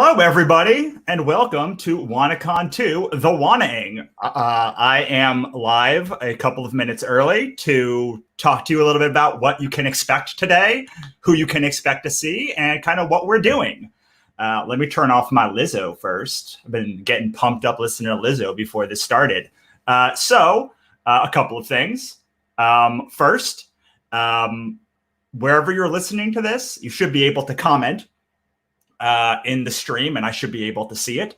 Hello, everybody, and welcome to Wannacon 2, The Wannaing. I am live a couple of minutes early to talk to you a little bit about what you can expect today, who you can expect to see, and kind of what we're doing. Let me turn off my Lizzo first. I've been getting pumped up listening to Lizzo before this started. So, a couple of things. First, wherever you're listening to this, you should be able to comment in the stream, and I should be able to see it.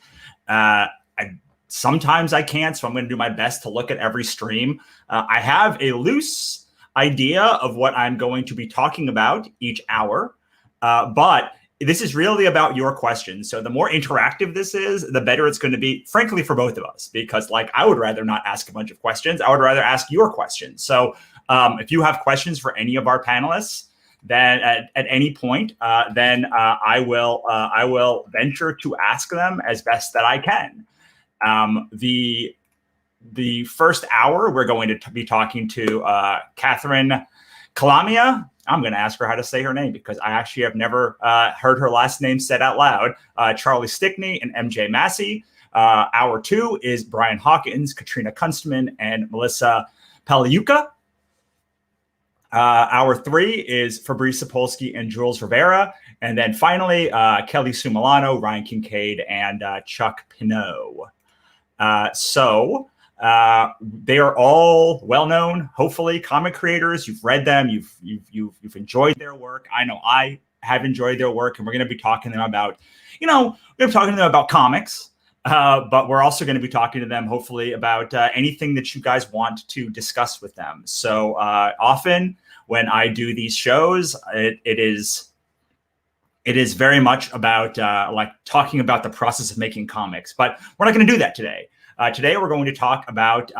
Sometimes I can't, so I'm going to do my best to look at every stream. I have a loose idea of what I'm going to be talking about each hour, but this is really about your questions. So the more interactive this is, the better it's going to be, frankly, for both of us, because I would rather not ask a bunch of questions. I would rather ask your questions. So if you have questions for any of our panelists, then at any point, then I will venture to ask them as best that I can. The first hour, we're going to be talking to Kathryn Calamia. I'm going to ask her how to say her name because I actually have never heard her last name said out loud. Charlie Stickney and MJ Massey. Hour 2 is Brian Hawkins, Katrina Kunstmann, and Melissa Pagluica. Hour 3 is Fabrice, Sapolsky, and Jules Rivera. And then finally, Kelly Sue Milano, Ryan Kincaid, and Chuck Pineau. So they are all well-known, hopefully, comic creators. You've read them. You've enjoyed their work. I know I have enjoyed their work, and we're going to be talking to them about, we're going to be talking to them about comics. But we're also going to be talking to them, hopefully, about anything that you guys want to discuss with them. So often when I do these shows, it is very much about talking about the process of making comics. But we're not going to do that today. Today we're going to talk about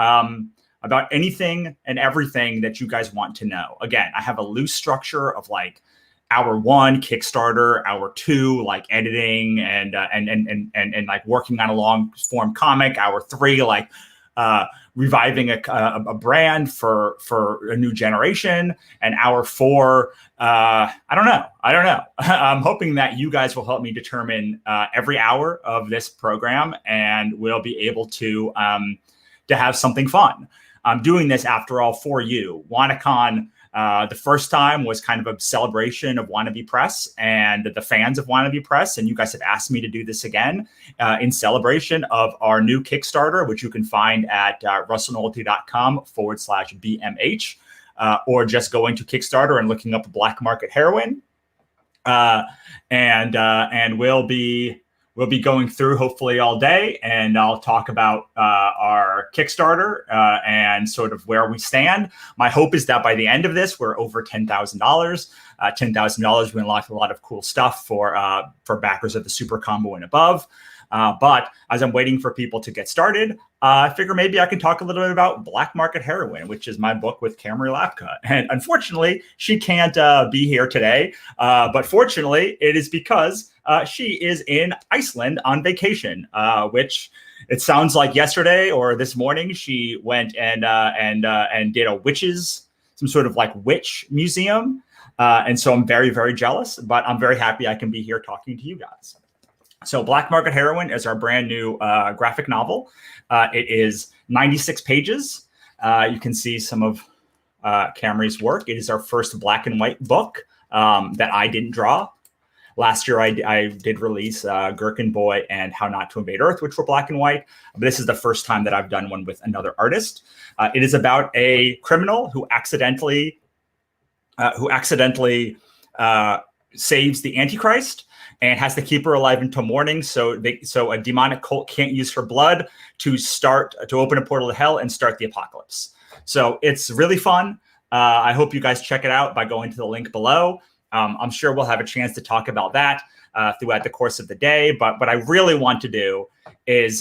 anything and everything that you guys want to know. Again, I have a loose structure of Hour 1, Kickstarter. Hour 2, editing and working on a long form comic. Hour 3, reviving a brand for a new generation. And Hour 4, I don't know. I'm hoping that you guys will help me determine every hour of this program, and we'll be able to have something fun. I'm doing this, after all, for you. Wannacon. The first time was kind of a celebration of Wannabe Press and the fans of Wannabe Press. And you guys have asked me to do this again in celebration of our new Kickstarter, which you can find at russellnovelty.com/BMH, or just going to Kickstarter and looking up Black Market Heroin. And we'll be going through hopefully all day, and I'll talk about our Kickstarter and sort of where we stand. My hope is that by the end of this, we're over $10,000. $10,000, we unlock a lot of cool stuff for backers of the Super Combo and above. But as I'm waiting for people to get started, I figure maybe I can talk a little bit about Black Market Heroin, which is my book with Camry Lapka. And unfortunately, she can't be here today. But fortunately, it is because she is in Iceland on vacation, which it sounds like yesterday or this morning she went and did some sort of witch museum. And so I'm very, very jealous, but I'm very happy I can be here talking to you guys. So Black Market Heroin is our brand new graphic novel. It is 96 pages. You can see some of Camry's work. It is our first black and white book that I didn't draw. Last year, I did release Gherkin Boy and How Not to Invade Earth, which were black and white. But this is the first time that I've done one with another artist. It is about a criminal who accidentally saves the Antichrist and has to keep her alive until morning. So a demonic cult can't use her blood to open a portal to hell and start the apocalypse. So it's really fun. I hope you guys check it out by going to the link below. I'm sure we'll have a chance to talk about that throughout the course of the day. But what I really want to do is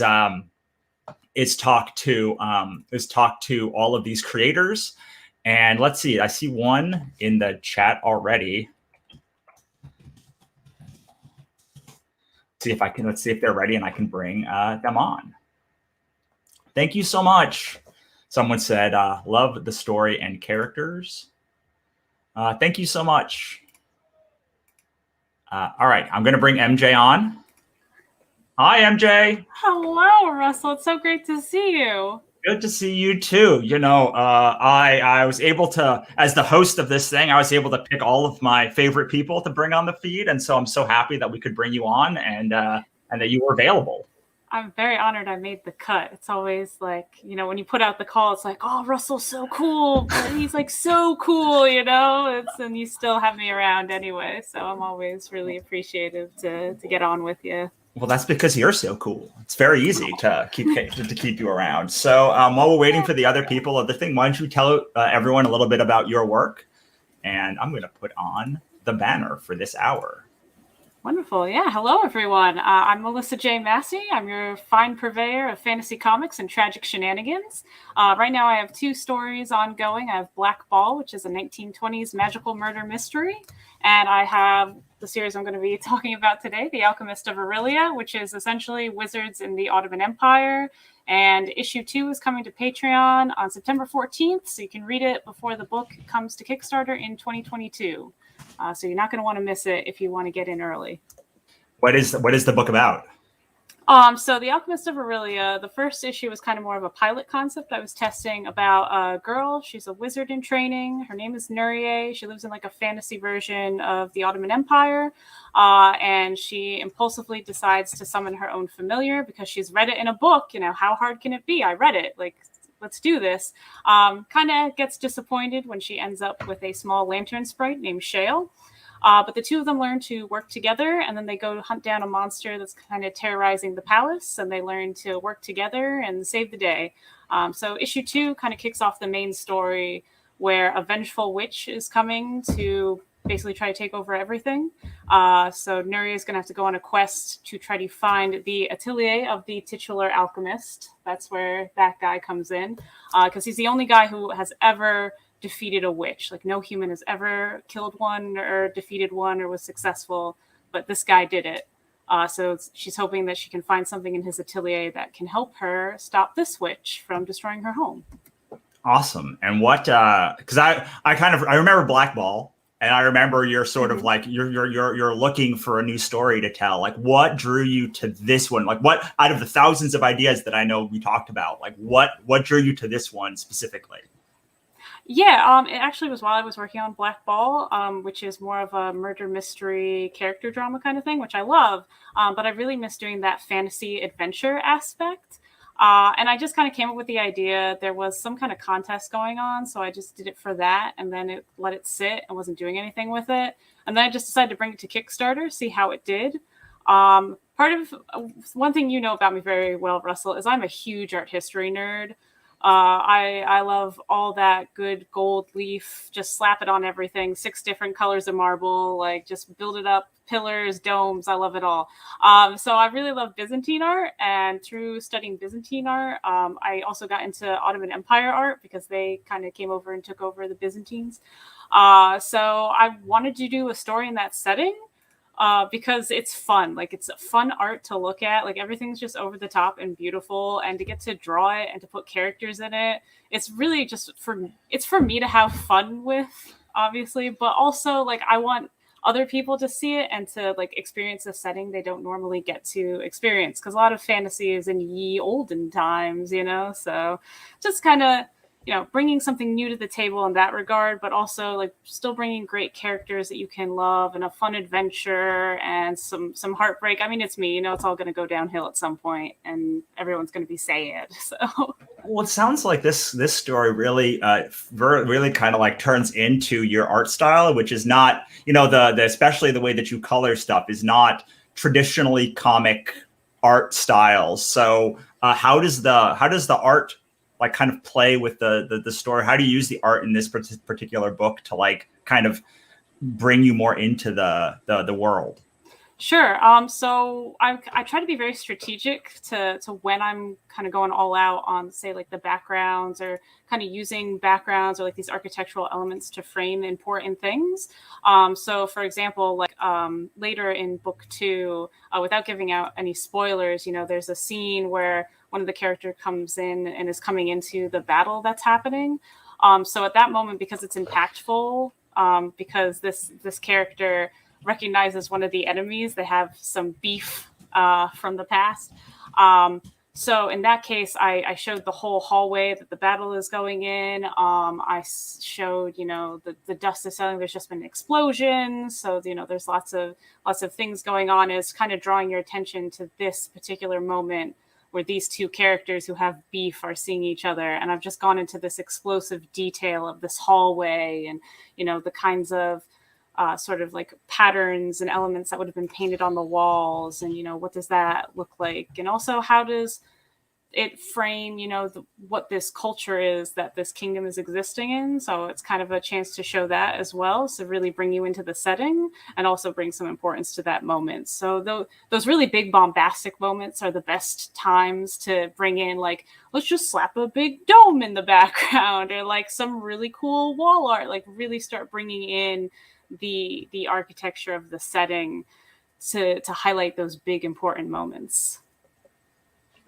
talk to all of these creators. And let's see, I see one in the chat already. Let's see if they're ready and I can bring them on. Thank you so much. Someone said, love the story and characters. Thank you so much. All right, I'm going to bring MJ on. Hi, MJ. Hello, Russell. It's so great to see you. Good to see you too. I was able to, as the host of this thing, I was able to pick all of my favorite people to bring on the feed, and so I'm so happy that we could bring you on and that you were available. I'm very honored I made the cut. It's always like, when you put out the call, it's like, oh, Russell's so cool. But he's like so cool, and you still have me around anyway. So I'm always really appreciative to get on with you. Well, that's because you're so cool. It's very easy to keep you around. So while we're waiting for the other people of the thing, why don't you tell everyone a little bit about your work? And I'm going to put on the banner for this hour. Wonderful. Yeah. Hello, everyone. I'm Melissa J. Massey. I'm your fine purveyor of fantasy comics and tragic shenanigans. Right now, I have 2 stories ongoing. I have Black Ball, which is a 1920s magical murder mystery. And I have the series I'm going to be talking about today, The Alchemist of Aurelia, which is essentially wizards in the Ottoman Empire. And issue 2 is coming to Patreon on September 14th, so you can read it before the book comes to Kickstarter in 2022. So you're not going to want to miss it if you want to get in early. What is the book about? So The Alchemist of Aurelia, the first issue was kind of more of a pilot concept. I was testing about a girl. She's a wizard in training. Her name is Nurie. She lives in like a fantasy version of the Ottoman Empire. And she impulsively decides to summon her own familiar because she's read it in a book. How hard can it be? I read it. Let's do this. Kind of gets disappointed when she ends up with a small lantern sprite named Shale. But the 2 of them learn to work together, and then they go hunt down a monster that's kind of terrorizing the palace, and they learn to work together and save the day. So issue 2 kind of kicks off the main story where a vengeful witch is coming to basically try to take over everything. So Nuria is going to have to go on a quest to try to find the atelier of the titular alchemist. That's where that guy comes in, because he's the only guy who has ever defeated a witch. Like, no human has ever killed one or defeated one or was successful, but this guy did it. So she's hoping that she can find something in his atelier that can help her stop this witch from destroying her home. Awesome. And what? Because I remember Black Ball, and I remember you're sort of like you're looking for a new story to tell. Like, what drew you to this one? Like, what out of the thousands of ideas that I know we talked about? Like, what drew you to this one specifically? Yeah, it actually was while I was working on Black Ball, which is more of a murder mystery character drama kind of thing, which I love. But I really miss doing that fantasy adventure aspect. And I just kind of came up with the idea. There was some kind of contest going on, so I just did it for that, and then let it sit and wasn't doing anything with it. And then I just decided to bring it to Kickstarter, see how it did. Part of one thing you know about me very well, Russell, is I'm a huge art history nerd. I love all that good gold leaf, just slap it on everything, 6 different colors of marble, like just build it up, pillars, domes, I love it all. So I really love Byzantine art, and through studying Byzantine art, I also got into Ottoman Empire art because they kind of came over and took over the Byzantines. So I wanted to do a story in that setting. Because it's fun. Like, it's fun art to look at. Like, everything's just over the top and beautiful, and to get to draw it and to put characters in it, it's really just it's for me to have fun with, obviously, but also like I want other people to see it and to like experience a setting they don't normally get to experience, because a lot of fantasy is in ye olden times, so just kind of bringing something new to the table in that regard, but also like still bringing great characters that you can love and a fun adventure and some heartbreak. I mean, it's me, it's all going to go downhill at some point, and everyone's going to be sad. So, well, it sounds like this story really, really kind of like turns into your art style, which is not, the especially the way that you color stuff is not traditionally comic art styles. So, how does the art like kind of play with the story? How do you use the art in this particular book to like kind of bring you more into the world? Sure. So I try to be very strategic to when I'm kind of going all out on, say, like the backgrounds, or kind of using backgrounds or like these architectural elements to frame important things. So for example, like later in book 2, without giving out any spoilers, there's a scene where one of the characters comes in and is coming into the battle that's happening. So at that moment, because it's impactful, because this character recognizes one of the enemies, they have some beef from the past. So in that case, I showed the whole hallway that the battle is going in. I showed, the dust is settling. There's just been explosions. So, there's lots of things going on. Is kind of drawing your attention to this particular moment where these two characters who have beef are seeing each other. And I've just gone into this explosive detail of this hallway and, the kinds of sort of like patterns and elements that would have been painted on the walls. And, what does that look like? And also, how does it frame, what this culture is that this kingdom is existing in? So it's kind of a chance to show that as well. So really bring you into the setting and also bring some importance to that moment. So those really big bombastic moments are the best times to bring in, like, let's just slap a big dome in the background, or like some really cool wall art, like really start bringing in the architecture of the setting to highlight those big important moments.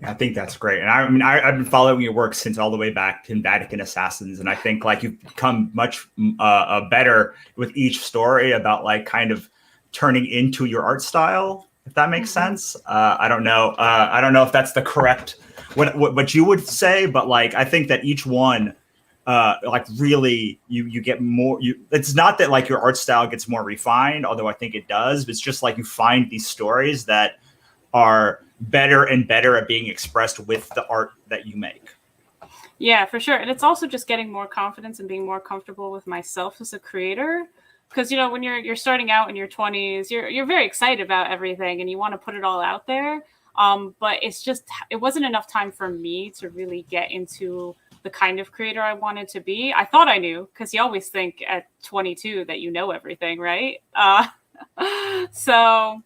I think that's great. And I mean, I've been following your work since all the way back in Vatican Assassins. And I think like you've become much better with each story about like kind of turning into your art style, if that makes sense. I don't know. I don't know if that's the correct, what you would say, but like, I think that each one, like really you get more, it's not that like your art style gets more refined, although I think it does, but it's just like you find these stories that are better and better at being expressed with the art that you make. Yeah, for sure. And it's also just getting more confidence and being more comfortable with myself as a creator. Because, when you're starting out in your 20s, you're very excited about everything and you want to put it all out there. But it wasn't enough time for me to really get into the kind of creator I wanted to be. I thought I knew, because you always think at 22 that you know everything, right? So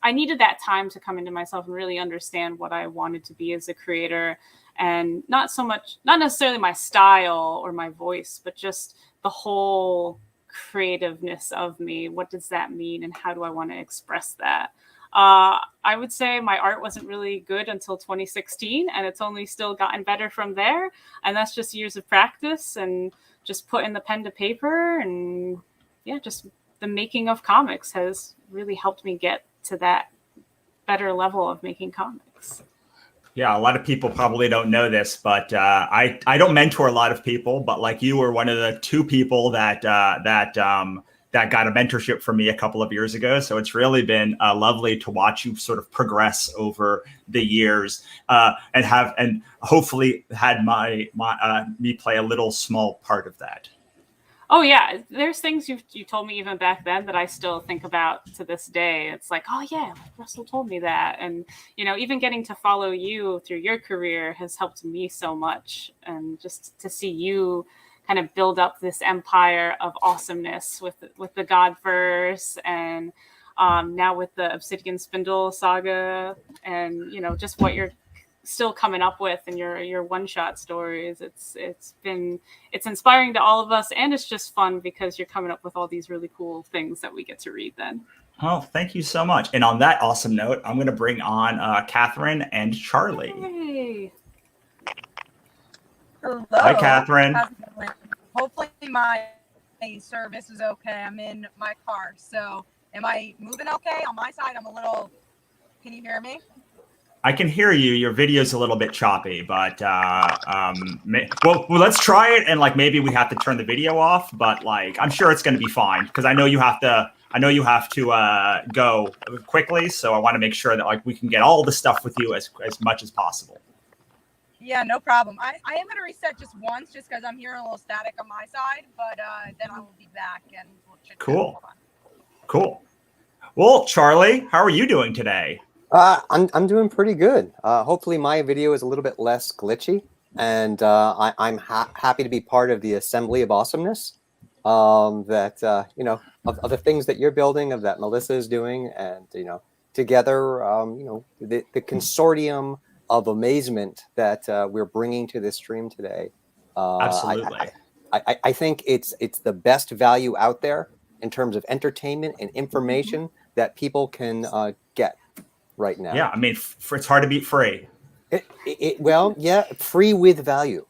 I needed that time to come into myself and really understand what I wanted to be as a creator, and not necessarily my style or my voice, but just the whole creativeness of me. What does that mean? And how do I want to express that? I would say my art wasn't really good until 2016, and it's only still gotten better from there. And that's just years of practice and just putting the pen to paper, and just the making of comics has really helped me get to that better level of making comics. Yeah, a lot of people probably don't know this, but I don't mentor a lot of people, but like you were one of the two people that got a mentorship from me a couple of years ago. So it's really been lovely to watch you sort of progress over the years, and hopefully had me play a little small part of that. Oh yeah, there's things you told me even back then that I still think about to this day. It's like, oh yeah, Russell told me that. And even getting to follow you through your career has helped me so much. And just to see you kind of build up this empire of awesomeness with the Godverse, and now with the Obsidian Spindle saga, and just what you're still coming up with in your one-shot stories. It's inspiring to all of us, and it's just fun because you're coming up with all these really cool things that we get to read then. Oh, thank you so much. And on that awesome note, I'm going to bring on Kathryn and Charlie. Hey. Hello. Hi, Kathryn. Hopefully my service is okay. I'm in my car. So am I moving okay? On my side, can you hear me? I can hear you. Your video's a little bit choppy, but well, let's try it. And like maybe we have to turn the video off, but like I'm sure it's going to be fine, because I know you have to go quickly. So I want to make sure that like we can get all the stuff with you as much as possible. Yeah, no problem. I am going to reset just once, just because I'm hearing a little static on my side, but then I will be back and we'll check. Cool. Well, Charlie, how are you doing today? I'm doing pretty good. Hopefully my video is a little bit less glitchy, and I'm happy to be part of the assembly of awesomeness that of the things that you're building, of that Melissa is doing, and together the consortium of amazement that we're bringing to this stream today. Absolutely. I think it's the best value out there in terms of entertainment and information that people can get right now. Yeah, I mean, it's hard to beat free. Well, yeah, free with value.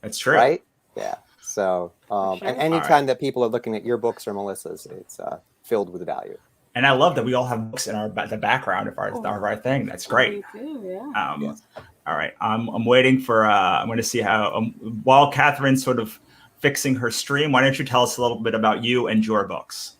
That's true. Right? Yeah. So, Sure. and anytime that people are looking at your books or Melissa's, it's filled with value. And I love that we all have books in the background of our thing. That's great. We do, yeah. Yes. All right, I'm waiting for. I'm going to see how while Kathryn's sort of fixing her stream. Why don't you tell us a little bit about you and your books?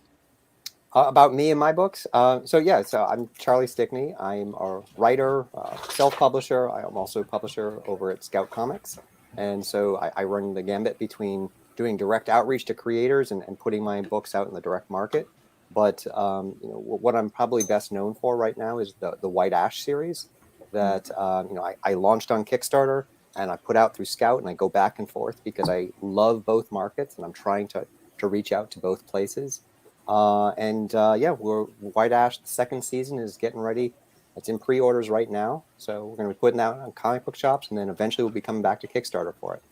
About me and my books. So I'm Charlie Stickney. I'm a writer, self-publisher. I am also a publisher over at Scout Comics, and so I run the gambit between doing direct outreach to creators and putting my books out in the direct market. But what I'm probably best known for right now is the White Ash series that I launched on Kickstarter and I put out through Scout, and I go back and forth because I love both markets and I'm trying to reach out to both places. We're White Ash. The second season is getting ready. It's in pre-orders right now, so we're going to be putting that on comic book shops, and then eventually we'll be coming back to Kickstarter for it.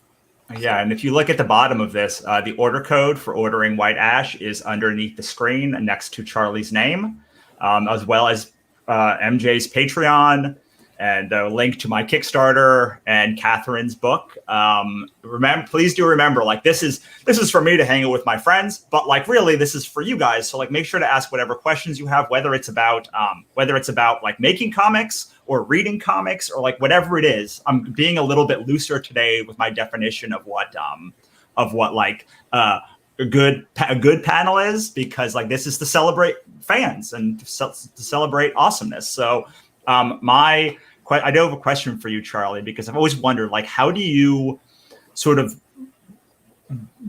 Yeah, and if you look at the bottom of this, the order code for ordering White Ash is underneath the screen next to Charlie's name, as well as MJ's Patreon and a link to my Kickstarter and Kathryn's book. Please do remember, like this is for me to hang out with my friends, but like really this is for you guys. So like make sure to ask whatever questions you have, whether it's about like making comics or reading comics or like whatever it is. I'm being a little bit looser today with my definition of what a good panel is, because like this is to celebrate fans and to celebrate awesomeness. So I do have a question for you, Charlie, because I've always wondered, like, how do you sort of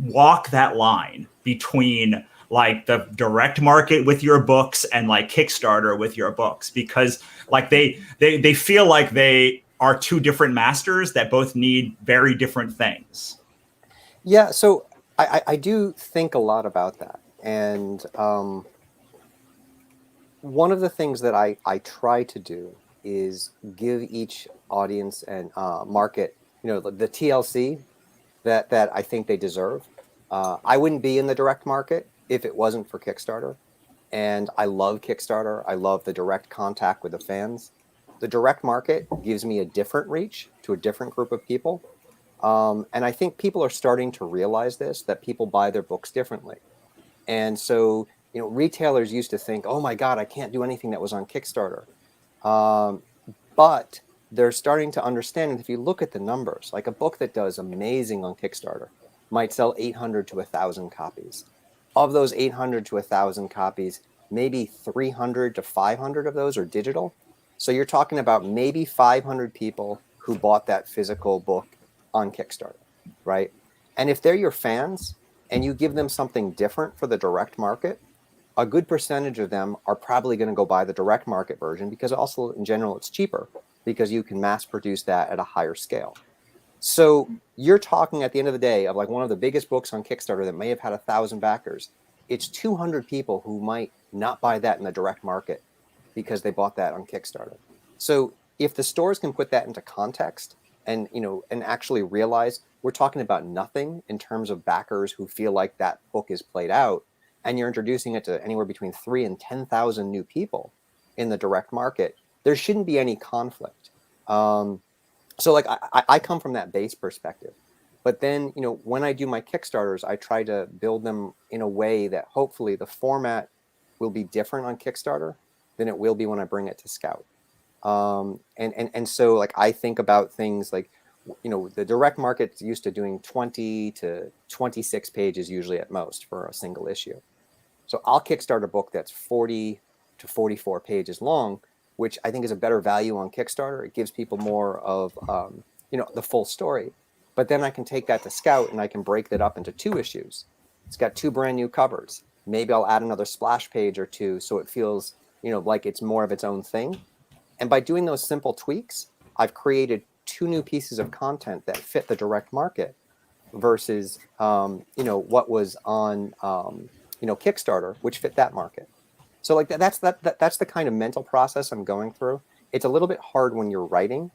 walk that line between like the direct market with your books and like Kickstarter with your books? Because like they feel like they are two different masters that both need very different things. Yeah, so I do think a lot about that. And one of the things that I try to do is give each audience and market, the TLC that I think they deserve. I wouldn't be in the direct market if it wasn't for Kickstarter. And I love Kickstarter. I love the direct contact with the fans. The direct market gives me a different reach to a different group of people. And I think people are starting to realize this, that people buy their books differently. And so, retailers used to think, oh my God, I can't do anything that was on Kickstarter. But they're starting to understand, and if you look at the numbers, like a book that does amazing on Kickstarter might sell 800 to 1,000 copies. Of those 800 to 1,000 copies, maybe 300 to 500 of those are digital. So you're talking about maybe 500 people who bought that physical book on Kickstarter, right? And if they're your fans and you give them something different for the direct market, a good percentage of them are probably going to go buy the direct market version, because also in general it's cheaper because you can mass produce that at a higher scale. So you're talking at the end of the day of like one of the biggest books on Kickstarter that may have had 1,000 backers. It's 200 people who might not buy that in the direct market because they bought that on Kickstarter. So if the stores can put that into context and actually realize we're talking about nothing in terms of backers who feel like that book is played out, and you're introducing it to anywhere between 3,000 and 10,000 new people in the direct market, there shouldn't be any conflict. So like I come from that base perspective, but then, when I do my Kickstarters, I try to build them in a way that hopefully the format will be different on Kickstarter than it will be when I bring it to Scout. And so like, I think about things like, the direct market's used to doing 20 to 26 pages usually at most for a single issue. So I'll Kickstart a book that's 40 to 44 pages long, which I think is a better value on Kickstarter. It gives people more of, the full story. But then I can take that to Scout and I can break that up into 2 issues. It's got 2 brand new covers. Maybe I'll add another splash page or 2 so it feels, like it's more of its own thing. And by doing those simple tweaks, I've created 2 new pieces of content that fit the direct market versus, what was on, Kickstarter, which fit that market. So like that's the kind of mental process I'm going through. It's a little bit hard when you're writing,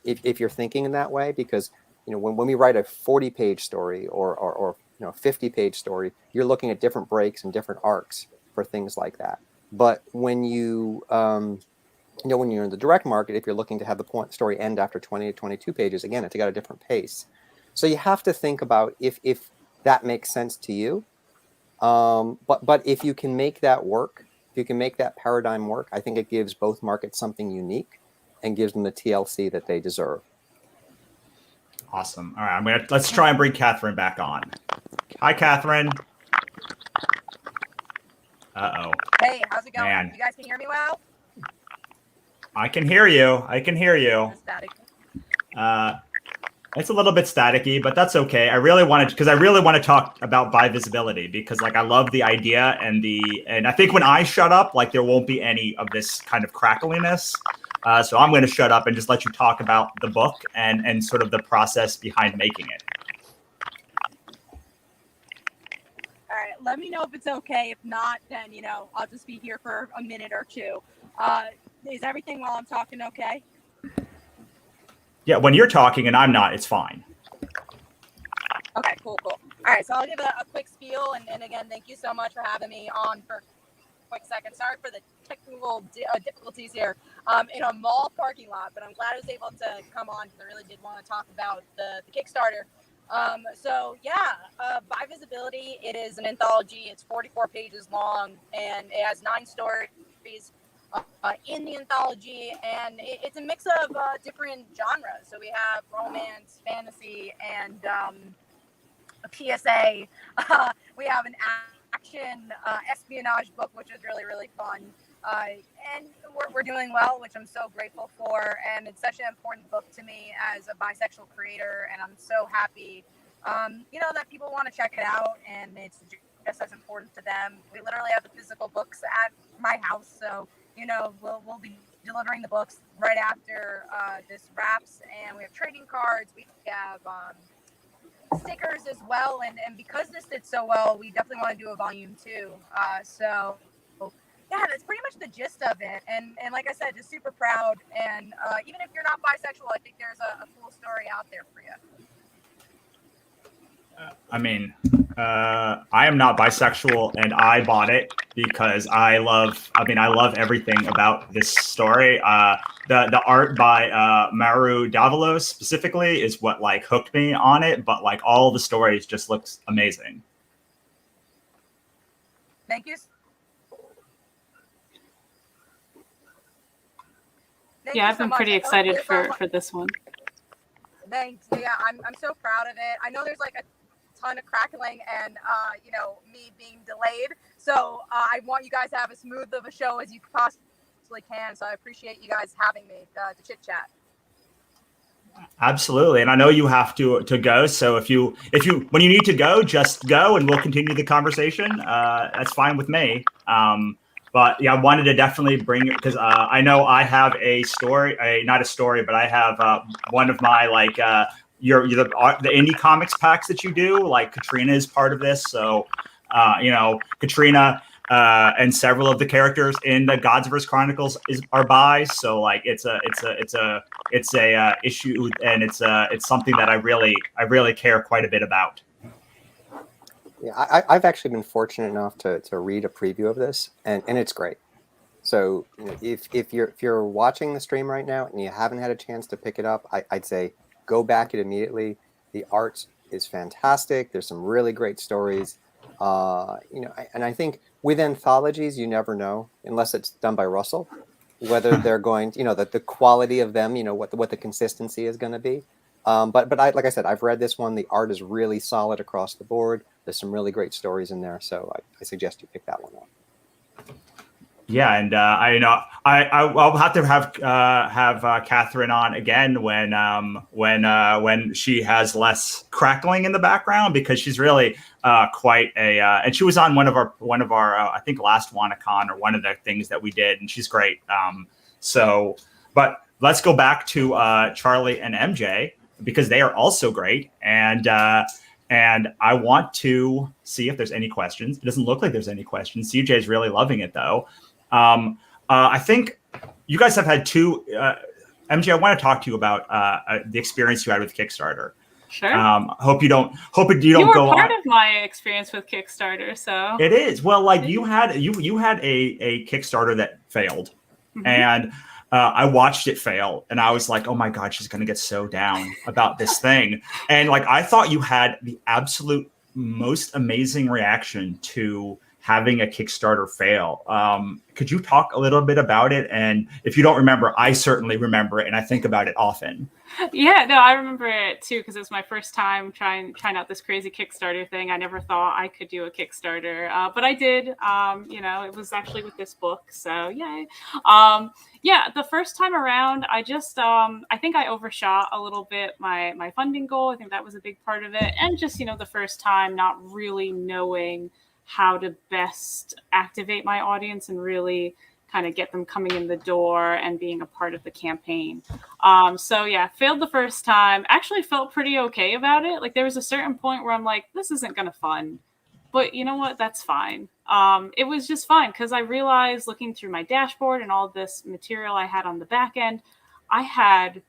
if you're thinking in that way, because when we write a 40-page story or 50-page story, you're looking at different breaks and different arcs for things like that. But when you when you're in the direct market, if you're looking to have the story end after 20 to 22 pages, again, it's got a different pace. So you have to think about if that makes sense to you. But if you can make that work, if you can make that paradigm work, I think it gives both markets something unique and gives them the TLC that they deserve. Awesome. All right, let's try and bring Kathryn back on. Hi, Kathryn. Uh-oh. Hey, how's it going? Man. You guys can hear me well? I can hear you. I can hear you. Static. It's a little bit staticky, but that's okay. I really want to talk about bivisibility because like I love the idea and I think when I shut up, like there won't be any of this kind of crackliness. So I'm going to shut up and just let you talk about the book and sort of the process behind making it. All right, let me know if it's okay. If not, then, I'll just be here for a minute or two. Is everything while I'm talking okay? Yeah, when you're talking and I'm not, it's fine. Okay, cool. All right, so I'll give a quick spiel. And again, thank you so much for having me on for a quick second. Sorry for the technical difficulties here in a mall parking lot, but I'm glad I was able to come on because I really did want to talk about the Kickstarter. Bivisibility, it is an anthology. It's 44 pages long, and it has 9 stories in the anthology, and it's a mix of different genres. So we have romance, fantasy, and a PSA. We have an action espionage book, which is really, really fun. And we're doing well, which I'm so grateful for. And it's such an important book to me as a bisexual creator. And I'm so happy, that people want to check it out. And it's just as important to them. We literally have the physical books at my house. So, we'll be delivering the books right after this wraps. And we have trading cards. We have stickers as well. And because this did so well, we definitely want to do a volume 2. Yeah, that's pretty much the gist of it. And like I said, just super proud. And even if you're not bisexual, I think there's a cool story out there for you. I am not bisexual and I bought it because I love everything about this story. The art by Maru Davalos specifically is what like hooked me on it, but like all the stories just looks amazing. Thank you. I've been pretty excited for this one. Thanks. Yeah, I'm so proud of it. I know there's like a ton of crackling and me being delayed. So I want you guys to have as smooth of a show as you possibly can. So I appreciate you guys having me to chit chat. Absolutely, and I know you have to go. So if you when you need to go, just go, and we'll continue the conversation. That's fine with me. But yeah, I wanted to definitely bring it because I know I have a story, not a story, but I have one of my like the indie comics packs that you do. Like Katrina is part of this, so Katrina and several of the characters in the Godsverse Chronicles are bi. So like it's a issue, and it's something that I really care quite a bit about. Yeah, I've actually been fortunate enough to read a preview of this, and it's great. So if you're watching the stream right now and you haven't had a chance to pick it up, I'd say go back it immediately. The art is fantastic. There's some really great stories. And I think with anthologies, you never know unless it's done by Russell, whether they're going, that the quality of them, what the consistency is going to be. But like I said, I've read this one. The art is really solid across the board. There's some really great stories in there, so I suggest you pick that one up. Yeah, and I'll have to have Kathryn on again when she has less crackling in the background, because she's really quite a and she was on one of our I think last Wannacon or one of the things that we did, and she's great. But let's go back to Charlie and MJ, because they are also great, and I want to see if there's any questions. It doesn't look like there's any questions. CJ is really loving it, though. I think you guys have had two. MJ, I want to talk to you about the experience you had with Kickstarter. Sure. Hope you don't You were go part on. of my experience with Kickstarter, so It is. Well, like you had a Kickstarter that failed, Mhm. and I watched it fail, and I was like, oh my God, she's going to get so down about this thing. And like, I thought you had the absolute most amazing reaction to having a Kickstarter fail. Could you talk a little bit about it? And if you don't remember, I certainly remember it, and I think about it often. Yeah, no, I remember it too, because it was my first time trying out this crazy Kickstarter thing. I never thought I could do a Kickstarter, but I did. It was actually with this book, so yay. Yeah, the first time around, I think I overshot a little bit my funding goal. I think that was a big part of it, and just the first time not really knowing how to best activate my audience and really kind of get them coming in the door and being a part of the campaign. So yeah, failed the first time. Actually felt pretty okay about it. Like there was a certain point where I'm like, this isn't going to fund, but you know what? That's fine. It was just fine because I realized looking through my dashboard and all this material I had on the back end, I had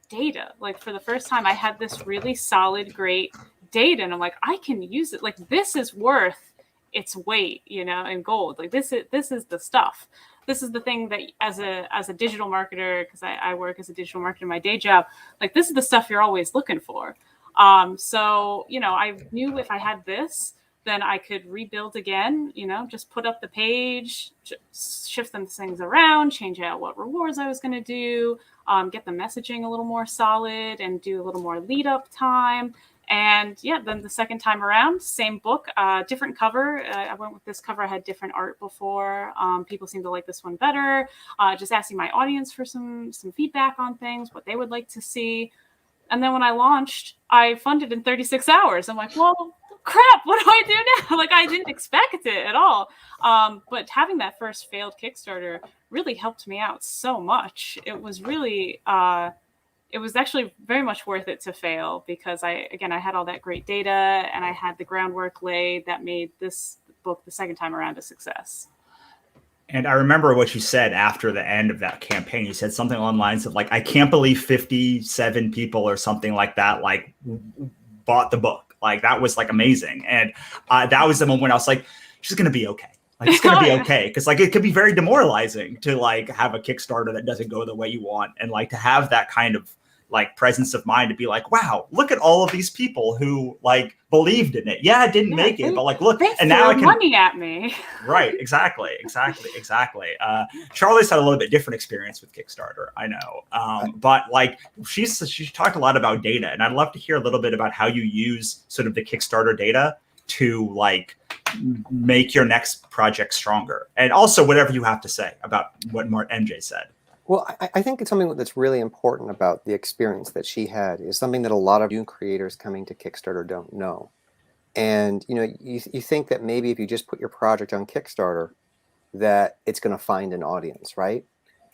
data. Like for the first time, I had this really solid, great data. And I'm like, I can use it. Like this is worth its weight, in gold. Like this is the stuff. This is the thing that as a digital marketer, because I work as a digital marketer in my day job, like this is the stuff you're always looking for. So, I knew if I had this, then I could rebuild again, just put up the page, shift some things around, change out what rewards I was going to do, get the messaging a little more solid and do a little more lead up time. And yeah, then the second time around, same book, different cover. I went with this cover. I had different art before. People seem to like this one better. Just asking my audience for some feedback on things, what they would like to see. And then when I launched, I funded in 36 hours. I'm like, well, crap, what do I do now? Like I didn't expect it at all. But having that first failed Kickstarter really helped me out so much. It was really... it was actually very much worth it to fail because I had all that great data and I had the groundwork laid that made this book the second time around a success. And I remember what you said after the end of that campaign. You said something along the lines of like, I can't believe 57 people or something like that, like bought the book. Like that was like amazing. And that was the moment I was like, she's going to be okay. Like it's going to be okay. Cause like, it could be very demoralizing to like have a Kickstarter that doesn't go the way you want. And like to have that kind of like presence of mind to be like, wow, look at all of these people who like believed in it. Yeah, I didn't make it, but like, look, and now I can money at me. Right. Exactly. Charlie's had a little bit different experience with Kickstarter. I know. But like she's talked a lot about data, and I'd love to hear a little bit about how you use sort of the Kickstarter data to like make your next project stronger. And also whatever you have to say about what MJ said. Well, I think it's something that's really important about the experience that she had is something that a lot of new creators coming to Kickstarter don't know. And, you think that maybe if you just put your project on Kickstarter, that it's going to find an audience, right?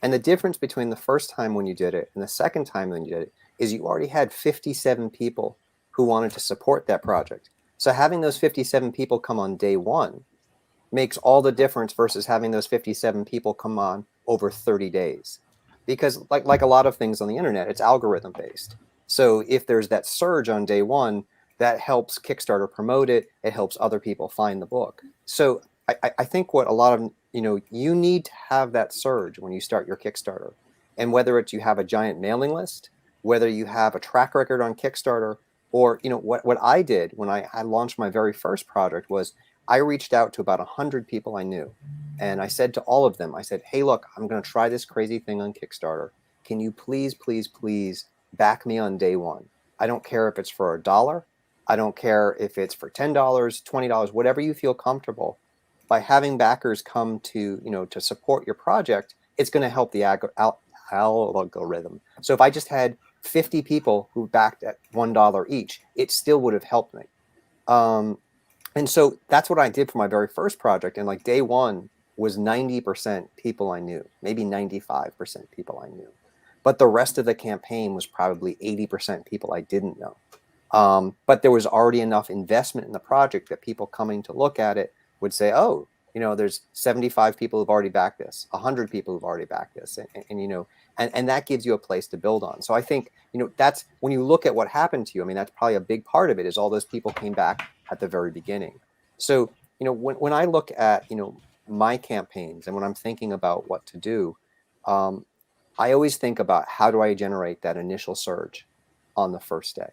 And the difference between the first time when you did it and the second time when you did it is you already had 57 people who wanted to support that project. So having those 57 people come on day one makes all the difference versus having those 57 people come on over 30 days. Because like a lot of things on the internet, it's algorithm based. So if there's that surge on day one, that helps Kickstarter promote it. It helps other people find the book. So I think what a lot of, you need to have that surge when you start your Kickstarter. And whether it's you have a giant mailing list, whether you have a track record on Kickstarter, or, what I did when I launched my very first project was I reached out to about 100 people I knew. And I said to all of them, I said, hey, look, I'm going to try this crazy thing on Kickstarter. Can you please, please, please back me on day one? I don't care if it's for $1. I don't care if it's for $10, $20, whatever you feel comfortable. By having backers come to, to support your project, it's going to help the algorithm. So if I just had 50 people who backed at $1 each, it still would have helped me. And so that's what I did for my very first project. And like day one was 90% people I knew, maybe 95% people I knew. But the rest of the campaign was probably 80% people I didn't know. But there was already enough investment in the project that people coming to look at it would say, oh, there's 75 people who've already backed this, 100 people who've already backed this. And that gives you a place to build on. So I think, that's when you look at what happened to you. I mean, that's probably a big part of it is all those people came back at the very beginning. So, when I look at, my campaigns and when I'm thinking about what to do, I always think about how do I generate that initial surge on the first day?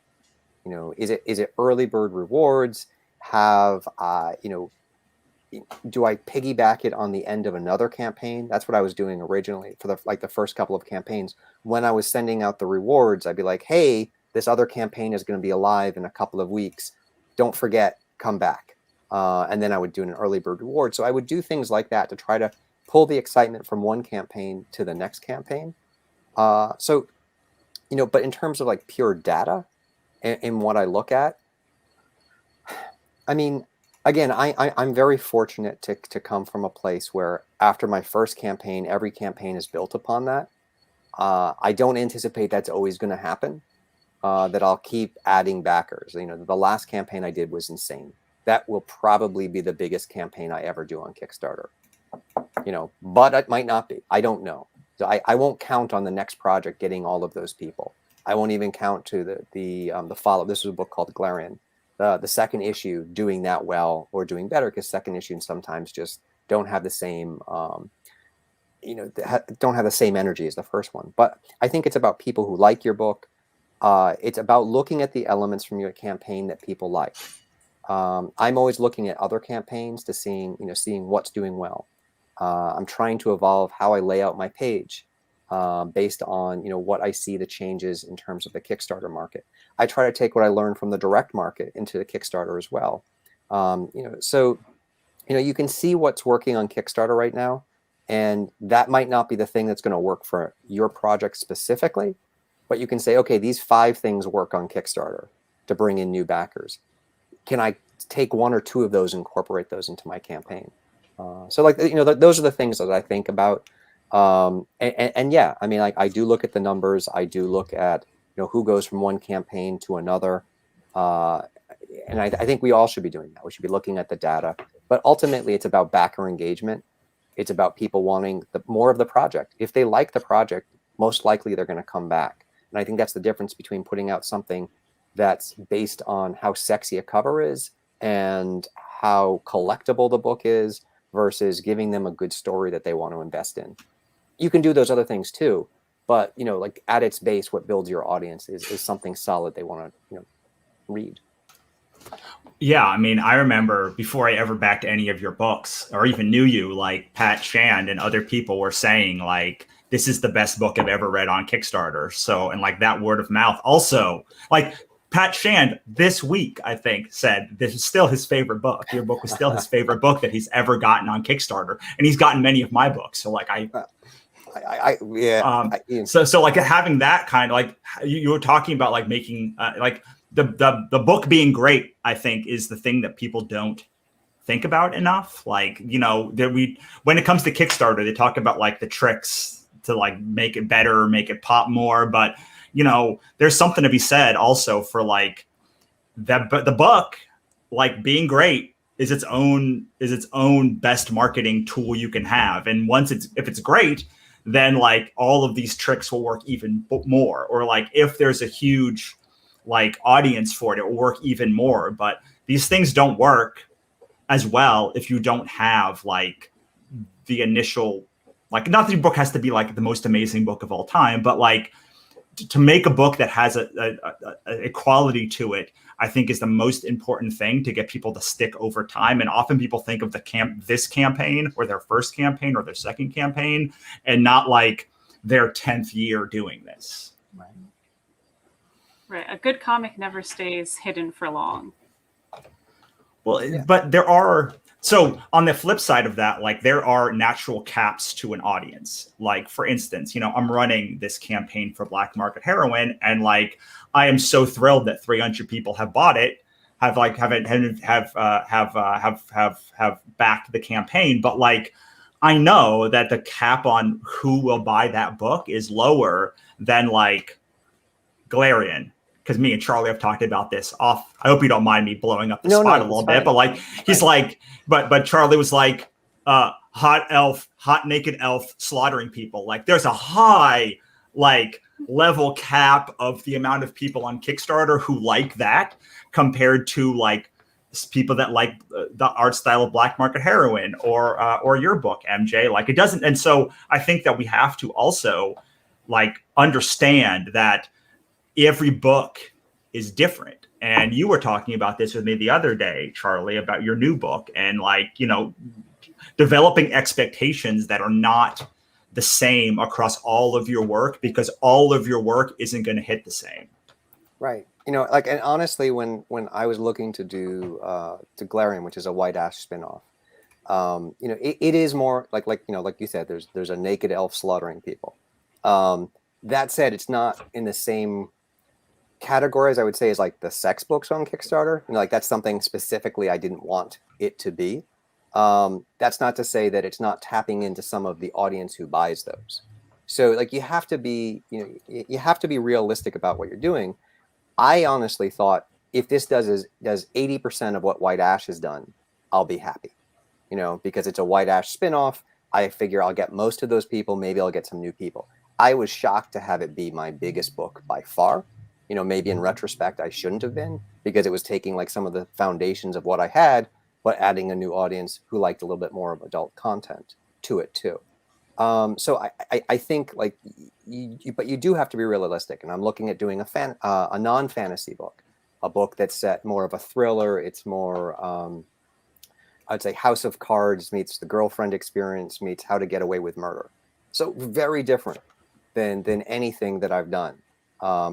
Is it early bird rewards? have, do I piggyback it on the end of another campaign? That's what I was doing originally for the first couple of campaigns. When I was sending out the rewards, I'd be like, hey, this other campaign is going to be alive in a couple of weeks. Don't forget, come back. And then I would do an early bird reward. So I would do things like that to try to pull the excitement from one campaign to the next campaign. But in terms of like pure data and what I look at, I mean, again, I'm very fortunate to come from a place where after my first campaign, every campaign is built upon that. I don't anticipate that's always going to happen, that I'll keep adding backers. The last campaign I did was insane. That will probably be the biggest campaign I ever do on Kickstarter. But it might not be. I don't know. So I won't count on the next project getting all of those people. I won't even count to the follow. This was a book called Glarian. The second issue doing that well or doing better, because second issues sometimes just don't have the same, don't have the same energy as the first one. But I think it's about people who like your book. It's about looking at the elements from your campaign that people like. I'm always looking at other campaigns to seeing what's doing well. I'm trying to evolve how I lay out my page based on what I see the changes in terms of the Kickstarter market. I try to take what I learned from the direct market into the Kickstarter as well. So you can see what's working on Kickstarter right now, and that might not be the thing that's going to work for your project specifically, but you can say, okay, these 5 things work on Kickstarter to bring in new backers. Can I take 1 or 2 of those and incorporate those into my campaign? So those are the things that I think about. And yeah, I mean, I do look at the numbers. I do look at, who goes from one campaign to another. And I think we all should be doing that. We should be looking at the data, but ultimately it's about backer engagement. It's about people wanting more of the project. If they like the project, most likely they're going to come back. And I think that's the difference between putting out something that's based on how sexy a cover is and how collectible the book is versus giving them a good story that they want to invest in. You can do those other things too, but like at its base, what builds your audience is something solid they want to read. Yeah, I mean, I remember before I ever backed any of your books or even knew you, like Pat Shand and other people were saying like, this is the best book I've ever read on Kickstarter. So, and like that word of mouth also, like Pat Shand this week, I think, said this is still his favorite book. Your book was still his favorite book that he's ever gotten on Kickstarter. And he's gotten many of my books. So like So like having that kind of like you were talking about like making like the book being great, I think is the thing that people don't think about enough. Like, when it comes to Kickstarter, they talk about like the tricks to like make it better, make it pop more. But, there's something to be said also for like that. But the book, like being great is its own best marketing tool you can have. And if it's great, then like all of these tricks will work even more. Or like if there's a huge like audience for it will work even more. But these things don't work as well if you don't have like the initial, like not that your book has to be like the most amazing book of all time, but like to make a book that has a quality to it, I think is the most important thing to get people to stick over time. And often people think of this campaign or their first campaign or their second campaign and not like their 10th year doing this. Right. A good comic never stays hidden for long. Well, yeah. But there are, so on the flip side of that, like there are natural caps to an audience. Like for instance, I'm running this campaign for Black Market Heroin, and like I am so thrilled that 300 people have bought it, have backed the campaign. But like I know that the cap on who will buy that book is lower than like Glarian. Because me and Charlie have talked about this off. I hope you don't mind me blowing up the spot a little bit, but like he's like, but Charlie was like, hot naked elf slaughtering people. Like there's a high like level cap of the amount of people on Kickstarter who like that compared to like people that like the art style of Black Market Heroin or your book, MJ. Like it doesn't. And so I think that we have to also like understand that every book is different. And you were talking about this with me the other day, Charlie, about your new book and like, you know, developing expectations that are not the same across all of your work, because all of your work isn't going to hit the same. Right. You know, like, and honestly, when I was looking to do to Glarian, which is a White Ash spinoff, you know, it is more like you know, like you said, there's a naked elf slaughtering people. That said, it's not in the same category as I would say is like the sex books on Kickstarter. You know, like that's something specifically I didn't want it to be. That's not to say that it's not tapping into some of the audience who buys those. So like you have to be, you know, you have to be realistic about what you're doing. I honestly thought if this does 80% of what White Ash has done, I'll be happy. You know, because it's a White Ash spinoff. I figure I'll get most of those people. Maybe I'll get some new people. I was shocked to have it be my biggest book by far. You know, maybe in retrospect, I shouldn't have been, because it was taking like some of the foundations of what I had, but adding a new audience who liked a little bit more of adult content to it too. So I think like, but you do have to be realistic. And I'm looking at doing a non-fantasy book, a book that's set more of a thriller. It's more, I'd say House of Cards meets The Girlfriend Experience meets How to Get Away with Murder. So very different than anything that I've done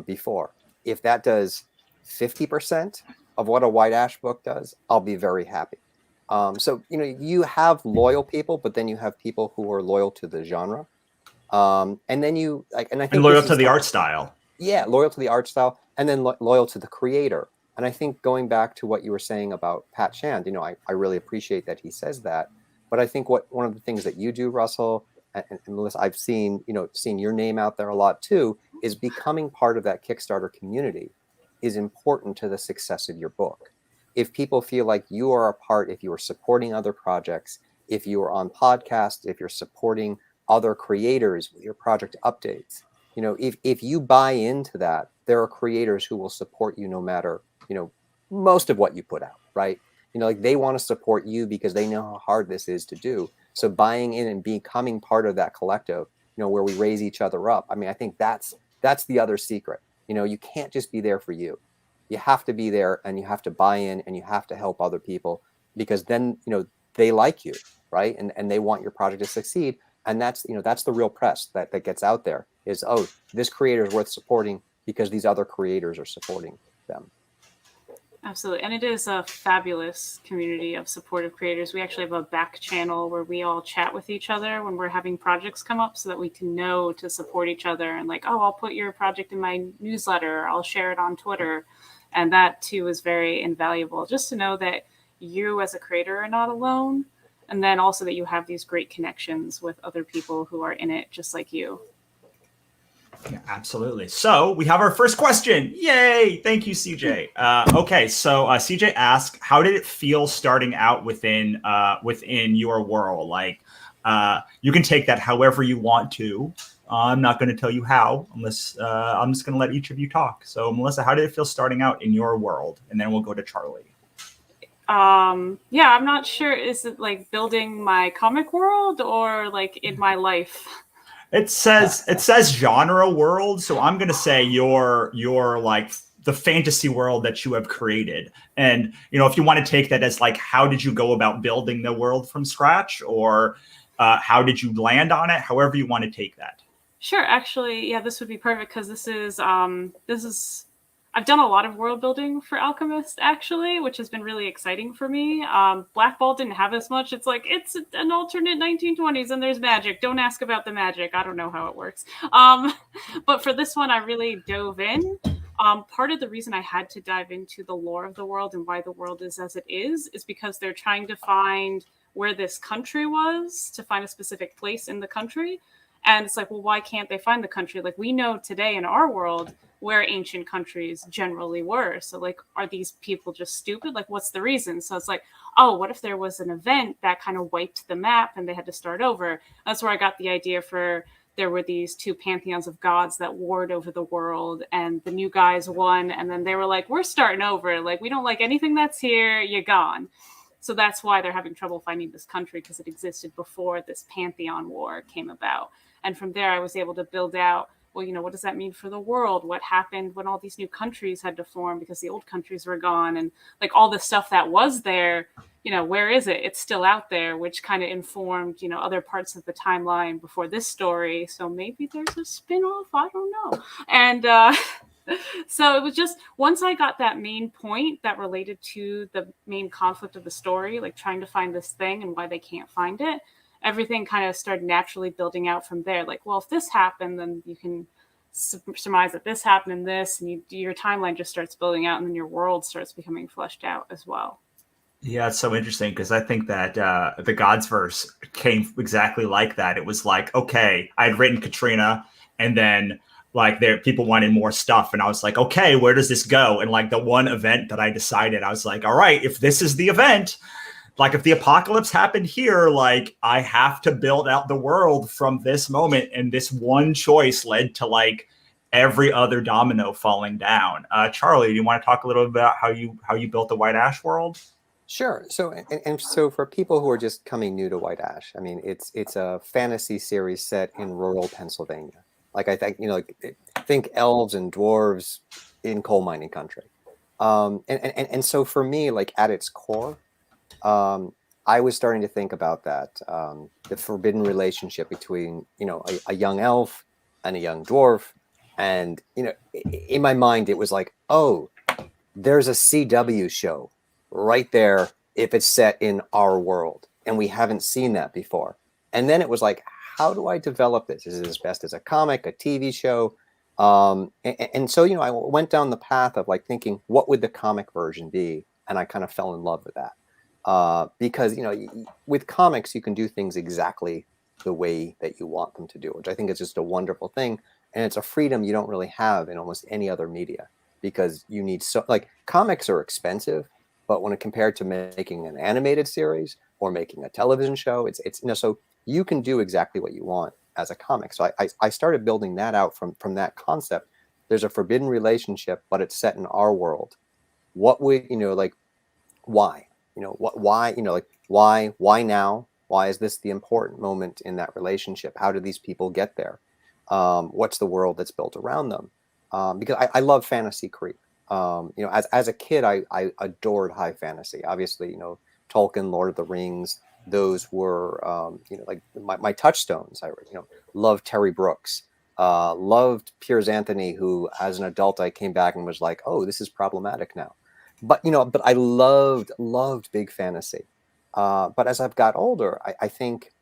before. If that does 50% of what a White Ash book does, I'll be very happy. So, you know, you have loyal people, but then you have people who are loyal to the genre. And then you like, and I think loyal to the art style. Yeah, loyal to the art style, and then loyal to the creator. And I think going back to what you were saying about Pat Shand, you know, I really appreciate that he says that. But I think one of the things that you do, Russell, and Melissa, I've seen your name out there a lot too, is becoming part of that Kickstarter community is important to the success of your book. If people feel like you are a part, if you are supporting other projects, if you are on podcasts, if you're supporting other creators with your project updates, you know, if you buy into that, there are creators who will support you no matter, you know, most of what you put out, right? You know, like they want to support you because they know how hard this is to do. So buying in and becoming part of that collective, you know, where we raise each other up. I mean, I think that's the other secret. You know, you can't just be there for you. You have to be there and you have to buy in and you have to help other people, because then, you know, they like you, right? And they want your project to succeed. And that's, you know, that's the real press that gets out there is, oh, this creator is worth supporting because these other creators are supporting them. Absolutely. And it is a fabulous community of supportive creators. We actually have a back channel where we all chat with each other when we're having projects come up so that we can know to support each other and like, oh, I'll put your project in my newsletter. I'll share it on Twitter. And that too is very invaluable, just to know that you as a creator are not alone. And then also that you have these great connections with other people who are in it just like you. Yeah, absolutely. So we have our first question. Yay. Thank you, CJ. Okay. So CJ asked, how did it feel starting out within your world? Like, you can take that however you want to. I'm not going to tell you how, unless I'm just going to let each of you talk. So Melissa, how did it feel starting out in your world? And then we'll go to Charlie. Yeah, I'm not sure. Is it like building my comic world or like in my life? It says genre world, so I'm gonna say you're like the fantasy world that you have created. And you know, if you want to take that as like, how did you go about building the world from scratch, or how did you land on it? However you want to take that. Sure. Actually, yeah, this would be perfect because this is I've done a lot of world building for Alchemist, actually, which has been really exciting for me. Black Ball didn't have as much. It's like, it's an alternate 1920s and there's magic. Don't ask about the magic. I don't know how it works. But for this one, I really dove in. Part of the reason I had to dive into the lore of the world and why the world is as it is because they're trying to find where this country was, to find a specific place in the country. And it's like, well, why can't they find the country? Like, we know today in our world where ancient countries generally were. So like, are these people just stupid? Like, what's the reason? So it's like, oh, what if there was an event that kind of wiped the map and they had to start over? That's where I got the idea for, there were these two pantheons of gods that warred over the world, and the new guys won. And then they were like, we're starting over. Like, we don't like anything that's here. You're gone. So that's why they're having trouble finding this country, because it existed before this pantheon war came about. And from there, I was able to build out well, what does that mean for the world? What happened when all these new countries had to form because the old countries were gone? And like all the stuff that was there, where is it? It's still out there, which kind of informed, other parts of the timeline before this story. So maybe there's a spin-off, I don't know. And so it was just, once I got that main point that related to the main conflict of the story, like trying to find this thing and why they can't find it, everything kind of started naturally building out from there. Like, well, if this happened, then you can surmise that this happened and this, and your timeline just starts building out, and then your world starts becoming fleshed out as well. Yeah, it's so interesting because I think that the Gods verse came exactly like that. It was like, okay, I had written Katrina, and then like people wanted more stuff, and I was like, okay, where does this go? And like the one event that I decided, I was like, all right, if this is the event, like if the apocalypse happened here, like I have to build out the world from this moment, and this one choice led to like every other domino falling down. Charlie, do you want to talk a little bit about how you built the White Ash world? Sure. So and so for people who are just coming new to White Ash, I mean, it's a fantasy series set in rural Pennsylvania. Like I think think elves and dwarves in coal mining country. And so for me, like at its core, I was starting to think about that, the forbidden relationship between a young elf and a young dwarf, and in my mind it was like, oh, there's a CW show right there if it's set in our world, and we haven't seen that before. And then it was like, how do I develop this? Is it best as a comic, a TV show? And so I went down the path of like thinking, what would the comic version be? And I kind of fell in love with that, because with comics you can do things exactly the way that you want them to do, which I think is just a wonderful thing, and it's a freedom you don't really have in almost any other media, because you need comics are expensive. But when compared to making an animated series or making a television show, it's so you can do exactly what you want as a comic. So I started building that out from that concept. There's a forbidden relationship, but it's set in our world. What would why? Why now? Why is this the important moment in that relationship? How do these people get there? What's the world that's built around them? Because I love fantasy creep. As a kid, I adored high fantasy. Obviously, Tolkien, Lord of the Rings, those were, like my touchstones. I loved Terry Brooks, loved Piers Anthony, who as an adult, I came back and was like, oh, this is problematic now. But I loved big fantasy. But as I've got older, I think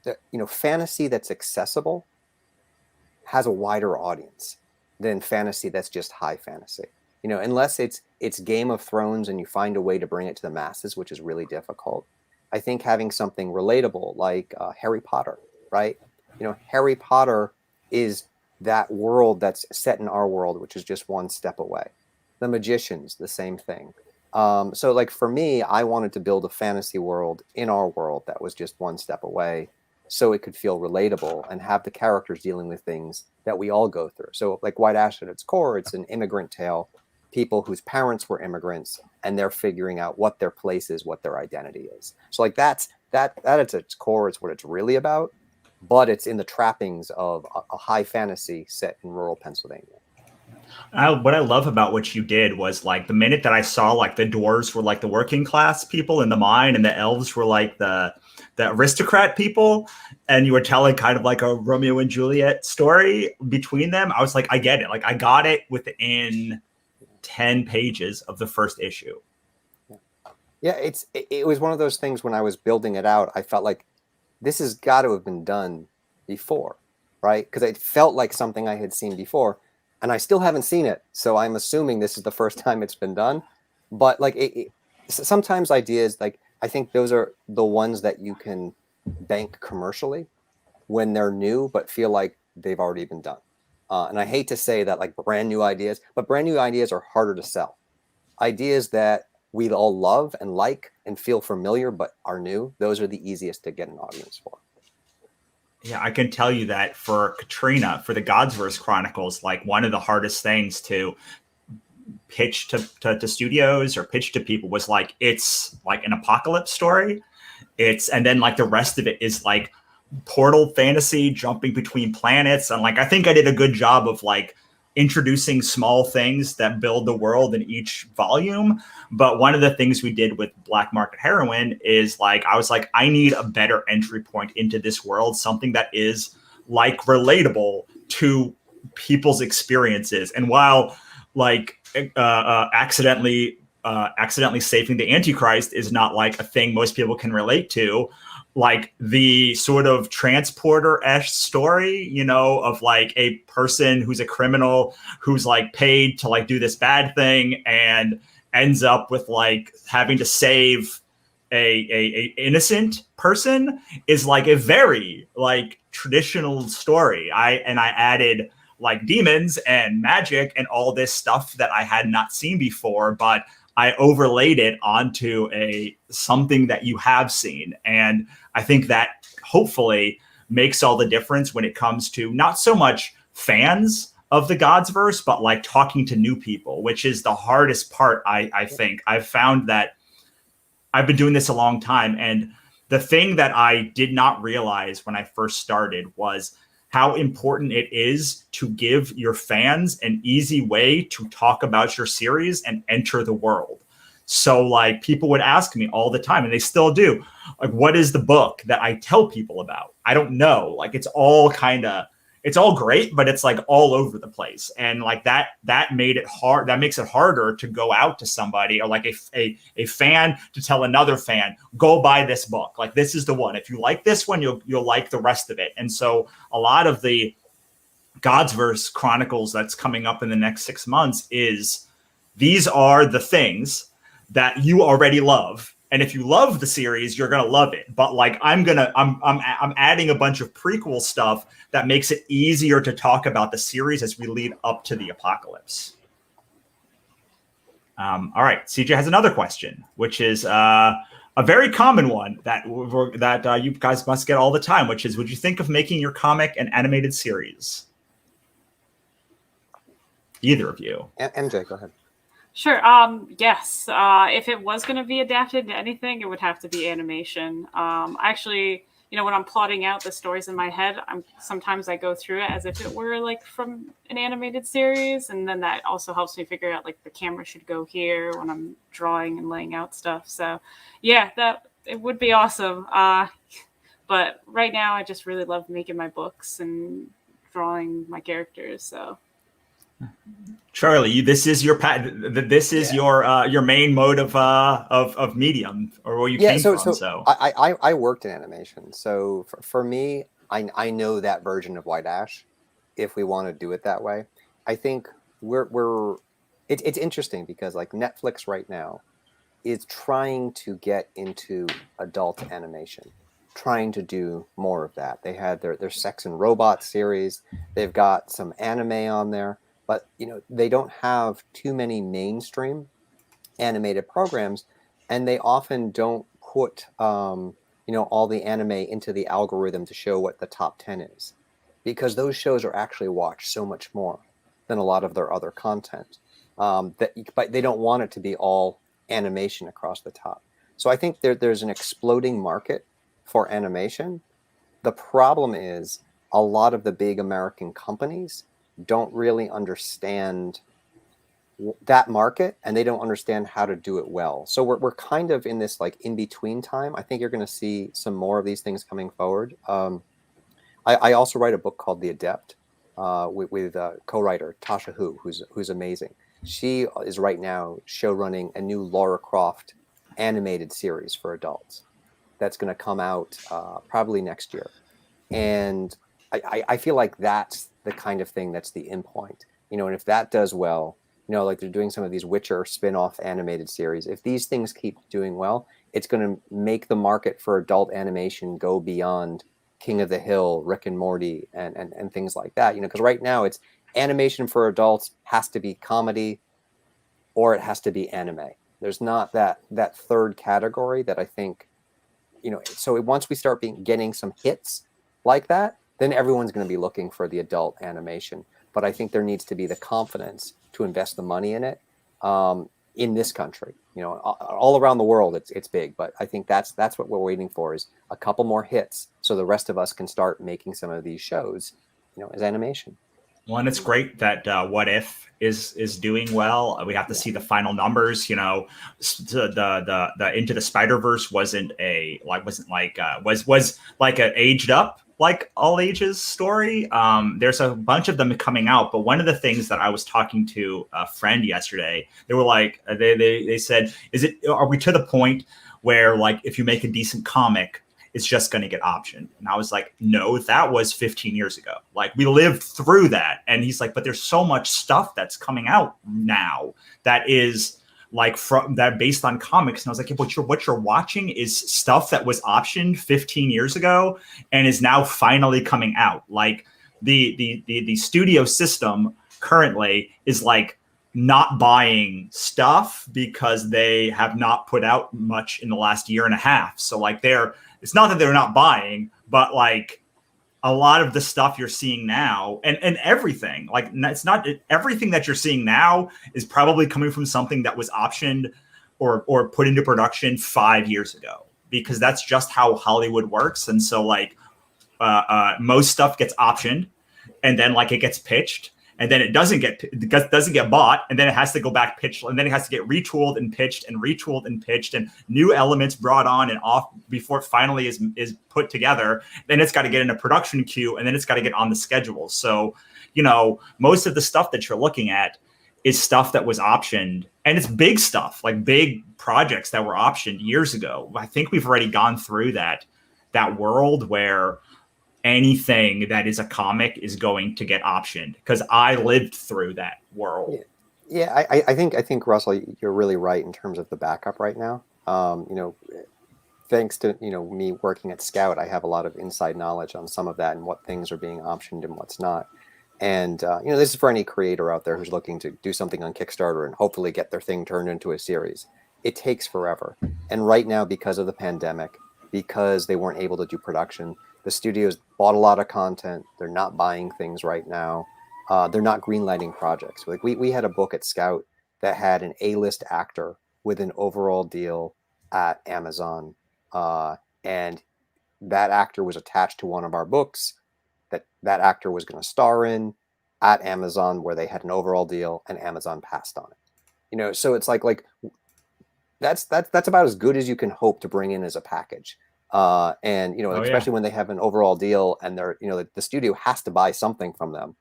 that, fantasy that's accessible has a wider audience than fantasy that's just high fantasy. Unless it's Game of Thrones and you find a way to bring it to the masses, which is really difficult. I think having something relatable like Harry Potter, right? Harry Potter is that world that's set in our world, which is just one step away. The Magicians, the same thing. So like for me, I wanted to build a fantasy world in our world that was just one step away, so it could feel relatable and have the characters dealing with things that we all go through. So like White Ash at its core, it's an immigrant tale, people whose parents were immigrants, and they're figuring out what their place is, what their identity is. So like that at its core is what it's really about, but it's in the trappings of a high fantasy set in rural Pennsylvania. What I love about what you did was like the minute that I saw like the dwarves were like the working class people in the mine, and the elves were like the aristocrat people, and you were telling kind of like a Romeo and Juliet story between them, I was like, I get it. Like I got it within 10 pages of the first issue. Yeah, it was one of those things when I was building it out, I felt like this has got to have been done before, right? Because it felt like something I had seen before, and I still haven't seen it. So I'm assuming this is the first time it's been done. But like sometimes ideas, like I think those are the ones that you can bank commercially when they're new, but feel like they've already been done. And I hate to say that, like brand new ideas, but brand new ideas are harder to sell. Ideas that we all love and like and feel familiar but are new, those are the easiest to get an audience for. Yeah, I can tell you that for Katrina, for the Godsverse Chronicles, like one of the hardest things to pitch to studios or pitch to people was like, it's like an apocalypse story. And then like the rest of it is like portal fantasy, jumping between planets. And like, I think I did a good job of like introducing small things that build the world in each volume. But one of the things we did with Black Market Heroine is like, I was like, I need a better entry point into this world, something that is like relatable to people's experiences. And while like accidentally saving the Antichrist is not like a thing most people can relate to, like the sort of transporter-esque story, you know, of like a person who's a criminal who's like paid to like do this bad thing and ends up with like having to save a innocent person is like a very like traditional story. I added like demons and magic and all this stuff that I had not seen before, but I overlaid it onto something that you have seen. And I think that hopefully makes all the difference when it comes to not so much fans of the Godsverse, but like talking to new people, which is the hardest part. I think I've found that I've been doing this a long time. And the thing that I did not realize when I first started was how important it is to give your fans an easy way to talk about your series and enter the world. So like people would ask me all the time, and they still do, like, what is the book that I tell people about? I don't know. Like it's all great, but it's like all over the place. And like that made it hard. That makes it harder to go out to somebody or like a fan to tell another fan, go buy this book. Like this is the one. If you like this one, you'll like the rest of it. And so a lot of the Godsverse Chronicles that's coming up in the next 6 months is these are the things that you already love. And if you love the series, you're going to love it. But like, I'm adding a bunch of prequel stuff that makes it easier to talk about the series as we lead up to the apocalypse. All right. CJ has another question, which is a very common one that you guys must get all the time, which is, would you think of making your comic an animated series? Either of you. MJ, go ahead. Sure. Yes. If it was going to be adapted to anything, it would have to be animation. Actually, you know, when I'm plotting out the stories in my head, sometimes I go through it as if it were like from an animated series, and then that also helps me figure out like the camera should go here when I'm drawing and laying out stuff. So, yeah, it would be awesome. But right now, I just really love making my books and drawing my characters. So. Charlie, this is your This is your main mode of medium, or where you came from. So I worked in animation. So for me, I know that version of White Ash. If we want to do it that way, I think it's interesting because like Netflix right now is trying to get into adult animation, trying to do more of that. They had their Sex and Robots series. They've got some anime on there. But, you know, they don't have too many mainstream animated programs, and they often don't put, you know, all the anime into the algorithm to show what the top 10 is, because those shows are actually watched so much more than a lot of their other content. But they don't want it to be all animation across the top. So I think there's an exploding market for animation. The problem is a lot of the big American companies don't really understand that market, and they don't understand how to do it well. So we're kind of in this like in between time. I think you're going to see some more of these things coming forward. I also write a book called The Adept with co-writer Tasha who's amazing. She is right now show running a new Lara Croft animated series for adults that's going to come out probably next year, and I feel like that's the kind of thing that's the endpoint, you know. And if that does well, you know, like they're doing some of these Witcher spin-off animated series, if these things keep doing well, it's going to make the market for adult animation go beyond King of the Hill, Rick and Morty, and things like that, you know, because right now it's animation for adults has to be comedy or it has to be anime. There's not that third category that I think, you know. So once we start getting some hits like that, then everyone's going to be looking for the adult animation. But I think there needs to be the confidence to invest the money in it in this country. You know, all around the world, it's big. But I think that's what we're waiting for, is a couple more hits so the rest of us can start making some of these shows, as animation. Well, and it's great that What If is doing well. We have to see the final numbers. The Into the Spider-Verse was like an aged up like all ages story. There's a bunch of them coming out, but one of the things that I was talking to a friend yesterday, they were like, they said, are we to the point where like if you make a decent comic, it's just going to get optioned? And I was like, no, that was 15 years ago. Like we lived through that. And he's like, but there's so much stuff that's coming out now that is like from that based on comics. And I was like, yeah, what you're watching is stuff that was optioned 15 years ago and is now finally coming out. Like the studio system currently is like not buying stuff because they have not put out much in the last year and a half. So like it's not that they're not buying, but like a lot of the stuff you're seeing now and everything, like it's not everything that you're seeing now is probably coming from something that was optioned or put into production 5 years ago, because that's just how Hollywood works. And so like most stuff gets optioned and then like it gets pitched. And then it doesn't get bought, and then it has to go back pitched, and then it has to get retooled and pitched and retooled and pitched, and new elements brought on and off before it finally is put together. Then it's got to get in a production queue, and then it's got to get on the schedule. So, most of the stuff that you're looking at is stuff that was optioned, and it's big stuff, like big projects that were optioned years ago. I think we've already gone through that world where anything that is a comic is going to get optioned, because I lived through that world. Yeah, I think Russell, you're really right in terms of the backup right now. Thanks to me working at Scout, I have a lot of inside knowledge on some of that and what things are being optioned and what's not. And this is for any creator out there who's looking to do something on Kickstarter and hopefully get their thing turned into a series. It takes forever. And right now, because of the pandemic, because they weren't able to do production, the studios bought a lot of content. They're not buying things right now. They're not greenlighting projects. Like we had a book at Scout that had an A-list actor with an overall deal at Amazon. And that actor was attached to one of our books that actor was going to star in at Amazon, where they had an overall deal and Amazon passed on it. So it's like that's about as good as you can hope to bring in as a package. Especially when they have an overall deal and they're, the studio has to buy something from them.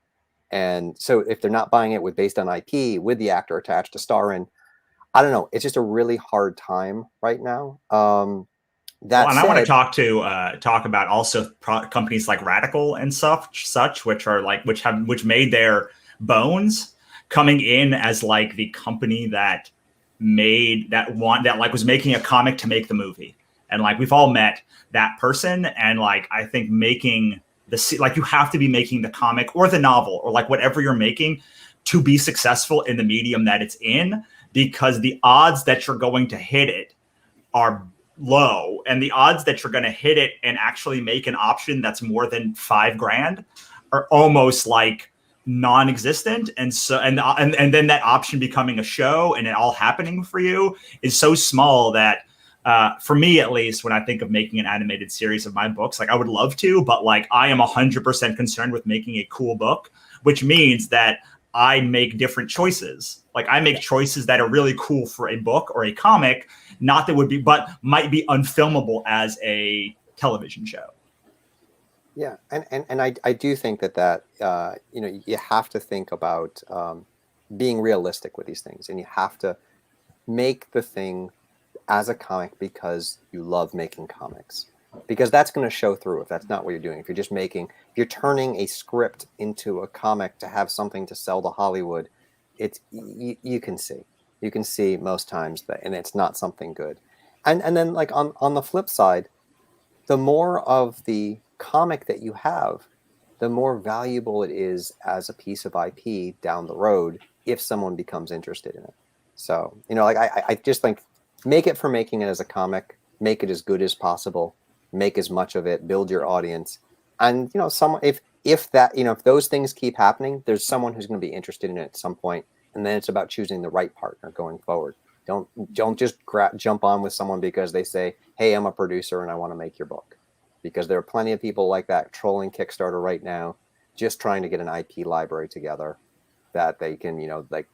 And so if they're not buying it based on IP with the actor attached to star in, I don't know. It's just a really hard time right now. I want to talk about also companies like Radical and such, which made their bones coming in as like the company that was making a comic to make the movie. And like we've all met that person, and like I think making you have to be making the comic or the novel or like whatever you're making to be successful in the medium that it's in, because the odds that you're going to hit it are low, and the odds that you're going to hit it and actually make an option that's more than $5,000 are almost like non-existent. And so and then that option becoming a show and it all happening for you is so small that for me, at least, when I think of making an animated series of my books, like I would love to, but like I am 100% concerned with making a cool book, which means that I make different choices. Like I make choices that are really cool for a book or a comic, but might be unfilmable as a television show. Yeah, and I do think that you have to think about being realistic with these things, and you have to make the thing as a comic because you love making comics, because that's going to show through if that's not what you're doing. If you're turning a script into a comic to have something to sell to Hollywood, you can see most times that, and it's not something good. And then like on the flip side, the more of the comic that you have, the more valuable it is as a piece of IP down the road if someone becomes interested in it. So, I just think, make it for making it as a comic, make it as good as possible, make as much of it, build your audience. And, if those things keep happening, there's someone who's going to be interested in it at some point. And then it's about choosing the right partner going forward. Don't just jump on with someone because they say, hey, I'm a producer and I want to make your book. because there are plenty of people like that trolling Kickstarter right now, just trying to get an IP library together that they can, like,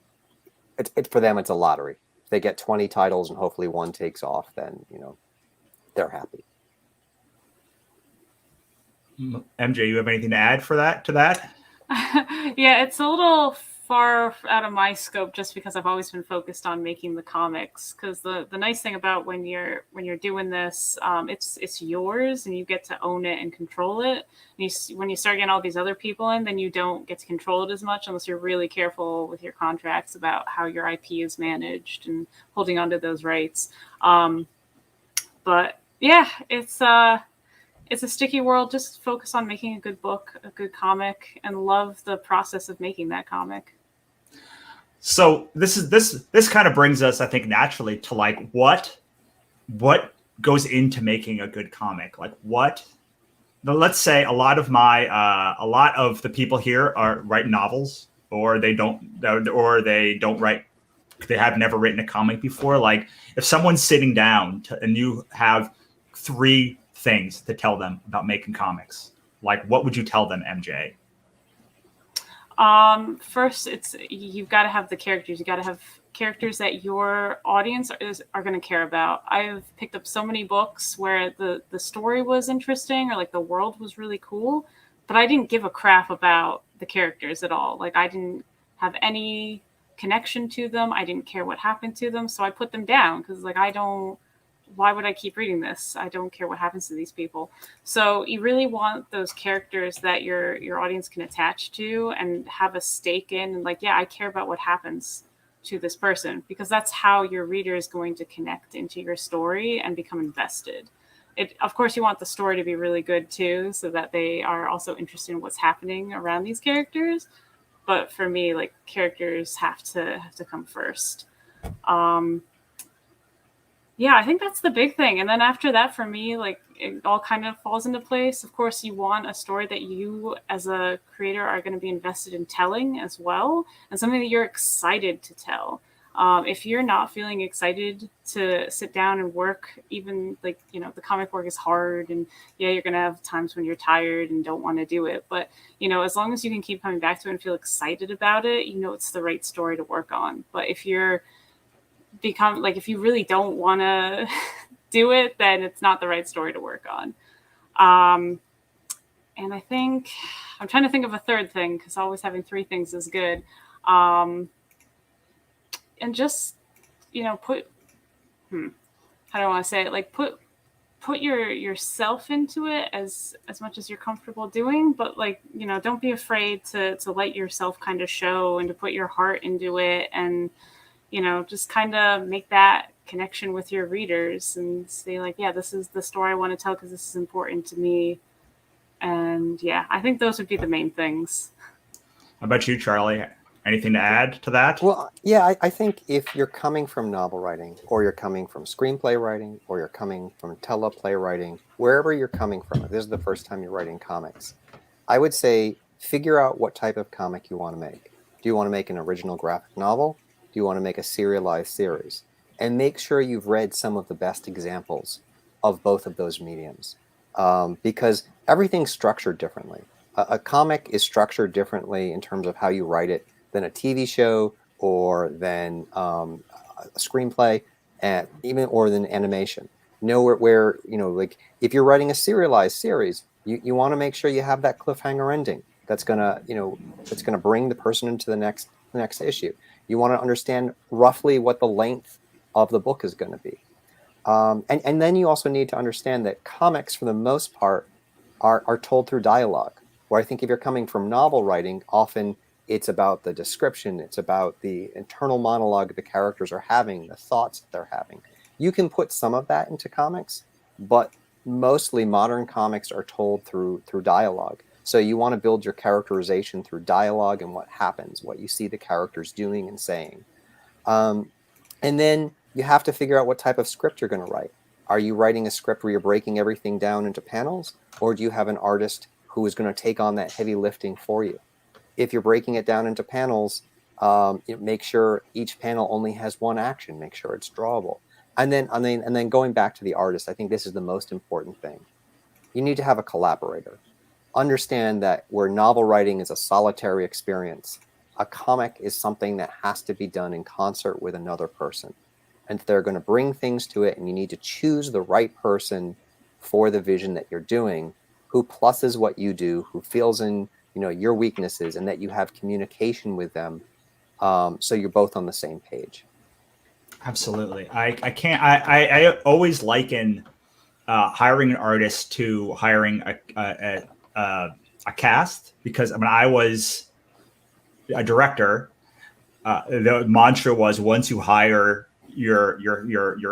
it's for them, it's a lottery. If they get 20 titles and hopefully one takes off, then, they're happy. MJ, you have anything to add to that? Yeah, it's a little far out of my scope just because I've always been focused on making the comics. Because the nice thing about when you're doing this, it's yours and you get to own it and control it. And when you start getting all these other people in, then you don't get to control it as much unless you're really careful with your contracts about how your IP is managed and holding onto those rights. But yeah, it's a sticky world. Just focus on making a good book, a good comic, and love the process of making that comic. So this kind of brings us, I think, naturally to like what goes into making a good comic. Like let's say a lot of the people here are writing novels, or they don't write. They have never written a comic before. Like if someone's sitting down and you have 3 things to tell them about making comics, like what would you tell them, MJ? First, you've got to have the characters. You got to have characters that your audience are going to care about. I've picked up so many books where the story was interesting or like the world was really cool, but I didn't give a crap about the characters at all. Like I didn't have any connection to them. I didn't care what happened to them, so I put them down because like why would I keep reading this? I don't care what happens to these people. So you really want those characters that your audience can attach to and have a stake in, and like, yeah, I care about what happens to this person, because that's how your reader is going to connect into your story and become invested. Of course, you want the story to be really good too, so that they are also interested in what's happening around these characters. But for me, like, characters have to come first. Yeah, I think that's the big thing. And then after that, for me, like, it all kind of falls into place. Of course, you want a story that you as a creator are going to be invested in telling as well, and something that you're excited to tell. If you're not feeling excited to sit down and work, even like, the comic work is hard, and yeah, you're going to have times when you're tired and don't want to do it. But, as long as you can keep coming back to it and feel excited about it, it's the right story to work on. But if if you really don't want to do it, then it's not the right story to work on. And I think I'm trying to think of a third thing, because always having 3 things is good. And just, how do I want to say it? Like put yourself into it as much as you're comfortable doing, but like, don't be afraid to let yourself kind of show and to put your heart into it, and just kind of make that connection with your readers and say like, yeah, this is the story I want to tell because this is important to me. And yeah, I think those would be the main things. How about you, Charlie? Anything to add to that? Well, yeah, I think if you're coming from novel writing, or you're coming from screenplay writing, or you're coming from teleplay writing, wherever you're coming from, if this is the first time you're writing comics, I would say figure out what type of comic you want to make. Do you want to make an original graphic novel? Do you want to make a serialized series? And make sure you've read some of the best examples of both of those mediums, because everything's structured differently. A comic is structured differently in terms of how you write it than a TV show, or than a screenplay, and or than animation. Where like if you're writing a serialized series, you want to make sure you have that cliffhanger ending that's gonna bring the person into the next issue. You want to understand roughly what the length of the book is going to be. And then you also need to understand that comics, for the most part, are told through dialogue. Where I think if you're coming from novel writing, often it's about the description, it's about the internal monologue the characters are having, the thoughts that they're having. You can put some of that into comics, but mostly modern comics are told through dialogue. So you want to build your characterization through dialogue and what happens, what you see the characters doing and saying. And then you have to figure out what type of script you're going to write. Are you writing a script where you're breaking everything down into panels, or do you have an artist who is going to take on that heavy lifting for you? If you're breaking it down into panels, make sure each panel only has one action. Make sure it's drawable. And then going back to the artist, I think this is the most important thing. you need to have a collaborator. Understand that where novel writing is a solitary experience, a comic is something that has to be done in concert with another person. And they're going to bring things to it, and you need to choose the right person for the vision that you're doing, who pluses what you do, who fills in, you know, your weaknesses, and that you have communication with them, so you're both on the same page. Absolutely. I always liken hiring an artist to hiring a cast, because when I was a director, the mantra was, once you hire your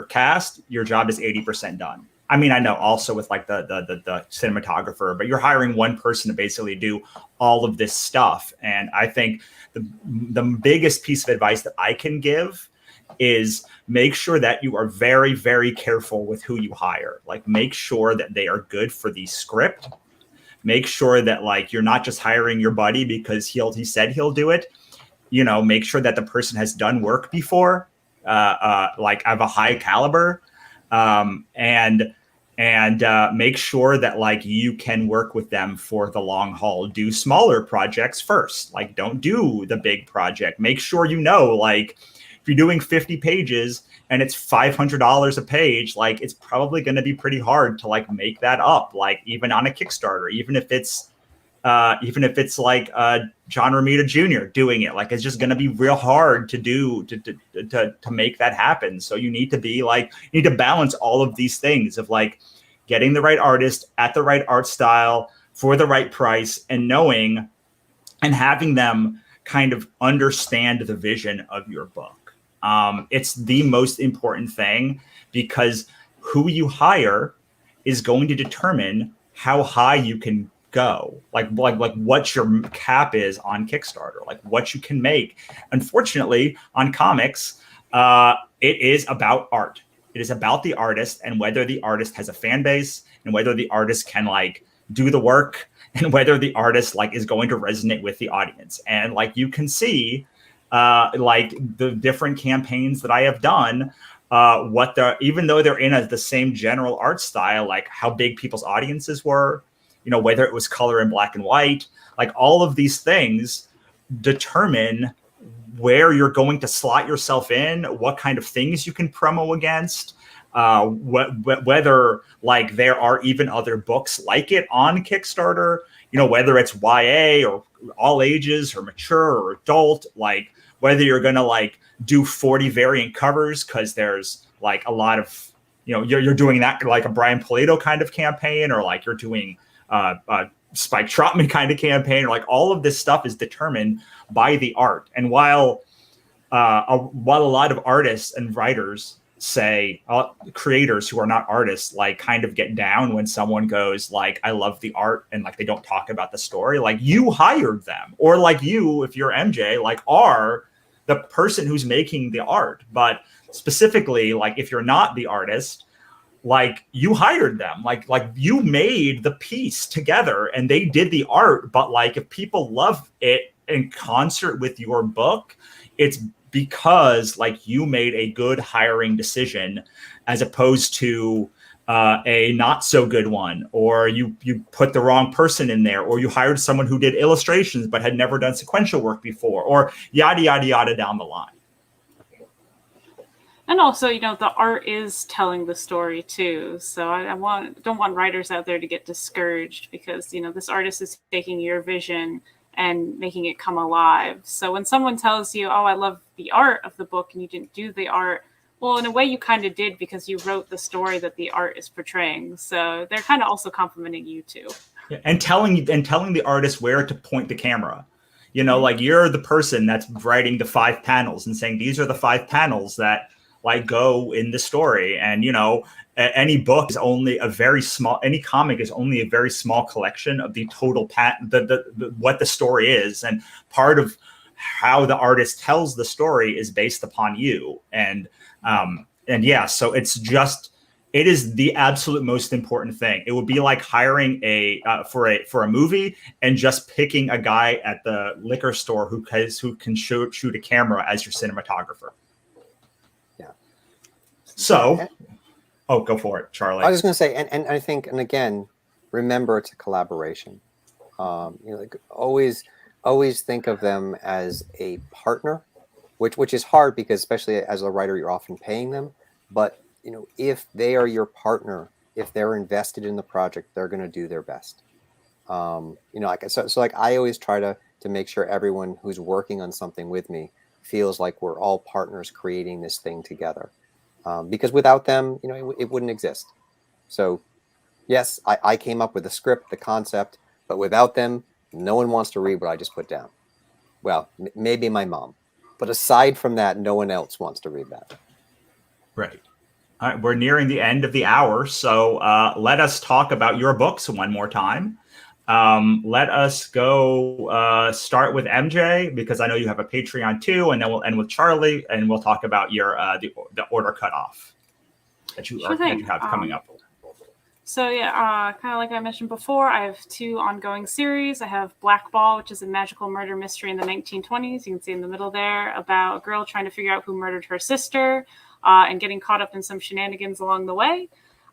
cast, your job is 80% done. I mean, I know also with like the cinematographer, but you're hiring one person to basically do all of this stuff. And I think the biggest piece of advice that I can give is make sure that you are very, very careful with who you hire. Like, make sure that they are good for the script. Make sure that like you're not just hiring your buddy because he said he'll do it. You know, make sure that the person has done work before, like of a high caliber, and make sure that like you can work with them for the long haul. Do smaller projects first. Like, don't do the big project. Make sure, you know, like if you're doing 50 pages and it's $500 a page, like it's probably going to be pretty hard to like make that up. Like even on a Kickstarter, even if it's like John Romita Jr. doing it, like it's just going to be real hard to do to make that happen. So you need to balance all of these things of like getting the right artist at the right art style for the right price, and knowing and having them kind of understand the vision of your book. It's the most important thing, because who you hire is going to determine how high you can go, like what your cap is on Kickstarter, like what you can make. Unfortunately, on comics, it is about art. It is about the artist, and whether the artist has a fan base, and whether the artist can like do the work, and whether the artist like is going to resonate with the audience. And like you can see, like the different campaigns that I have done, even though they're in the same general art style, like how big people's audiences were, you know, whether it was color and black and white, like all of these things determine where you're going to slot yourself in, what kind of things you can promo against, whether like there are even other books like it on Kickstarter, you know, whether it's YA or all ages or mature or adult, like whether you're going to like do 40 variant covers because there's like a lot of, you know, you're doing that like a Brian Pulido kind of campaign, or like you're doing Spike Trotman kind of campaign, or like all of this stuff is determined by the art. And while a lot of artists and writers say, creators who are not artists like kind of get down when someone goes like, I love the art, and like they don't talk about the story, like you hired them, or like you, if you're MJ, like are the person who's making the art. But specifically, like if you're not the artist, like you hired them, like you made the piece together and they did the art. But like if people love it in concert with your book, it's because like you made a good hiring decision, as opposed to a not so good one, or you put the wrong person in there, or you hired someone who did illustrations but had never done sequential work before, or yada yada yada down the line. And also, you know, the art is telling the story too. So I don't want writers out there to get discouraged, because, you know, this artist is taking your vision and making it come alive. So when someone tells you, oh, I love the art of the book, and you didn't do the art, well, in a way you kind of did, because you wrote the story that the art is portraying. So they're kind of also complimenting you too. Yeah, and telling the artist where to point the camera. You know, like you're the person that's writing the 5 panels and saying, these are the 5 panels that like go in the story. And, you know, any book is only any comic is only a very small collection of the total what the story is. And part of how the artist tells the story is based upon you. And yeah, so it is the absolute most important thing. It would be like hiring for a movie and just picking a guy at the liquor store who can shoot a camera as your cinematographer. Yeah. So, go for it, Charlie. I was going to say, and I think, and again, remember it's a collaboration. Like always think of them as a partner, which is hard because especially as a writer, you're often paying them. But if they are your partner, if they're invested in the project, they're going to do their best. Like I always try to make sure everyone who's working on something with me feels like we're all partners creating this thing together. Because without them, it wouldn't exist. So yes, I came up with the script, the concept, but without them, no one wants to read what I just put down. Well, maybe my mom. But aside from that, no one else wants to read that. Right. All right. We're nearing the end of the hour. So let us talk about your books one more time. Let us go start with MJ, because I know you have a Patreon too, and then we'll end with Charlie, and we'll talk about your the order cutoff that you have coming up. So yeah, kind of like I mentioned before, I have 2 ongoing series. I have Black Ball, which is a magical murder mystery in the 1920s. You can see in the middle there, about a girl trying to figure out who murdered her sister and getting caught up in some shenanigans along the way.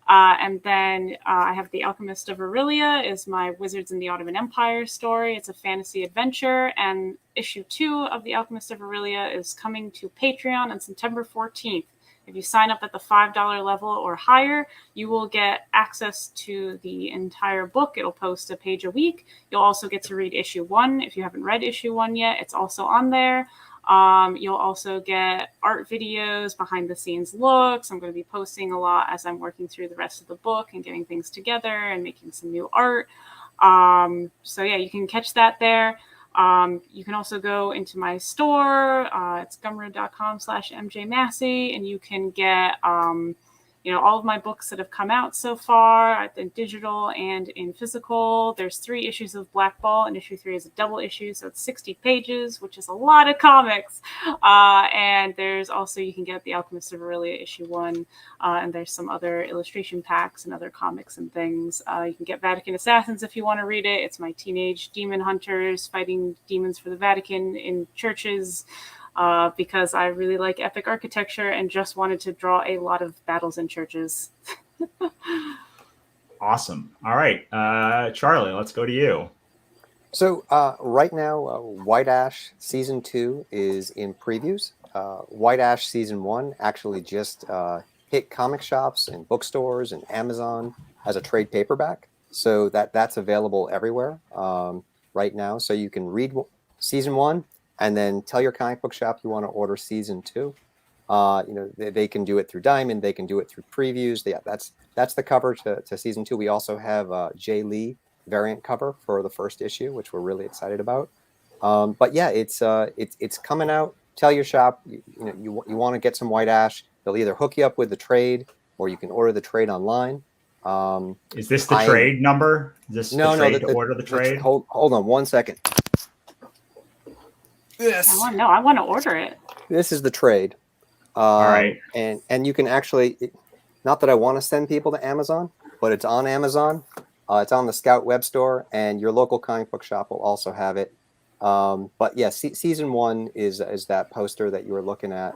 And then I have The Alchemist of Aurelia, is my Wizards in the Ottoman Empire story. It's a fantasy adventure, and issue 2 of The Alchemist of Aurelia is coming to Patreon on September 14th. If you sign up at the $5 level or higher, you will get access to the entire book. It'll post a page a week. You'll also get to read issue 1. If you haven't read issue 1 yet, it's also on there. You'll also get art videos, behind the scenes looks. I'm going to be posting a lot as I'm working through the rest of the book and getting things together and making some new art. So yeah, you can catch that there. You can also go into my store. It's gumroad.com/MJ Massey, and you can get all of my books that have come out so far, in digital and in physical. There's 3 issues of Black Ball, and issue 3 is a double issue, so it's 60 pages, which is a lot of comics. And there's also, you can get The Alchemist of Aurelia issue 1, and there's some other illustration packs and other comics and things. You can get Vatican Assassins if you want to read it. It's my teenage demon hunters fighting demons for the Vatican in churches. Because I really like epic architecture and just wanted to draw a lot of battles in churches. Awesome. All right. Charlie, let's go to you. So right now, White Ash Season 2 is in previews. White Ash Season 1 actually just hit comic shops and bookstores and Amazon as a trade paperback. So that's available everywhere right now. So you can read Season 1, and then tell your comic book shop you want to order Season 2. They can do it through Diamond. They can do it through previews. Yeah, that's the cover to Season 2. We also have Jay Lee variant cover for the first issue, which we're really excited about. But yeah, it's coming out. Tell your shop you want to get some White Ash. They'll either hook you up with the trade, or you can order the trade online. Is this the trade number? Is this no, the trade no, to order the trade? Hold on 1 second. Yes. I want to order it. This is the trade. All right. And you can actually, not that I want to send people to Amazon, but it's on Amazon. It's on the Scout web store, and your local comic book shop will also have it. But yeah, Season 1 is that poster that you were looking at.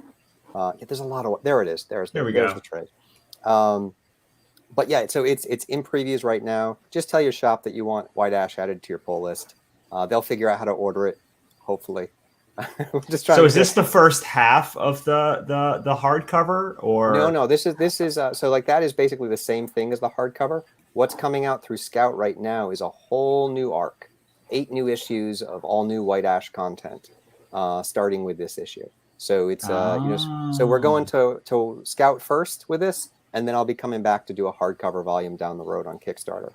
There's a lot of, there it is. There's the trade. But yeah, so it's in previews right now. Just tell your shop that you want White Ash added to your pull list. They'll figure out how to order it, hopefully. So is this the first half of the hardcover, or no? This is so like that is basically the same thing as the hardcover. What's coming out through Scout right now is a whole new arc, 8 new issues of all new White Ash content, starting with this issue. So it's so we're going to Scout first with this, and then I'll be coming back to do a hardcover volume down the road on Kickstarter.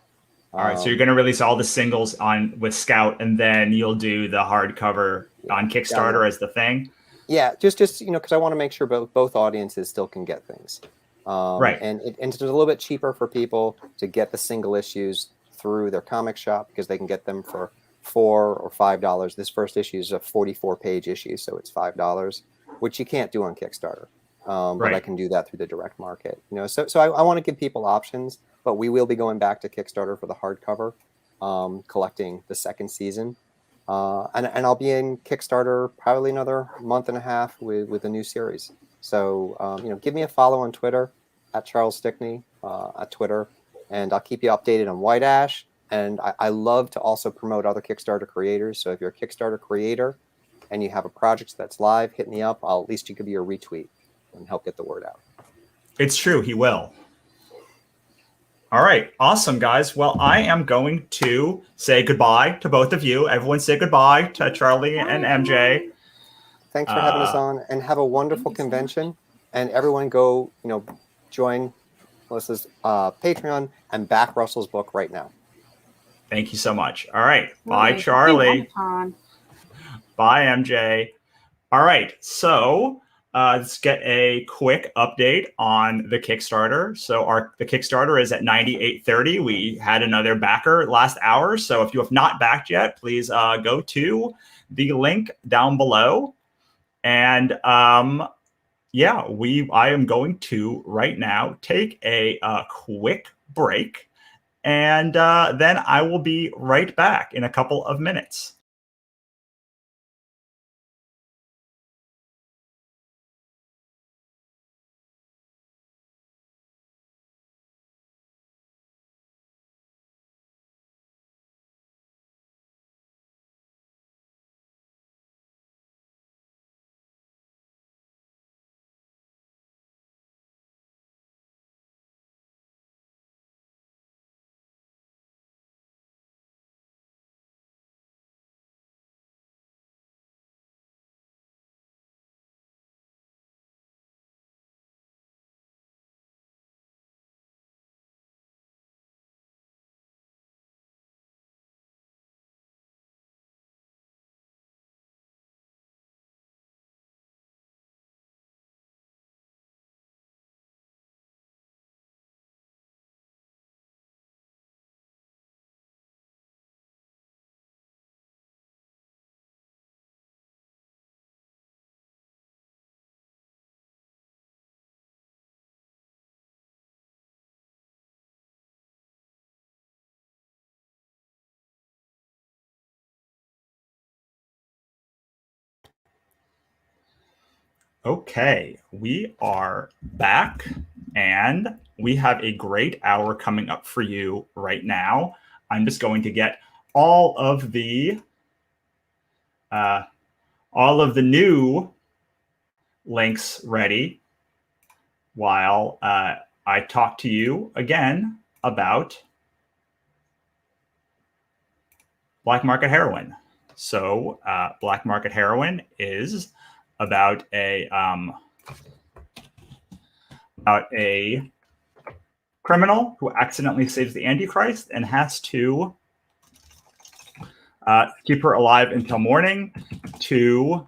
All right, so you're going to release all the singles with Scout, and then you'll do the hardcover on Kickstarter as the thing. Yeah, just because I want to make sure both audiences still can get things. Right, and it's a little bit cheaper for people to get the single issues through their comic shop because they can get them for $4 or $5. This first issue is a 44-page issue, so it's $5, which you can't do on Kickstarter. But I can do that through the direct market. So I want to give people options. But we will be going back to Kickstarter for the hardcover, collecting the second season. And I'll be in Kickstarter probably another month and a half with a new series. So, give me a follow on Twitter, at Charles Stickney, at Twitter. and I'll keep you updated on White Ash. And I love to also promote other Kickstarter creators. So if you're a Kickstarter creator and you have a project that's live, hit me up. At least you could be a retweet and help get the word out. It's true. He will. All right. Awesome, guys. Well, I am going to say goodbye to both of you. Everyone say goodbye to Charlie and MJ. Thanks for having us on, and have a wonderful convention. And everyone go, join Melissa's Patreon and back Russell's book right now. Thank you so much. All right. Bye, Charlie. Bye, MJ. All right. So let's get a quick update on the Kickstarter. So the Kickstarter is at 9830. We had another backer last hour. So if you have not backed yet, please go to the link down below. And yeah, I am going to right now take a quick break. And then I will be right back in a couple of minutes. Okay, we are back, and we have a great hour coming up for you right now. I'm just going to get all of the new links ready while I talk to you again about Black Market Heroin. So Black Market Heroin is about a criminal who accidentally saves the Antichrist and has to keep her alive until morning to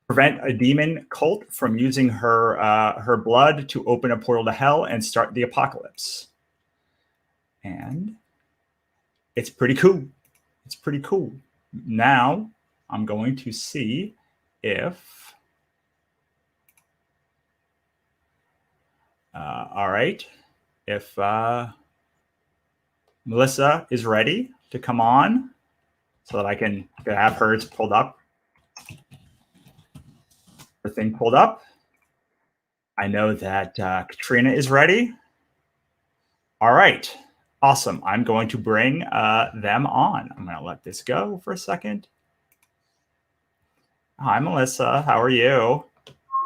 prevent a demon cult from using her blood to open a portal to hell and start the apocalypse. And it's pretty cool. It's pretty cool. Now I'm going to see if all right, if Melissa is ready to come on so that I can have hers pulled up. Her thing pulled up. I know that Katrina is ready. All right. Awesome. I'm going to bring them on. I'm going to let this go for a second. Hi, Melissa. How are you?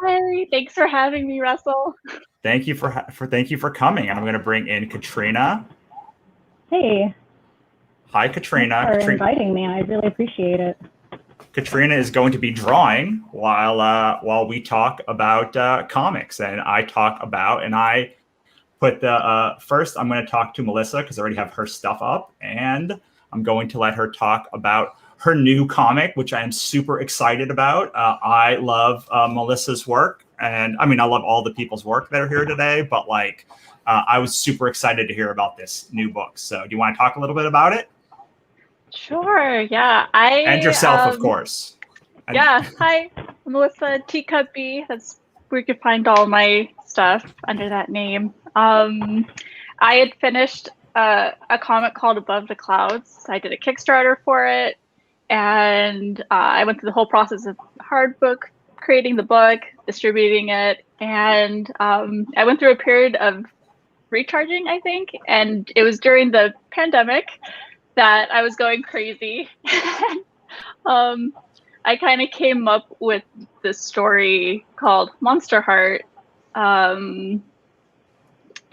Hi. Thanks for having me, Russell. Thank you for coming. I'm going to bring in Katrina. Hey. Hi, Katrina. Thanks for inviting me. I really appreciate it. Katrina is going to be drawing while we talk about comics, and I put the first. I'm going to talk to Melissa because I already have her stuff up, and I'm going to let her talk about her new comic, which I am super excited about. I love Melissa's work, and I mean I love all the people's work that are here today, but I was super excited to hear about this new book. So, do you want to talk a little bit about it? Sure. Yeah. And yourself, of course. Yeah. Hi, Melissa Teacup B. That's where you can find all my stuff under that name. I had finished a comic called Above the Clouds. I did a Kickstarter for it, and I went through the whole process of hard book, creating the book, distributing it, and I went through a period of recharging, I think. And it was during the pandemic that I was going crazy. I kind of came up with this story called Monster Heart.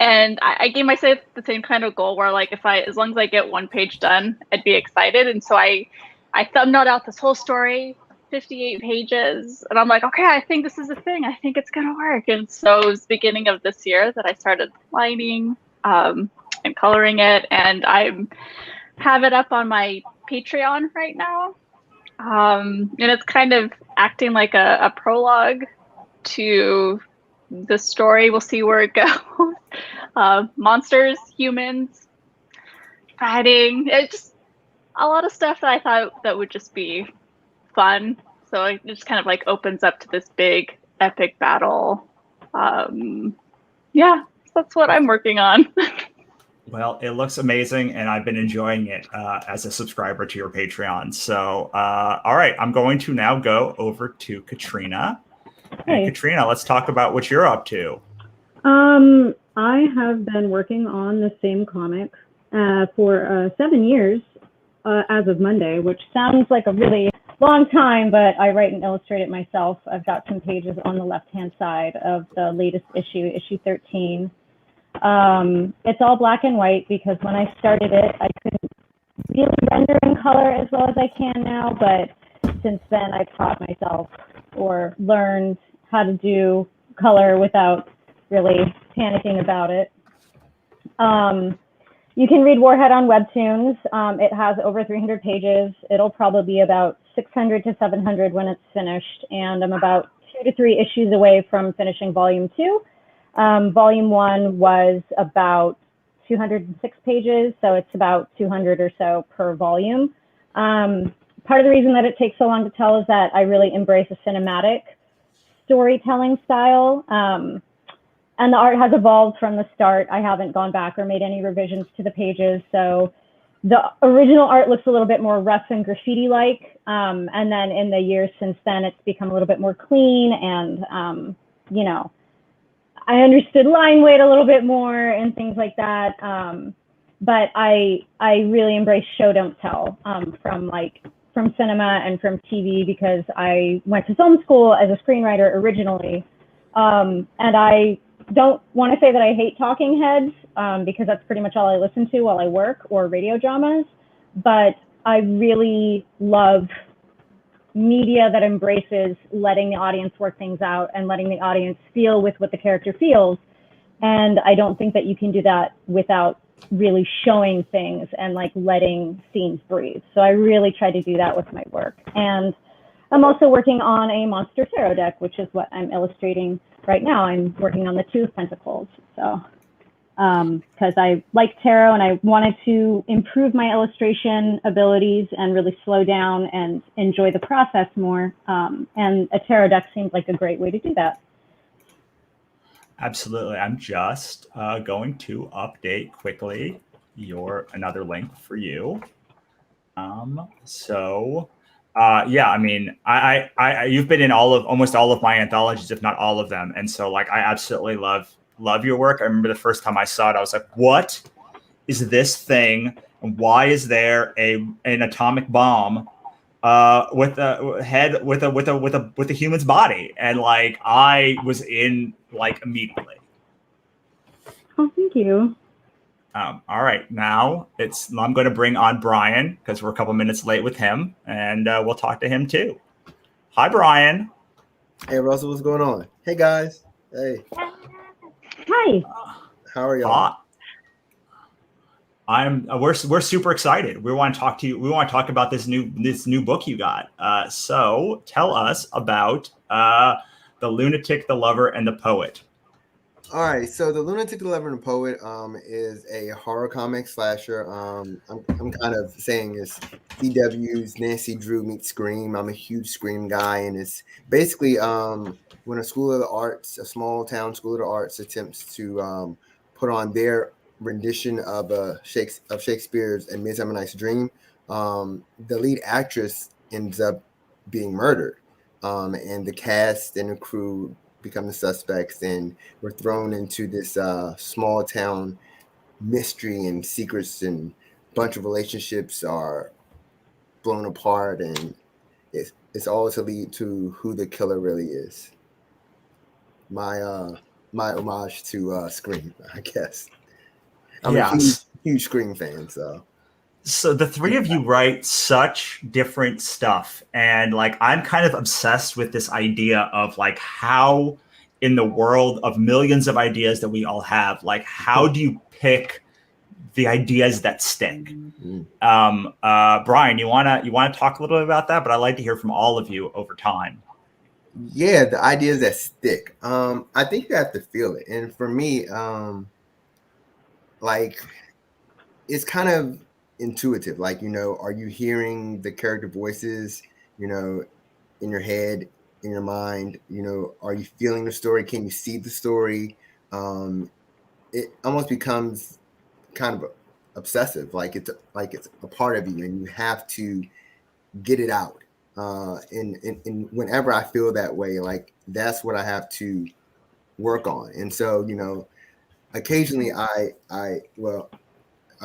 And I gave myself the same kind of goal where, like, as long as I get one page done, I'd be excited. And so I thumbnailed out this whole story, 58 pages, and I'm like, okay, I think this is a thing. I think it's gonna work. And so it was the beginning of this year that I started lining and coloring it, and I have it up on my Patreon right now. And it's kind of acting like a prologue to the story. We'll see where it goes. Monsters, humans, fighting. It's just a lot of stuff that I thought that would just be fun. So it just kind of like opens up to this big epic battle. Yeah, that's what I'm working on. Well, it looks amazing, and I've been enjoying it as a subscriber to your Patreon. So, all right, I'm going to now go over to Katrina. Hey. And Katrina, let's talk about what you're up to. I have been working on the same comic for 7 years as of Monday, which sounds like a really long time, but I write and illustrate it myself. I've got some pages on the left-hand side of the latest issue, issue 13. It's all black and white because when I started it, I couldn't really render in color as well as I can now, but since then I've taught myself or learned how to do color without really panicking about it. You can read Warhead on Webtoons. It has over 300 pages. It'll probably be about 600 to 700 when it's finished, and I'm about 2 to 3 issues away from finishing volume 2. Volume 1 was about 206 pages, so it's about 200 or so per volume. Part of the reason that it takes so long to tell is that I really embrace a cinematic storytelling style. And the art has evolved from the start. I haven't gone back or made any revisions to the pages. So the original art looks a little bit more rough and graffiti-like. And then in the years since then, it's become a little bit more clean. And, you know, I understood line weight a little bit more and things like that. But I really embrace show, don't tell from cinema and from TV, because I went to film school as a screenwriter originally. And I don't want to say that I hate talking heads, because that's pretty much all I listen to while I work, or radio dramas, but I really love media that embraces letting the audience work things out and letting the audience feel with what the character feels. And I don't think that you can do that without really showing things and like letting scenes breathe. So I really try to do that with my work. And I'm also working on a monster tarot deck, which is what I'm illustrating right now. I'm working on the Two of Pentacles. So, because I like tarot and I wanted to improve my illustration abilities and really slow down and enjoy the process more. And a tarot deck seems like a great way to do that. Absolutely. I'm just going to update quickly another link for you. Yeah, I mean, I you've been in almost all of my anthologies, if not all of them, and so like I absolutely love your work. I remember the first time I saw it, I was like, "What is this thing? And why is there an atomic bomb with a head with a human's body?" And like I was in like immediately. Oh, thank you. All right, now I'm going to bring on Brian because we're a couple minutes late with him, and we'll talk to him too. Hi, Brian. Hey, Russell, what's going on? Hey, guys. Hey. Hi. How are y'all? We're super excited. We want to talk to you. We want to talk about this new book you got. So tell us about The Lunatic, the Lover, and the Poet. All right, so The Lunatic, the Lover, and the Poet is a horror comic slasher. I'm kind of saying it's CW's Nancy Drew meets Scream. I'm a huge Scream guy, and it's basically when a school of the arts, a small town school of the arts, attempts to put on their rendition of Shakespeare's A Midsummer Night's Dream, the lead actress ends up being murdered, and the cast and the crew become the suspects, and we're thrown into this small town mystery and secrets, and a bunch of relationships are blown apart, and it's all to lead to who the killer really is. My homage to Scream, I guess. I'm a huge Scream fan, so. So the three of you write such different stuff, and like I'm kind of obsessed with this idea of like how in the world of millions of ideas that we all have, like how do you pick the ideas that stick? Brian, you wanna talk a little bit about that, but I'd like to hear from all of you over time. Yeah, the ideas that stick. I think you have to feel it, and for me, like it's kind of intuitive. Like, you know, are you hearing the character voices, you know, in your head, in your mind? You know, are you feeling the story? Can you see the story? It almost becomes kind of obsessive. Like it's a part of you, and you have to get it out. And whenever I feel that way, like that's what I have to work on. And so, you know, occasionally I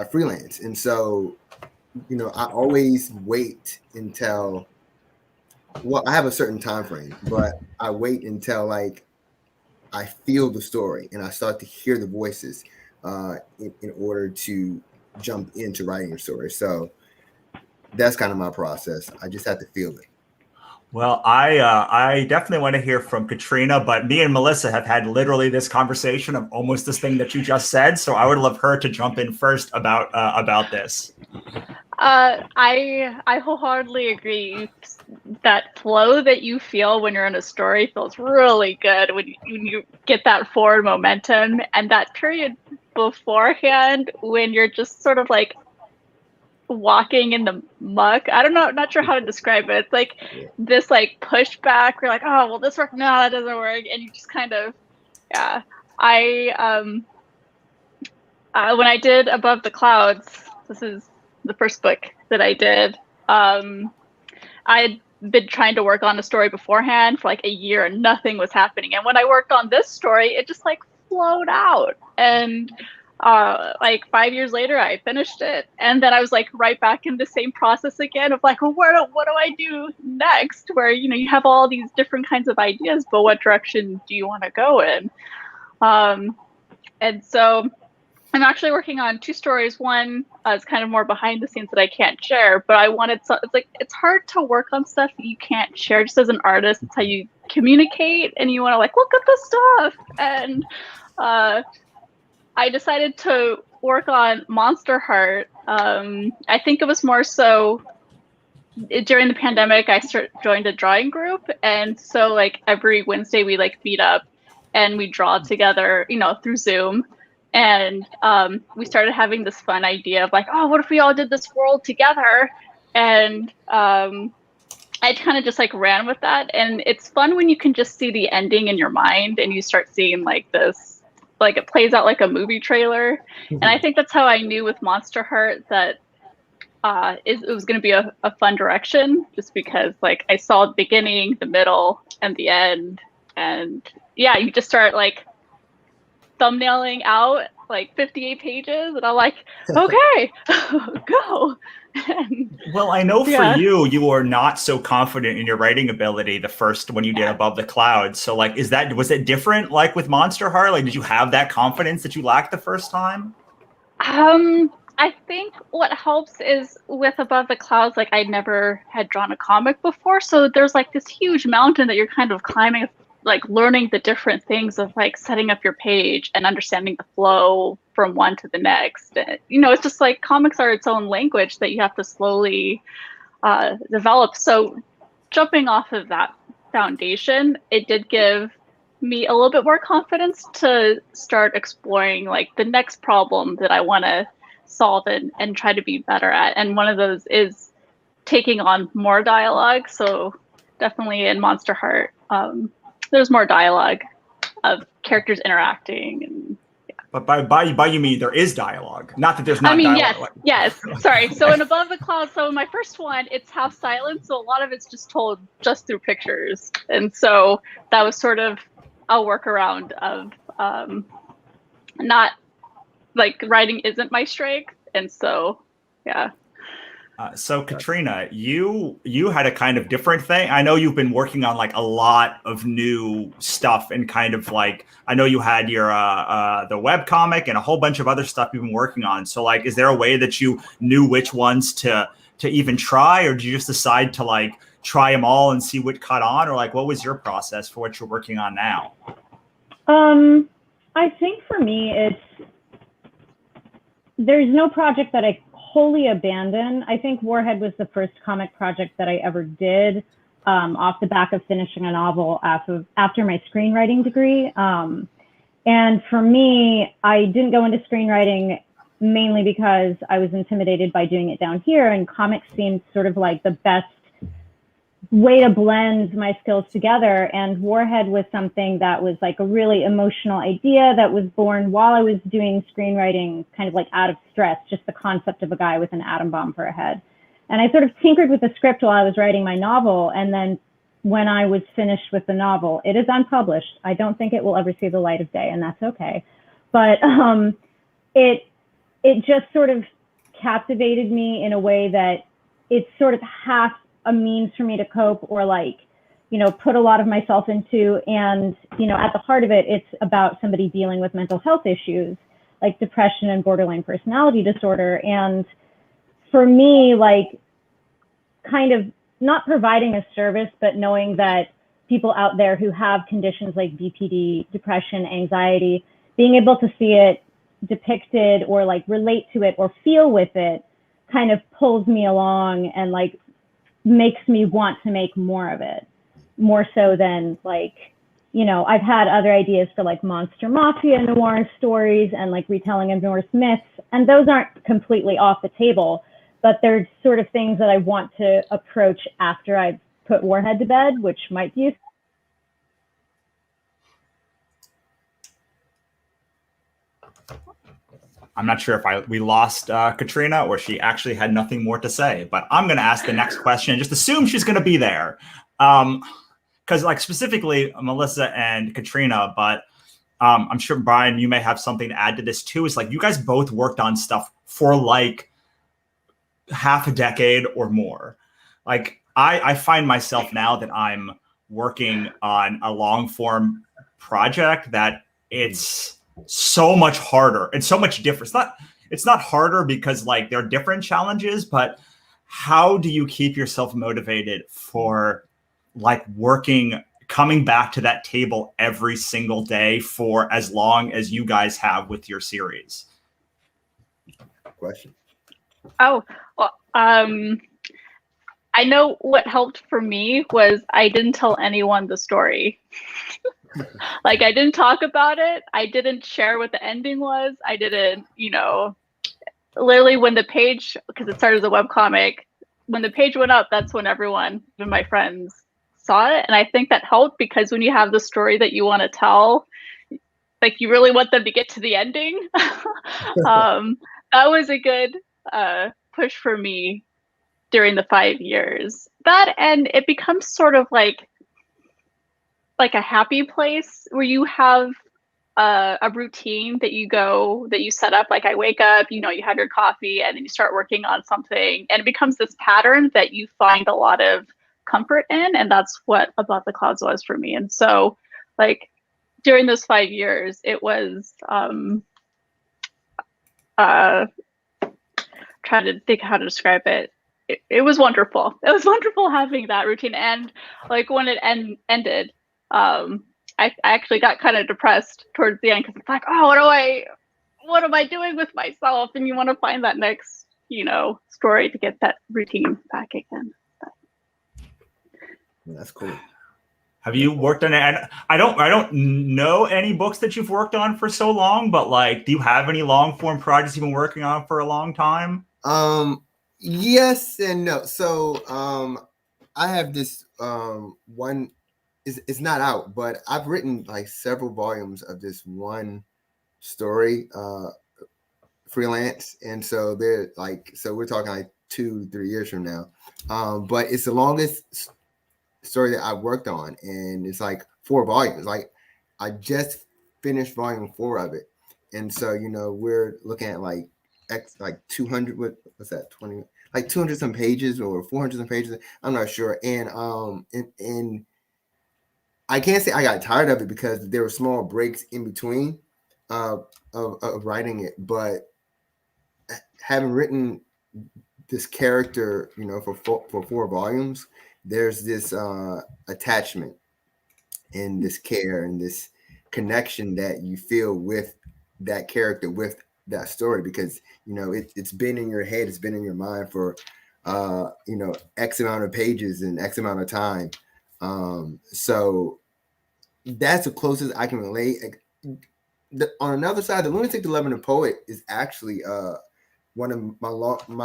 freelance, and so, you know, I always wait until, well, I have a certain time frame, but I wait until like I feel the story and I start to hear the voices in order to jump into writing a story. So that's kind of my process. I just have to feel it. Well, I definitely want to hear from Katrina, but me and Melissa have had literally this conversation of almost this thing that you just said. So I would love her to jump in first about this. I wholeheartedly agree. That flow that you feel when you're in a story feels really good when you get that forward momentum, and that period beforehand when you're just sort of like walking in the muck. I don't know, not sure how to describe it. It's like this like pushback. You're like, oh well, this worked. No, that doesn't work, and you just kind of, yeah. When I did Above the Clouds, this is the first book that I did. I had been trying to work on a story beforehand for like a year, and nothing was happening. And when I worked on this story, it just like flowed out. And like 5 years later, I finished it, and then I was like right back in the same process again of like, well, what do I do next? Where, you know, you have all these different kinds of ideas, but what direction do you want to go in? And so I'm actually working on two stories. One is kind of more behind the scenes that I can't share, but I wanted it's like it's hard to work on stuff that you can't share just as an artist. It's how you communicate, and you want to like look at the stuff. And I decided to work on Monster Heart. I think it was more so during the pandemic, I joined a drawing group. And so like every Wednesday we like meet up and we draw together, you know, through Zoom. And we started having this fun idea of like, oh, what if we all did this world together? And I kind of just like ran with that. And it's fun when you can just see the ending in your mind and you start seeing like this, like it plays out like a movie trailer. And I think that's how I knew with Monster Heart that it was going to be a fun direction, just because like I saw the beginning, the middle, and the end. And yeah, you just start like thumbnailing out like 58 pages, and I'm like, okay, go. Well, I know for you were not so confident in your writing ability the first when you did Above the Clouds. So like, was it different like with Monster Heart? Like, did you have that confidence that you lacked the first time? I think what helps is with Above the Clouds, like I never had drawn a comic before. So there's like this huge mountain that you're kind of climbing, like learning the different things of like setting up your page and understanding the flow from one to the next. You know, it's just like comics are its own language that you have to slowly develop. So jumping off of that foundation, it did give me a little bit more confidence to start exploring like the next problem that I want to solve and try to be better at. And one of those is taking on more dialogue. So definitely in Monster Heart, there's more dialogue of characters interacting. And but by you mean there is dialogue, not that there's not dialogue. Yes. Sorry. So in Above the Clouds, so my first one, it's half silent, so a lot of it's just told just through pictures, and so that was sort of a workaround of not like writing isn't my strength, and so yeah. So Katrina, you had a kind of different thing. I know you've been working on like a lot of new stuff, and kind of like I know you had your the webcomic and a whole bunch of other stuff you've been working on. So like, is there a way that you knew which ones to even try, or did you just decide to like try them all and see what caught on, or like what was your process for what you're working on now? I think for me, there's no project that I wholly abandon. I think Warhead was the first comic project that I ever did off the back of finishing a novel after my screenwriting degree. And for me, I didn't go into screenwriting mainly because I was intimidated by doing it down here, and comics seemed sort of like the best way to blend my skills together. And Warhead was something that was like a really emotional idea that was born while I was doing screenwriting, kind of like out of stress, just the concept of a guy with an atom bomb for a head. And I sort of tinkered with the script while I was writing my novel. And then when I was finished with the novel, it is unpublished. I don't think it will ever see the light of day, and that's okay. But it just sort of captivated me in a way that it's sort of half a means for me to cope, or like, you know, put a lot of myself into. And, you know, at the heart of it, it's about somebody dealing with mental health issues like depression and borderline personality disorder. And for me, like, kind of not providing a service, but knowing that people out there who have conditions like BPD, depression, anxiety, being able to see it depicted or like relate to it or feel with it kind of pulls me along and like makes me want to make more of it, more so than like, you know, I've had other ideas for like monster mafia noir stories and like retelling of Norse myths, and those aren't completely off the table, but they're sort of things that I want to approach after I've put Warhead to bed, which might be. I'm not sure if we lost Katrina or she actually had nothing more to say, but I'm going to ask the next question and just assume she's going to be there. Because like specifically Melissa and Katrina, but I'm sure Brian, you may have something to add to this too. Is like you guys both worked on stuff for like half a decade or more. Like I find myself now that I'm working on a long form project that it's so much harder and so much different. It's not harder because like there are different challenges, but how do you keep yourself motivated for like coming back to that table every single day for as long as you guys have with your series? Question. Oh, well, I know what helped for me was I didn't tell anyone the story. Like I didn't talk about it. I didn't share what the ending was. I didn't, you know, literally when the page, because it started as a webcomic, when the page went up, that's when everyone, even my friends, saw it. And I think that helped because when you have the story that you want to tell, like you really want them to get to the ending. That was a good push for me during the 5 years. That, and it becomes sort of like a happy place where you have a routine that you set up. Like I wake up, you know, you have your coffee and then you start working on something and it becomes this pattern that you find a lot of comfort in. And that's what Above the Clouds was for me. And so like during those 5 years, it was trying to think how to describe it. It was wonderful. It was wonderful having that routine. And like when it ended, I actually got kind of depressed towards the end because it's like, oh, what am I doing with myself? And you want to find that next, you know, story to get that routine back again. That's cool. Have you worked on it? And I don't know any books that you've worked on for so long, but like, do you have any long form projects you've been working on for a long time? Yes and no. So I have this one. It's not out, but I've written like several volumes of this one story freelance, and so they're like, so we're talking like 2-3 years from now, but it's the longest story that I've worked on, and it's like 4 volumes. Like I just finished volume 4 of it, and so we're looking at like 200. What's that? 20, like 200 some pages or 400 some pages. I'm not sure. And I can't say I got tired of it because there were small breaks in between of writing it, but having written this character, for 4 volumes, there's this attachment and this care and this connection that you feel with that character, with that story, because it's been in your head, it's been in your mind for X amount of pages and X amount of time. So that's the closest I can relate. On another side, the Lunatic, the Lover, and the Poet is actually one of my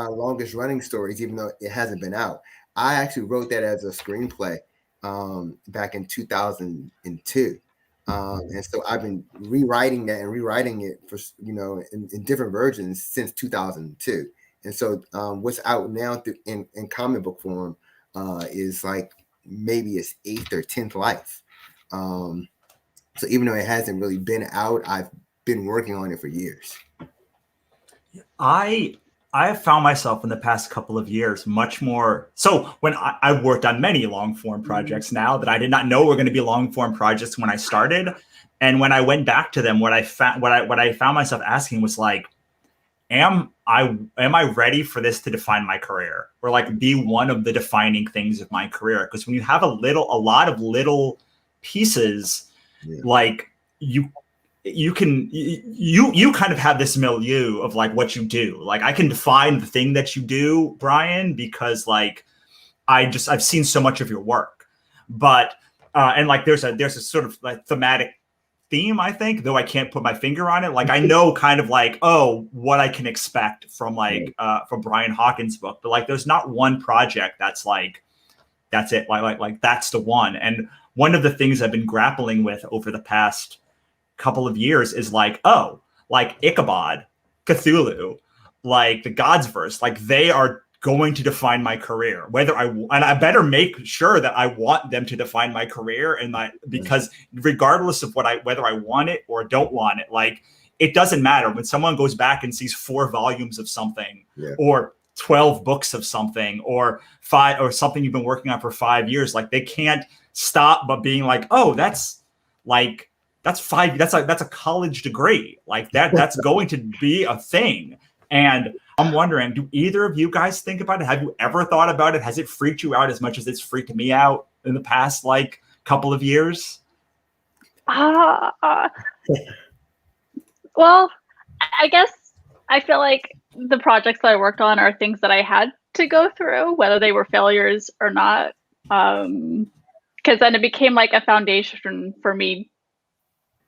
longest running stories, even though it hasn't been out. I actually wrote that as a screenplay back in 2002. And so I've been rewriting that and rewriting it for, in different versions since 2002. And so what's out now in comic book form is like maybe its 8th or 10th life. So even though it hasn't really been out, I've been working on it for years. I have found myself in the past couple of years much more. So when I've worked on many long form projects now that I did not know were going to be long form projects when I started, and when I went back to them, what I found myself asking was like, am I ready for this to define my career, or like be one of the defining things of my career? Because when you have a lot of little pieces, like you kind of have this milieu of like what you do. Like I can define the thing that you do, Brian, because like I've seen so much of your work. But and like there's a sort of like thematic theme, I think, though I can't put my finger on it. Like I know kind of like, what I can expect from like from Brian Hawkins' book, but like there's not one project that's like that's it, like that's the one. And one of the things I've been grappling with over the past couple of years is like, like Ichabod, Cthulhu, like the God's Verse, like they are going to define my career. And I better make sure that I want them to define my career, because regardless of whether I want it or don't want it, like it doesn't matter when someone goes back and sees 4 volumes of something or 12 books of something or 5 or something you've been working on for 5 years, like they can't stop but being like, that's 5, that's a college degree, like that's going to be a thing. And I'm wondering, do either of you guys think about it? Have you ever thought about it? Has it freaked you out as much as it's freaked me out in the past like couple of years? Well, I guess I feel like the projects that I worked on are things that I had to go through, whether they were failures or not. Because then it became like a foundation for me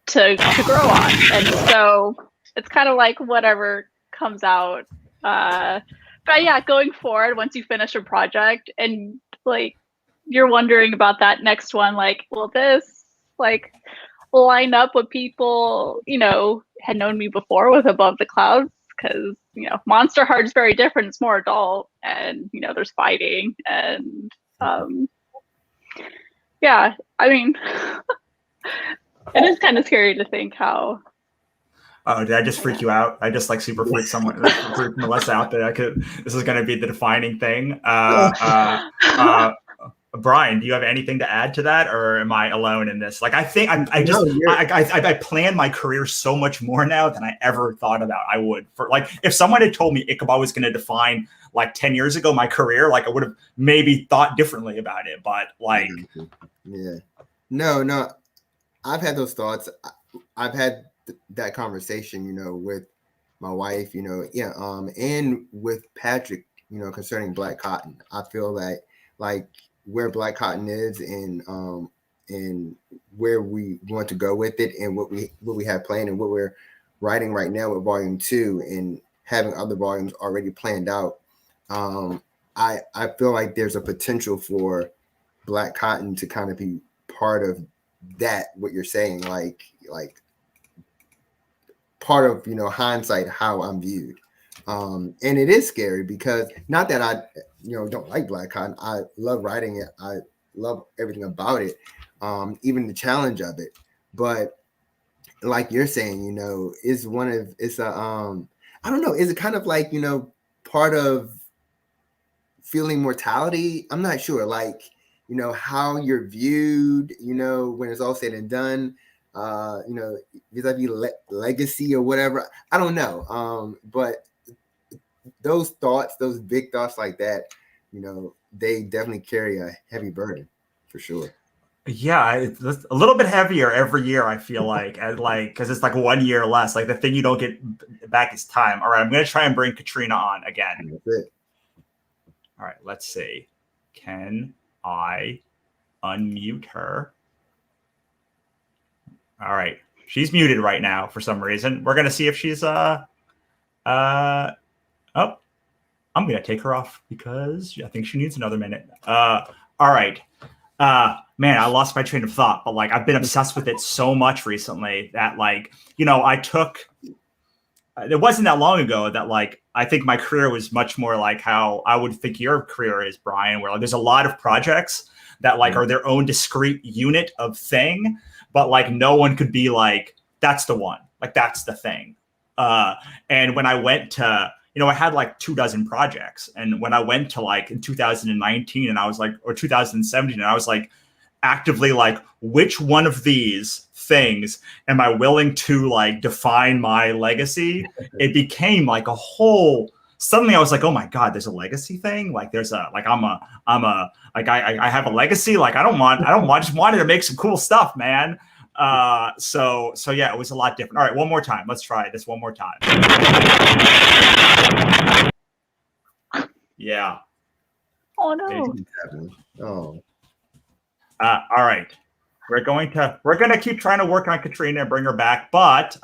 to grow on. And so it's kind of like whatever comes out. But yeah, going forward, once you finish a project and like you're wondering about that next one, like, will this like line up what people, had known me before with Above the Clouds? Because, Monster Heart is very different. It's more adult and, there's fighting and yeah, I mean, it is kind of scary to think how. Oh, did I just freak you out? I just like super freaked someone, freaked Melissa out that this is going to be the defining thing. Brian, do you have anything to add to that, or am I alone in this? Like, I think I plan my career so much more now than I ever thought about I would. For like, if someone had told me Ichabod was going to define like 10 years ago my career, like I would have maybe thought differently about it. But like, no, I've had those thoughts. I've had that conversation, with my wife, and with Patrick, concerning Black Cotton. I feel that like where Black Cotton is and where we want to go with it and what we have planned and what we're writing right now with volume 2 and having other volumes already planned out. I feel like there's a potential for Black Cotton to kind of be part of that, what you're saying, like part of, hindsight, how I'm viewed. And it is scary because not that I, don't like Black Cotton. I love writing it. I love everything about it. Even the challenge of it. but like you're saying, it's I don't know, is it kind of like, part of feeling mortality? I'm not sure, like, how you're viewed, when it's all said and done, vis-a-vis legacy or whatever. I don't know. But those big thoughts like that, they definitely carry a heavy burden for sure. Yeah, it's a little bit heavier every year, I feel like, because it's like 1 year less. Like the thing you don't get back is time. All right, I'm going to try and bring Katrina on again. That's it. All right, let's see. Can I unmute her? All right, she's muted right now for some reason. We're going to see if she's oh, I'm going to take her off because I think she needs another minute. All right. Man, I lost my train of thought, but like I've been obsessed with it so much recently that like, I took, it wasn't that long ago that like, I think my career was much more like how I would think your career is, Brian, where like, there's a lot of projects that like are their own discrete unit of thing, but like no one could be like, that's the one, like that's the thing. And when I went to, I had like 24 projects. And when I went to like in 2019 and I was like, or 2017, and I was like actively like, which one of these things am I willing to like define my legacy? It became like a whole, suddenly I was like, oh my God, there's a legacy thing. Like there's a, like, I have a legacy. Like just wanted to make some cool stuff, man. So yeah, it was a lot different. All right, one more time. Let's try this one more time. Yeah. Oh no. Oh. All right. We're gonna keep trying to work on Katrina and bring her back, but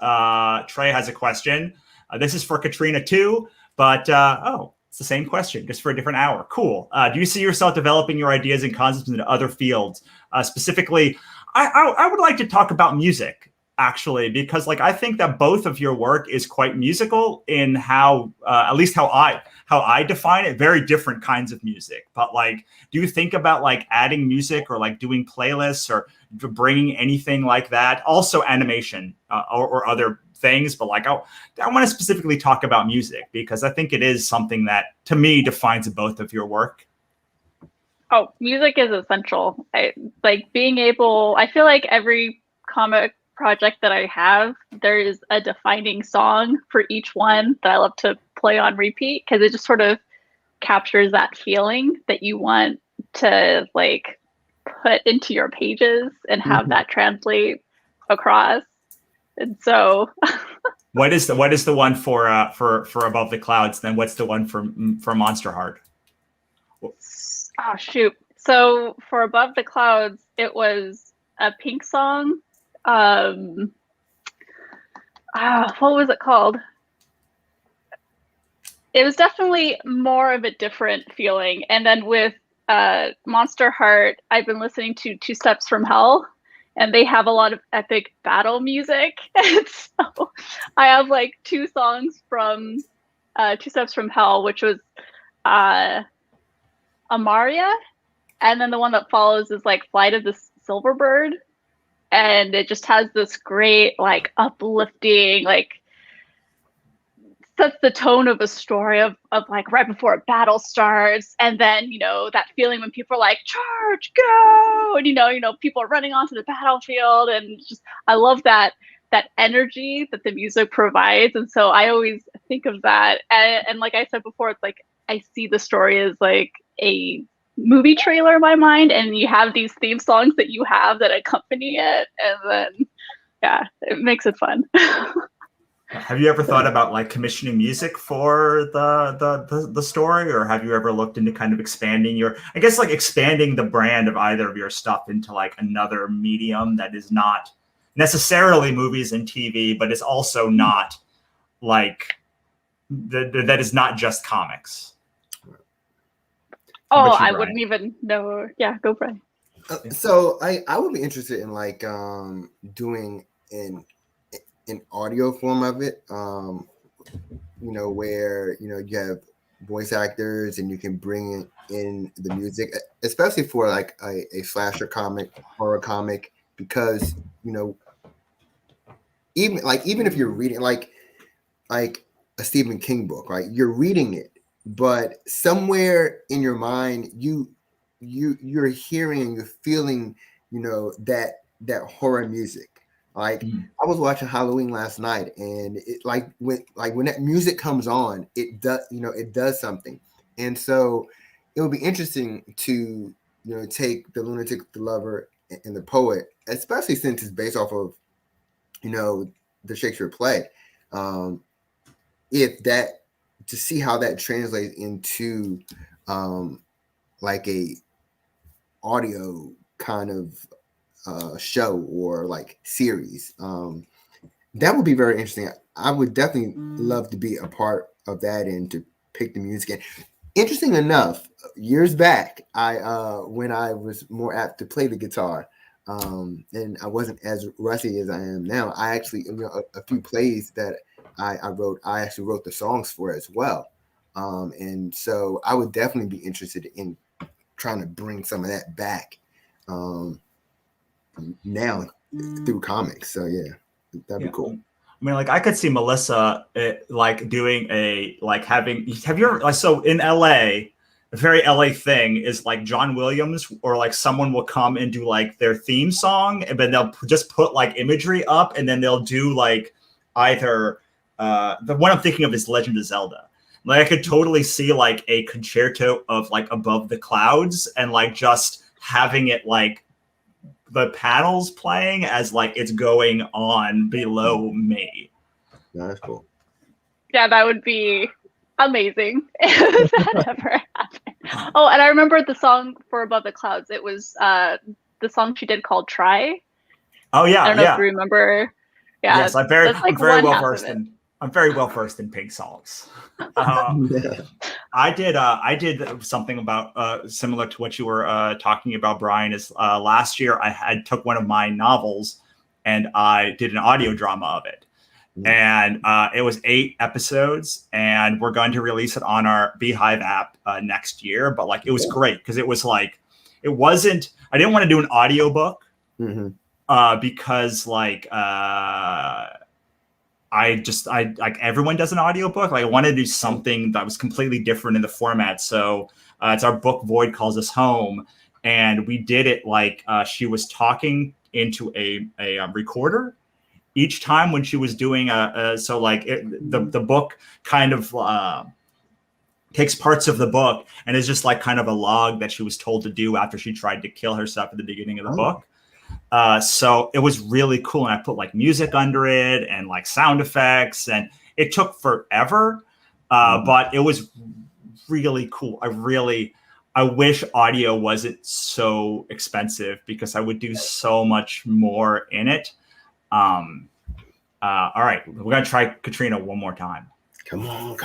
Trey has a question. This is for Katrina too, but it's the same question, just for a different hour. Cool. Do you see yourself developing your ideas and concepts into other fields? Specifically, I would like to talk about music, actually, because like I think that both of your work is quite musical in how, at least how I define it, very different kinds of music. But like, do you think about like adding music or like doing playlists or bringing anything like that? Also animation or other things, but like I want to specifically talk about music because I think it is something that to me defines both of your work. Oh, music is essential. I feel like every comic project that I have, there is a defining song for each one that I love to play on repeat because it just sort of captures that feeling that you want to like put into your pages and have that translate across. And so what is the one for Above the Clouds? Then what's the one for Monster Heart? Oh shoot. So for Above the Clouds, it was a Pink song. What was it called? It was definitely more of a different feeling. And then with Monster Heart, I've been listening to Two Steps from Hell, and they have a lot of epic battle music. And so I have like two songs from Two Steps from Hell, which was Amaria, and then the one that follows is like Flight of the Silverbird, and it just has this great like uplifting, like sets the tone of a story of like right before a battle starts, and then that feeling when people are like charge go, and people are running onto the battlefield, and just I love that energy that the music provides. And so I always think of that, and like I said before, it's like I see the story as like a movie trailer in my mind, and you have these theme songs that you have that accompany it, and then it makes it fun. Have you ever thought about like commissioning music for the story, or have you ever looked into kind of expanding expanding the brand of either of your stuff into like another medium that is not necessarily movies and TV, but is also not like that is not just comics? Oh, I wouldn't even know. Yeah, go Brian. So I would be interested in like doing an audio form of it, where you have voice actors and you can bring in the music, especially for like a slasher comic, horror comic, because even if you're reading like a Stephen King book, right? You're reading it, but somewhere in your mind, you're hearing and you're feeling, that horror music. Like I was watching Halloween last night, and it when that music comes on, it does something. And so it would be interesting to take the Lunatic, the Lover, and the Poet, especially since it's based off of the Shakespeare play. If that to see how that translates into like a audio kind of show or like series. That would be very interesting. I would definitely love to be a part of that and to pick the music. And interesting enough, years back, when I was more apt to play the guitar, and I wasn't as rusty as I am now, I actually a few plays that I wrote, I actually wrote the songs for as well. And so I would definitely be interested in trying to bring some of that back now through comics. So yeah, that'd be cool. I mean, like I could see Melissa like doing have you ever so in LA, a very LA thing is like John Williams or like someone will come and do like their theme song, and then they'll just put like imagery up, and then they'll do like either the one I'm thinking of is Legend of Zelda. Like I could totally see like a concerto of like Above the Clouds and like just having it like the panels playing as like it's going on below me. That's cool. Yeah, that would be amazing if that ever happened. Oh, and I remember the song for Above the Clouds. It was the song she did called Try. Oh yeah. I don't know if you remember. Yeah. Yes, I'm very well versed in. I'm very well versed in Pink songs. I did something about similar to what you were talking about, Brian. Is last year I took one of my novels and I did an audio drama of it, and it was 8 episodes, and we're going to release it on our Beehive app next year. But like it was great because it was like it wasn't. I didn't want to do an audiobook because like. I like everyone does an audiobook. Like I wanted to do something that was completely different in the format. So it's our book Void Calls Us Home. And we did it like she was talking into a recorder each time when she was doing so like the book kind of takes parts of the book and is just like kind of a log that she was told to do after she tried to kill herself at the beginning of the book. So it was really cool. And I put like music under it and like sound effects, and it took forever. But it was really cool. I wish audio wasn't so expensive because I would do so much more in it. All right. We're going to try Katrina one more time. Come on.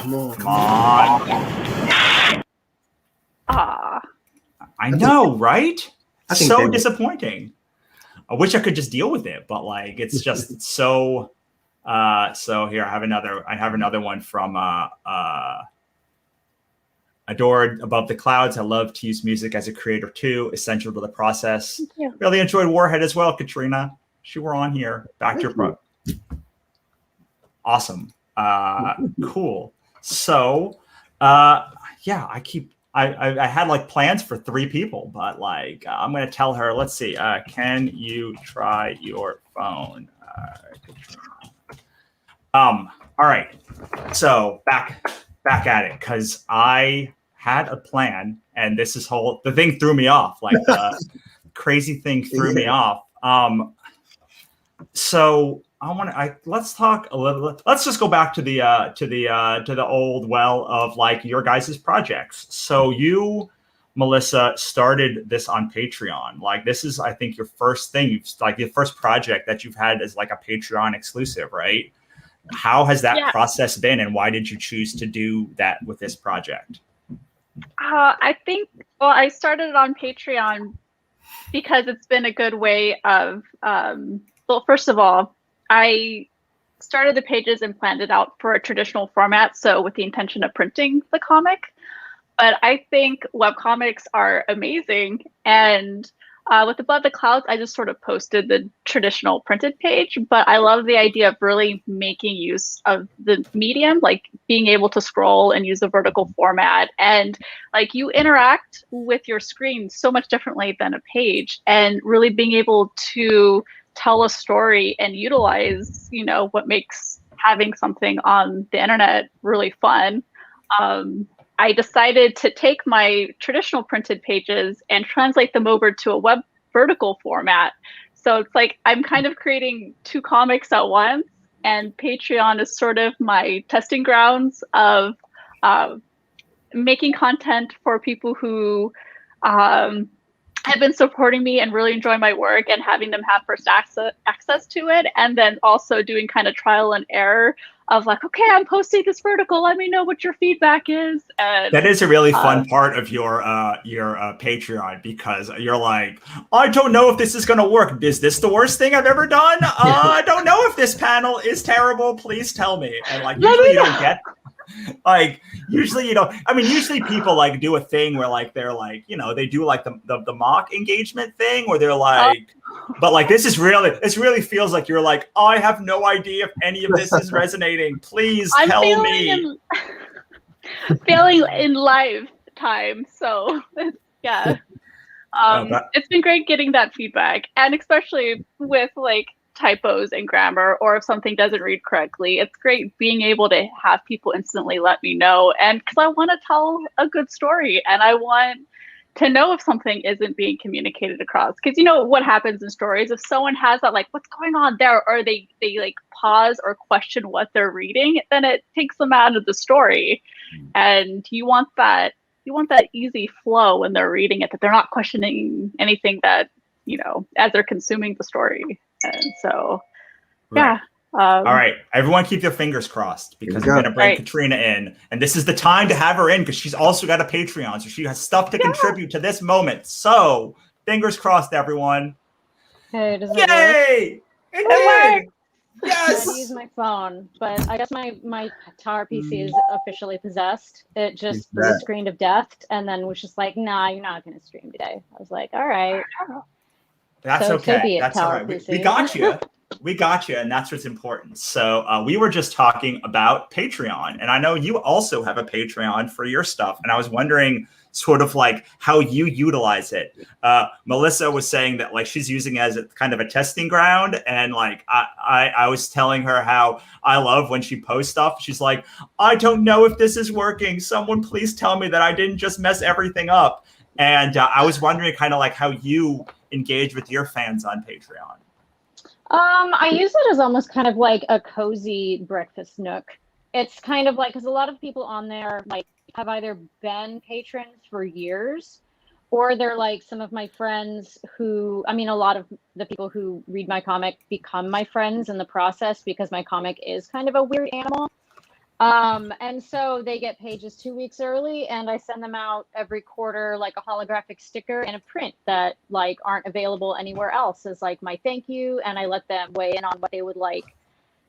I know, right? So disappointing. I wish I could just deal with it, but like it's just so. So here I have another one from Adored Above the Clouds. I love to use music as a creator too, essential to the process. Really enjoyed Warhead as well, Katrina. She were on here. Back to your pro. Awesome. Cool. So yeah, I had like plans for 3 people, but like I'm gonna tell her. Let's see. Can you try your phone? All right. So back at it because I had a plan, and this is the thing threw me off. Like the crazy thing threw me off. So let's talk a little. Let's just go back to the old well of like your guys' projects. So you, Melissa, started this on Patreon. Like this is, I think, your first thing. Like the first project that you've had as like a Patreon exclusive, right? How has that process been, and why did you choose to do that with this project? I think, well, I started it on Patreon because it's been a good way of, well, first of all, I started the pages and planned it out for a traditional format, so with the intention of printing the comic. But I think webcomics are amazing, and With Above the Clouds, I just sort of posted the traditional printed page, but I love the idea of really making use of the medium, like being able to scroll and use the vertical format. And like you interact with your screen so much differently than a page, and really being able to tell a story and utilize, you know, what makes having something on the internet really fun. I decided to take my traditional printed pages and translate them over to a web vertical format. So it's like I'm kind of creating two comics at once, and Patreon is sort of my testing grounds of making content for people who have been supporting me and really enjoy my work, and having them have first access to it, and then also doing kind of trial and error of like, okay, I'm posting this vertical, let me know what your feedback is. And that is a really fun part of your Patreon, because you're like, I don't know if this is going to work. Is this the worst thing I've ever done? I don't know if this panel is terrible. Please tell me. And like usually you don't get usually you don't. I mean, usually people like do a thing where like they're like, you know, they do like the mock engagement thing where they're like, but like this really feels like you're like, I have no idea if any of this is resonating. Please tell me. Failing in live time, so yeah. It's been great getting that feedback, and especially with like typos and grammar, or if something doesn't read correctly, it's great being able to have people instantly let me know. And because I want to tell a good story, and I want to know if something isn't being communicated across, because you know what happens in stories, if someone has that like, what's going on there, or they like pause or question what they're reading, then it takes them out of the story. And you want that easy flow when they're reading it, that they're not questioning anything that, you know, as they're consuming the story. And so yeah. All right, everyone keep your fingers crossed, because we're going to bring Katrina in, and this is the time to have her in, because she's also got a Patreon, so she has stuff to contribute to this moment. So fingers crossed, everyone. Hey, does it Yay! work? It worked! I Yes! tried to use my phone, but I guess my tower PC is officially possessed. It just blue screened of death, and then was just like, nah, you're not going to stream today. I was like, all right. That's so okay. be it, That's all right. We got you. We got you, and that's what's important. So we were just talking about Patreon, and I know you also have a Patreon for your stuff, and I was wondering sort of like how you utilize it. Melissa was saying that like she's using it as a kind of a testing ground, and like I was telling her how I love when she posts stuff. She's like, I don't know if this is working. Someone please tell me that I didn't just mess everything up. And I was wondering kind of like how you engage with your fans on Patreon. I use it as almost kind of like a cozy breakfast nook. It's kind of like, because a lot of people on there like have either been patrons for years, or they're like some of my friends who, I mean, a lot of the people who read my comic become my friends in the process, because my comic is kind of a weird animal. And so they get pages 2 weeks early, and I send them out every quarter like a holographic sticker and a print that like aren't available anywhere else as like my thank you. And I let them weigh in on what they would like,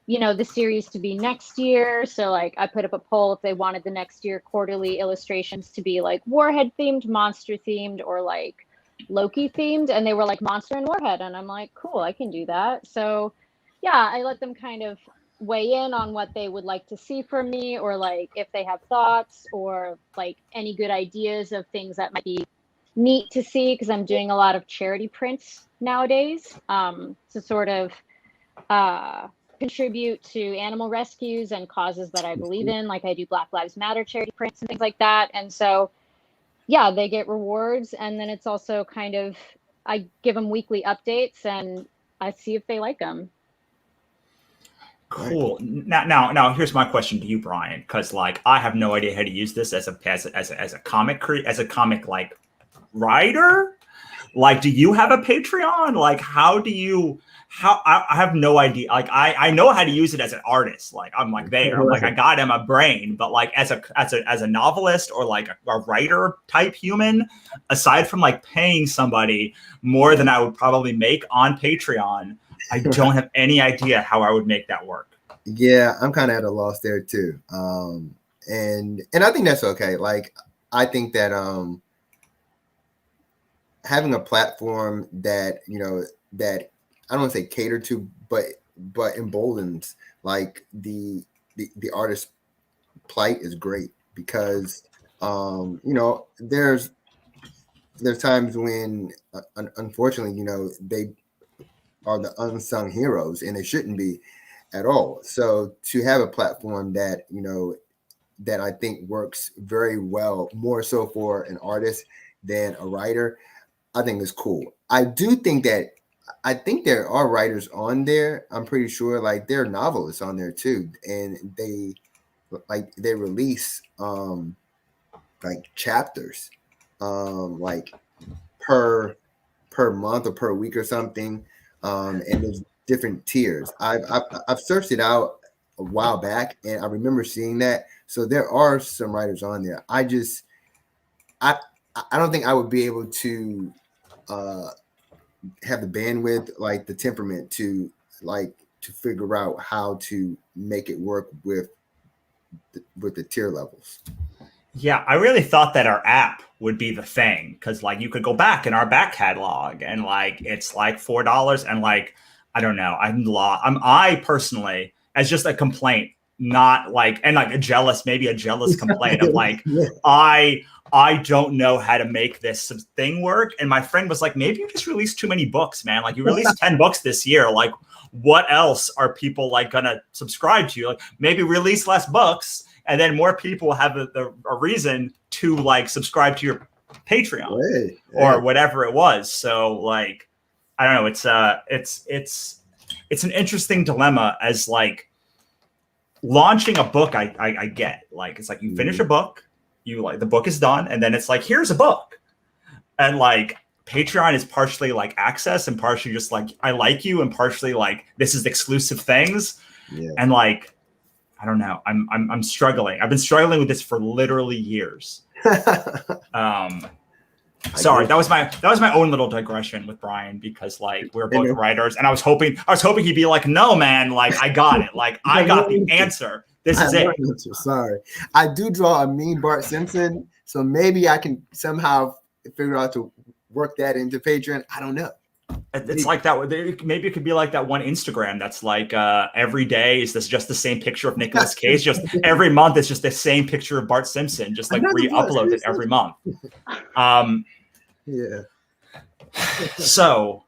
you know, the series to be next year. So like I put up a poll if they wanted the next year quarterly illustrations to be like Warhead themed, monster themed, or like Loki themed, and they were like monster and Warhead, and I'm like, cool, I can do that. So yeah, I let them kind of weigh in on what they would like to see from me, or like if they have thoughts or like any good ideas of things that might be neat to see, because I'm doing a lot of charity prints nowadays to sort of contribute to animal rescues and causes that I believe in. Like I do Black Lives Matter charity prints and things like that. And so yeah, they get rewards, and then it's also kind of, I give them weekly updates and I see if they like them. Cool. Now, here's my question to you, Brian, because like I have no idea how to use this as a comic like writer. Like, do you have a Patreon? Like, I have no idea. Like, I know how to use it as an artist. Like, I'm like there. I'm like I got it in my brain, but like as a novelist or like a writer type human, aside from like paying somebody more than I would probably make on Patreon, I don't have any idea how I would make that work. Yeah, I'm kind of at a loss there too. And I think that's okay. Like, I think that having a platform that, you know, that I don't want to say cater to, but emboldens like the artist plight is great, because you know, there's times when unfortunately, you know, they are the unsung heroes, and they shouldn't be at all. So to have a platform that, you know, that I think works very well, more so for an artist than a writer, I think is cool. I think there are writers on there. I'm pretty sure, like, there are novelists on there too, and they release like chapters like per month or per week or something, and there's different tiers. I've searched it out a while back, and I remember seeing that. So there are some writers on there. I don't think I would be able to have the bandwidth, like the temperament to figure out how to make it work with the tier levels. Yeah, I really thought that our app would be the thing, because like you could go back in our back catalog and like it's like $4, and like I don't know, I personally, as just a complaint, not like, and like maybe a jealous complaint of like I don't know how to make this thing work. And my friend was like, maybe you just released too many books, man. Like you released 10 books this year. Like what else are people like gonna subscribe to? Like maybe release less books, and then more people have a reason to like subscribe to your Patreon or whatever it was. So like, I don't know. It's an interesting dilemma, as like launching a book. I get, like, it's like you finish a book, you like the book is done, and then it's like, here's a book. And like Patreon is partially like access and partially just like, I like you, and partially like, this is exclusive things. Yeah. And like, I don't know. I'm struggling. I've been struggling with this for literally years. Sorry, that was my own little digression with Brian, because like we're both writers, and I was hoping he'd be like, no, man, like I got it. Like I got the answer. This is it. Sorry. I do draw a mean Bart Simpson, so maybe I can somehow figure out to work that into Patreon. I don't know. It's like that. Maybe it could be like that one Instagram that's like every day is this just the same picture of Nicolas Cage. Just every month it's just the same picture of Bart Simpson, just like re-upload it every month. Yeah. So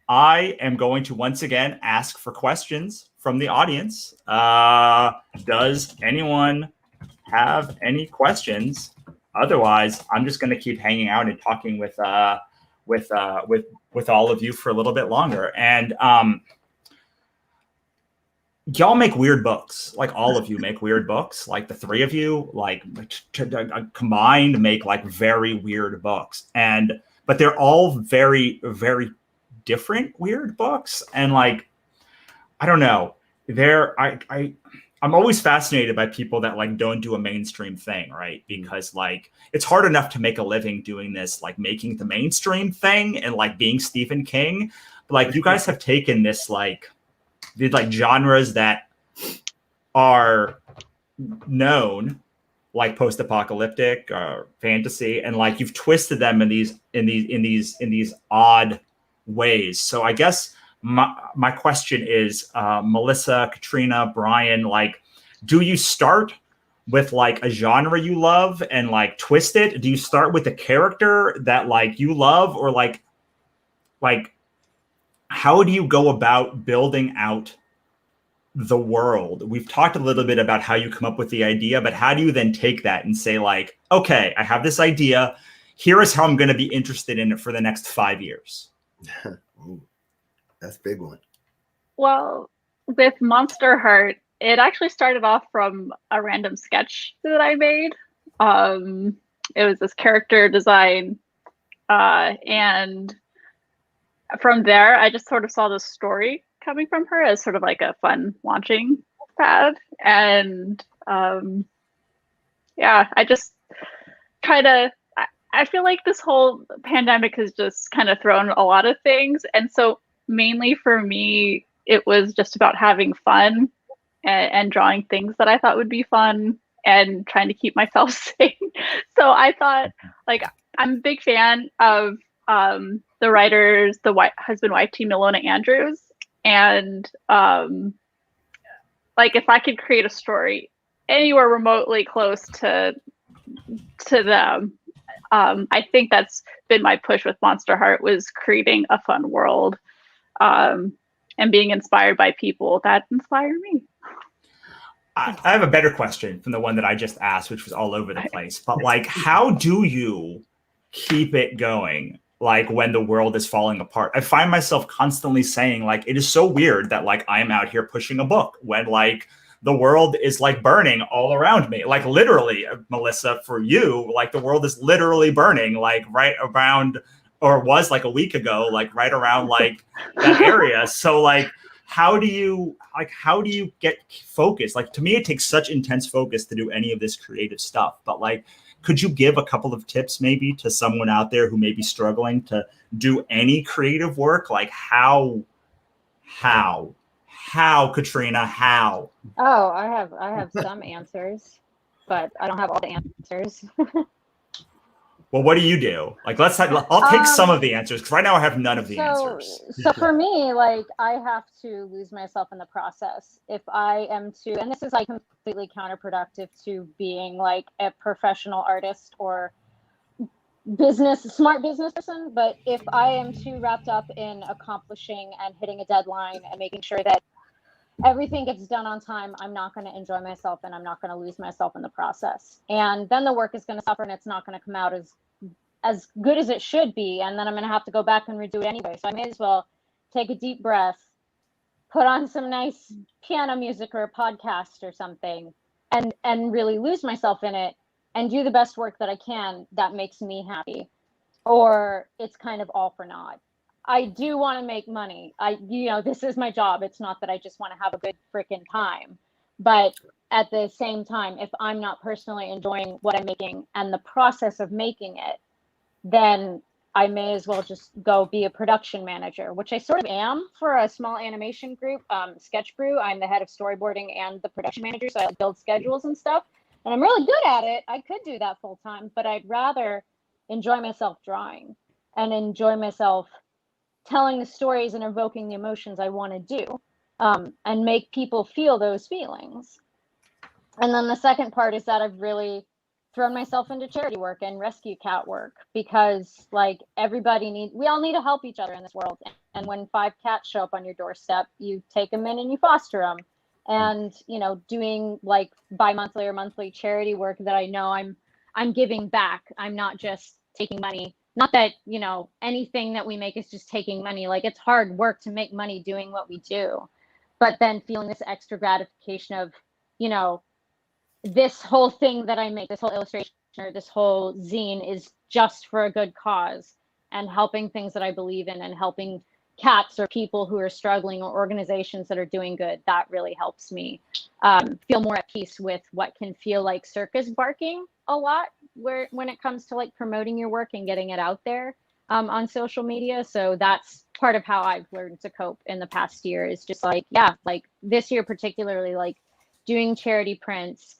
I am going to once again ask for questions from the audience. Does anyone have any questions? Otherwise, I'm just going to keep hanging out and talking with all of you for a little bit longer. And y'all make weird books. Like all of you make weird books. Like the three of you, like combined, make like very weird books. But they're all very, very different weird books. And like, I don't know. I'm always fascinated by people that like don't do a mainstream thing, right? Because like it's hard enough to make a living doing this, like making the mainstream thing and like being Stephen King. But like you guys have taken this like these like genres that are known, like post-apocalyptic or fantasy, and like you've twisted them in these odd ways. So I guess my question is, Melissa, Katrina, Brian, like, do you start with like a genre you love and like twist it? Do you start with a character that like you love, or like how do you go about building out the world? We've talked a little bit about how you come up with the idea, but how do you then take that and say like, okay, I have this idea. Here is how I'm going to be interested in it for the next 5 years. That's a big one. Well, with Monster Heart, it actually started off from a random sketch that I made. It was this character design, and from there, I just sort of saw the story coming from her as sort of like a fun launching pad. And yeah, I just try to, I feel like this whole pandemic has just kind of thrown a lot of things. And so mainly for me, it was just about having fun and drawing things that I thought would be fun and trying to keep myself sane. So I thought, like, I'm a big fan of the writers, the husband-wife team, Ilona Andrews, and like if I could create a story anywhere remotely close to them, I think that's been my push with Monster Heart, was creating a fun world and being inspired by people that inspire me. I have a better question from the one that I just asked, which was all over the place. But like, how do you keep it going? Like when the world is falling apart, I find myself constantly saying like, it is so weird that like I'm out here pushing a book when like the world is like burning all around me. Like literally, Melissa, for you, like the world is literally burning like right around, or was like a week ago, like right around like that area. So like, how do you get focused? Like to me, it takes such intense focus to do any of this creative stuff. But like, could you give a couple of tips maybe to someone out there who may be struggling to do any creative work? Like how, Katrina, how? Oh, I have some answers, but I don't have all the answers. Well, what do you do? Like, I'll take some of the answers because right now I have none of the answers. So for me, like I have to lose myself in the process. If I am to, and this is like completely counterproductive to being like a professional artist or smart business person, but if I am too wrapped up in accomplishing and hitting a deadline and making sure that everything gets done on time, I'm not going to enjoy myself and I'm not going to lose myself in the process. And then the work is going to suffer and it's not going to come out as good as it should be. And then I'm going to have to go back and redo it anyway. So I may as well take a deep breath, put on some nice piano music or a podcast or something, and really lose myself in it and do the best work that I can that makes me happy. Or it's kind of all for naught. I do want to make money. This is my job. It's not that I just want to have a good freaking time. But at the same time, if I'm not personally enjoying what I'm making and the process of making it, then I may as well just go be a production manager, which I sort of am for a small animation group, Sketch Brew. I'm the head of storyboarding and the production manager, so I build schedules and stuff. And I'm really good at it. I could do that full time, but I'd rather enjoy myself drawing and enjoy myself telling the stories and evoking the emotions I want to do, and make people feel those feelings. And then the second part is that I've really thrown myself into charity work and rescue cat work because like we all need to help each other in this world. And when 5 cats show up on your doorstep, you take them in and you foster them. And, doing like bi-monthly or monthly charity work that I know I'm giving back. I'm not just taking money. Not that, anything that we make is just taking money. Like it's hard work to make money doing what we do. But then feeling this extra gratification of, this whole thing that I make, this whole illustration or this whole zine is just for a good cause and helping things that I believe in and helping cats or people who are struggling or organizations that are doing good. That really helps me feel more at peace with what can feel like circus barking a lot when it comes to like promoting your work and getting it out there on social media. So that's part of how I've learned to cope in the past year, is just like this year particularly, like doing charity prints,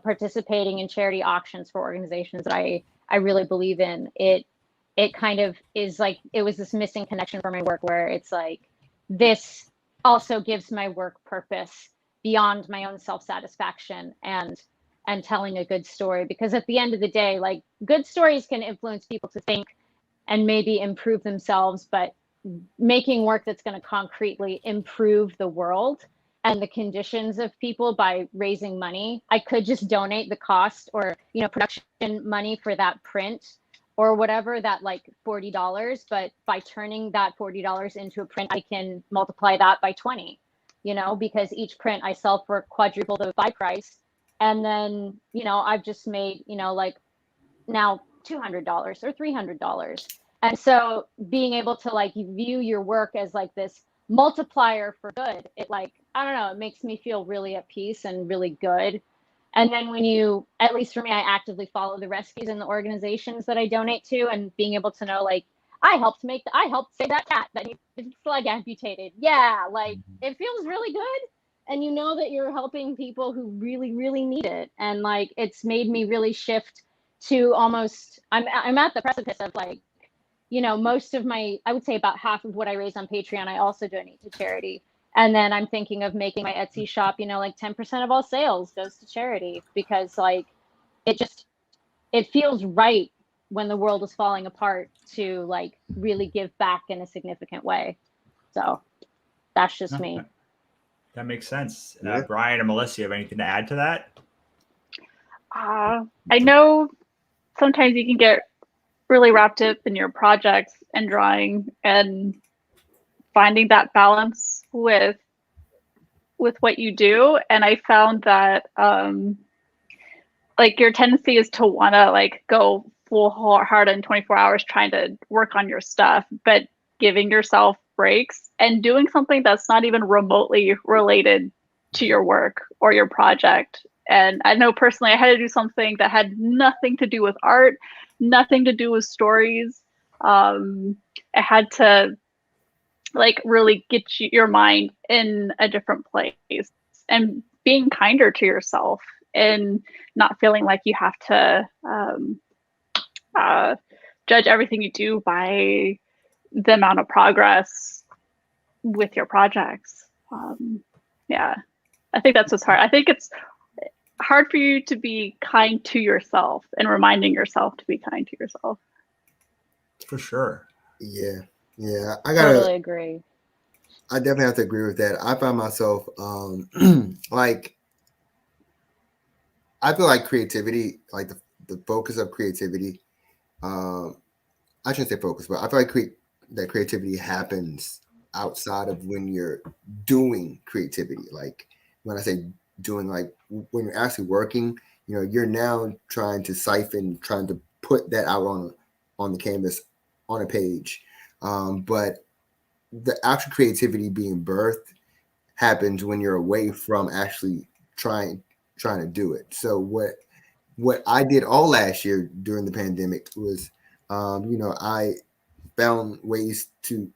participating in charity auctions for organizations that I really believe in. It kind of is like, it was this missing connection for my work where it's like, this also gives my work purpose beyond my own self-satisfaction and telling a good story. Because at the end of the day, like good stories can influence people to think and maybe improve themselves, but making work that's going to concretely improve the world and the conditions of people by raising money. I could just donate the cost or, production money for that print or whatever, that like $40, but by turning that $40 into a print, I can multiply that by 20, because each print I sell for quadruple the buy price. And then, I've just made, like now $200 or $300. And so being able to like view your work as like this multiplier for good, it like, I don't know, it makes me feel really at peace and really good. And then when at least for me, I actively follow the rescues and the organizations that I donate to, and being able to know like, I helped save that cat that needs its leg amputated. Yeah, like it feels really good. And that you're helping people who really, really need it. And like, it's made me really shift to almost, I'm at the precipice of like, you know, most of my, I would say about half of what I raise on Patreon, I also donate to charity. And then I'm thinking of making my Etsy shop, you know, like 10% of all sales goes to charity, because like it feels right when the world is falling apart to like really give back in a significant way. So that's just me. That makes sense. Yeah. Brian and Melissa, you have anything to add to that? I know sometimes you can get really wrapped up in your projects and drawing, and finding that balance with what you do. And I found that like your tendency is to want to like go full hard in 24 hours trying to work on your stuff, but giving yourself breaks and doing something that's not even remotely related to your work or your project. And I know personally I had to do something that had nothing to do with art, nothing to do with stories. I had to like really get your mind in a different place, and being kinder to yourself and not feeling like you have to judge everything you do by the amount of progress with your projects. Yeah, I think that's what's hard. I think it's hard for you to be kind to yourself and reminding yourself to be kind to yourself. For sure. Yeah. I Totally agree. I definitely have to agree with that. I find myself like, I feel like creativity, like the focus of creativity, I shouldn't say focus, but I feel like that creativity happens outside of when you're doing creativity. Like when I say doing, like when you're actually working, you know, you're now trying to siphon, trying to put that out on the canvas, on a page. But the actual creativity being birthed happens when you're away from actually trying to do it. So what I did all last year during the pandemic was, you know, I found ways to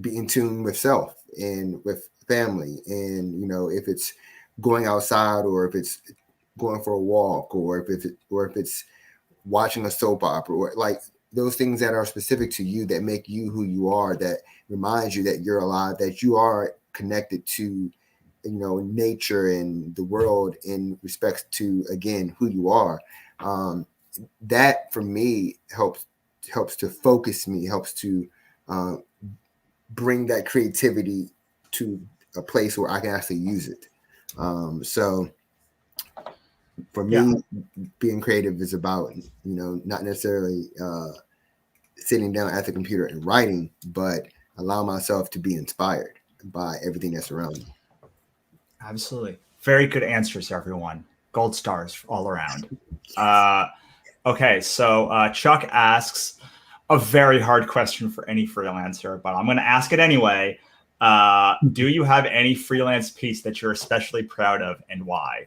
be in tune with self and with family. And, you know, if it's going outside, or if it's going for a walk, or if it's watching a soap opera, or like those things that are specific to you, that make you who you are, that reminds you that you're alive, that you are connected to, you know, nature and the world in respects to, again, who you are. That for me helps to focus me, helps to bring that creativity to a place where I can actually use it. So for me, being creative is about, you know, not necessarily sitting down at the computer and writing, but allow myself to be inspired by everything that's around me. Absolutely. Very good answers, everyone. Gold stars all around. Okay, so Chuck asks a very hard question for any freelancer, but I'm going to ask it anyway. Do you have any freelance piece that you're especially proud of, and why?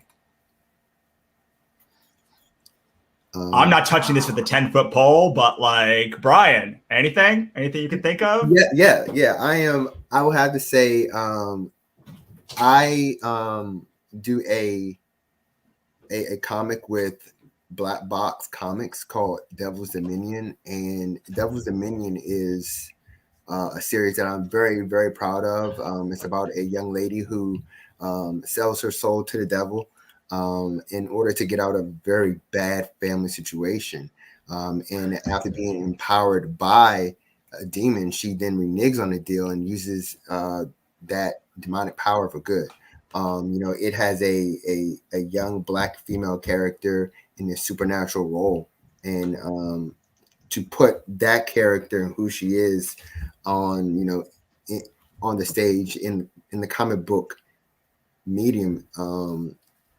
I'm not touching this with a 10-foot pole, but like, Brian, anything you can think of? Yeah. I will have to say, I do a comic with Black Box Comics called Devil's Dominion, and Devil's Dominion is a series that I'm very, very proud of. It's about a young lady who sells her soul to the devil in order to get out of a very bad family situation. And after being empowered by a demon, she then reneges on the deal and uses that demonic power for good. You know, it has a young Black female character in a supernatural role, and to put that character and who she is on, you know, on the stage in the comic book medium,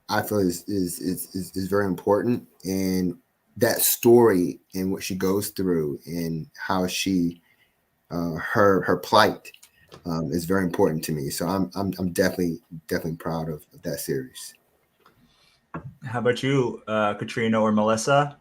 I feel is very important. And that story and what she goes through and how she her plight is very important to me. So I'm definitely proud of that series. How about you, Katrina or Melissa?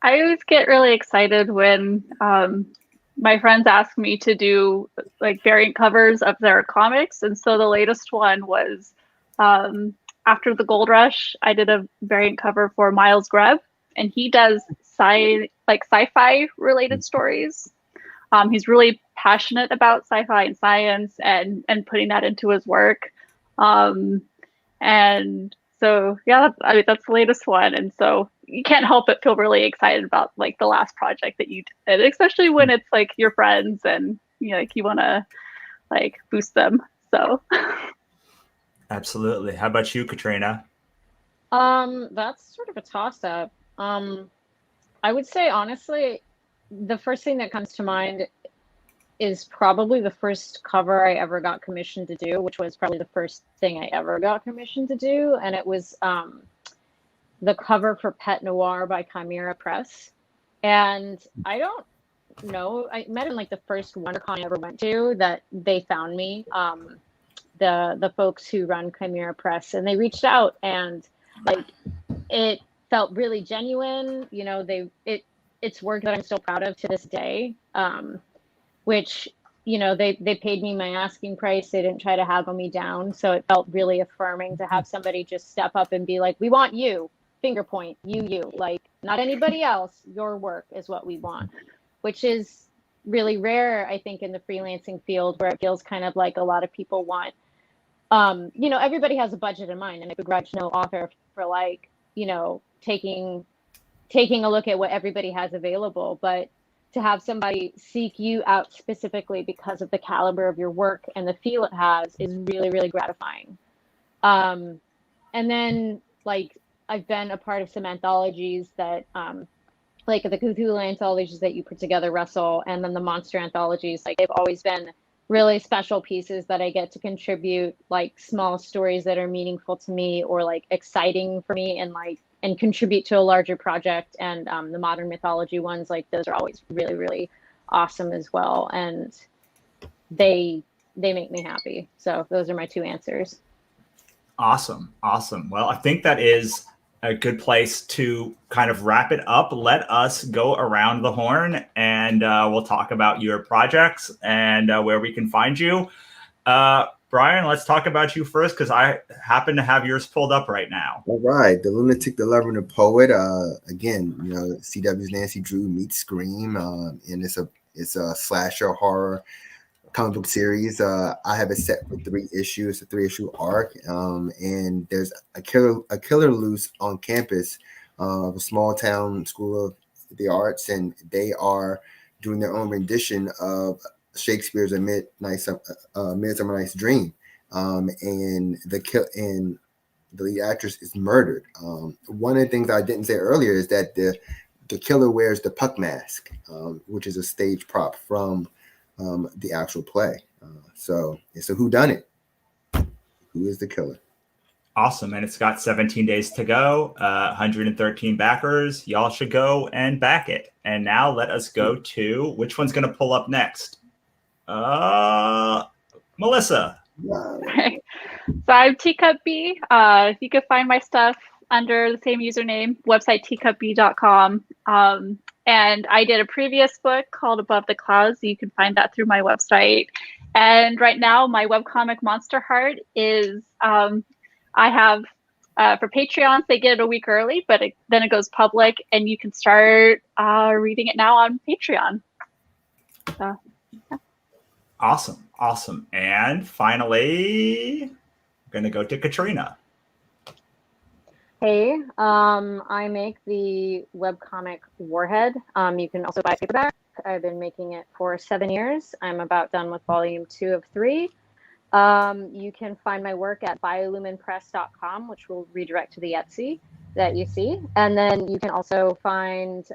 I always get really excited when my friends ask me to do like variant covers of their comics. And so the latest one was after the Gold Rush, I did a variant cover for Miles Greb. and he does sci-fi related stories. He's really passionate about sci-fi and science and putting that into his work. And so, yeah, that's the latest one. And so you can't help but feel really excited about like the last project that you did, especially when it's like your friends and you want to like boost them. So Absolutely. How about you, Katrina? That's sort of a toss-up. I would say honestly, the first thing that comes to mind is probably the first cover I ever got commissioned to do, which was probably the first thing I ever got commissioned to do, and it was the cover for Pet Noir by Chimera Press. And I don't know, I met in like the first Wannacon I ever went to that they found me, the folks who run Chimera Press, and they reached out, and like it felt really genuine. It's work that I'm still proud of to this day. Which they paid me my asking price. They didn't try to haggle me down, so it felt really affirming to have somebody just step up and be like, "We want you, finger point, you, like not anybody else. Your work is what we want," which is really rare, I think, in the freelancing field, where it feels kind of like a lot of people want. Everybody has a budget in mind, and I begrudge no author for like taking a look at what everybody has available, but to have somebody seek you out specifically because of the caliber of your work and the feel it has is really, really gratifying. And then like I've been a part of some anthologies that like the Cthulhu anthologies that you put together, Russell, and then the monster anthologies. Like they've always been really special pieces that I get to contribute, like small stories that are meaningful to me or like exciting for me, and contribute to a larger project. And the modern mythology ones, like those are always really, really awesome as well. And they make me happy. So those are my two answers. Awesome. Well, I think that is a good place to kind of wrap it up. Let us go around the horn, and we'll talk about your projects and where we can find you. Brian, let's talk about you first, because I happen to have yours pulled up right now. All right, The Lunatic, the Lover, and the Poet. Again, CW's Nancy Drew meets Scream, and it's a slasher horror comic book series. I have it set for 3 issues, a 3-issue arc, and there's a killer loose on campus of a small town school of the arts, and they are doing their own rendition of Shakespeare's A Midsummer Night's Dream, and the lead actress is murdered. One of the things I didn't say earlier is that the killer wears the puck mask, which is a stage prop from the actual play. So it's a whodunit. Who is the killer? Awesome. And it's got 17 days to go, 113 backers. Y'all should go and back it. And now let us go to which one's going to pull up next? Melissa. Okay. So I'm Teacup B. You can find my stuff under the same username, website teacupb.com. And I did a previous book called Above the Clouds. You can find that through my website. And right now, my webcomic Monster Heart is, I have, for Patreons, they get it a week early, but then it goes public, and you can start reading it now on Patreon. So, yeah. Awesome. And finally, I'm going to go to Katrina. Hey, I make the webcomic Warhead. You can also buy paperback. I've been making it for 7 years. I'm about done with volume 2 of 3. You can find my work at biolumenpress.com, which will redirect to the Etsy that you see. And then you can also find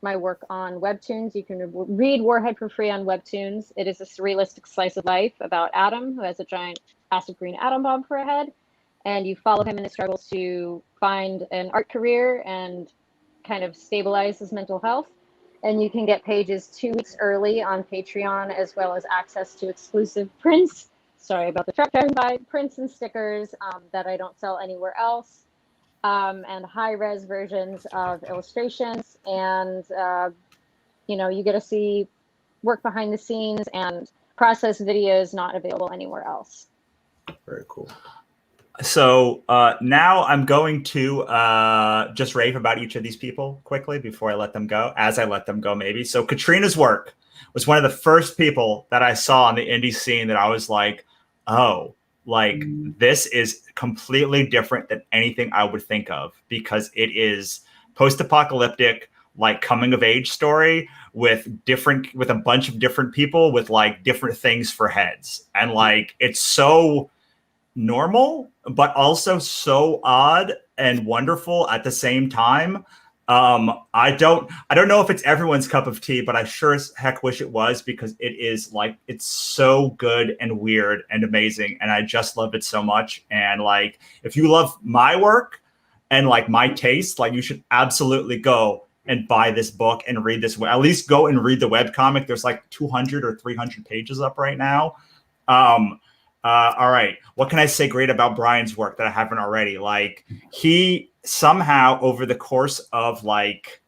my work on Webtoons. You can read Warhead for free on Webtoons. It is a surrealistic slice of life about Adam, who has a giant acid green atom bomb for a head. And you follow him in his struggles to find an art career and kind of stabilize his mental health. And you can get pages 2 weeks early on Patreon, as well as access to exclusive prints. Sorry about the truck driving by. Prints and stickers that I don't sell anywhere else. And high-res versions of illustrations. And, you get to see work behind the scenes and process videos not available anywhere else. Very cool. So now I'm going to just rave about each of these people quickly before I let them go, as I let them go, maybe. So Katrina's work was one of the first people that I saw on the indie scene that I was like, oh, like this is completely different than anything I would think of, because it is post-apocalyptic, like coming of age story with a bunch of different people with like different things for heads. And like it's so normal, but also so odd and wonderful at the same time. I don't know if it's everyone's cup of tea, but I sure as heck wish it was, because it is like, it's so good and weird and amazing. And I just loved it so much. And like, if you love my work and like my taste, like you should absolutely go and buy this book and read this. At least go and read the webcomic. There's like 200 or 300 pages up right now. All right. What can I say great about Brian's work that I haven't already? Like, he somehow over the course of like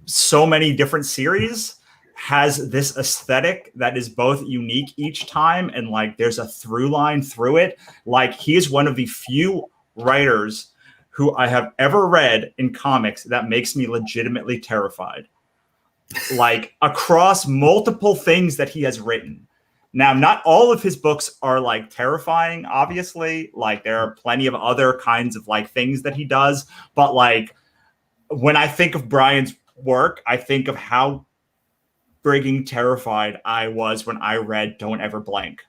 so many different series has this aesthetic that is both unique each time, and like there's a through line through it. Like, he is one of the few writers who I have ever read in comics that makes me legitimately terrified. Like, across multiple things that he has written. Now, not all of his books are like terrifying, obviously. Like, there are plenty of other kinds of like things that he does. But like, when I think of Brian's work, I think of how frigging terrified I was when I read Don't Ever Blink.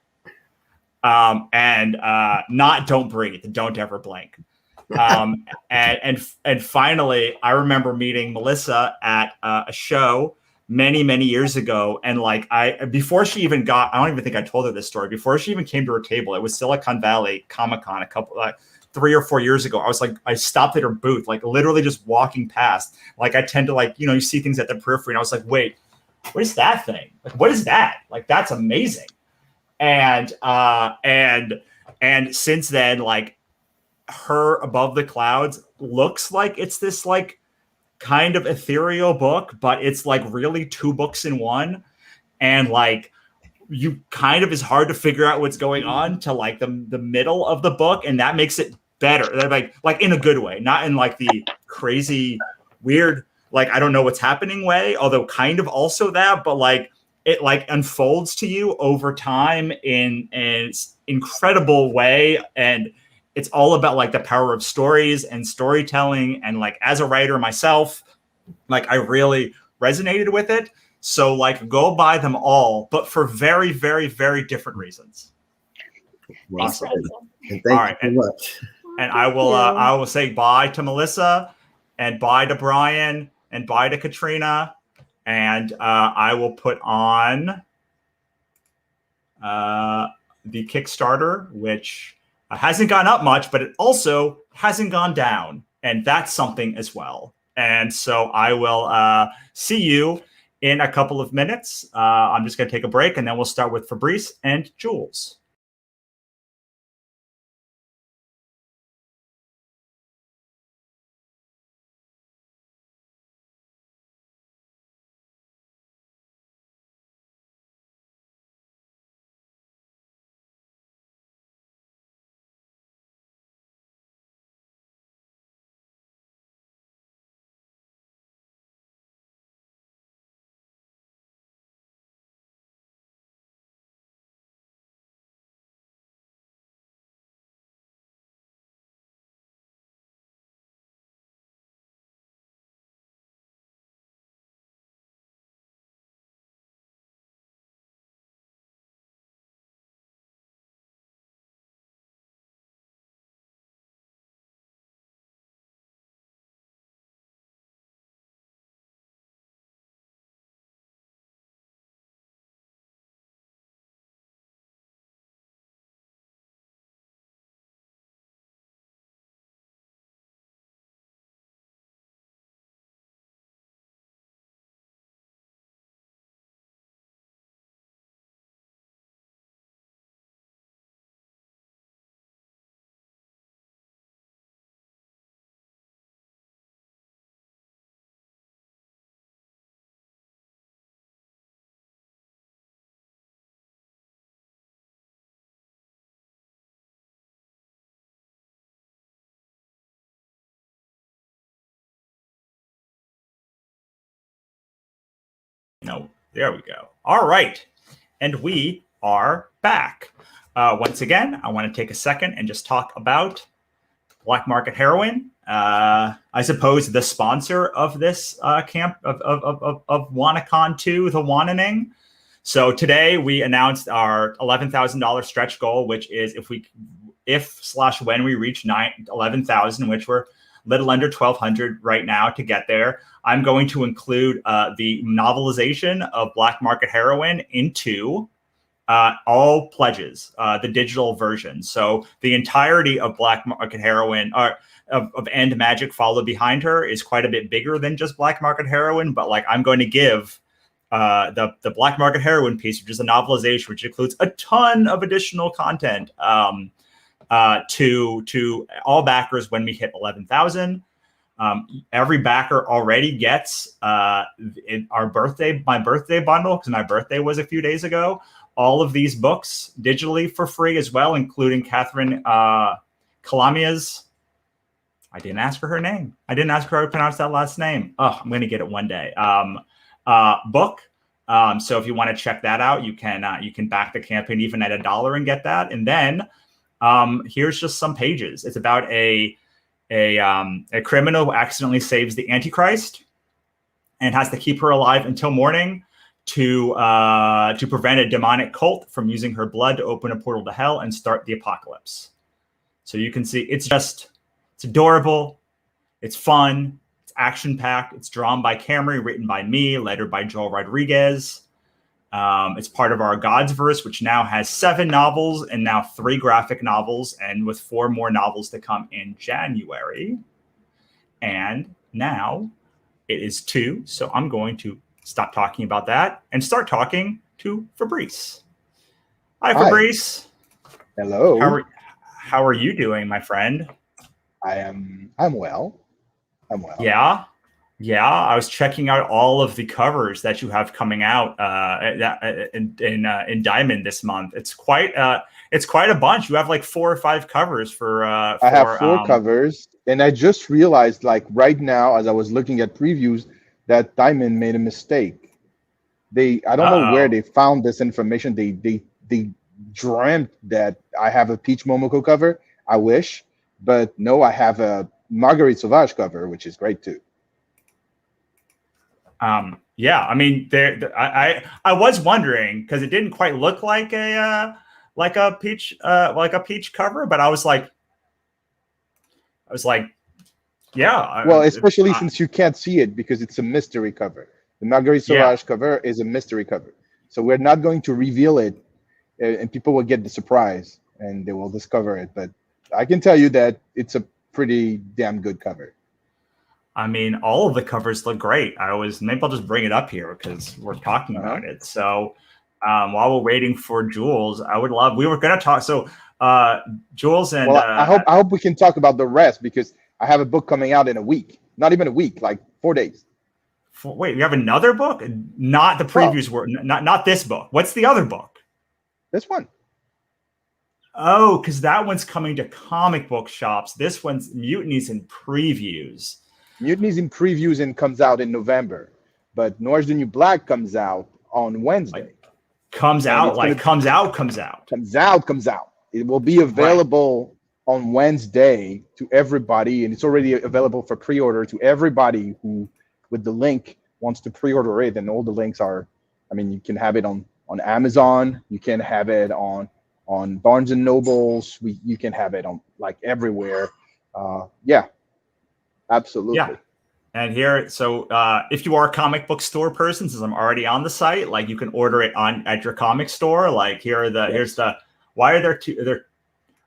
And not Don't Breathe, Don't Ever Blink. And finally, I remember meeting Melissa at a show many years ago, and like before she even got, I don't even think I told her this story, before she even came to her table, it was Silicon Valley Comic-Con a couple 3 or 4 years ago. I was like, I stopped at her booth, like literally just walking past. Like, I tend to like, you see things at the periphery, and I was like, wait, what is that thing? Like, what is that? Like, that's amazing. And since then, like, her Above the Clouds looks like it's this like kind of ethereal book, but it's like really 2 books in one. And like, you kind of is hard to figure out what's going on to like the middle of the book. And that makes it better. Like in a good way, not in like the crazy, weird, like, I don't know what's happening way, although kind of also that, but like it like unfolds to you over time in an incredible way. And it's all about like the power of stories and storytelling. And like, as a writer myself, like I really resonated with it. So like, go buy them all, but for very different reasons. Awesome. And All thank right, you so much. and I will say bye to Melissa, and bye to Brian, and bye to Katrina, and I will put on the Kickstarter, which hasn't gone up much, but it also hasn't gone down, and that's something as well. And so I will see you in a couple of minutes. I'm just going to take a break, and then we'll start with Fabrice and Jules. There we go. All right. And we are back. Once again, I want to take a second and just talk about Black Market Heroin. I suppose the sponsor of this camp of Wannacon 2, the Wannaning. So today we announced our $11,000 stretch goal, which is if/when we reach 11,000, which we're a little under 1,200 right now to get there, I'm going to include the novelization of Black Market Heroin into all pledges, the digital version. So the entirety of Black Market Heroin of End Magic Follow Behind Her is quite a bit bigger than just Black Market Heroin, but like I'm going to give the Black Market Heroin piece, which is a novelization, which includes a ton of additional content to all backers when we hit 11,000. Every backer already gets my birthday bundle, because my birthday was a few days ago. All of these books digitally for free as well, including Kathryn Calamia's. I didn't ask her name. I didn't ask her how to pronounce that last name. Oh, I'm going to get it one day. Book. So if you want to check that out, you can back the campaign even at $1 and get that. And then here's just some pages. It's about a criminal who accidentally saves the Antichrist and has to keep her alive until morning to prevent a demonic cult from using her blood to open a portal to hell and start the apocalypse. So you can see it's adorable, it's fun, it's action-packed, it's drawn by Camry, written by me, lettered by Joel Rodriguez. It's part of our Godsverse, which now has 7 novels and now 3 graphic novels, and with 4 more novels to come in January. And now it is 2, so I'm going to stop talking about that and start talking to Fabrice. Hi, Fabrice. Hello. How are you doing, my friend? I'm well. Yeah. I was checking out all of the covers that you have coming out in Diamond this month. It's quite a bunch. You have like 4 or 5 covers for. I have 4 covers, and I just realized, like right now, as I was looking at previews, that Diamond made a mistake. I don't know where they found this information. They dreamt that I have a Peach Momoko cover. I wish, but no, I have a Marguerite Sauvage cover, which is great too. Yeah, I mean, I was wondering because it didn't quite look like a peach cover, but I was like, yeah. Well, especially since you can't see it because it's a mystery cover. The Marguerite Sauvage cover is a mystery cover, so we're not going to reveal it, and people will get the surprise and they will discover it. But I can tell you that it's a pretty damn good cover. I mean, all of the covers look great. Maybe I'll just bring it up here because we're talking about it. So while we're waiting for Jules, we were going to talk. So Jules and I hope we can talk about the rest because I have a book coming out in a week. Not even a week, like 4 days. Wait, you have another book? Not the previews were not this book. What's the other book? This one. Oh, because that one's coming to comic book shops. This one's Mutinies and Previews. Mutinies in Previews and comes out in November, but Noir's the New Black comes out on Wednesday. Comes out. It will be available on Wednesday to everybody, and it's already available for pre-order to everybody who, with the link, wants to pre-order it. And all the links are, I mean, you can have it on Amazon, you can have it on Barnes and Nobles, you can have it on like everywhere. Yeah. Absolutely. Yeah. And here, so if you are a comic book store person, since I'm already on the site, like you can order it at your comic store. Like here's the. Why are there two?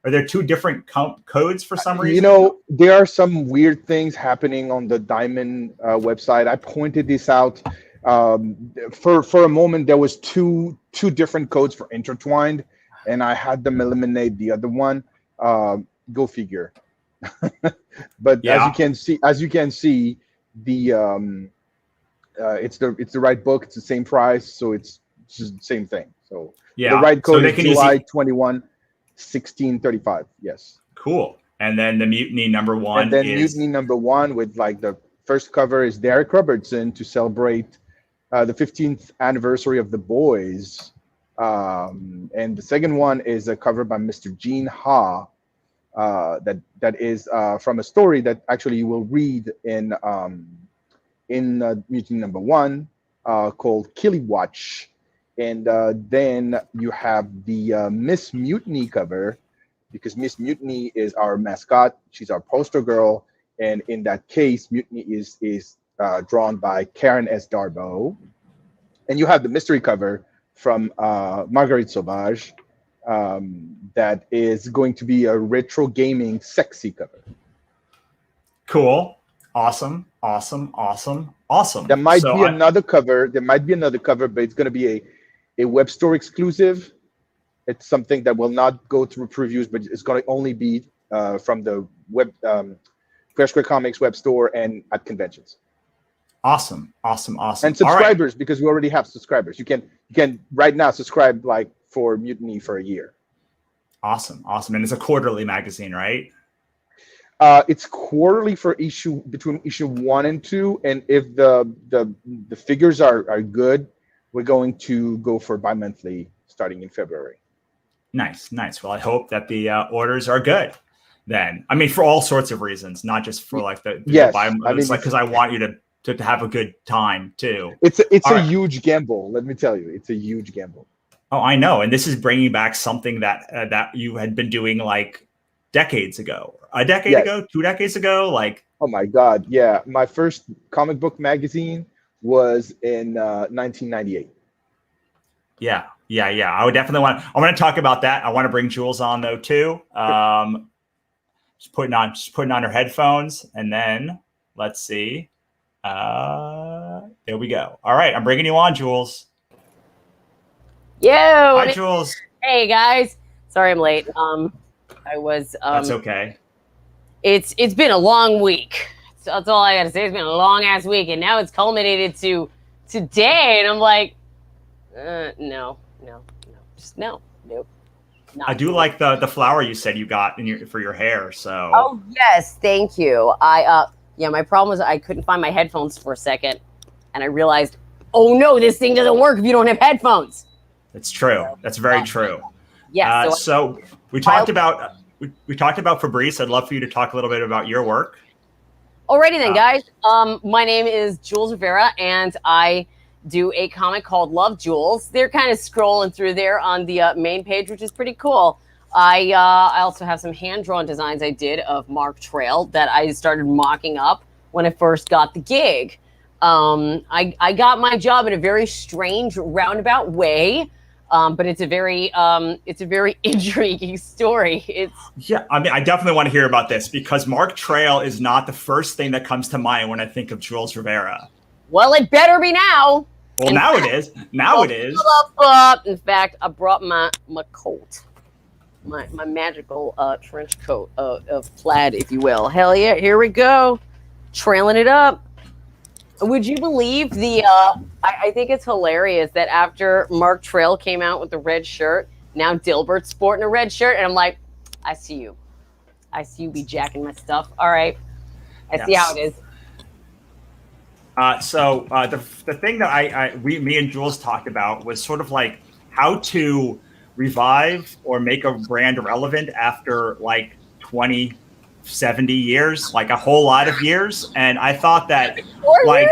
Are there 2 different codes for some reason? You know, there are some weird things happening on the Diamond website. I pointed this out. For a moment, there was two different codes for Intertwined, and I had them eliminate the other one. Go figure. But as you can see, the it's the right book. It's the same price, so it's just the same thing. So the right code is July 21, 1635. Yes. Cool. And then the Mutiny #1. And then Mutiny #1 with like the first cover is Derek Robertson to celebrate the 15th anniversary of The Boys. And the second one is a cover by Mr. Gene Ha. That is from a story that actually you will read in Mutiny #1 called Killy Watch. And then you have the Miss Mutiny cover, because Miss Mutiny is our mascot. She's our poster girl. And in that case, Mutiny is drawn by Karen S. Darbo. And you have the mystery cover from Marguerite Sauvage that is going to be a retro gaming sexy cover. Cool. Awesome. There might be another cover. But it's going to be a web store exclusive. It's something that will not go through previews, but it's going to only be from the web Fair Square Comics web store and at conventions. Awesome. And subscribers, because we already have subscribers. You can right now subscribe like for Mutiny for a year. Awesome. And it's a quarterly magazine, right? It's quarterly for between issue 1 and 2, and if the figures are good, we're going to go for bi-monthly starting in February. Nice. Well, I hope that the orders are good then. I mean, for all sorts of reasons, not just for like the yes. It's like because I want you to have a good time too. It's a huge gamble. Let me tell you, it's a huge gamble. Oh, I know, and this is bringing back something that you had been doing like decades ago, a decade ago, 2 decades ago, like. Oh my God, yeah! My first comic book magazine was in 1998. Yeah. I would definitely want to talk about that. I want to bring Jules on though too. Just putting on her headphones, and then let's see. There we go. All right, I'm bringing you on, Jules. Yo. Hi, Jules. Hey guys. Sorry I'm late. I was. That's okay. It's been a long week. That's all I gotta say. It's been a long ass week, and now it's culminated to today, and I'm like, no, just no, nope. I do like the flower you said you got for your hair. So. Oh yes, thank you. My problem was I couldn't find my headphones for a second, and I realized, oh no, this thing doesn't work if you don't have headphones. It's true. That's very true. Yeah. So we talked about Fabrice. I'd love for you to talk a little bit about your work. Alrighty then, guys. My name is Jules Rivera, and I do a comic called Love Jules. They're kind of scrolling through there on the main page, which is pretty cool. I also have some hand-drawn designs I did of Mark Trail that I started mocking up when I first got the gig. I got my job in a very strange roundabout way, but it's a very intriguing story. I mean, I definitely want to hear about this because Mark Trail is not the first thing that comes to mind when I think of Jules Rivera. Well, it better be now. Well, now it is. It is. In fact, I brought my coat. My magical trench coat of plaid, if you will. Hell yeah, here we go. Trailing it up. Would you believe I think it's hilarious that after Mark Trail came out with the red shirt, now Dilbert's sporting a red shirt, and I'm like, I see you. I see you be jacking my stuff. All right. I see how it is. So the thing that me and Jules talked about was sort of like how to revive or make a brand relevant after like 20, 70 years, like a whole lot of years. And I thought that like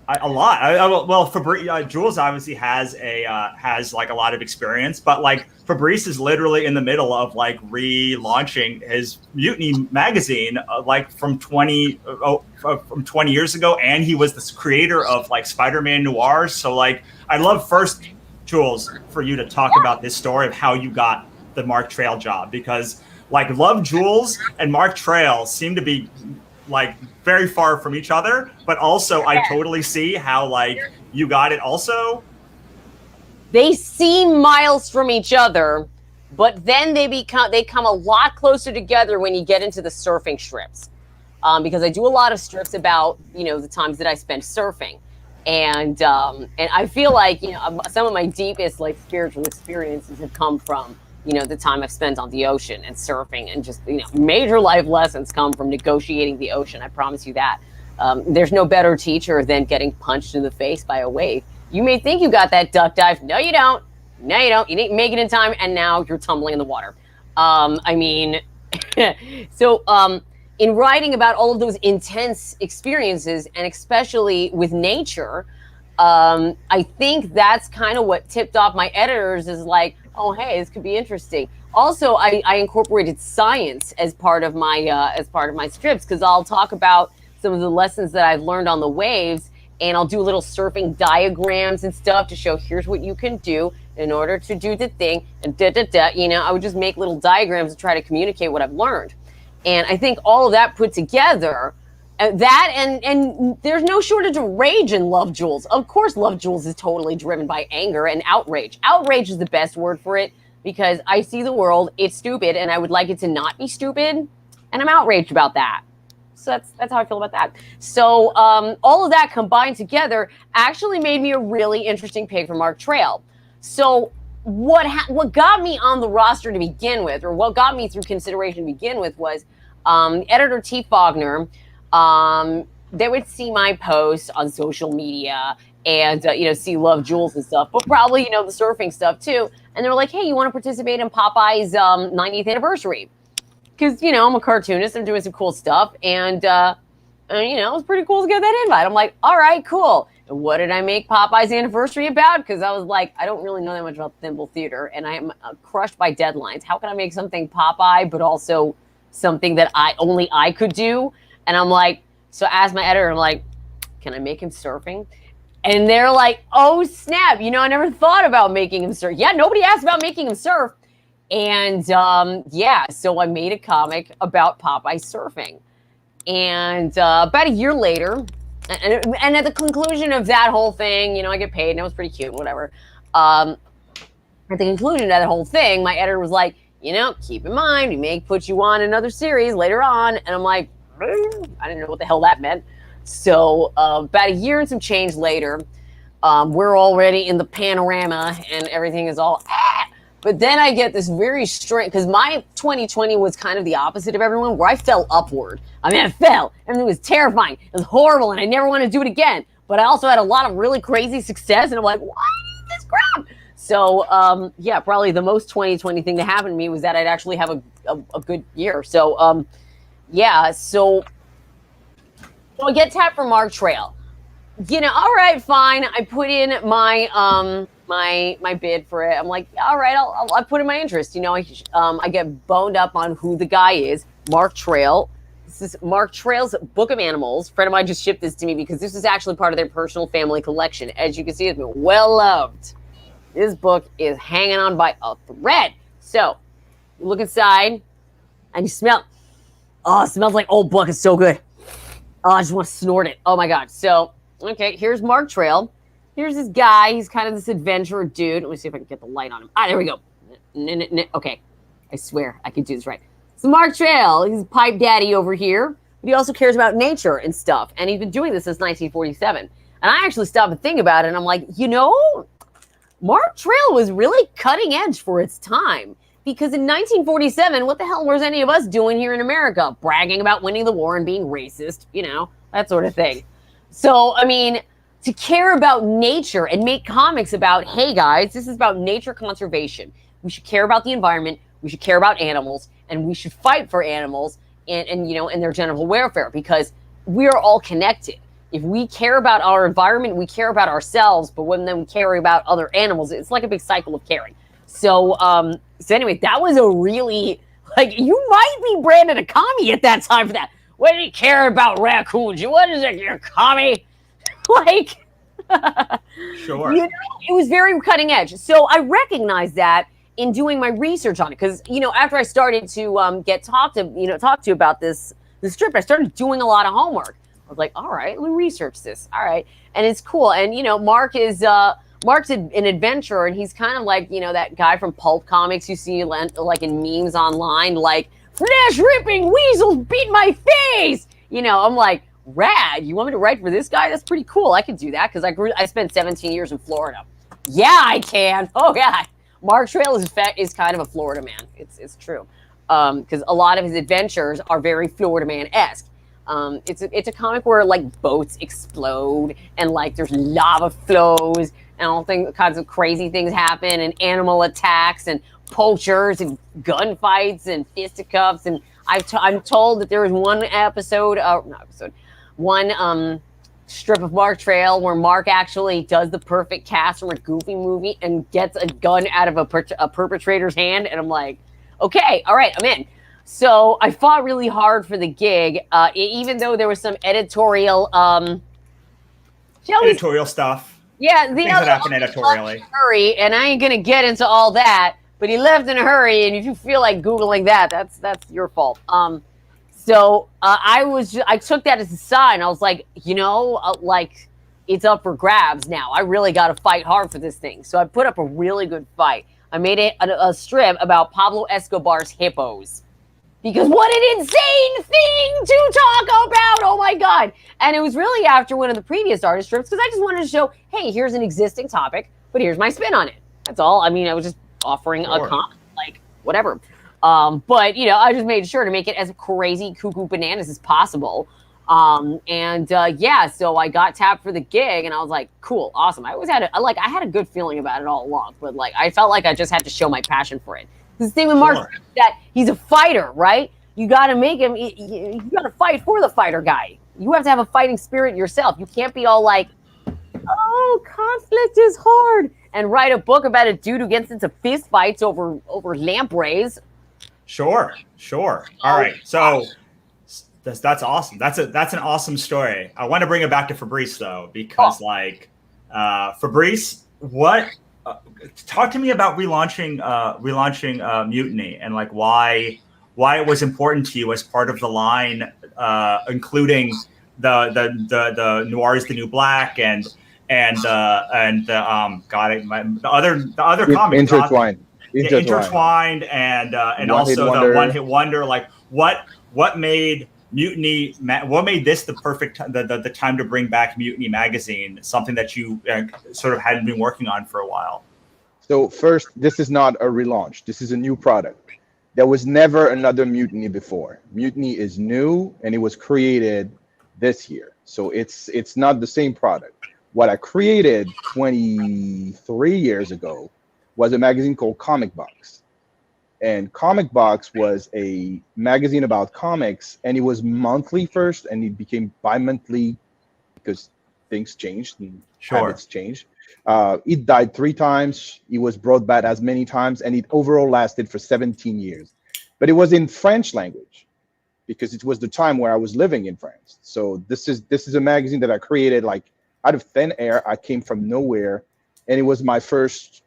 a lot. Fabrice, Jules obviously has like a lot of experience, but like Fabrice is literally in the middle of like relaunching his Mutiny magazine, like from 20 years ago, and he was the creator of like Spider-Man Noir. So like, I'd love first, Jules, for you to talk about this story of how you got the Mark Trail job, because like Love Jules and Mark Trail seem to be like very far from each other, but also I totally see how like you got it also. They seem miles from each other, but then they come a lot closer together when you get into the surfing strips. Because I do a lot of strips about, the times that I spent surfing. And I feel like, some of my deepest like spiritual experiences have come from, the time I've spent on the ocean and surfing, and just, major life lessons come from negotiating the ocean. I promise you that. There's no better teacher than getting punched in the face by a wave. You may think you got that duck dive. No, you don't. No, you don't. You didn't make it in time, and now you're tumbling in the water. I mean, so in writing about all of those intense experiences, and especially with nature, I think that's kind of what tipped off my editors is like, oh, hey, this could be interesting. Also, I incorporated science as part of my strips, because I'll talk about some of the lessons that I've learned on the waves, and I'll do little surfing diagrams and stuff to show here's what you can do in order to do the thing, and you know, I would just make little diagrams to try to communicate what I've learned. And I think all of that put together, that and there's no shortage of rage in Love Jules. Of course, Love Jules is totally driven by anger and outrage. Outrage is the best word for it, because I see the world, it's stupid, and I would like it to not be stupid, and I'm outraged about that. So that's how I feel about that. So all of that combined together actually made me a really interesting pick for Mark Trail. So what got me on the roster to begin with, or what got me through consideration to begin with, was editor T. Faulkner. They would see my posts on social media and you know, see Love Jules and stuff, but probably, you know, the surfing stuff too. And they were like, hey, you want to participate in Popeye's 90th anniversary? Because, you know, I'm a cartoonist, I'm doing some cool stuff, and you know, it was pretty cool to get that invite. I'm like, all right, cool. And what did I make Popeye's anniversary about? Because I was like, I don't really know that much about Thimble Theater, and I am crushed by deadlines. How can I make something Popeye, but also something that only I could do? And I'm like, so I asked my editor, I'm like, can I make him surfing? And they're like, oh, snap. You know, I never thought about making him surf. Yeah, nobody asked about making him surf. And yeah, so I made a comic about Popeye surfing. And about a year later, and at the conclusion of that whole thing, you know, I get paid and it was pretty cute and whatever. At the conclusion of that whole thing, my editor was like, you know, keep in mind, we may put you on another series later on. And I'm like, I didn't know what the hell that meant. So about a year and some change later, we're already in the panorama and everything is all But then I get this very strange, because my 2020 was kind of the opposite of everyone, where I fell upward. I mean, I fell. Everything was terrifying. It was horrible, and I never want to do it again. But I also had a lot of really crazy success, and I'm like, why this crap? So, yeah, probably the most 2020 thing that happened to me was that I'd actually have a good year. So, yeah, so I get tapped for Mark Trail. You know, all right, fine. I put in my my bid for it. I'm like, all right, I'll put in my interest. You know, I get boned up on who the guy is. Mark Trail. This is Mark Trail's Book of Animals. A friend of mine just shipped this to me because this is actually part of their personal family collection. As you can see, it's been well loved. This book is hanging on by a thread. So you look inside and you smell. Oh, it smells like old book. It's so good. Oh, I just want to snort it. Oh my God. So, okay, here's Mark Trail. Here's this guy. He's kind of this adventurer dude. Let me see if I can get the light on him. Ah, there we go. Okay. I swear I can do this right. So Mark Trail, he's a pipe daddy over here, but he also cares about nature and stuff. And he's been doing this since 1947. And I actually stopped and think about it. And I'm like, you know, Mark Trail was really cutting edge for its time. Because in 1947, what the hell was any of us doing here in America? Bragging about winning the war and being racist, you know, that sort of thing. So, I mean, to care about nature and make comics about, hey guys, this is about nature conservation. We should care about the environment. We should care about animals, and we should fight for animals and you know, and their general welfare, because we are all connected. If we care about our environment, we care about ourselves, but when then we care about other animals, it's like a big cycle of caring. So, so anyway, that was a really, like, you might be branded a commie at that time for that. What do you care about raccoons? What is it, you're a commie? Like, sure. You know, it was very cutting edge. So I recognized that in doing my research on it, because, you know, after I started to get talk to about this strip, I started doing a lot of homework. I was like, all right, let me research this. All right, and it's cool. And you know, Mark's an adventurer, and he's kind of like, you know, that guy from pulp comics you see like in memes online, like flesh ripping weasels beat my face. You know, I'm like, rad. You want me to write for this guy? That's pretty cool. I could do that because I spent 17 years in Florida. Yeah, I can. Oh yeah, Mark Trail is kind of a Florida man. It's true, because a lot of his adventures are very Florida man-esque. It's a comic where like boats explode and like there's lava flows and all kinds of crazy things happen and animal attacks and poachers and gunfights and fisticuffs. And I'm told that there was one strip of Mark Trail where Mark actually does the perfect cast from a Goofy movie and gets a gun out of a perpetrator's hand. And I'm like, okay, all right, I'm in. So I fought really hard for the gig, even though there was some editorial stuff. Yeah, things that happen editorially. Hurry, and I ain't gonna get into all that. But he left in a hurry, and if you feel like googling that, that's your fault. So I took that as a sign. I was like, like it's up for grabs now. I really got to fight hard for this thing. So I put up a really good fight. I made it a strip about Pablo Escobar's hippos. Because what an insane thing to talk about! Oh my God! And it was really after one of the previous artist strips because I just wanted to show, hey, here's an existing topic, but here's my spin on it. That's all. I mean, I was just offering a comment, like whatever. But I just made sure to make it as crazy, cuckoo bananas as possible. So I got tapped for the gig, and I was like, cool, awesome. I always had I had a good feeling about it all along, but like I felt like I just had to show my passion for it. The thing with Mark that he's a fighter, right? You got to make him. You got to fight for the fighter guy. You have to have a fighting spirit yourself. You can't be all like, "Oh, conflict is hard," and write a book about a dude who gets into fist fights over lampreys. Sure. All right, so that's awesome. That's an awesome story. I want to bring it back to Fabrice though, because Fabrice, what? Talk to me about relaunching Mutiny and like why it was important to you as part of the line, including the Noir is the New Black and the other comic intertwined and also the One Hit Wonder. Like what made Mutiny? What made this the perfect the time to bring back Mutiny magazine? Something that you sort of hadn't been working on for a while. So first, this is not a relaunch. This is a new product. There was never another Mutiny before. Mutiny is new, and it was created this year. So it's not the same product. What I created 23 years ago was a magazine called Comic Box. And Comic Box was a magazine about comics, and it was monthly first, and it became bi-monthly because things changed and habits changed. It died 3 times. It was brought back as many times, and it overall lasted for 17 years. But it was in French language because it was the time where I was living in France. So this is a magazine that I created like out of thin air. I came from nowhere, and it was my first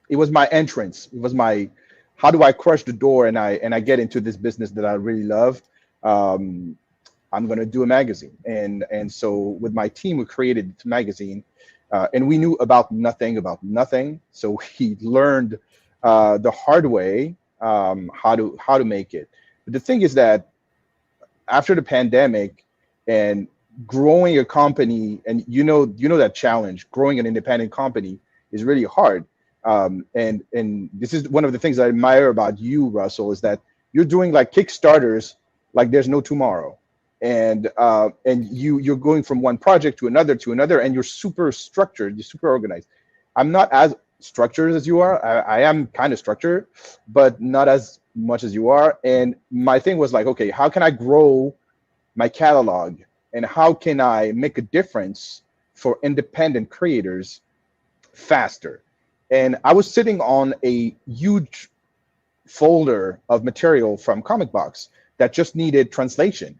it was my entrance. It was my, how do I crush the door and I get into this business that I really love? I'm going to do a magazine. And so with my team, we created this magazine and we knew about nothing. So we learned the hard way how to make it. But the thing is that after the pandemic and growing a company, and you know that challenge, growing an independent company is really hard. And this is one of the things I admire about you, Russell, is that you're doing like Kickstarters like there's no tomorrow. And you're going from one project to another, and you're super structured, you're super organized. I'm not as structured as you are. I am kind of structured, but not as much as you are. And my thing was like, okay, how can I grow my catalog, and how can I make a difference for independent creators faster? And I was sitting on a huge folder of material from Comic Box that just needed translation.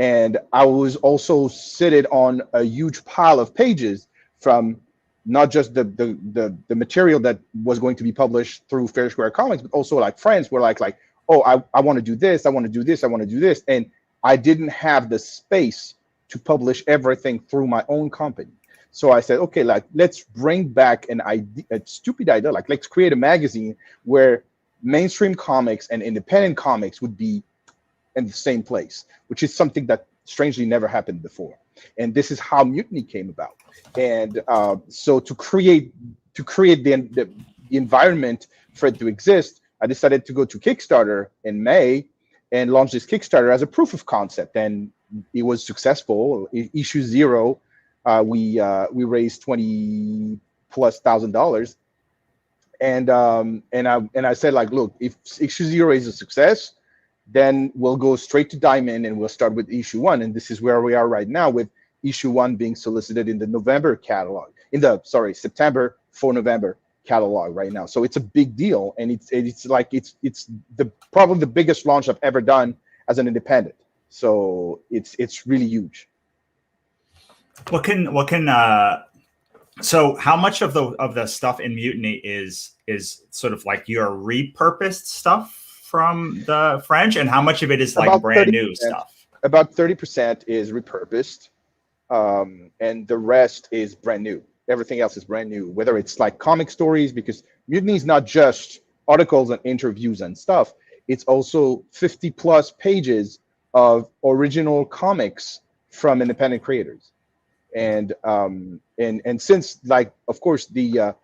And I was also sitting on a huge pile of pages from not just the material that was going to be published through Fair Square Comics, but also like friends were like, oh, I want to do this, I want to do this, I want to do this. And I didn't have the space to publish everything through my own company. So I said, okay, like let's bring back a stupid idea, like let's create a magazine where mainstream comics and independent comics would be in the same place, which is something that strangely never happened before. And this is how Mutiny came about. And so to create the environment for it to exist, I decided to go to Kickstarter in May and launched this Kickstarter as a proof of concept, and it was successful. Issue 0, we raised $20,000+, and I said, like, look, if issue 0 is a success, then we'll go straight to Diamond and we'll start with issue 1, and this is where we are right now, with issue 1 being solicited in the November catalog, September for November catalog right now. So it's a big deal, and it's probably the biggest launch I've ever done as an independent. So it's really huge. So how much of the stuff in Mutiny is sort of like your repurposed stuff from the French, and how much of it is like About brand 30%. new stuff? About 30% is repurposed, and the rest is brand new. Everything else is brand new, whether it's like comic stories, because Mutiny is not just articles and interviews and stuff. It's also 50+ pages of original comics from independent creators. And since, like, of course, the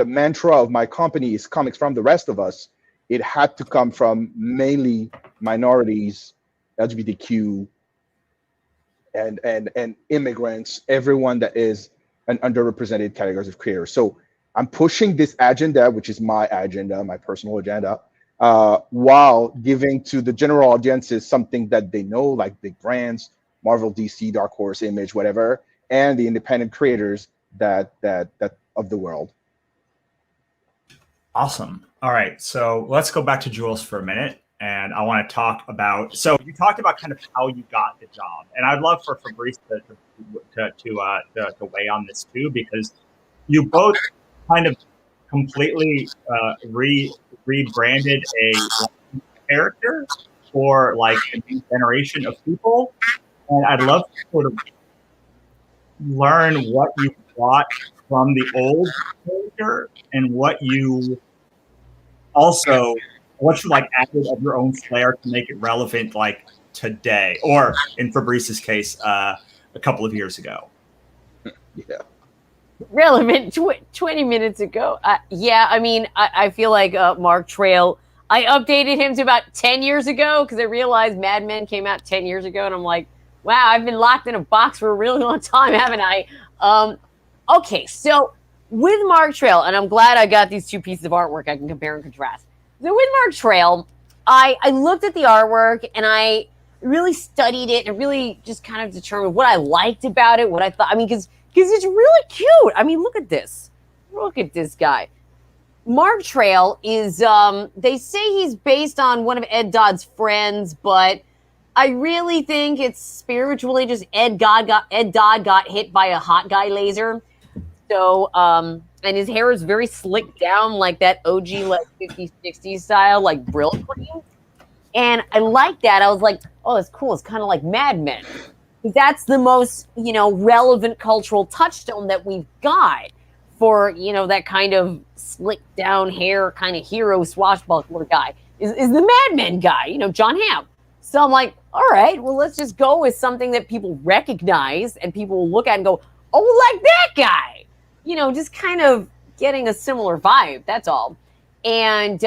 mantra of my company is comics from the rest of us, it had to come from mainly minorities, LGBTQ, and immigrants, everyone that is an underrepresented categories of creators. So I'm pushing this agenda, which is my agenda, my personal agenda, while giving to the general audiences something that they know, like big brands, Marvel, DC, Dark Horse, Image, whatever, and the independent creators that of the world. Awesome. All right, so let's go back to Jules for a minute, and I want to talk about. So you talked about kind of how you got the job, and I'd love for Fabrice to weigh on this too, because you both kind of completely rebranded a character for like a new generation of people, and I'd love to sort of learn what you brought from the old character and what you like added of your own flair to make it relevant like today, or in Fabrice's case, a couple of years ago. Yeah. Relevant 20 minutes ago. Yeah, I mean, I feel like Mark Trail, I updated him to about 10 years ago because I realized Mad Men came out 10 years ago, and I'm like, wow, I've been locked in a box for a really long time, haven't I? Okay, so with Mark Trail, and I'm glad I got these two pieces of artwork I can compare and contrast. So with Mark Trail, I looked at the artwork and I really studied it and really just kind of determined what I liked about it, what I thought. I mean, because it's really cute. I mean, look at this. Look at this guy. Mark Trail is, they say he's based on one of Ed Dodd's friends, but I really think it's spiritually just Ed Dodd got hit by a hot guy laser. So, and his hair is very slicked down, like that OG, like 50s, 60s style, like Brill cream. And I like that. I was like, oh, that's cool. It's kind of like Mad Men. That's the most, relevant cultural touchstone that we've got for, that kind of slicked down hair, kind of hero swashbuckler guy is the Mad Men guy, John Hamm. So I'm like, all right, well, let's just go with something that people recognize and people will look at and go, oh, like that guy. Just kind of getting a similar vibe. That's all. And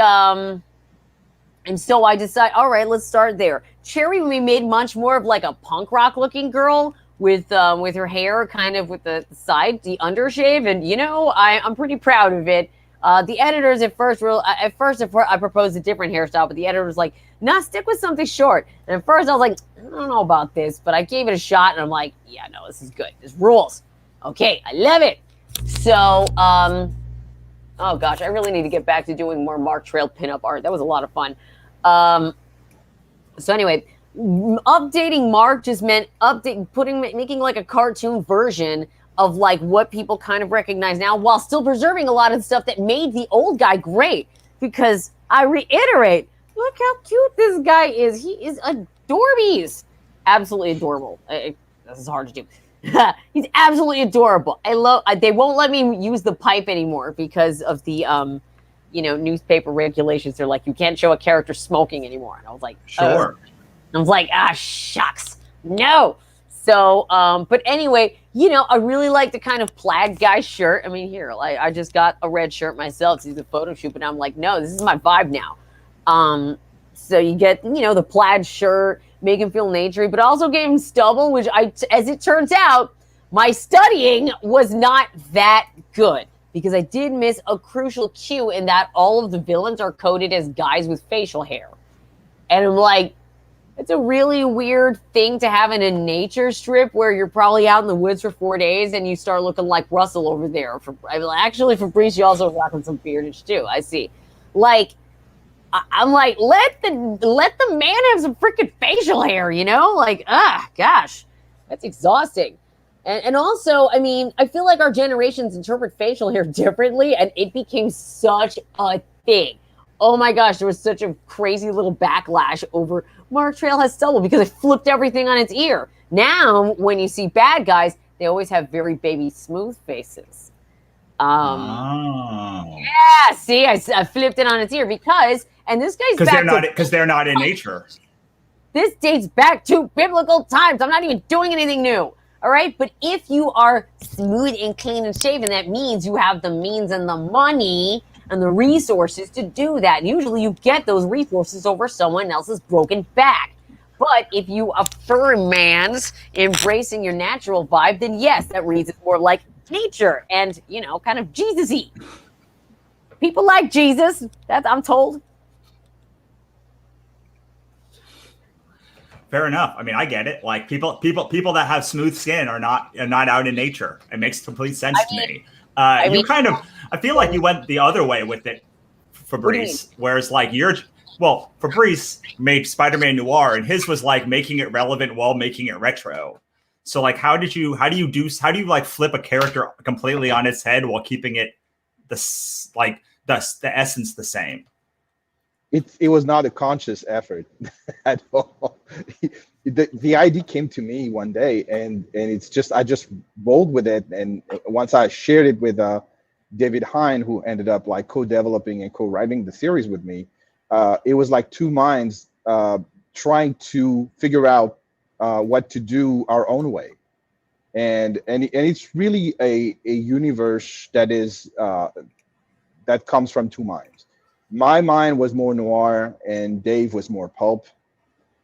so I decided, all right, let's start there. Cherry, we made much more of like a punk rock looking girl with her hair kind of with the side, the undershave. And, I'm pretty proud of it. The editors at first I proposed a different hairstyle, but the editor was like, nah, stick with something short. And at first I was like, I don't know about this, but I gave it a shot and I'm like, yeah, no, this is good. This rules. Okay, I love it. So, oh gosh, I really need to get back to doing more Mark Trail pinup art. That was a lot of fun. So anyway, updating Mark just meant making like a cartoon version of like what people kind of recognize now, while still preserving a lot of the stuff that made the old guy great. Because I reiterate, look how cute this guy is. He is adorable. Absolutely adorable. This is hard to do. He's absolutely adorable. They won't let me use the pipe anymore because of the newspaper regulations. They're like, you can't show a character smoking anymore. And I was like, sure. I was like, shucks, no. So, but anyway, I really like the kind of plaid guy shirt. I mean, here, I just got a red shirt myself to do the photo shoot, but I'm like, no, this is my vibe now. So you get, the plaid shirt, make him feel naturey, but also gave him stubble, which as it turns out, my studying was not that good because I did miss a crucial cue in that all of the villains are coded as guys with facial hair. And I'm like, it's a really weird thing to have in a nature strip where you're probably out in the woods for 4 days and you start looking like Russell over there. Actually, Fabrice, you also rocking some beardage too. I see. Like, I'm like, let the man have some freaking facial hair, Like, gosh, that's exhausting. And also, I mean, I feel like our generations interpret facial hair differently, and it became such a thing. Oh my gosh, there was such a crazy little backlash over Mark Trail has stubble because it flipped everything on its ear. Now, when you see bad guys, they always have very baby smooth faces. Yeah, see, I flipped it on its ear because, and this guy's because they're not in nature. This dates back to biblical times. I'm not even doing anything new. All right, but if you are smooth and clean and shaven, that means you have the means and the money and the resources to do that. And usually you get those resources over someone else's broken back. But if you affirm man's embracing your natural vibe, then yes, that reads more like nature and, kind of Jesus-y. People like Jesus, that I'm told. Fair enough. I mean, I get it. Like people that have smooth skin are not out in nature. It makes complete sense to me. I feel like you went the other way with it, Fabrice. Whereas like Fabrice made Spider-Man Noir, and his was like making it relevant while making it retro. So like, how do you like flip a character completely on its head while keeping it the essence the same? It was not a conscious effort at all. The idea came to me one day, and it's just I just rolled with it. And once I shared it with David Hine, who ended up like co-developing and co-writing the series with me, it was like two minds trying to figure out what to do our own way. And it's really a universe that is that comes from two minds. My mind was more noir and Dave was more pulp.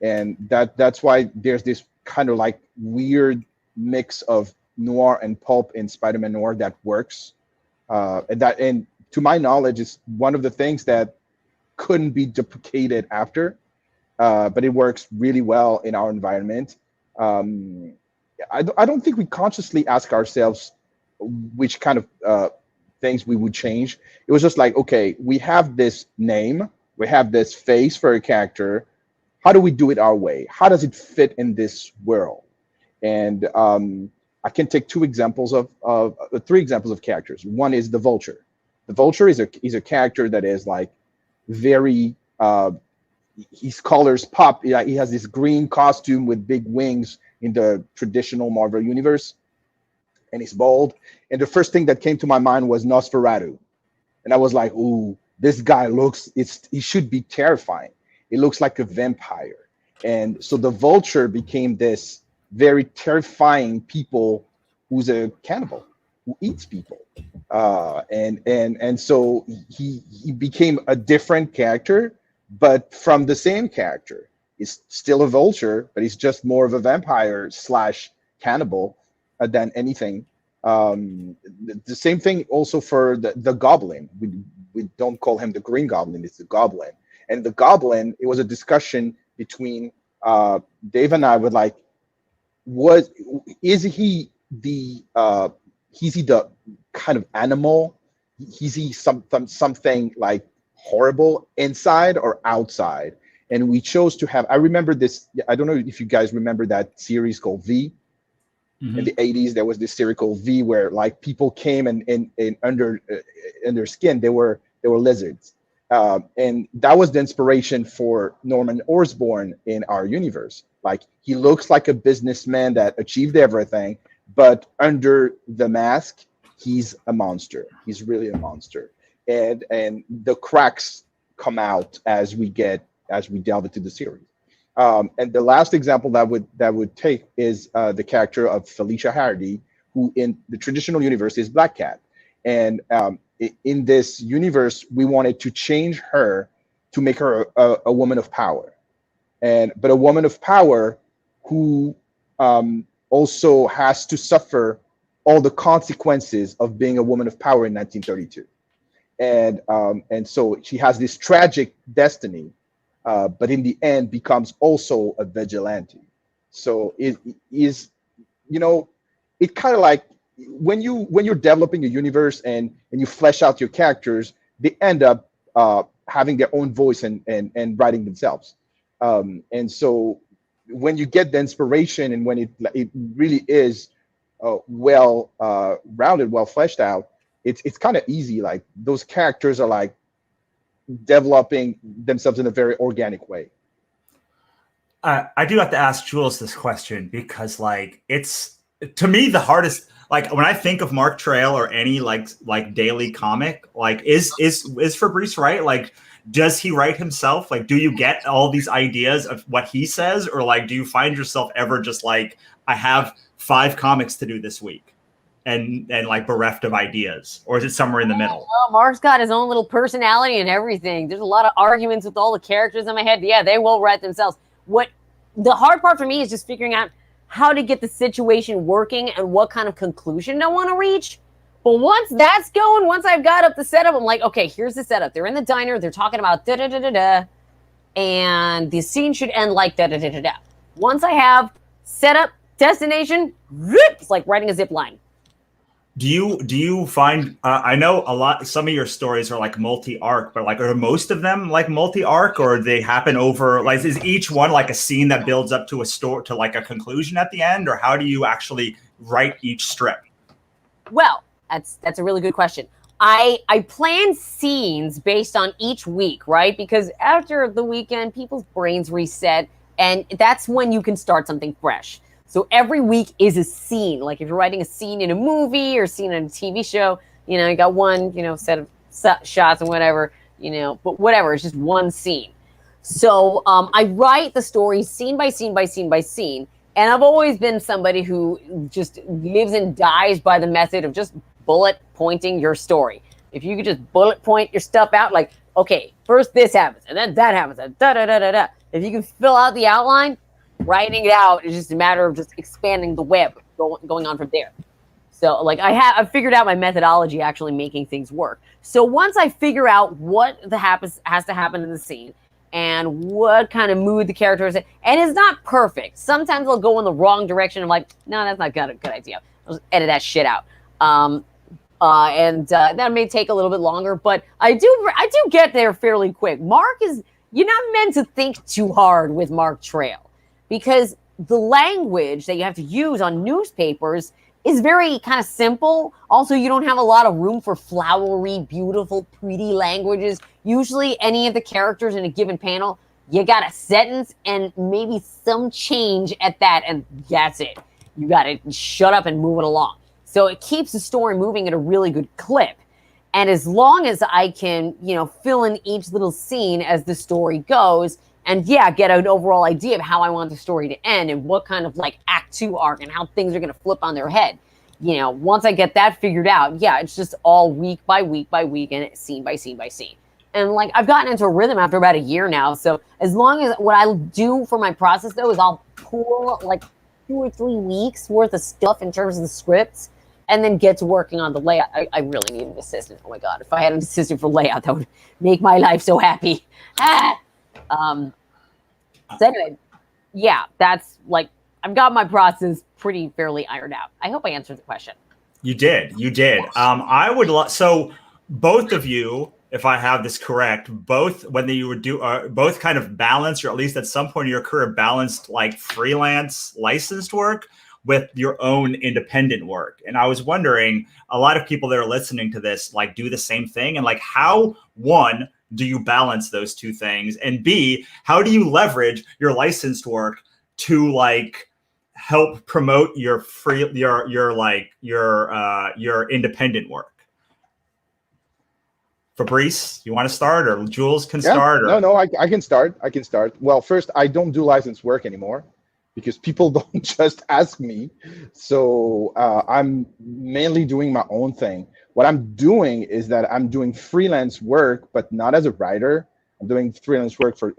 And that's why there's this kind of like weird mix of noir and pulp in Spider-Man Noir that works. And to my knowledge, is one of the things that couldn't be duplicated after, but it works really well in our environment. I don't think we consciously ask ourselves which kind of things we would change. It was just like, okay, we have this name, we have this face for a character. How do we do it our way? How does it fit in this world? And I can take three examples of characters. One is the Vulture. The Vulture is a character that is like very his colors pop. He has this green costume with big wings in the traditional Marvel universe, and he's bald. And the first thing that came to my mind was Nosferatu. And I was like, ooh, this guy he should be terrifying. He looks like a vampire. And so the Vulture became this very terrifying people who's a cannibal, who eats people. And so he became a different character, but from the same character. He's still a vulture, but he's just more of a vampire / cannibal than anything. The same thing also for the Goblin. We don't call him the Green Goblin, it's the Goblin. And the Goblin, it was a discussion between Dave and I with like, is he the kind of animal? Is he something like horrible inside or outside? And we chose to have, I remember this, I don't know if you guys remember that series called V. Mm-hmm. In the 80s, there was this series called V where like people came and under their skin, they were lizards. And that was the inspiration for Norman Osborn in our universe. Like he looks like a businessman that achieved everything, but under the mask, he's a monster. He's really a monster. And the cracks come out as we delve into the series. And the last example that would take is the character of Felicia Hardy, who in the traditional universe is Black Cat. And in this universe, we wanted to change her to make her a woman of power, but a woman of power who also has to suffer all the consequences of being a woman of power in 1932. And so she has this tragic destiny, but in the end becomes also a vigilante. So it is, it kind of like when you're developing a universe and you flesh out your characters, they end up having their own voice and writing themselves. And so when you get the inspiration and when it really is well rounded, well fleshed out, it's kind of easy. Like those characters are like developing themselves in a very organic way. I do have to ask Jules this question because, like, it's to me the hardest. Like when I think of Mark Trail or any like daily comic, like is Fabrice right? Like, does he write himself? Like, do you get all these ideas of what he says, or like, do you find yourself ever just like, I have 5 comics to do this week, and like bereft of ideas, or is it somewhere in the middle? Well, Mark's got his own little personality and everything. There's a lot of arguments with all the characters in my head. Yeah, they will write themselves. What the hard part for me is just figuring out how to get the situation working and what kind of conclusion I want to reach. But once that's going, once I've got up the setup, I'm like, okay, here's the setup. They're in the diner. They're talking about da-da-da-da-da. And the scene should end like da-da-da-da-da. Once I have setup, destination, it's like writing a zip line. Do you find, I know some of your stories are like multi-arc, but like, are most of them like multi-arc, or they happen over, like, is each one like a scene that builds up to to like a conclusion at the end, or how do you actually write each strip? Well, that's a really good question. I plan scenes based on each week, right? Because after the weekend, people's brains reset, and that's when you can start something fresh. So every week is a scene. Like if you're writing a scene in a movie or a scene in a TV show, you got one, set of shots and whatever, but whatever, it's just one scene. So I write the story scene by scene by scene by scene. And I've always been somebody who just lives and dies by the method of just bullet pointing your story. If you could just bullet point your stuff out, like, okay, first this happens, and then that happens, and da-da-da-da-da. If you can fill out the outline, writing it out is just a matter of just expanding the web, going on from there. So, like, I've figured out my methodology actually making things work. So once I figure out what has to happen in the scene and what kind of mood the character is in, and it's not perfect. Sometimes I'll go in the wrong direction. I'm like, no, that's not a good idea. I'll just edit that shit out. And that may take a little bit longer, but I do get there fairly quick. You're not meant to think too hard with Mark Trail, because the language that you have to use on newspapers is very kind of simple. Also, you don't have a lot of room for flowery, beautiful, pretty languages. Usually any of the characters in a given panel, you got a sentence and maybe some change at that, and that's it. You got to shut up and move it along. So it keeps the story moving at a really good clip. And as long as I can, fill in each little scene as the story goes, and get an overall idea of how I want the story to end and what kind of like act 2 arc and how things are going to flip on their head. Once I get that figured out, it's just all week by week by week and scene by scene by scene. And like I've gotten into a rhythm after about a year now. So as long as what I do for my process though is I'll pull like 2 or 3 weeks worth of stuff in terms of the scripts and then get to working on the layout. I really need an assistant. Oh my God. If I had an assistant for layout, that would make my life so happy. So anyway, that's like, I've got my process pretty fairly ironed out. I hope I answered the question. You did. I would so both of you, if I have this correct, both when you would do both kind of balanced, or at least at some point in your career balanced like freelance licensed work with your own independent work. And I was wondering, a lot of people that are listening to this like do the same thing, and like how, one, do you balance those two things, and B, how do you leverage your licensed work to like help promote your independent work? Fabrice, you want to start, or Jules can start? Or? No, I can start. Well, first, I don't do licensed work anymore because people don't just ask me. So I'm mainly doing my own thing. What I'm doing is that I'm doing freelance work, but not as a writer. I'm doing freelance work for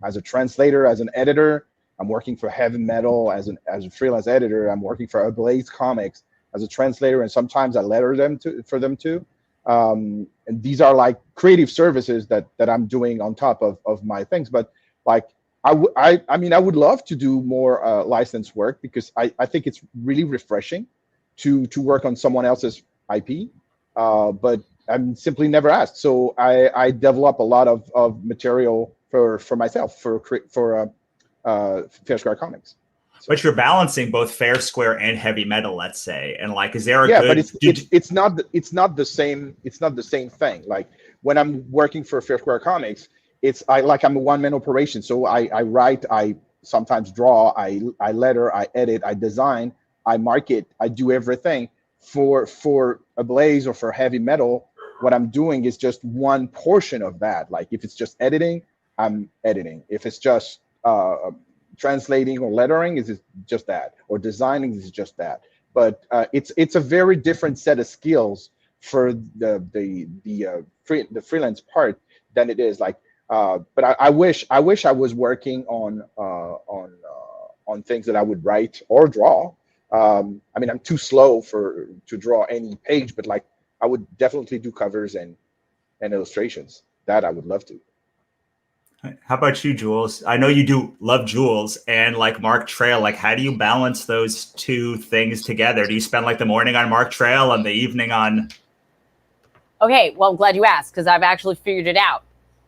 as a translator, as an editor. I'm working for heavy metal as a freelance editor. I'm working for Ablaze Comics as a translator, and sometimes I letter them for them too. And these are like creative services that I'm doing on top of my things. But like I mean, I would love to do more licensed work, because I think it's really refreshing to work on someone else's IP. But I'm simply never asked. So I develop a lot of material for myself for Fair Square Comics. But you're balancing both Fair Square and heavy metal, let's say. And like, is there a but good... it's not the same thing. Like when I'm working for Fair Square Comics, I'm a one-man operation. So I write, I sometimes draw, I letter, I edit, I design, I market, I do everything. For Ablaze or for heavy metal, what I'm doing is just one portion of that. Like if it's just editing, I'm editing. If it's just translating or lettering, is just that, or designing is just that. But it's a very different set of skills for the freelance part than it is like. But I wish I was working on things that I would write or draw. I mean, I'm too slow to draw any page, but like I would definitely do covers and illustrations. That I would love to. How about you, Jules? I know you do love Jules and like Mark Trail. Like, how do you balance those two things together? Do you spend like the morning on Mark Trail and the evening on... Okay, well, I'm glad you asked, because I've actually figured it out.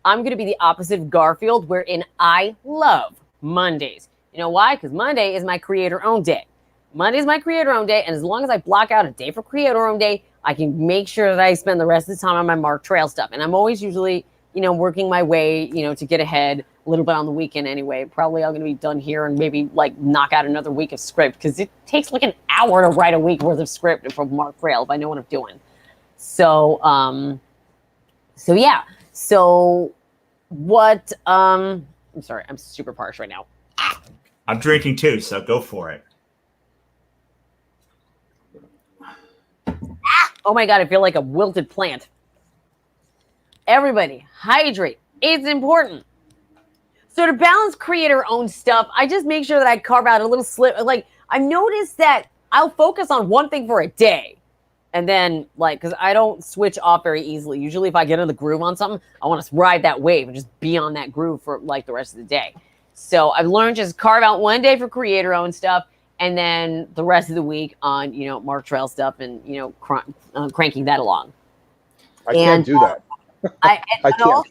I'm going to be the opposite of Garfield, wherein I love Mondays. You know why? Because Monday is my creator-owned day. Monday is my creator-owned day, and as long as I block out a day for creator-owned day, I can make sure that I spend the rest of the time on my Mark Trail stuff. And I'm always usually... working my way, to get ahead a little bit on the weekend anyway. Probably I'm going to be done here and maybe like knock out another week of script, because it takes like an hour to write a week worth of script from Mark Trail if I know what I'm doing. So, yeah. So what, I'm sorry, I'm super parched right now. I'm drinking too, so go for it. Oh my God, I feel like a wilted plant. Everybody, hydrate. It's important. So to balance creator-owned stuff, I just make sure that I carve out a little slip. Like, I've noticed that I'll focus on one thing for a day. And then, like, because I don't switch off very easily. Usually if I get in the groove on something, I want to ride that wave and just be on that groove for, like, the rest of the day. So I've learned just carve out one day for creator-owned stuff, and then the rest of the week on, Mark Trail stuff and, cranking that along. I can't do that. I can't. Also,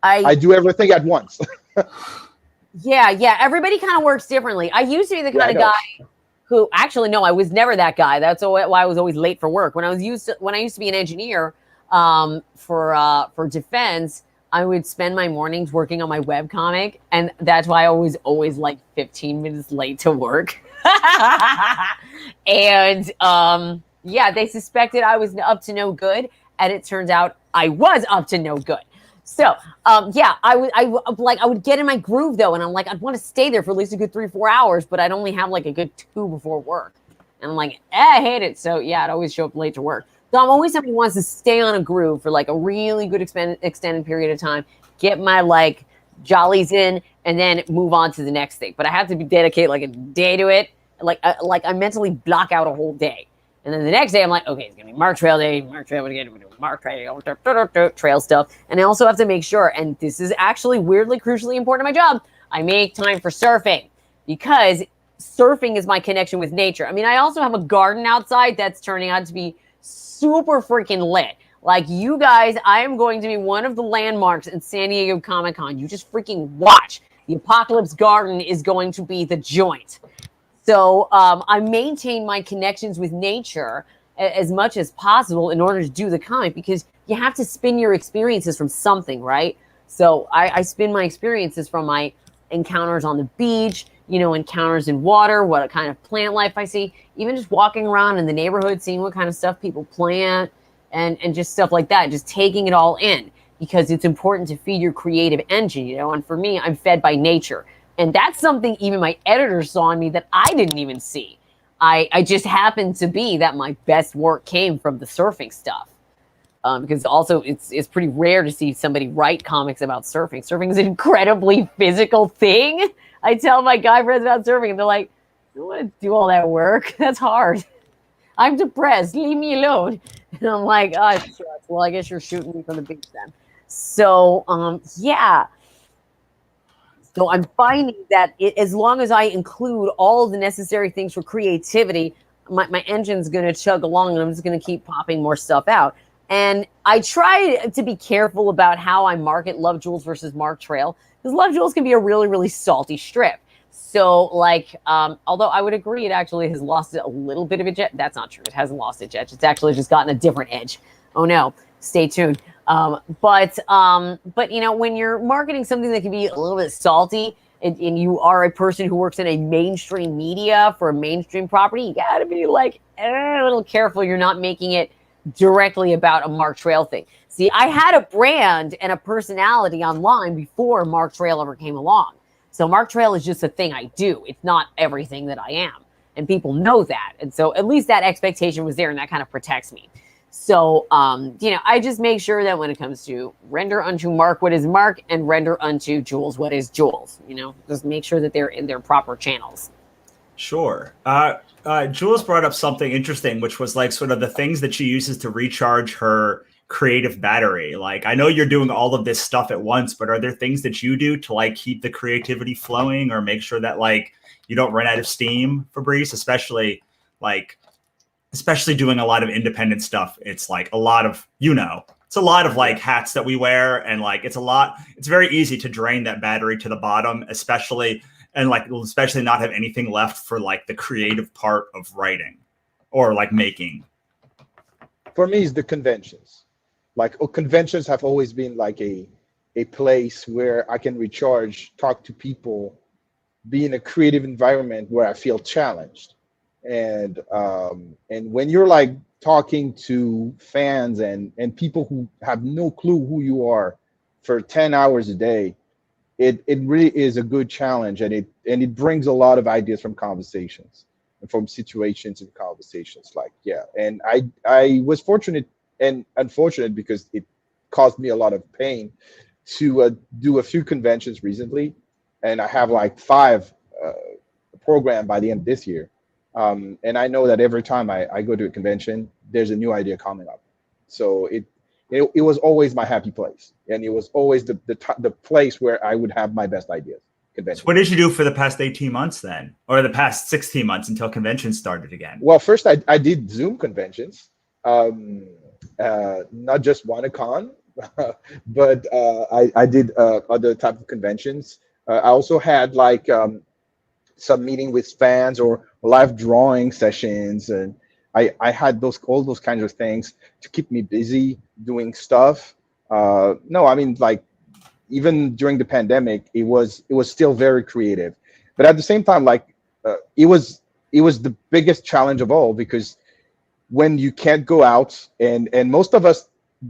I do everything at once. Yeah. Everybody kind of works differently. I used to be the kind of guy who, actually, no, I was never that guy. That's why I was always late for work. When I used to be an engineer for defense, I would spend my mornings working on my webcomic, and that's why I was always like 15 minutes late to work. And they suspected I was up to no good. And it turns out I was up to no good. So, I would get in my groove though. And I'm like, I'd want to stay there for at least a good 3-4 hours, but I'd only have like a good 2 before work. And I'm like, I hate it. So yeah, I'd always show up late to work. So I'm always somebody who wants to stay on a groove for like a really good extended period of time, get my like jollies in, and then move on to the next thing. But I have to dedicate like a day to it. Like I mentally block out a whole day. And then the next day, I'm like, okay, it's going to be Mark Trail Day, Mark Trail Trail stuff. And I also have to make sure, and this is actually weirdly, crucially important to my job, I make time for surfing, because surfing is my connection with nature. I mean, I also have a garden outside that's turning out to be super freaking lit. Like, you guys, I am going to be one of the landmarks in San Diego Comic-Con. You just freaking watch. The Apocalypse Garden is going to be the joint. So I maintain my connections with nature as much as possible in order to do the comic, because you have to spin your experiences from something, right? So I spin my experiences from my encounters on the beach, encounters in water, what kind of plant life I see, even just walking around in the neighborhood, seeing what kind of stuff people plant and just stuff like that, just taking it all in, because it's important to feed your creative engine, and for me, I'm fed by nature. And that's something even my editor saw in me that I didn't even see. I just happened to be that my best work came from the surfing stuff. because also it's pretty rare to see somebody write comics about surfing. Surfing is an incredibly physical thing. I tell my guy friends about surfing, and they're like, "I don't want to do all that work. That's hard. I'm depressed. Leave me alone." And I'm like, "Oh, shucks. Well, I guess you're shooting me from the beach then." So, yeah. So I'm finding that as long as I include all the necessary things for creativity, my engine's going to chug along, and I'm just going to keep popping more stuff out. And I try to be careful about how I market Love Jules versus Mark Trail, because Love Jules can be a really, really salty strip. So, like, although I would agree it actually has lost a little bit of its edge. That's not true. It hasn't lost its edge. It's actually just gotten a different edge. Oh, no. Stay tuned. But you know, when you're marketing something that can be a little bit salty, and you are a person who works in a mainstream media for a mainstream property, you gotta be like a little careful you're not making it directly about a Mark Trail thing. See, I had a brand and a personality online before Mark Trail ever came along. So Mark Trail is just a thing I do. It's not everything that I am. And people know that. And so at least that expectation was there, and that kind of protects me. So, you know, I just make sure that when it comes to render unto Mark what is Mark and render unto Jules what is Jules, you know, just make sure that they're in their proper channels. Sure. Jules brought up something interesting, which was like sort of the things that she uses to recharge her creative battery. Like, I know you're doing all of this stuff at once, but are there things that you do to like keep the creativity flowing or make sure that like you don't run out of steam, Fabrice, especially doing a lot of independent stuff? It's like a lot of, you know, it's a lot of like hats that we wear, and like it's very easy to drain that battery to the bottom, especially not have anything left for like the creative part of writing or like making. For me, it's the conventions. Like, conventions have always been like a place where I can recharge, talk to people, be in a creative environment where I feel challenged. And when you're like talking to fans and people who have no clue who you are for 10 hours a day, it really is a good challenge, and it brings a lot of ideas from conversations and from situations and conversations. Like, yeah. And I was fortunate and unfortunate, because it caused me a lot of pain, to do a few conventions recently, and I have like 5 programmed by the end of this year. And I know that every time I go to a convention, there's a new idea coming up. So it was always my happy place, and it was always the place where I would have my best ideas. Convention. So what did you do for the past 18 months then, or the past 16 months until conventions started again? Well, first I did Zoom conventions, not just Wannacon, but I did other type of conventions. I also had like some meeting with fans or live drawing sessions, and I had all those kinds of things to keep me busy doing stuff. No, I mean, like, even during the pandemic, it was still very creative, but at the same time, like, it was the biggest challenge of all, because when you can't go out, and most of us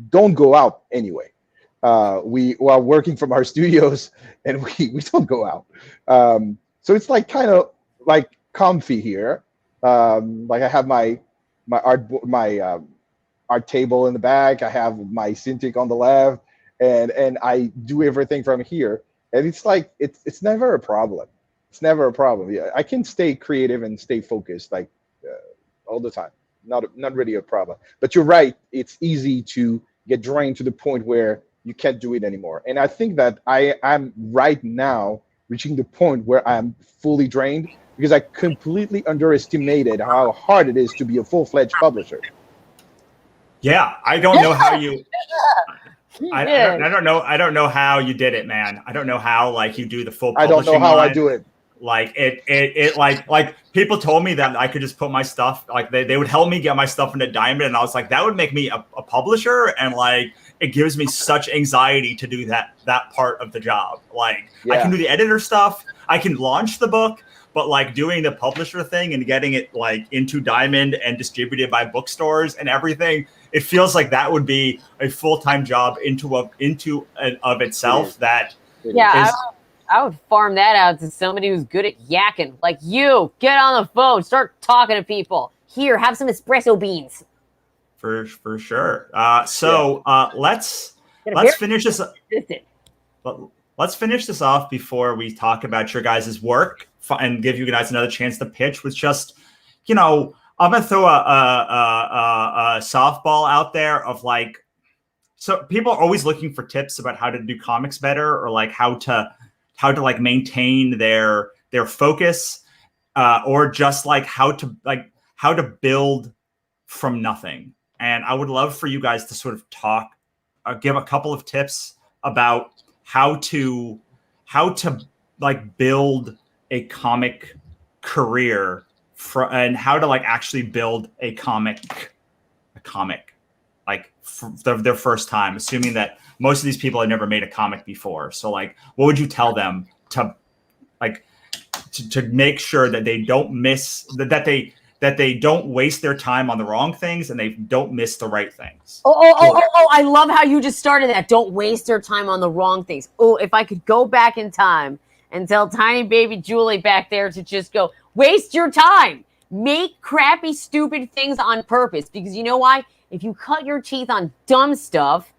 don't go out anyway. We are working from our studios, and we don't go out. So it's like kind of like comfy here. Like, I have my art table in the back. I have my Cintiq on the left, and I do everything from here. And it's like it's never a problem. It's never a problem. Yeah, I can stay creative and stay focused like all the time. Not really a problem. But you're right. It's easy to get drained to the point where you can't do it anymore. And I think that I'm right now reaching the point where I'm fully drained, because I completely underestimated how hard it is to be a full-fledged publisher. Yeah, I don't know how you. I don't know how you did it, man. I don't know how like you do the full publishing. I don't know how line. I do it. Like it like people told me that I could just put my stuff, like they would help me get my stuff into Diamond, and I was like, that would make me a publisher, and like it gives me such anxiety to do that part of the job. Like, yeah. I can do the editor stuff, I can launch the book, but like doing the publisher thing and getting it like into Diamond and distributed by bookstores and everything, it feels like that would be a full-time job into of itself. That yeah. I would farm that out to somebody who's good at yakking. Like, you, get on the phone, start talking to people. Here, have some espresso beans. For sure. Let's finish this. Let's finish this off before we talk about your guys' work and give you guys another chance to pitch with just, I'm gonna throw a softball out there of like, so people are always looking for tips about how to do comics better, or like how to like maintain their focus, or just like how to build from nothing. And I would love for you guys to sort of give a couple of tips about how to like build a comic career and how to like actually build a comic like for their first time, assuming that most of these people have never made a comic before. So like, what would you tell them to make sure that they don't miss that they don't waste their time on the wrong things and they don't miss the right things? Oh, I love how you just started that. Don't waste their time on the wrong things. Oh, if I could go back in time and tell tiny baby Julie back there to just go, waste your time. Make crappy, stupid things on purpose. Because you know why? If you cut your teeth on dumb stuff,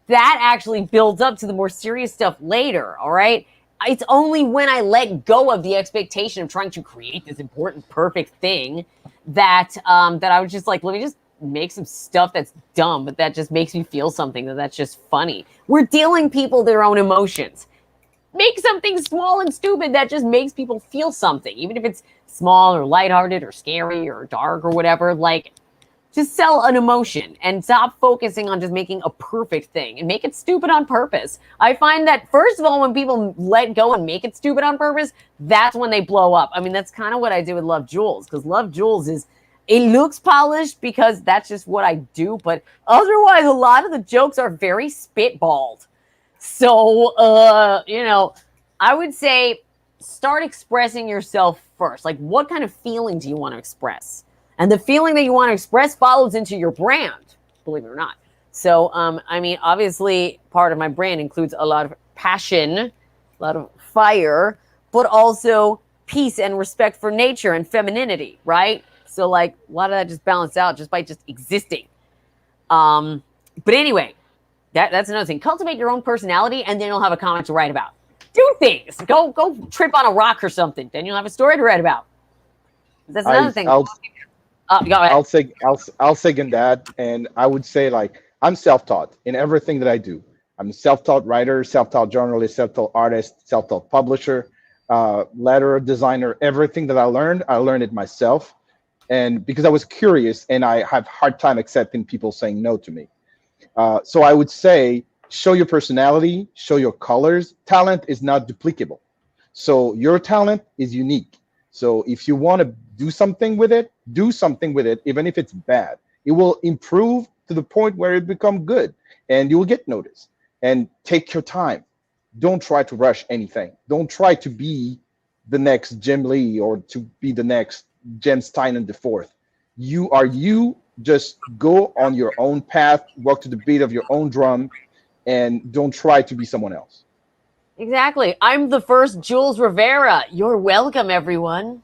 that actually builds up to the more serious stuff later, all right? It's only when I let go of the expectation of trying to create this important, perfect thing that that I was just like, let me just make some stuff that's dumb, but that just makes me feel something, that's just funny. We're dealing people their own emotions. Make something small and stupid that just makes people feel something, even if it's small or lighthearted or scary or dark or whatever. Like, just sell an emotion and stop focusing on just making a perfect thing and make it stupid on purpose. I find that, first of all, when people let go and make it stupid on purpose, that's when they blow up. I mean, that's kind of what I did with Love Jules, because Love Jules it looks polished because that's just what I do. But otherwise, a lot of the jokes are very spitballed. So, I would say start expressing yourself first. Like, what kind of feeling do you want to express? And the feeling that you want to express follows into your brand, believe it or not. So, obviously, part of my brand includes a lot of passion, a lot of fire, but also peace and respect for nature and femininity, right? So, like, a lot of that just balanced out just by just existing. But anyway, that's another thing. Cultivate your own personality, and then you'll have a comic to write about. Do things. Go trip on a rock or something. Then you'll have a story to write about. That's another thing. I'll second that, and I would say, like, I'm self-taught in everything that I do. I'm a self-taught writer, self-taught journalist, self-taught artist, self-taught publisher, letterer, designer. Everything that I learned it myself, and because I was curious, and I have hard time accepting people saying no to me. So I would say, show your personality, show your colors. Talent is not duplicable, so your talent is unique. So if you want to do something with it, even if it's bad. It will improve to the point where it becomes good, and you will get noticed. And take your time. Don't try to rush anything. Don't try to be the next Jim Lee or to be the next Jem Steinen the fourth. You are you. Just go on your own path, walk to the beat of your own drum, and don't try to be someone else. Exactly. I'm the first Jules Rivera. You're welcome, everyone.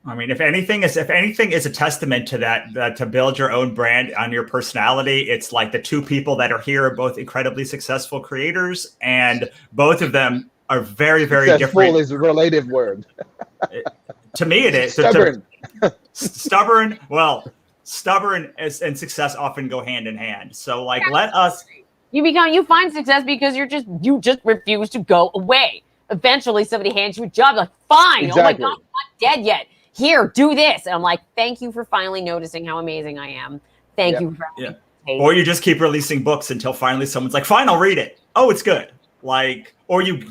I mean, if anything is a testament to that, to build your own brand on your personality, it's like the two people that are here are both incredibly successful creators, and both of them are very, very successful different. Is a relative word. To me, it is stubborn. Stubborn. Well, stubborn and success often go hand in hand. So, like, let us. You find success because you just refuse to go away. Eventually, somebody hands you a job, like, fine. Exactly. Oh my God, I'm not dead yet. Here, do this. And I'm like, thank you for finally noticing how amazing I am. Thank you. Or you just keep releasing books until finally someone's like, fine, I'll read it. Oh, it's good. Like, or you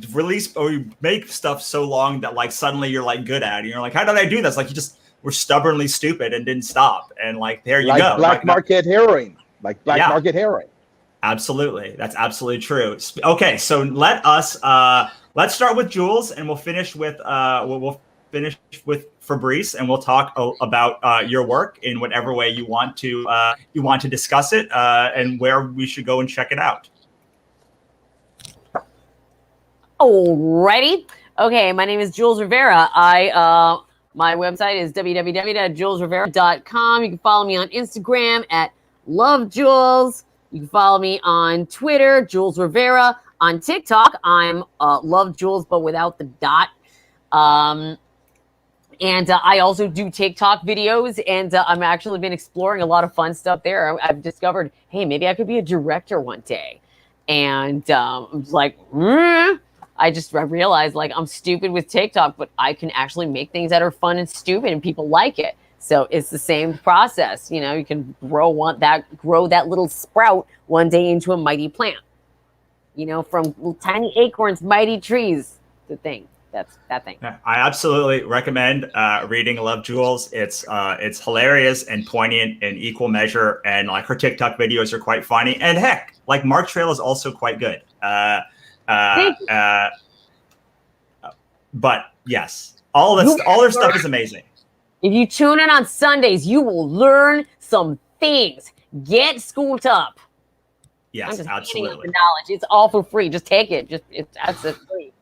make stuff so long that like suddenly you're like good at it. And you're like, how did I do this? Like, you just were stubbornly stupid and didn't stop. And like, there you go. Black market heroin. Like black market heroin. Absolutely. That's absolutely true. Okay. So let's start with Jules, and we'll finish with Fabrice, and we'll talk about your work in whatever way you want to discuss it, and where we should go and check it out. Alrighty. Okay, my name is Jules Rivera. My website is www.julesrivera.com. You can follow me on Instagram at Love Jules. You can follow me on Twitter, Jules Rivera. On TikTok, I'm Love Jules, but without the dot. And I also do TikTok videos, and I've actually been exploring a lot of fun stuff there. I've discovered, hey, maybe I could be a director one day. And I was like, I realized, like, I'm stupid with TikTok, but I can actually make things that are fun and stupid, and people like it. So it's the same process. You know, you can grow that little sprout one day into a mighty plant. You know, from little tiny acorns, mighty trees. The thing. That's that thing. I absolutely recommend reading Love Jules. It's hilarious and poignant in equal measure, and like her TikTok videos are quite funny. And heck, like Mark Trail is also quite good. But yes, all their stuff is amazing. If you tune in on Sundays, you will learn some things. Get schooled up. Yes, I'm just absolutely. the knowledge. It's all for free. Just take it. That's free.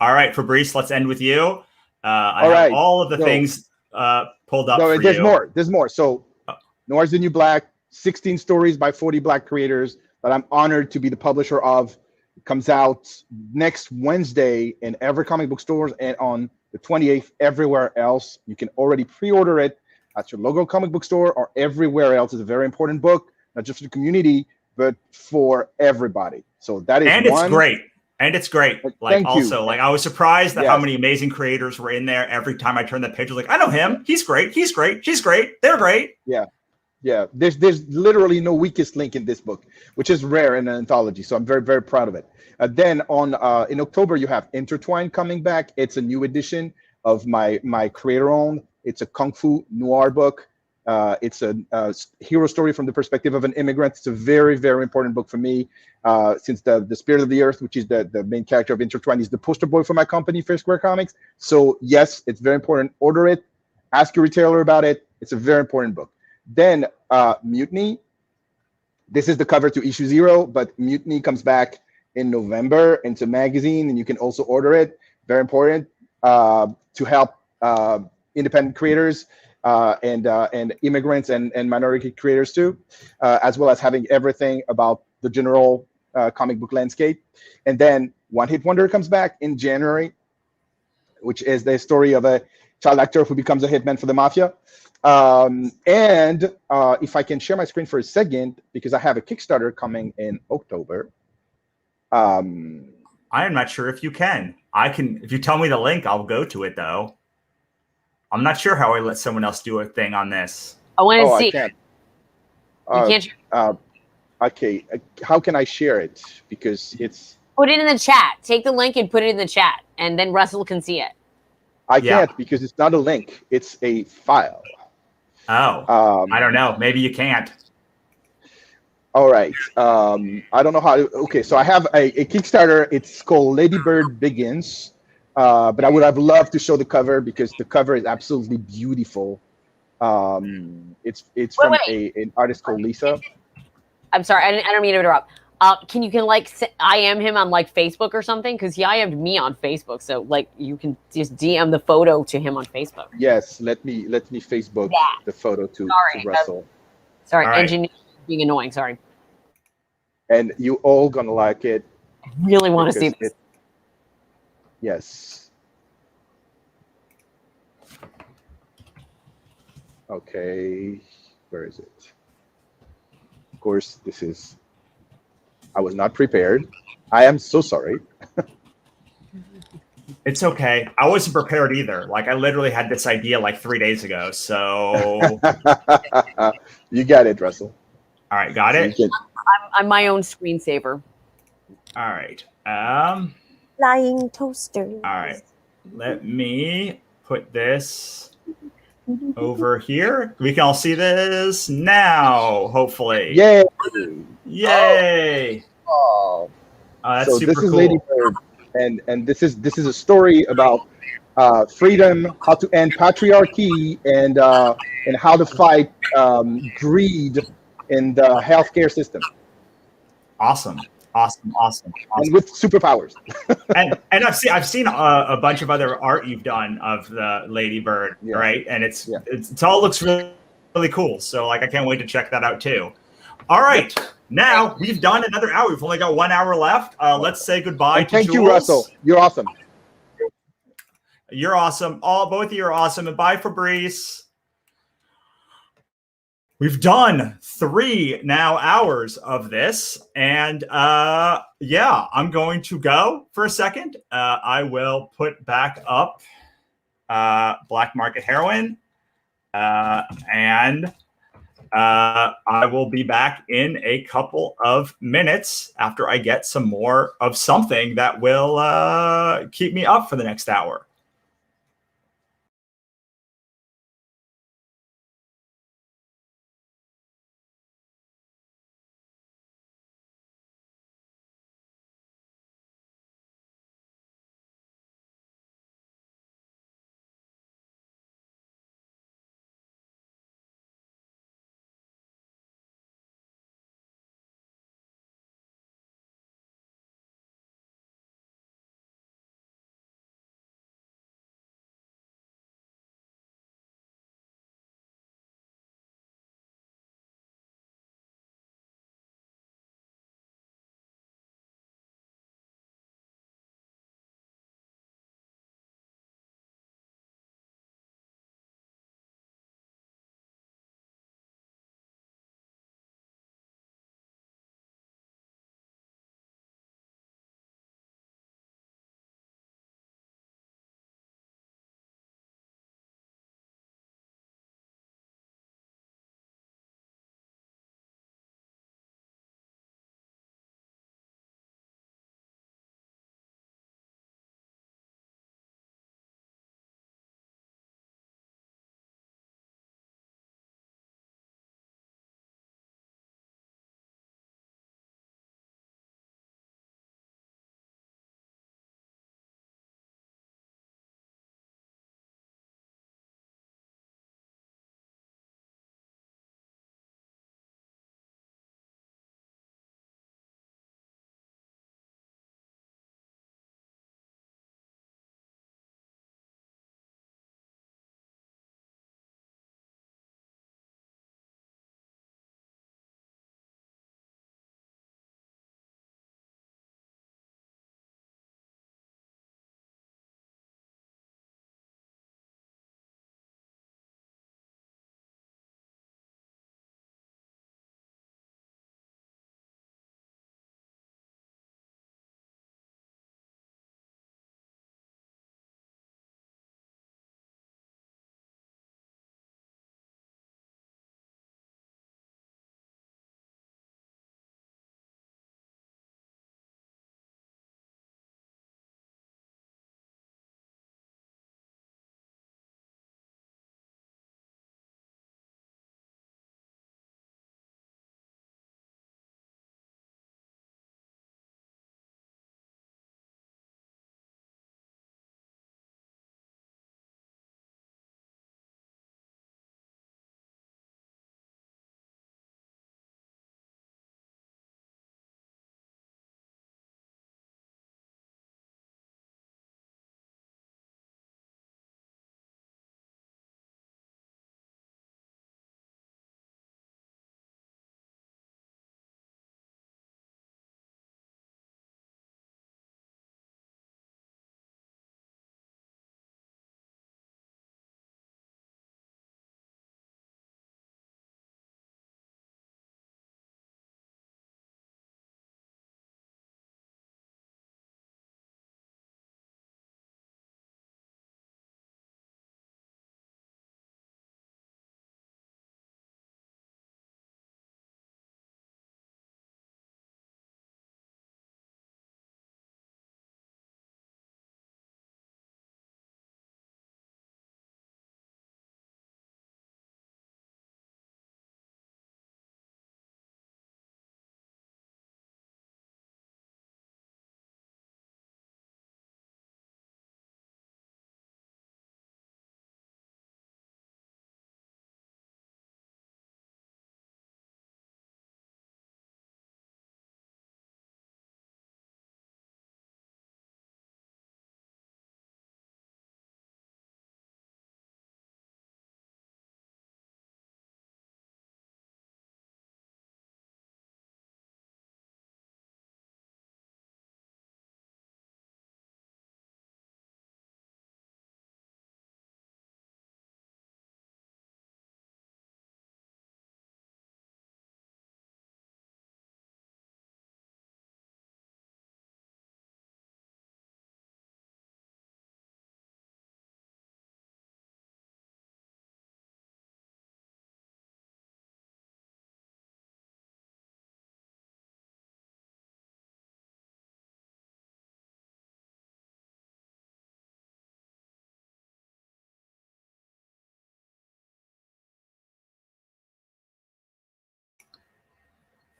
All right, Fabrice, let's end with you. I right. have all of the things pulled up for there's you. more. There's more. So Noir's the New Black, 16 stories by 40 Black creators that I'm honored to be the publisher of. It comes out next Wednesday in every comic book stores and on the 28th everywhere else. You can already pre-order it at your local comic book store or everywhere else. It's a very important book, not just for the community, but for everybody. So that is It's great. And it's great. Like Thank also, you. like I was surprised at Yes. how many amazing creators were in there. Every time I turned the page, I was like, I know him. He's great. He's great. She's great. They're great. Yeah. There's literally no weakest link in this book, which is rare in an anthology. So I'm very, very proud of it. Then in October, you have Intertwined coming back. It's a new edition of my creator-owned. It's a Kung Fu noir book. It's a hero story from the perspective of an immigrant. It's a very, very important book for me, since the Spirit of the Earth, which is the main character of Intertwined, is the poster boy for my company, Fair Square Comics. So yes, it's very important. Order it. Ask your retailer about it. It's a very important book. Then Mutiny. This is the cover to issue 0, but Mutiny comes back in November into magazine, and you can also order it. Very important to help independent creators. And immigrants and minority creators too, as well as having everything about the general comic book landscape. And then One Hit Wonder comes back in January, which is the story of a child actor who becomes a hitman for the mafia. And if I can share my screen for a second, because I have a Kickstarter coming in October. I am not sure if you can. I can. If you tell me the link, I'll go to it though. I'm not sure how I let someone else do a thing on this. I want to see. I can't. You can't. Okay. How can I share it? Because it's. Put it in the chat. Take the link and put it in the chat, and then Russell can see it. I can't because it's not a link. It's a file. Oh. I don't know. Maybe you can't. All right. I don't know how to. Okay. So I have a Kickstarter. It's called Lady Bird Begins. But I would have loved to show the cover because the cover is absolutely beautiful. It's from an artist called Lisa. I'm sorry, I don't mean to interrupt. Can like IM him on like Facebook or something? Because he IM'd me on Facebook, so like you can just DM the photo to him on Facebook. Yes, let me Facebook the photo to Russell. Sorry, right. Engineer being annoying. Sorry. And you all gonna like it. I really want to see this. Yes. Okay, where is it? Of course, I was not prepared. I am so sorry. It's okay. I wasn't prepared either. Like I literally had this idea like 3 days ago. So you got it, Russell. All right, got it. I'm my own screensaver. All right. Flying toaster. All right. Let me put this over here. We can all see this now, hopefully. Yay! Yay! Oh, that's so super this is cool. Lady Bird, and this is a story about freedom, how to end patriarchy, and how to fight greed in the healthcare system. Awesome. And with superpowers. and I've seen a bunch of other art you've done of the Lady Bird, right? And it all looks really really cool. So like, I can't wait to check that out too. All right. Now we've done another hour. We've only got 1 hour left. Let's say goodbye And to thank Jules. you, Russell. You're awesome. You're awesome. Both of you are awesome. And bye, Fabrice. We've done 3 hours of this. And yeah, I'm going to go for a second. I will put back up Black Market Heroin. And I will be back in a couple of minutes after I get some more of something that will keep me up for the next hour.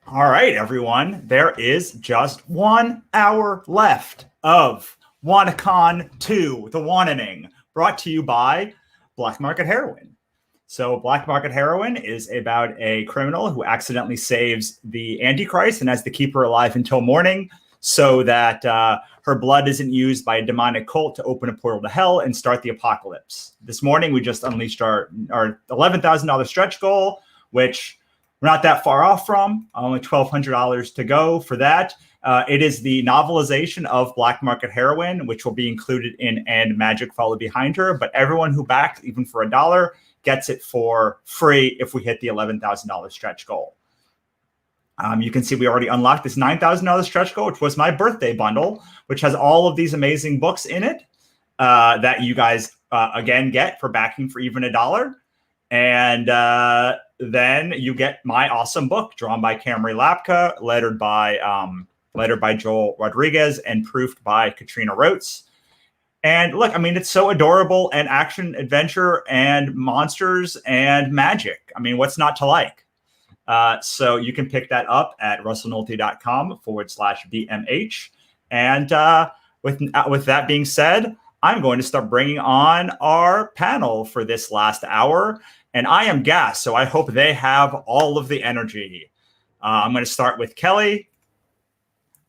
All right, everyone. There is just 1 hour left of Wannacon 2, The Wannaning, brought to you by Black Market Heroin. So Black Market Heroin is about a criminal who accidentally saves the Antichrist and has to keep her alive until morning so that her blood isn't used by a demonic cult to open a portal to hell and start the apocalypse. This morning, we just unleashed our $11,000 stretch goal, which we're not that far off from. Only $1,200 to go for that. It is the novelization of Black Market Heroin, which will be included in And Magic Follow Behind Her. But everyone who backs, even for $1, gets it for free if we hit the $11,000 stretch goal. You can see we already unlocked this $9,000 stretch goal, which was my birthday bundle, which has all of these amazing books in it that you guys, again, get for backing for even $1. And then you get my awesome book, drawn by Camry Lapka, lettered by Joel Rodriguez, and proofed by Katrina Rotes. And look, I mean, it's so adorable, and action, adventure, and monsters, and magic. I mean, what's not to like? So you can pick that up at russellnolte.com/BMH. And with that being said, I'm going to start bringing on our panel for this last hour. And I am gassed, so I hope they have all of the energy. I'm going to start with Kelly.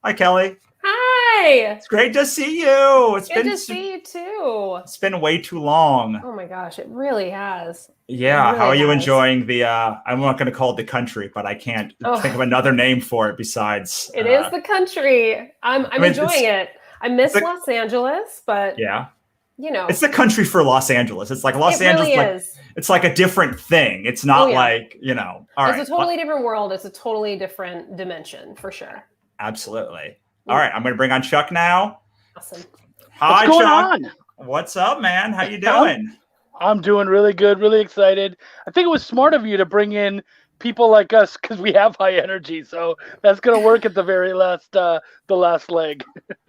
Hi, Kelly. Hi. It's great to see you. Good to see you too. It's been way too long. Oh my gosh, it really has. Yeah. Really How are you has. enjoying the? I'm not going to call it the country, but I can't think of another name for it besides. It is the country. I'm enjoying it. I miss Los Angeles, but yeah. You know, it's the country for Los Angeles. It's like Los Angeles. Really like, is. It's like a different thing. It's not like, you know. All it's right. a totally different world. It's a totally different dimension for sure. Absolutely. All right. I'm going to bring on Chuck now. Awesome. Hi, What's going Chuck. on? What's up, man? How you doing? I'm doing really good. Really excited. I think it was smart of you to bring in people like us because we have high energy. So that's going to work at the very last, the last leg.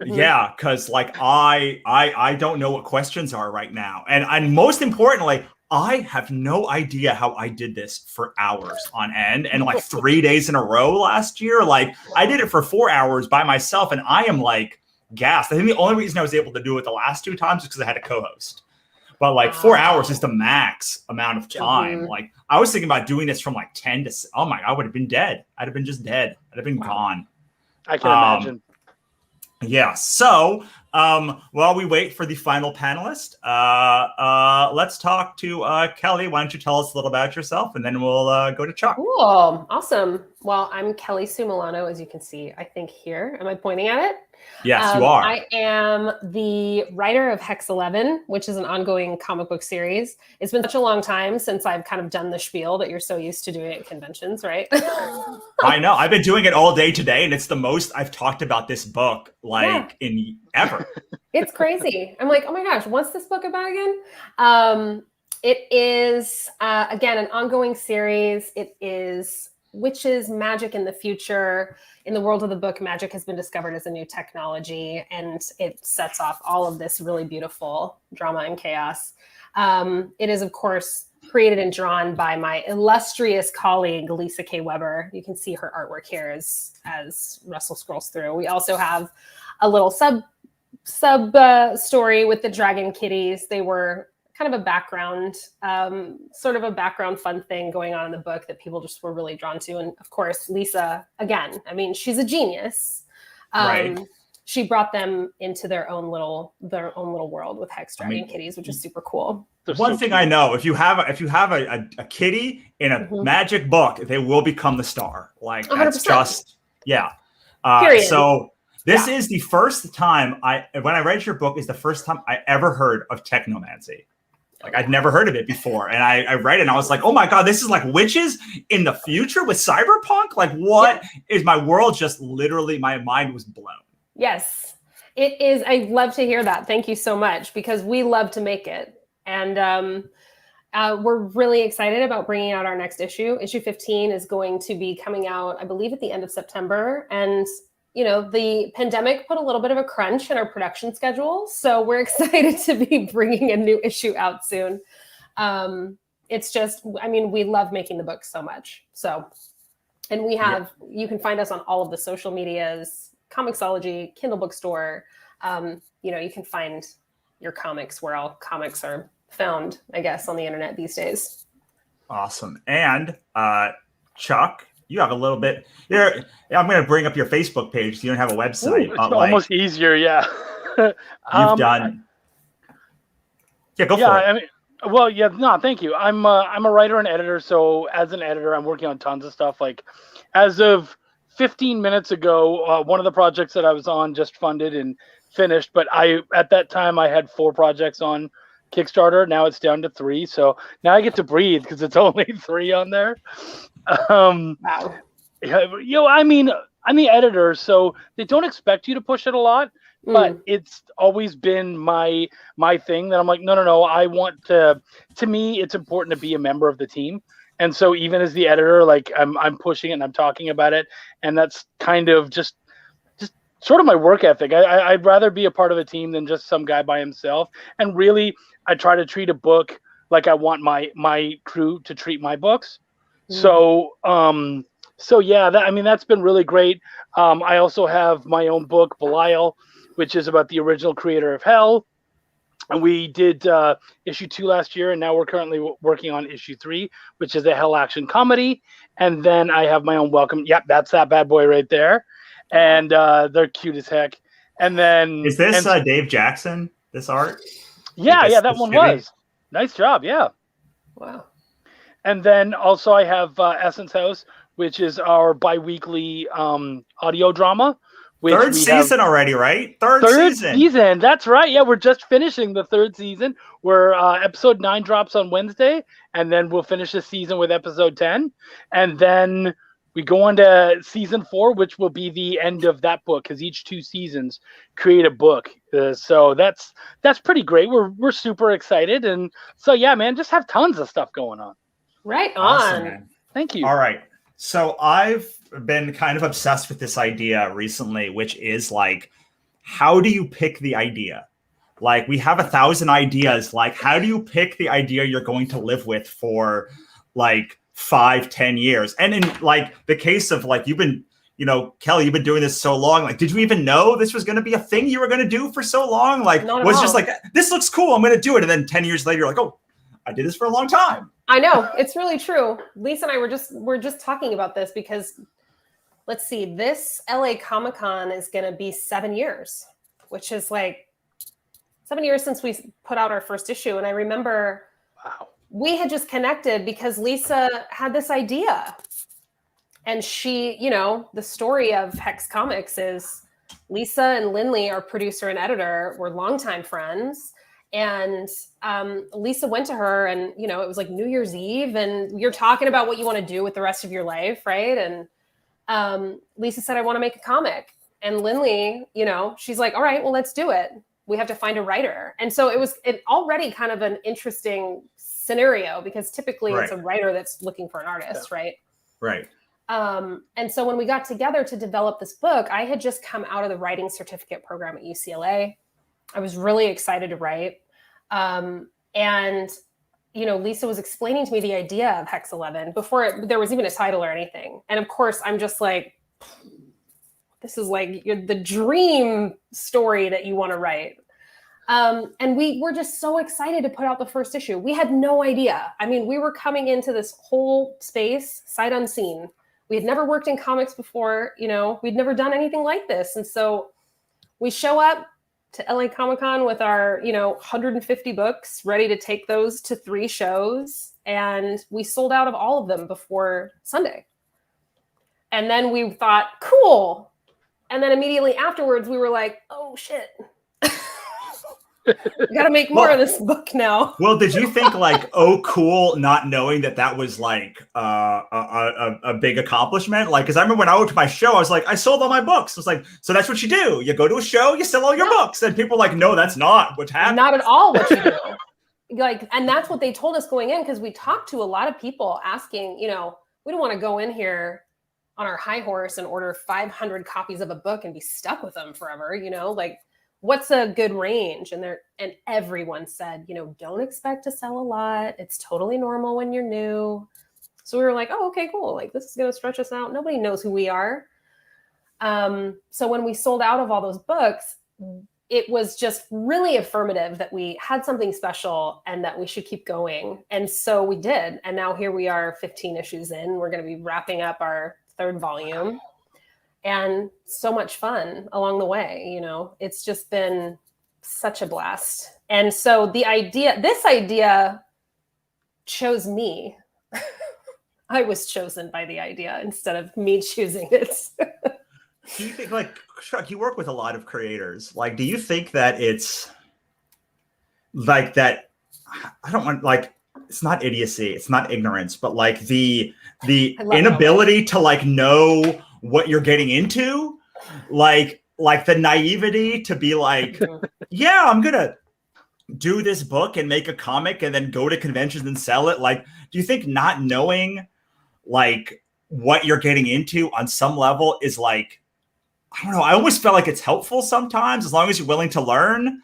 Yeah, because like I don't know what questions are right now, and most importantly, I have no idea how I did this for hours on end and like 3 days in a row last year. Like I did it for 4 hours by myself, and I am like gassed. I think the only reason I was able to do it the last 2 times is because I had a co-host. But like 4 hours is the max amount of time. Like I was thinking about doing this from like 10 to, oh my, I would have been dead. I'd have been just dead. I'd have been gone. I can imagine. Yeah. So while we wait for the final panelist, let's talk to Kelly. Why don't you tell us a little about yourself, and then we'll go to Chuck. Cool. Awesome. Well, I'm Kelly Sue Milano, as you can see, I think here. Am I pointing at it? Yes, you are. I am the writer of Hex 11, which is an ongoing comic book series. It's been such a long time since I've kind of done the spiel that you're so used to doing at conventions, right? I know. I've been doing it all day today, and it's the most I've talked about this book in ever. It's crazy. I'm like, oh my gosh, what's this book about again? It is, again, an ongoing series. It is witches, magic in the future. In the world of the book, magic has been discovered as a new technology, and it sets off all of this really beautiful drama and chaos. It is, of course, created and drawn by my illustrious colleague, Lisa K. Weber. You can see her artwork here as Russell scrolls through. We also have a little sub story with the dragon kitties. They were kind of a background, sort of a background fun thing going on in the book that people just were really drawn to. And of course, Lisa, again, I mean, she's a genius. Right. She brought them into their own little world with Hex Dragon kitties, which is super cool. One thing I know, if you have a kitty in a magic book, they will become the star. Like that's 100%. just, yeah. Period. So this is the first time when I read your book, is the first time I ever heard of technomancy. Like I'd never heard of it before. And I read it and I was like, oh my God, this is like witches in the future with cyberpunk? Like what is my world just literally, my mind was blown. Yes, it is. I love to hear that. Thank you so much, because we love to make it. And we're really excited about bringing out our next issue. Issue 15 is going to be coming out, I believe, at the end of September. And you know, the pandemic put a little bit of a crunch in our production schedule. So we're excited to be bringing a new issue out soon. It's just, I mean, we love making the book so much. So And we have, you can find us on all of the social medias, Comixology, Kindle Bookstore. You can find your comics where all comics are found, I guess, on the internet these days. Awesome. And Chuck, you have a little bit here. I'm going to bring up your Facebook page. You don't have a website. Ooh, it's almost easier. Yeah. You've done. Yeah, go for it. I mean, well, yeah, no, thank you. I'm a writer and editor. So as an editor, I'm working on tons of stuff. Like as of 15 minutes ago, one of the projects that I was on just funded and finished. But at that time, I had 4 projects on Kickstarter. Now it's down to 3. So now I get to breathe because it's only 3 on there. Wow. I mean, I'm the editor, so they don't expect you to push it a lot. But it's always been my thing that I'm like, no. I want to me, it's important to be a member of the team. And so even as the editor, like I'm pushing it and I'm talking about it. And that's kind of just sort of my work ethic. I'd rather be a part of a team than just some guy by himself. And really, I try to treat a book like I want my crew to treat my books. So yeah, that's been really great. I also have my own book, Belial, which is about the original creator of Hell. And we did issue 2 last year, and now we're currently working on issue 3, which is a Hell action comedy. And then I have my own Welcome. Yep, that's that bad boy right there. And they're cute as heck. And then is this Dave Jackson? This art? Yeah, that one was. Nice job. Yeah. Wow. And then also I have Essence House, which is our bi-weekly audio drama. Third season already, right? Third season. That's right. Yeah, we're just finishing the 3rd season. Where episode 9 drops on Wednesday, and then we'll finish the season with episode 10, and then we go on to season 4, which will be the end of that book, because each 2 seasons create a book. So that's pretty great. We're super excited, and so yeah, man, just have tons of stuff going on. Right on. Awesome, man. Thank you. All right. So I've been kind of obsessed with this idea recently, which is like, how do you pick the idea? Like, we have 1,000 ideas. Like, how do you pick the idea you're going to live with for like 5-10 years? And in like the case of like, you've been, Kelly, you've been doing this so long. Like, did you even know this was going to be a thing you were going to do for so long? Like, was just like, this looks cool, I'm going to do it. And then 10 years later, you're like, oh, I did this for a long time. I know, it's really true. Lisa and I were just talking about this because, let's see, this LA Comic-Con is going to be 7 years, which is like 7 years since we put out our first issue. And I remember we had just connected because Lisa had this idea. And she, the story of Hex Comics is Lisa and Lindley, our producer and editor, were longtime friends. And Lisa went to her and, it was like New Year's Eve and you're talking about what you want to do with the rest of your life, right? And Lisa said, I want to make a comic. And Lindley, she's like, all right, well, let's do it. We have to find a writer. And so it was already kind of an interesting scenario because typically it's a writer that's looking for an artist, right? Right. And so when we got together to develop this book, I had just come out of the writing certificate program at UCLA. I was really excited to write. And, Lisa was explaining to me the idea of Hex 11 before there was even a title or anything. And of course, I'm just like, this is like the dream story that you want to write. And we were just so excited to put out the first issue. We had no idea. I mean, we were coming into this whole space sight unseen. We had never worked in comics before, we'd never done anything like this. And so we show up to LA Comic-Con with our, 150 books, ready to take those to 3 shows. And we sold out of all of them before Sunday. And then we thought, cool. And then immediately afterwards, we were like, oh, shit. We got to make more of this book now. Well, did you think like, oh, cool, not knowing that was like a big accomplishment? Like, because I remember when I went to my show, I was like, I sold all my books. It's like, so that's what you do. You go to a show, you sell all your books. And people are like, no, that's not what happens. Not at all what you do. And that's what they told us going in, because we talked to a lot of people asking, we don't want to go in here on our high horse and order 500 copies of a book and be stuck with them forever, what's a good range? And everyone said, don't expect to sell a lot. It's totally normal when you're new. So we were like, oh, okay, cool. Like, this is going to stretch us out. Nobody knows who we are. So when we sold out of all those books, it was just really affirmative that we had something special and that we should keep going. And so we did. And now here we are 15 issues in. We're going to be wrapping up our 3rd volume. And so much fun along the way, you know. It's just been such a blast. And so this idea chose me. I was chosen by the idea instead of me choosing it. Do you think, like, Chuck, you work with a lot of creators. Like, do you think that it's like that? I don't want, like, it's not idiocy, it's not ignorance, but like the inability to like know what you're getting into, like the naivety to be like, yeah, I'm gonna do this book and make a comic and then go to conventions and sell it. Like, do you think not knowing like what you're getting into on some level is like, I don't know, I almost felt like it's helpful sometimes as long as you're willing to learn,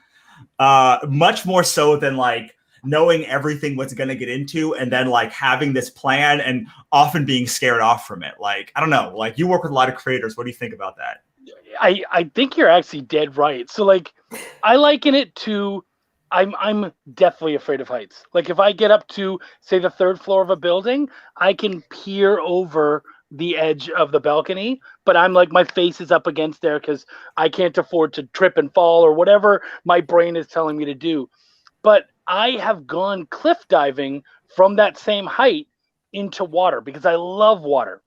much more so than like knowing everything what's going to get into and then like having this plan and often being scared off from it. Like, I don't know, like you work with a lot of creators. What do you think about that? I think you're actually dead right. So like, I liken it to, I'm deathly afraid of heights. Like if I get up to say the 3rd floor of a building, I can peer over the edge of the balcony, but I'm like, my face is up against there because I can't afford to trip and fall or whatever my brain is telling me to do. But I have gone cliff diving from that same height into water because I love water.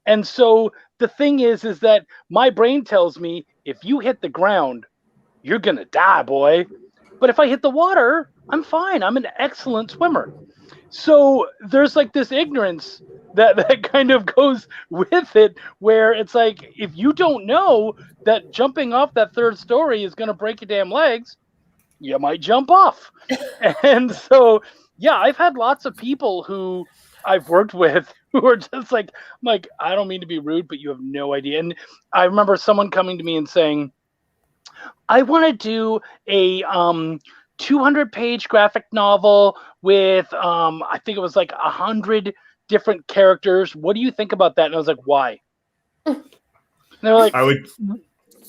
And so the thing is that my brain tells me if you hit the ground, you're going to die, boy. But if I hit the water, I'm fine. I'm an excellent swimmer. So there's like this ignorance that kind of goes with it, where it's like, if you don't know that jumping off that 3rd story is going to break your damn legs, you might jump off. And so, yeah, I've had lots of people who I've worked with who are just like, I'm like, I don't mean to be rude, but you have no idea. And I remember someone coming to me and saying, I want to do a 200-page graphic novel with, I think it was like 100 different characters. What do you think about that? And I was like, why? And they're like,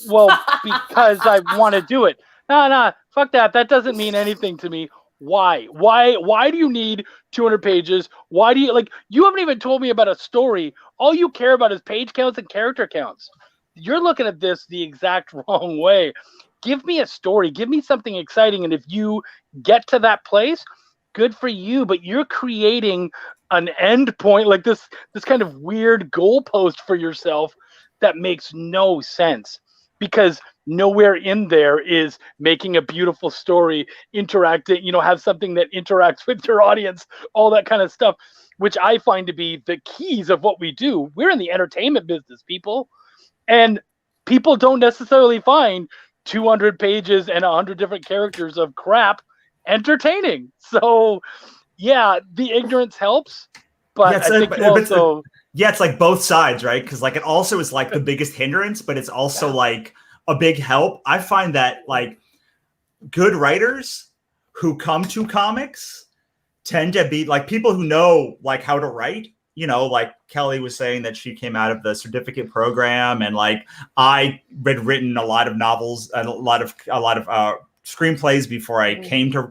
well, because I want to do it. No, fuck that. That doesn't mean anything to me. Why? Why do you need 200 pages? Why do you, like, you haven't even told me about a story. All you care about is page counts and character counts. You're looking at this the exact wrong way. Give me a story. Give me something exciting. And if you get to that place, good for you. But you're creating an end point, like this kind of weird goalpost for yourself that makes no sense, because nowhere in there is making a beautiful story, interacting, you know, have something that interacts with your audience, all that kind of stuff, which I find to be the keys of what we do. We're in the entertainment business, people. And people don't necessarily find 200 pages and 100 different characters of crap entertaining. So, yeah, the ignorance helps, but yeah, I think also... Yeah, it's like both sides, right? Because like it also is like the biggest hindrance, but it's also like a big help. I find that like good writers who come to comics tend to be like people who know like how to write. You know, like Kelly was saying that she came out of the certificate program, and like I had written a lot of novels and a lot of screenplays before I came to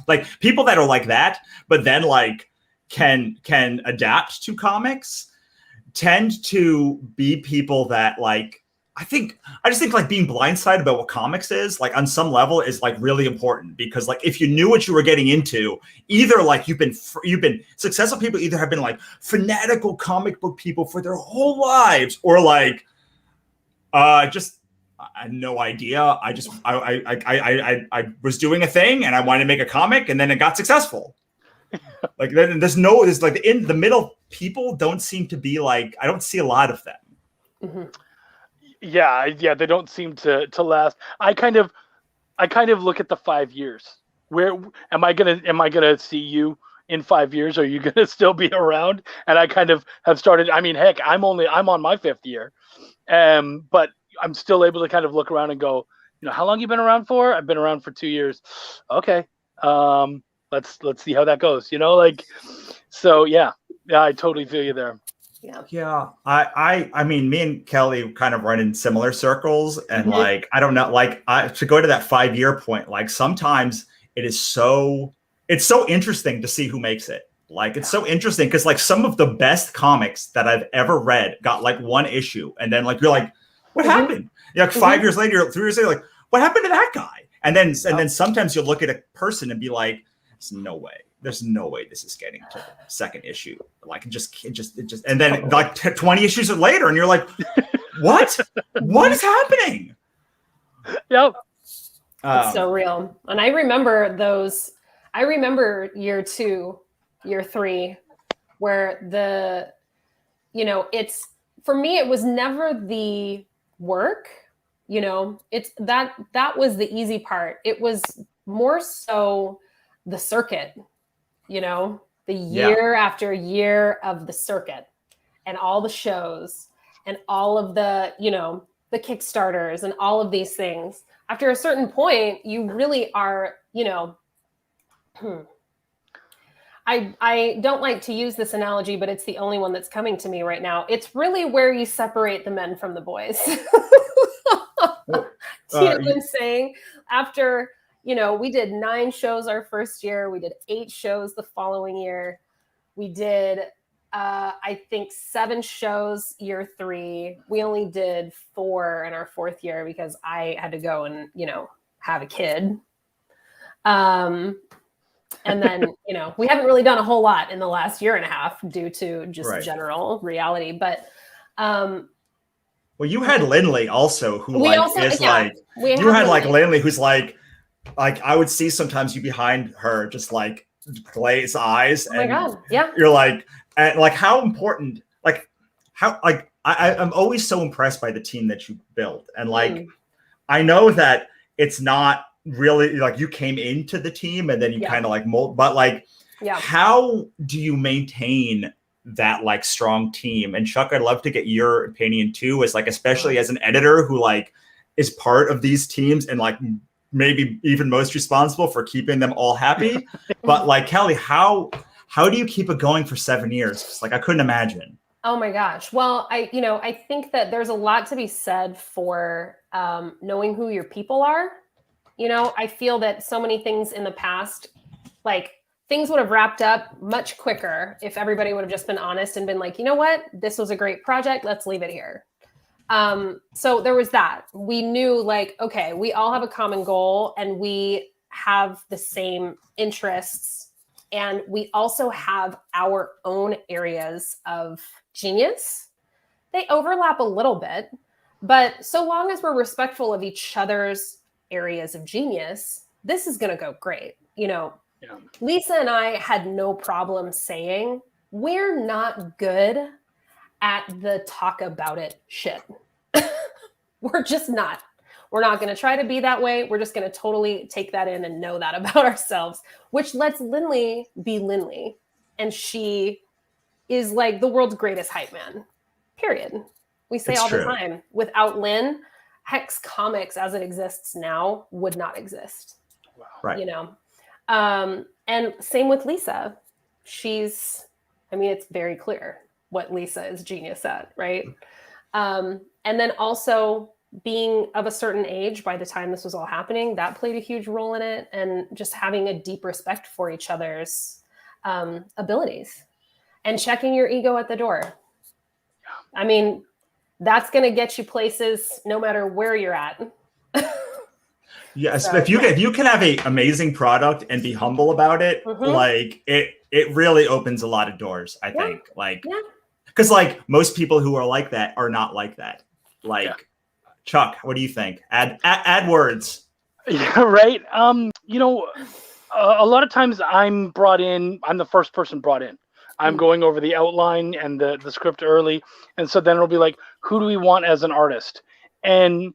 like people that are like that, but then like can adapt to comics tend to be people that like, I just think like being blindsided about what comics is like on some level is like really important, because like if you knew what you were getting into, either like you've been successful people either have been like fanatical comic book people for their whole lives, or like just I had no idea. I was doing a thing and I wanted to make a comic and then it got successful. Like there's like in the middle people don't seem to be like, I don't see a lot of them. Mm-hmm. Yeah, they don't seem to last. I kind of look at the 5 years. Where am I gonna see you in 5 years? Are you gonna still be around? And I kind of have started. I mean, heck, I'm on my 5th year, but I'm still able to kind of look around and go, you know, how long you been around for? I've been around for 2 years. Okay, let's see how that goes. You know, like, So yeah, I totally feel you there. Yeah. I mean, me and Kelly kind of run in similar circles, and like, I don't know, like, to go to that 5-year point, like sometimes it's so interesting to see who makes it. Like, it's so interesting because like some of the best comics that I've ever read got like 1 issue, and then like you're like, what happened? You're like 5 years later, 3 years later, like, what happened to that guy? And then sometimes you'll look at a person and be like, there's no way. There's no way this is getting to the 2nd issue. Like, it just, and then like 20 issues later, and you're like, what? What is happening? Yep. It's so real. And I remember those. I remember year 2, year 3, where it's, for me, it was never the work, it's that was the easy part. It was more so the circuit, the year after year of the circuit and all the shows and all of the, the Kickstarters and all of these things. After a certain point, you really are, I don't like to use this analogy, but it's the only one that's coming to me right now. It's really where you separate the men from the boys. Do you know what I'm saying? After, we did 9 shows our first year. We did 8 shows the following year. We did, I think, 7 shows year 3. We only did 4 in our 4th year because I had to go and, have a kid. And then, we haven't really done a whole lot in the last year and a half due to just general reality. But, well, you had Lindley also, who Lindley, who's like I would see sometimes you behind her, just like glaze eyes. Oh my God. Yeah. You're like, and like how important, like how, like I'm always so impressed by the team that you built. And like, I know that it's not really like you came into the team and then you kind of like mold, but like, how do you maintain that like strong team? And Chuck, I'd love to get your opinion too, as like, especially as an editor who like is part of these teams and like maybe even most responsible for keeping them all happy. But like, Kelly, how do you keep it going for 7 years? 'Cause, like, I couldn't imagine. Oh my gosh. Well, I think that there's a lot to be said for knowing who your people are. I feel that so many things in the past, like things would have wrapped up much quicker if everybody would have just been honest and been like, you know what, this was a great project. Let's leave it here. So there was that. We knew like, okay, we all have a common goal and we have the same interests. And we also have our own areas of genius. They overlap a little bit, but so long as we're respectful of each other's areas of genius, this is going to go great. Lisa and I had no problem saying we're not good at the talk about it shit. We're just not. We're not going to try to be that way. We're just going to totally take that in and know that about ourselves, which lets Lindley be Lindley. And she is like the world's greatest hype man, period. We say all the time, without Lynn, Hex Comics as it exists now would not exist. Wow. Right. And same with Lisa. It's very clear what Lisa is genius at, right? And then also being of a certain age by the time this was all happening, that played a huge role in it. And just having a deep respect for each other's abilities and checking your ego at the door. I mean, that's going to get you places no matter where you're at. Yes, so, if you can have an amazing product and be humble about it, like it really opens a lot of doors, I think. Like, because like most people who are like that are not like that. Like, Chuck, what do you think? Add words. Yeah, right. A lot of times I'm the first person brought in. I'm going over the outline and the script early. And so then it'll be like, who do we want as an artist? And,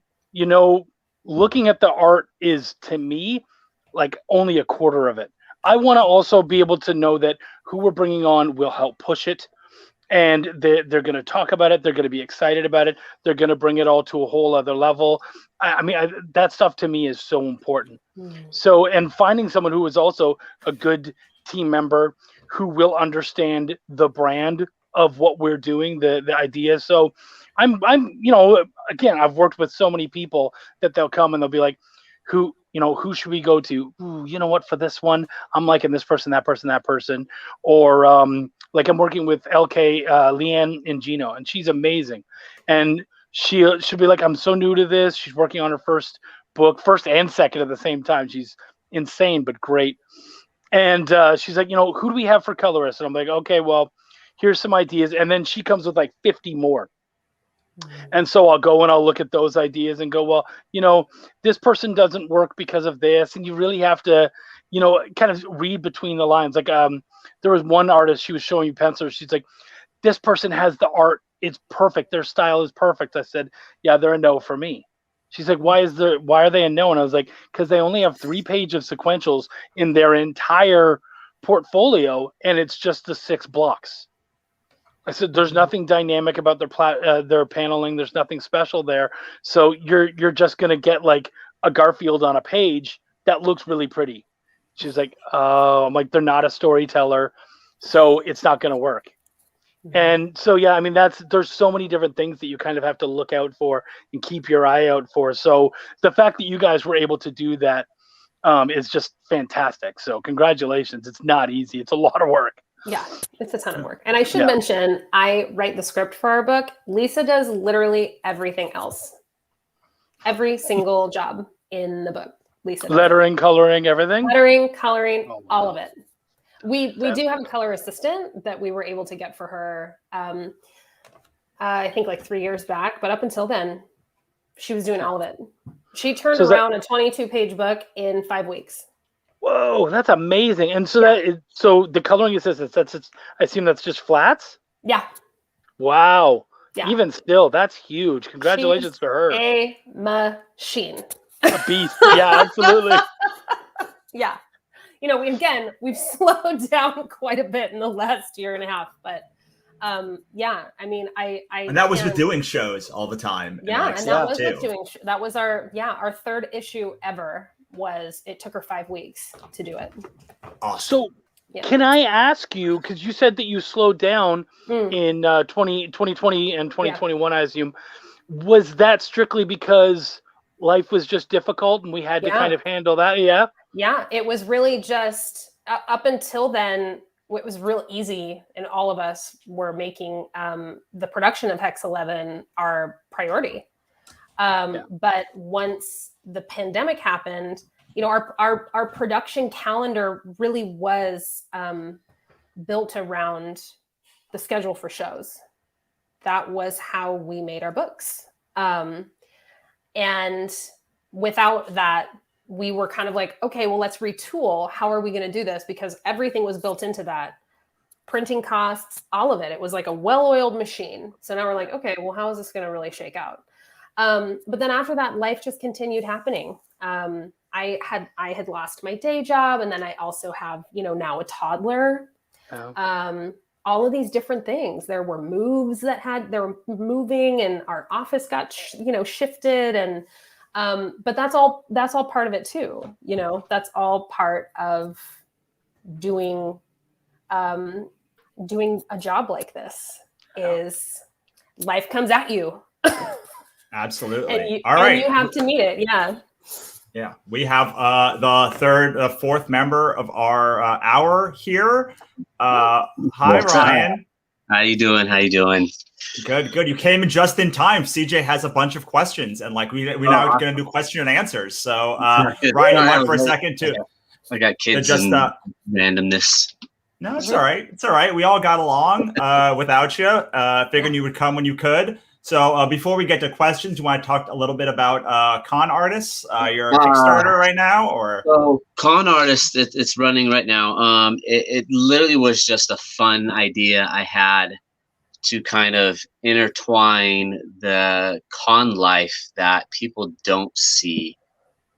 looking at the art is, to me, like only a quarter of it. I want to also be able to know that who we're bringing on will help push it. And they're going to talk about it. They're going to be excited about it. They're going to bring it all to a whole other level. That stuff to me is so important. So, and finding someone who is also a good team member, who will understand the brand of what we're doing, the idea. So I'm again, I've worked with so many people that they'll come and they'll be like, who should we go to? Ooh, you know what, for this one, I'm liking this person, that person, that person. Or like I'm working with LK, Leanne Ingino, and she's amazing. And she'll be like, I'm so new to this. She's working on her first book, first and second at the same time. She's insane, but great. And she's like, who do we have for colorists? And I'm like, okay, well, here's some ideas. And then she comes with like 50 more. And so I'll go and I'll look at those ideas and go, well, this person doesn't work because of this. And you really have to, kind of read between the lines. Like there was one artist, she was showing me pencils. She's like, this person has the art. It's perfect. Their style is perfect. I said, yeah, they're a no for me. She's like, why are they a no? And I was like, because they only have 3 pages of sequentials in their entire portfolio. And it's just the 6 blocks. I said, there's nothing dynamic about their paneling. There's nothing special there. So you're just going to get like a Garfield on a page that looks really pretty. She's like, oh, I'm like, they're not a storyteller, so it's not going to work. And so, yeah, I mean, there's so many different things that you kind of have to look out for and keep your eye out for. So the fact that you guys were able to do that is just fantastic. So congratulations. It's not easy. It's a lot of work. Yeah, it's a ton of work. And I should mention, I write the script for our book. Lisa does literally everything else. Every single job in the book. Lisa does. Lettering, coloring, everything? Lettering, coloring, all of it. We do have a color assistant that we were able to get for her, I think like 3 years back. But up until then, she was doing all of it. She turned around a 22-page book in 5 weeks. Whoa, that's amazing! And so so the coloring assistance, I assume that's just flats. Yeah. Wow. Yeah. Even still, that's huge. Congratulations to her. A machine. A beast. Yeah, absolutely. Yeah. We've slowed down quite a bit in the last year and a half, but yeah, I mean, and that was with doing shows all the time. Yeah, and that was with doing. That was our 3rd issue ever. It took her 5 weeks to do it. Awesome. So can I ask you, because you said that you slowed down in 2020 and 2021, I assume, was that strictly because life was just difficult and we had to kind of handle that? Yeah. Yeah, it was really just up until then, it was real easy, and all of us were making the production of Hex 11 our priority. But once the pandemic happened, our production calendar really was built around the schedule for shows. That was how we made our books. And without that, we were kind of like, okay, well, let's retool. How are we going to do this? Because everything was built into that. Printing costs, all of it. It was like a well-oiled machine. So now we're like, okay, well, how is this going to really shake out? But then after that, life just continued happening. I had lost my day job, and then I also have, now a toddler. Oh. All of these different things. There were moves they were moving, and our office got shifted, and but that's all part of it too. That's all part of doing a job like this. Is life comes at you. Absolutely. And you have to meet it. Yeah. Yeah. We have the fourth member of our hour here. Hi, Ryan. How you doing? Good. You came in just in time. CJ has a bunch of questions, and we're now going to do question and answers. So, Ryan, you want for a second too? I got kids and randomness. No, it's all right. It's all right. We all got along without you. Figuring you would come when you could. So before we get to questions, you want to talk a little bit about Con Artists? You're a Kickstarter right now, or? So Con Artists, it's running right now. It literally was just a fun idea I had to kind of intertwine the con life that people don't see.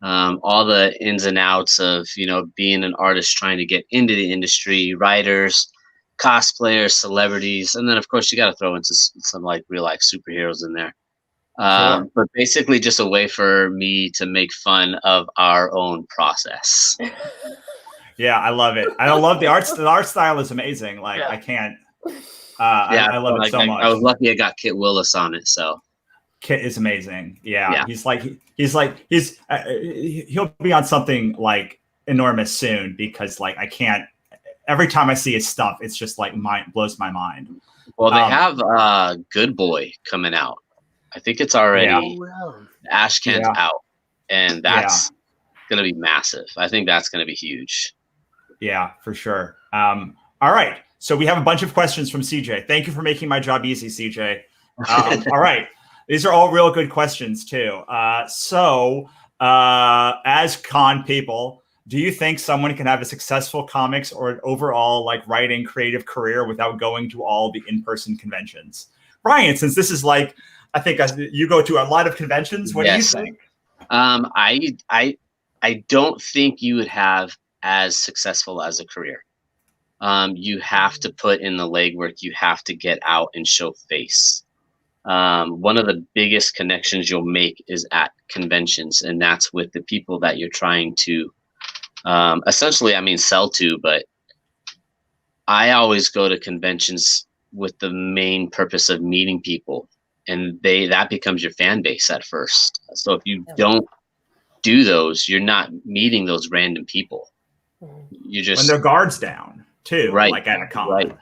All the ins and outs of, being an artist trying to get into the industry, writers, cosplayers, celebrities, and then of course you got to throw into some real life superheroes in there. Sure. But basically just a way for me to make fun of our own process. Yeah, I love it. I love the art. The art style is amazing. Like I can't. I love it so much. I was lucky I got Kit Willis on it. So Kit is amazing. Yeah. He'll be on something like enormous soon because like I can't. Every time I see his stuff, it's just like blows my mind. Well, they have Good Boy coming out. I think it's already Ashcan's out, and that's going to be massive. I think that's going to be huge. Yeah, for sure. All right. So we have a bunch of questions from CJ. Thank you for making my job easy, CJ. All right. These are all real good questions too. As con people, do you think someone can have a successful comics or an overall like writing creative career without going to all the in-person conventions? Ryan, since this is like, I think you go to a lot of conventions. What do you think? I don't think you would have as successful as a career. You have to put in the legwork. You have to get out and show face. One of the biggest connections you'll make is at conventions, and that's with the people that you're trying to essentially, sell to. But I always go to conventions with the main purpose of meeting people, and that becomes your fan base at first. So if you don't do those, you're not meeting those random people. You just when their guard's down too, right? Like at a con. Right.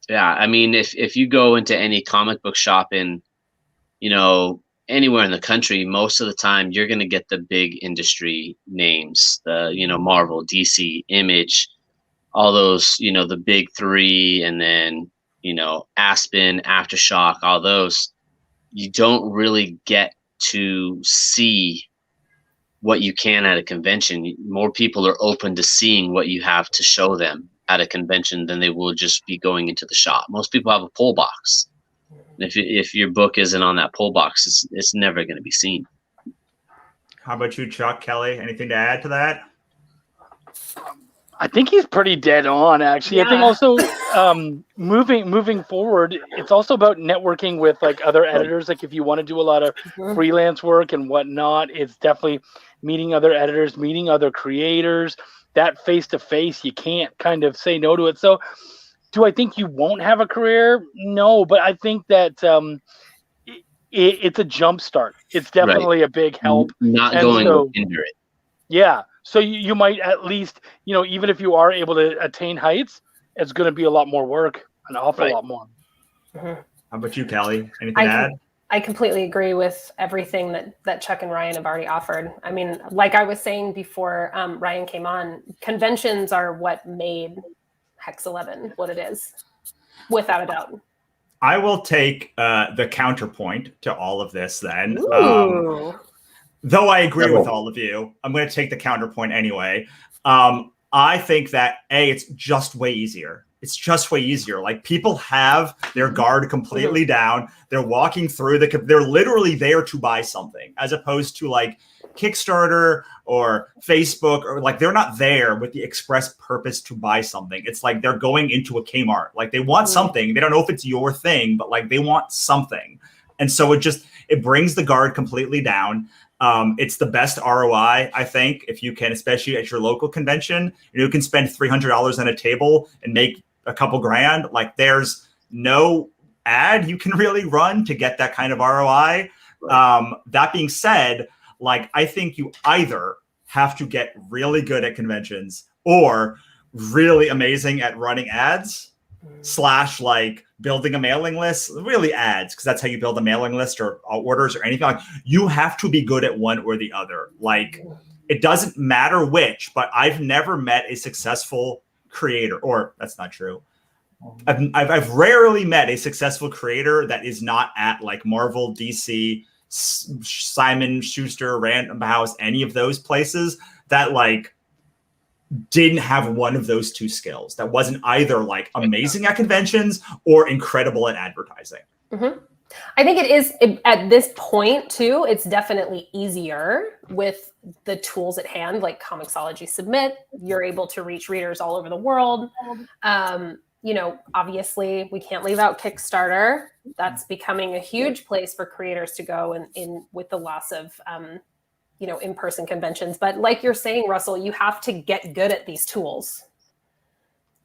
Yeah, if you go into any comic book shop in, anywhere in the country, most of the time you're going to get the big industry names, the Marvel, DC, Image, all those, the big three, and then Aspen, Aftershock, all those. You don't really get to see what you can at a convention. More people are open to seeing what you have to show them at a convention than they will just be going into the shop. Most people have a pull box. And if your book isn't on that pull box, it's never going to be seen. How about you, Chuck, Kelly? Anything to add to that? I think he's pretty dead on, actually. I think also moving forward, it's also about networking with like other editors. Like if you want to do a lot of freelance work and whatnot, it's definitely meeting other editors, meeting other creators. That face-to-face, you can't kind of say no to it. So do I think you won't have a career? No, but I think that it's a jump start. It's definitely a big help. Not going to hinder it. Yeah. So you might at least, even if you are able to attain heights, it's going to be a lot more work, an awful lot more. How about you, Kelly? Anything to add? I completely agree with everything that Chuck and Ryan have already offered. I mean, like I was saying before Ryan came on, conventions are what made Hex 11 what it is, without a doubt. I will take the counterpoint to all of this then. Though I agree with all of you, I'm going to take the counterpoint anyway. I think that, it's just way easier. It's just way easier. Like people have their guard completely down. They're walking through they're literally there to buy something, as opposed to like Kickstarter or Facebook, or like they're not there with the express purpose to buy something. It's like they're going into a Kmart. Like they want something. They don't know if it's your thing, but like they want something. And so it brings the guard completely down. It's the best ROI, I think, if you can, especially at your local convention. You can spend $300 on a table and make a couple grand. Like there's no ad you can really run to get that kind of ROI. That being said, like I think you either have to get really good at conventions or really amazing at running ads / like building a mailing list, really ads, because that's how you build a mailing list or orders or anything. Like you have to be good at one or the other. Like it doesn't matter which, but I've never met a successful creator, or that's not true. I've rarely met a successful creator that is not at like Marvel, DC, Simon Schuster, Random House, any of those places that like didn't have one of those two skills. That wasn't either like amazing at conventions or incredible at advertising. I think it is at this point too. It's definitely easier with the tools at hand, like Comixology Submit. You're able to reach readers all over the world. Obviously we can't leave out Kickstarter. That's becoming a huge place for creators to go in with the loss of in-person conventions. But like you're saying, Russell, you have to get good at these tools.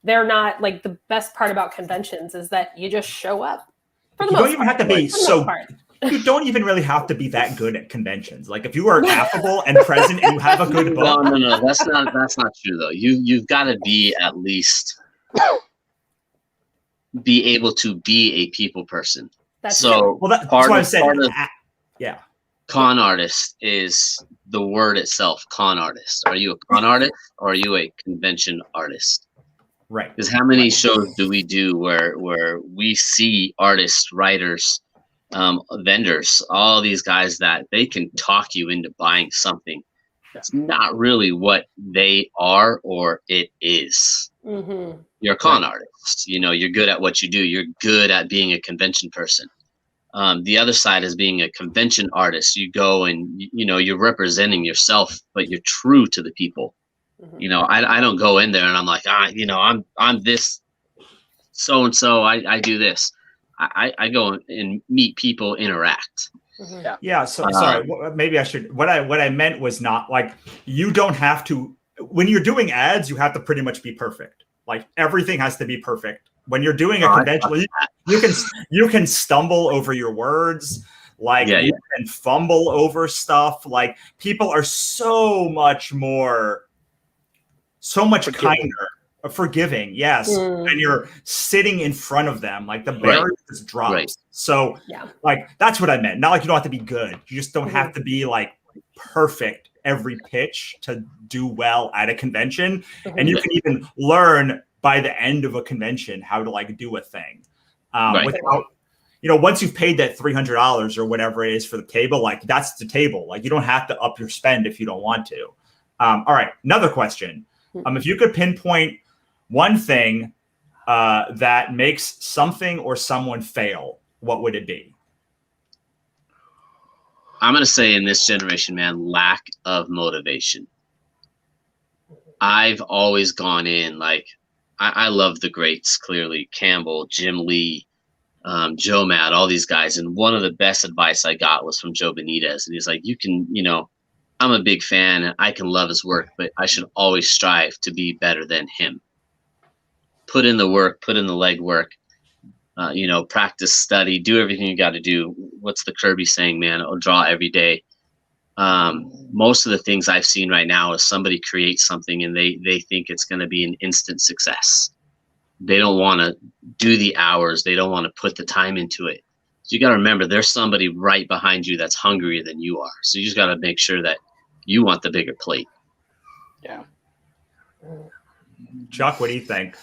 They're not like, the best part about conventions is that you just show up. For the You most don't even have to part. be For the most part. You don't even really have to be that good at conventions. Like if you are affable and present and you have a good book. No, that's not true though. You've got to be at least be able to be a people person. That's so well, that's what I'm saying. Yeah. Con artist is the word itself. Con artist. Are you a con artist or are you a convention artist? Right. Because how many shows do we do where we see artists, writers, vendors, all these guys that they can talk you into buying something. It's not really what they are or it is. Mm-hmm. You're a con artist. You're good at what you do. You're good at being a convention person. The other side is being a convention artist. You go and you're representing yourself, but you're true to the people. Mm-hmm. I don't go in there and I'm like, I'm this so and so. I do this. I go and meet people, interact. Mm-hmm. Yeah. So sorry. Maybe I should. What I meant was not like you don't have to. When you're doing ads, you have to pretty much be perfect. Like everything has to be perfect. When you're doing a convention, you can stumble over your words. Like you can fumble over stuff. Like people are so much kinder. Forgiving, yes. And you're sitting in front of them, like the barrier just drops. Right. So like that's what I meant. Not like you don't have to be good. You just don't have to be like perfect every pitch to do well at a convention. And you can even learn by the end of a convention how to like do a thing. Without once you've paid that $300 or whatever it is for the table, like that's the table. Like you don't have to up your spend if you don't want to. All right, another question. If you could pinpoint one thing that makes something or someone fail, what would it be? I'm going to say in this generation, man, lack of motivation. I've always gone in like, I love the greats, clearly, Campbell, Jim Lee, Joe Matt, all these guys. And one of the best advice I got was from Joe Benitez. And he's like, you can, I'm a big fan and I can love his work, but I should always strive to be better than him. Put in the work, put in the legwork, practice, study, do everything you got to do. What's the Kirby saying, man? I'll draw every day. Most of the things I've seen right now is somebody creates something and they think it's going to be an instant success. They don't want to do the hours. They don't want to put the time into it. So you got to remember there's somebody right behind you that's hungrier than you are. So you just got to make sure that you want the bigger plate. Yeah. Chuck, what do you think?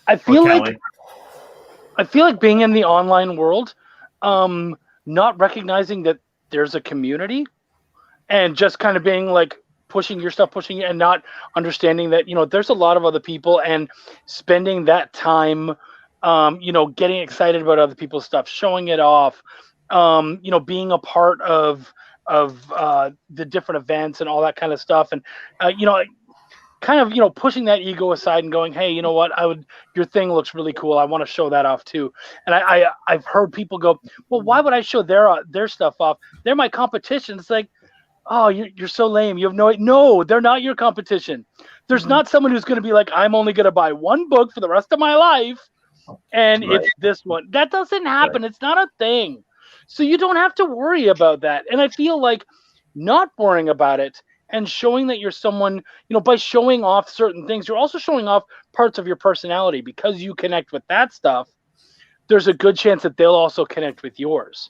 I feel like being in the online world, not recognizing that there's a community and just kind of being like pushing and not understanding that, there's a lot of other people and spending that time, getting excited about other people's stuff, showing it off, being a part of the different events and all that kind of stuff. And, pushing that ego aside and going, hey, you know what? Your thing looks really cool. I want to show that off too. And I've heard people go, well, why would I show their stuff off? They're my competition. It's like, oh, you're so lame. You have no, they're not your competition. There's not someone who's going to be like, I'm only going to buy one book for the rest of my life. And it's this one. That doesn't happen. It's not a thing. So you don't have to worry about that. And I feel like not worrying about it and showing that you're someone, by showing off certain things, you're also showing off parts of your personality because you connect with that stuff. There's a good chance that they'll also connect with yours.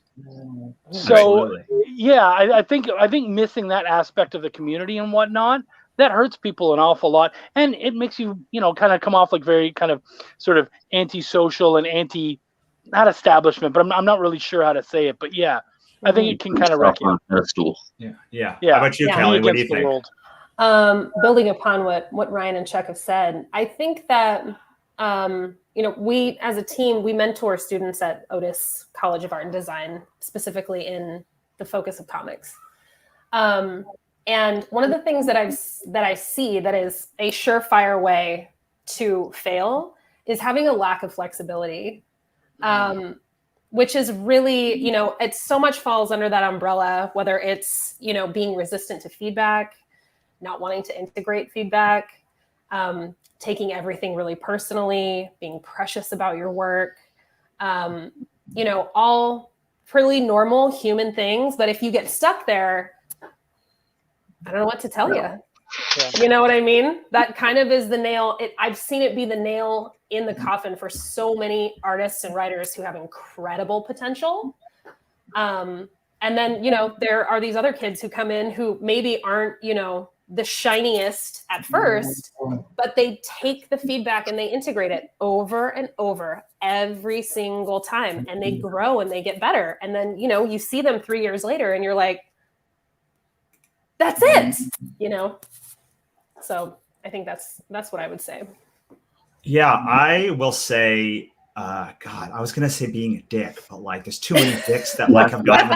So, I think missing that aspect of the community and whatnot, that hurts people an awful lot. And it makes you, kind of come off like very kind of sort of antisocial and not establishment, but I'm not really sure how to say it. But yeah, I think it can kind of wreck you. Yeah. How about you, Kelly? What do you think? Building upon what Ryan and Chuck have said, I think that, we as a team, we mentor students at Otis College of Art and Design, specifically in the focus of comics. And one of the things that I see that is a surefire way to fail is having a lack of flexibility. which is really, you know, it's so much falls under that umbrella, whether it's, you know, being resistant to feedback, not wanting to integrate feedback, taking everything really personally, being precious about your work, you know, all pretty normal human things. But if you get stuck there, I don't know what to tell you. Yeah. You know what I mean? That kind of is the nail. I've seen it be the nail in the coffin for so many artists and writers who have incredible potential. And then, you know, there are these other kids who come in who maybe aren't, you know, the shiniest at first, but they take the feedback and they integrate it over and over every single time, and they grow and they get better. And then, you know, you see them 3 years later and you're like, that's it, you know? So I think that's what I would say. Yeah, I will say, God, I was gonna say being a dick, but like, there's too many dicks that like have gotten.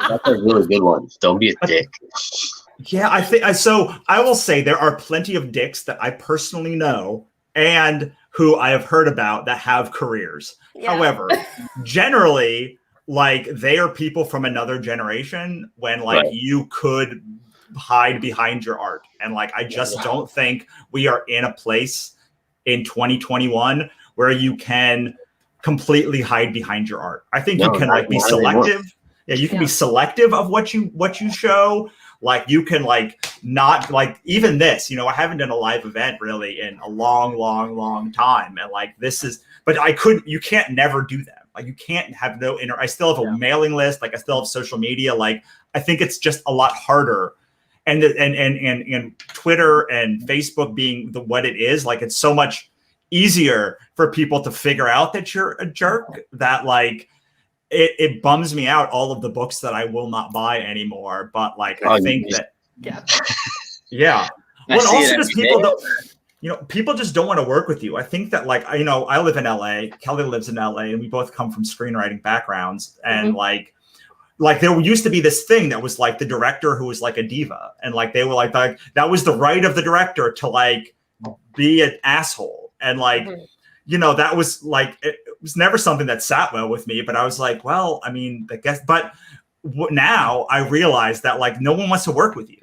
That's a really good one. Don't be a dick. Yeah, I think so. I will say there are plenty of dicks that I personally know and who I have heard about that have careers. Yeah. However, generally, like, they are people from another generation when like you could hide behind your art. And like, I just don't think we are in a place in 2021 where you can completely hide behind your art. I think you can like be selective. Yeah, you can be selective of what you show. Like, you can like not like, even this, you know, I haven't done a live event really in a long time. And like, this is, but you can't never do that. Like, you can't have I still have a mailing list. Like, I still have social media. Like, I think it's just a lot harder. And Twitter and Facebook being what it is, like, it's so much easier for people to figure out that you're a jerk that like, it bums me out, all of the books that I will not buy anymore. But like, I think that, yeah. Well, also just people just don't want to work with you. I think that like, you know, I live in LA, Kelly lives in LA, and we both come from screenwriting backgrounds. And like there used to be this thing that was like the director who was like a diva. And like, they were like that was the right of the director to like be an asshole. And like, you know, that was like, it was never something that sat well with me, but I was like, well, I mean, I guess, but now I realize that like, no one wants to work with you.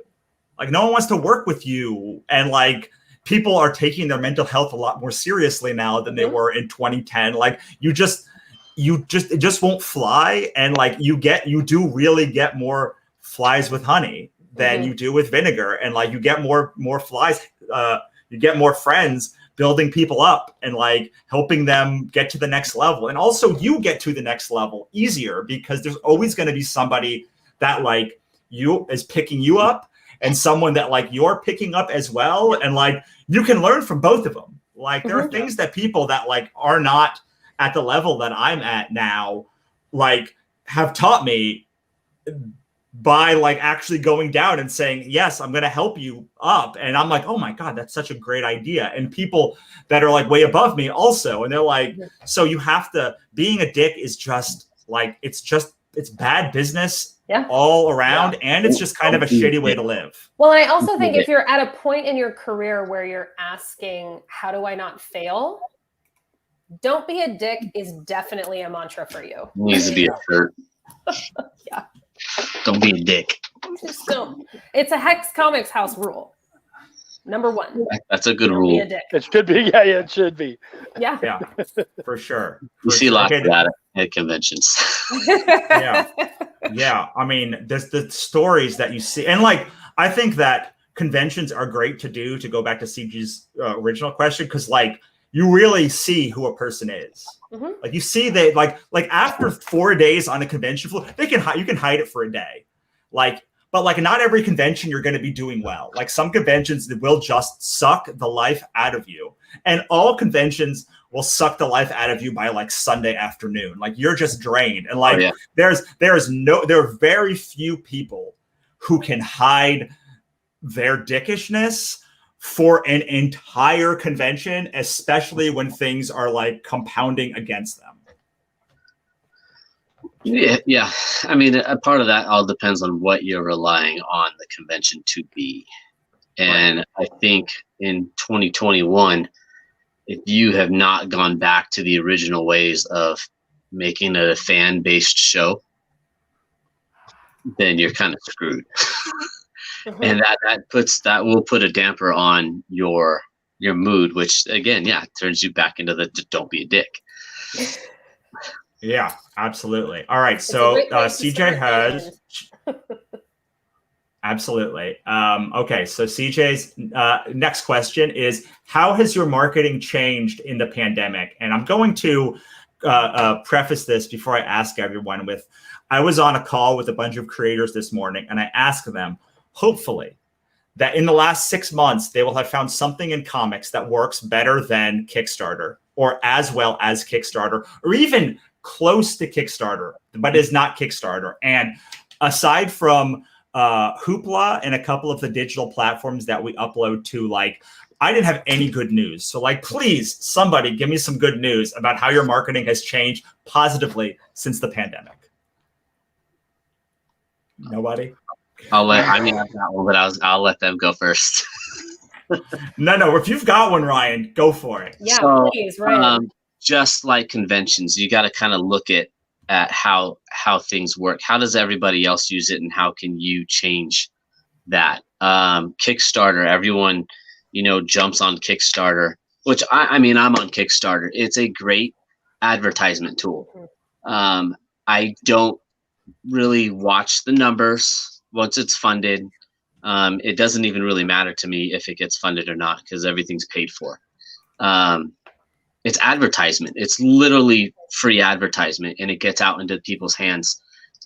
Like, no one wants to work with you. And like, people are taking their mental health a lot more seriously now than they were in 2010. Like, it just won't fly. And like, you do really get more flies with honey than you do with vinegar. And like, you get more flies, you get more friends building people up and like helping them get to the next level. And also you get to the next level easier because there's always going to be somebody that like you is picking you up and someone that like you're picking up as well. And like, you can learn from both of them. Like, there are things that people that like are not at the level that I'm at now, like, have taught me by like actually going down and saying, yes, I'm going to help you up. And I'm like, oh my God, that's such a great idea. And people that are like way above me also. And they're like, so you have to, being a dick is just like, it's bad business all around. And it's just kind of a shitty way to live. Well, and I also think if you're at a point in your career where you're asking, how do I not fail? Don't be a dick is definitely a mantra for you. It needs to be a shirt. Yeah. Don't be a dick. Just don't. It's a Hex Comics house rule. Number 1. That's a good rule. Be a dick. It should be. Yeah, it should be. Yeah. Yeah, for sure. You see lots of that at conventions. Yeah. I mean, there's the stories that you see. And like, I think that conventions are great to do, to go back to CG's original question, because like, you really see who a person is. Like, you see they like after 4 days on a convention floor, you can hide it for a day. Like, but like, not every convention you're going to be doing well. Like, some conventions that will just suck the life out of you, and all conventions will suck the life out of you by like Sunday afternoon. Like, you're just drained. And like, there are very few people who can hide their dickishness for an entire convention, especially when things are like compounding against them. Yeah. I mean, a part of that all depends on what you're relying on the convention to be. And I think in 2021, if you have not gone back to the original ways of making a fan-based show, then you're kind of screwed. And that will put a damper on your mood, which again, turns you back into the don't be a dick. Yeah, absolutely. All right, so CJ has absolutely. Okay, so CJ's next question is, how has your marketing changed in the pandemic? And I'm going to preface this before I ask everyone with, I was on a call with a bunch of creators this morning, and I asked them, hopefully, that in the last 6 months, they will have found something in comics that works better than Kickstarter, or as well as Kickstarter, or even close to Kickstarter, but is not Kickstarter. And aside from Hoopla and a couple of the digital platforms that we upload to, like, I didn't have any good news. So, like, please, somebody give me some good news about how your marketing has changed positively since the pandemic. Nobody? I've got one, but I'll let them go first. No, if you've got one, Ryan, go for it. Yeah, So, please, Ryan. Just like conventions, you got to kind of look at how things work. How does everybody else use it, and how can you change that? Kickstarter, everyone, jumps on Kickstarter, which I'm on Kickstarter. It's a great advertisement tool. I don't really watch the numbers once it's funded. It doesn't even really matter to me if it gets funded or not, because everything's paid for. It's advertisement. It's literally free advertisement, and it gets out into people's hands.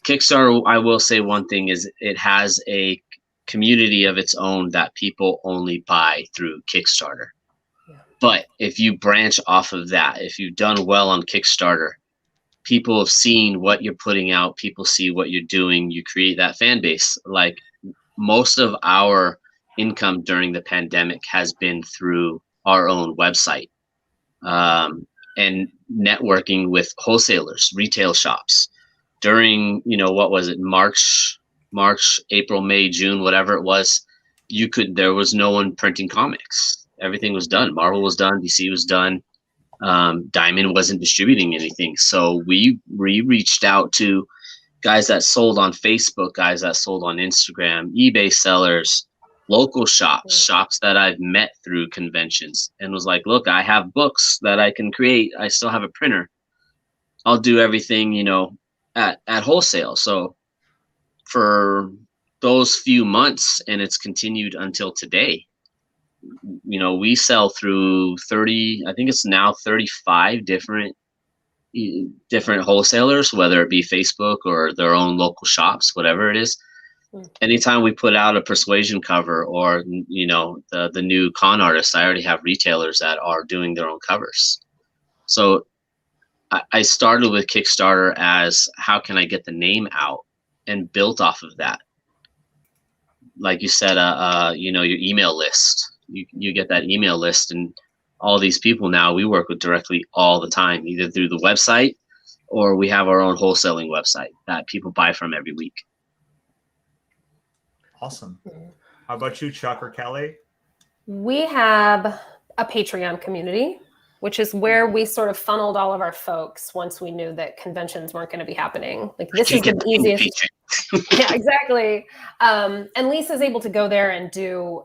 Kickstarter, I will say one thing, is it has a community of its own that people only buy through Kickstarter. Yeah. But if you branch off of that, if you've done well on Kickstarter, people have seen what you're putting out, people see what you're doing, you create that fan base. Like, most of our income during the pandemic has been through our own website, and networking with wholesalers, retail shops during, what was it, March, April, May, June, whatever it was. There was no one printing comics. Everything was done. Marvel was done. DC was done. Diamond wasn't distributing anything. So we reached out to guys that sold on Facebook, guys that sold on Instagram, eBay sellers, local shops that I've met through conventions, and was like, look, I have books that I can create. I still have a printer. I'll do everything, at wholesale. So for those few months, and it's continued until today, we sell through 30, I think it's now 35 different wholesalers, whether it be Facebook or their own local shops, whatever it is. Anytime we put out a Persuasion cover, or the new con artists, I already have retailers that are doing their own covers. So I started with Kickstarter as, how can I get the name out, and built off of that. Like you said, your email list. You get that email list, and all these people now we work with directly all the time, either through the website, or we have our own wholesaling website that people buy from every week. Awesome. How about you, Chuck or Kelly? We have a Patreon community, which is where we sort of funneled all of our folks once we knew that conventions weren't going to be happening. Like, this is the easiest. Yeah, exactly. And Lisa's able to go there and do,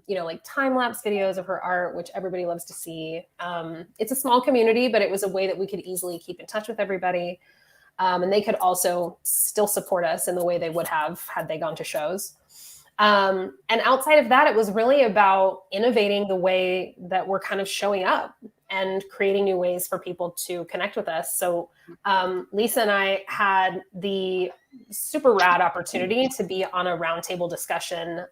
like time-lapse videos of her art, which everybody loves to see. It's a small community, but it was a way that we could easily keep in touch with everybody. And they could also still support us in the way they would have had they gone to shows. And outside of that, it was really about innovating the way that we're kind of showing up and creating new ways for people to connect with us. So Lisa and I had the super rad opportunity to be on a roundtable discussion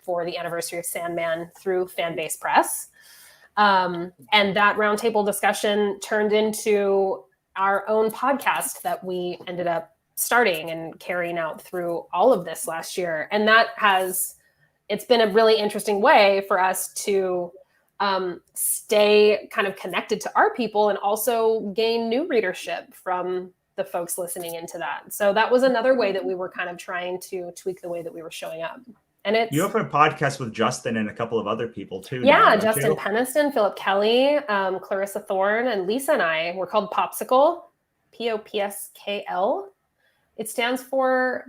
for the anniversary of Sandman through Fanbase Press. And that roundtable discussion turned into our own podcast that we ended up starting and carrying out through all of this last year. And it's been a really interesting way for us to stay kind of connected to our people and also gain new readership from the folks listening into that. So that was another way that we were kind of trying to tweak the way that we were showing up. And you have a podcast with Justin and a couple of other people too. Yeah, Justin Peniston, Philip Kelly, Clarissa Thorne, and Lisa and I. We're called Popsicle. POPSKL. It stands for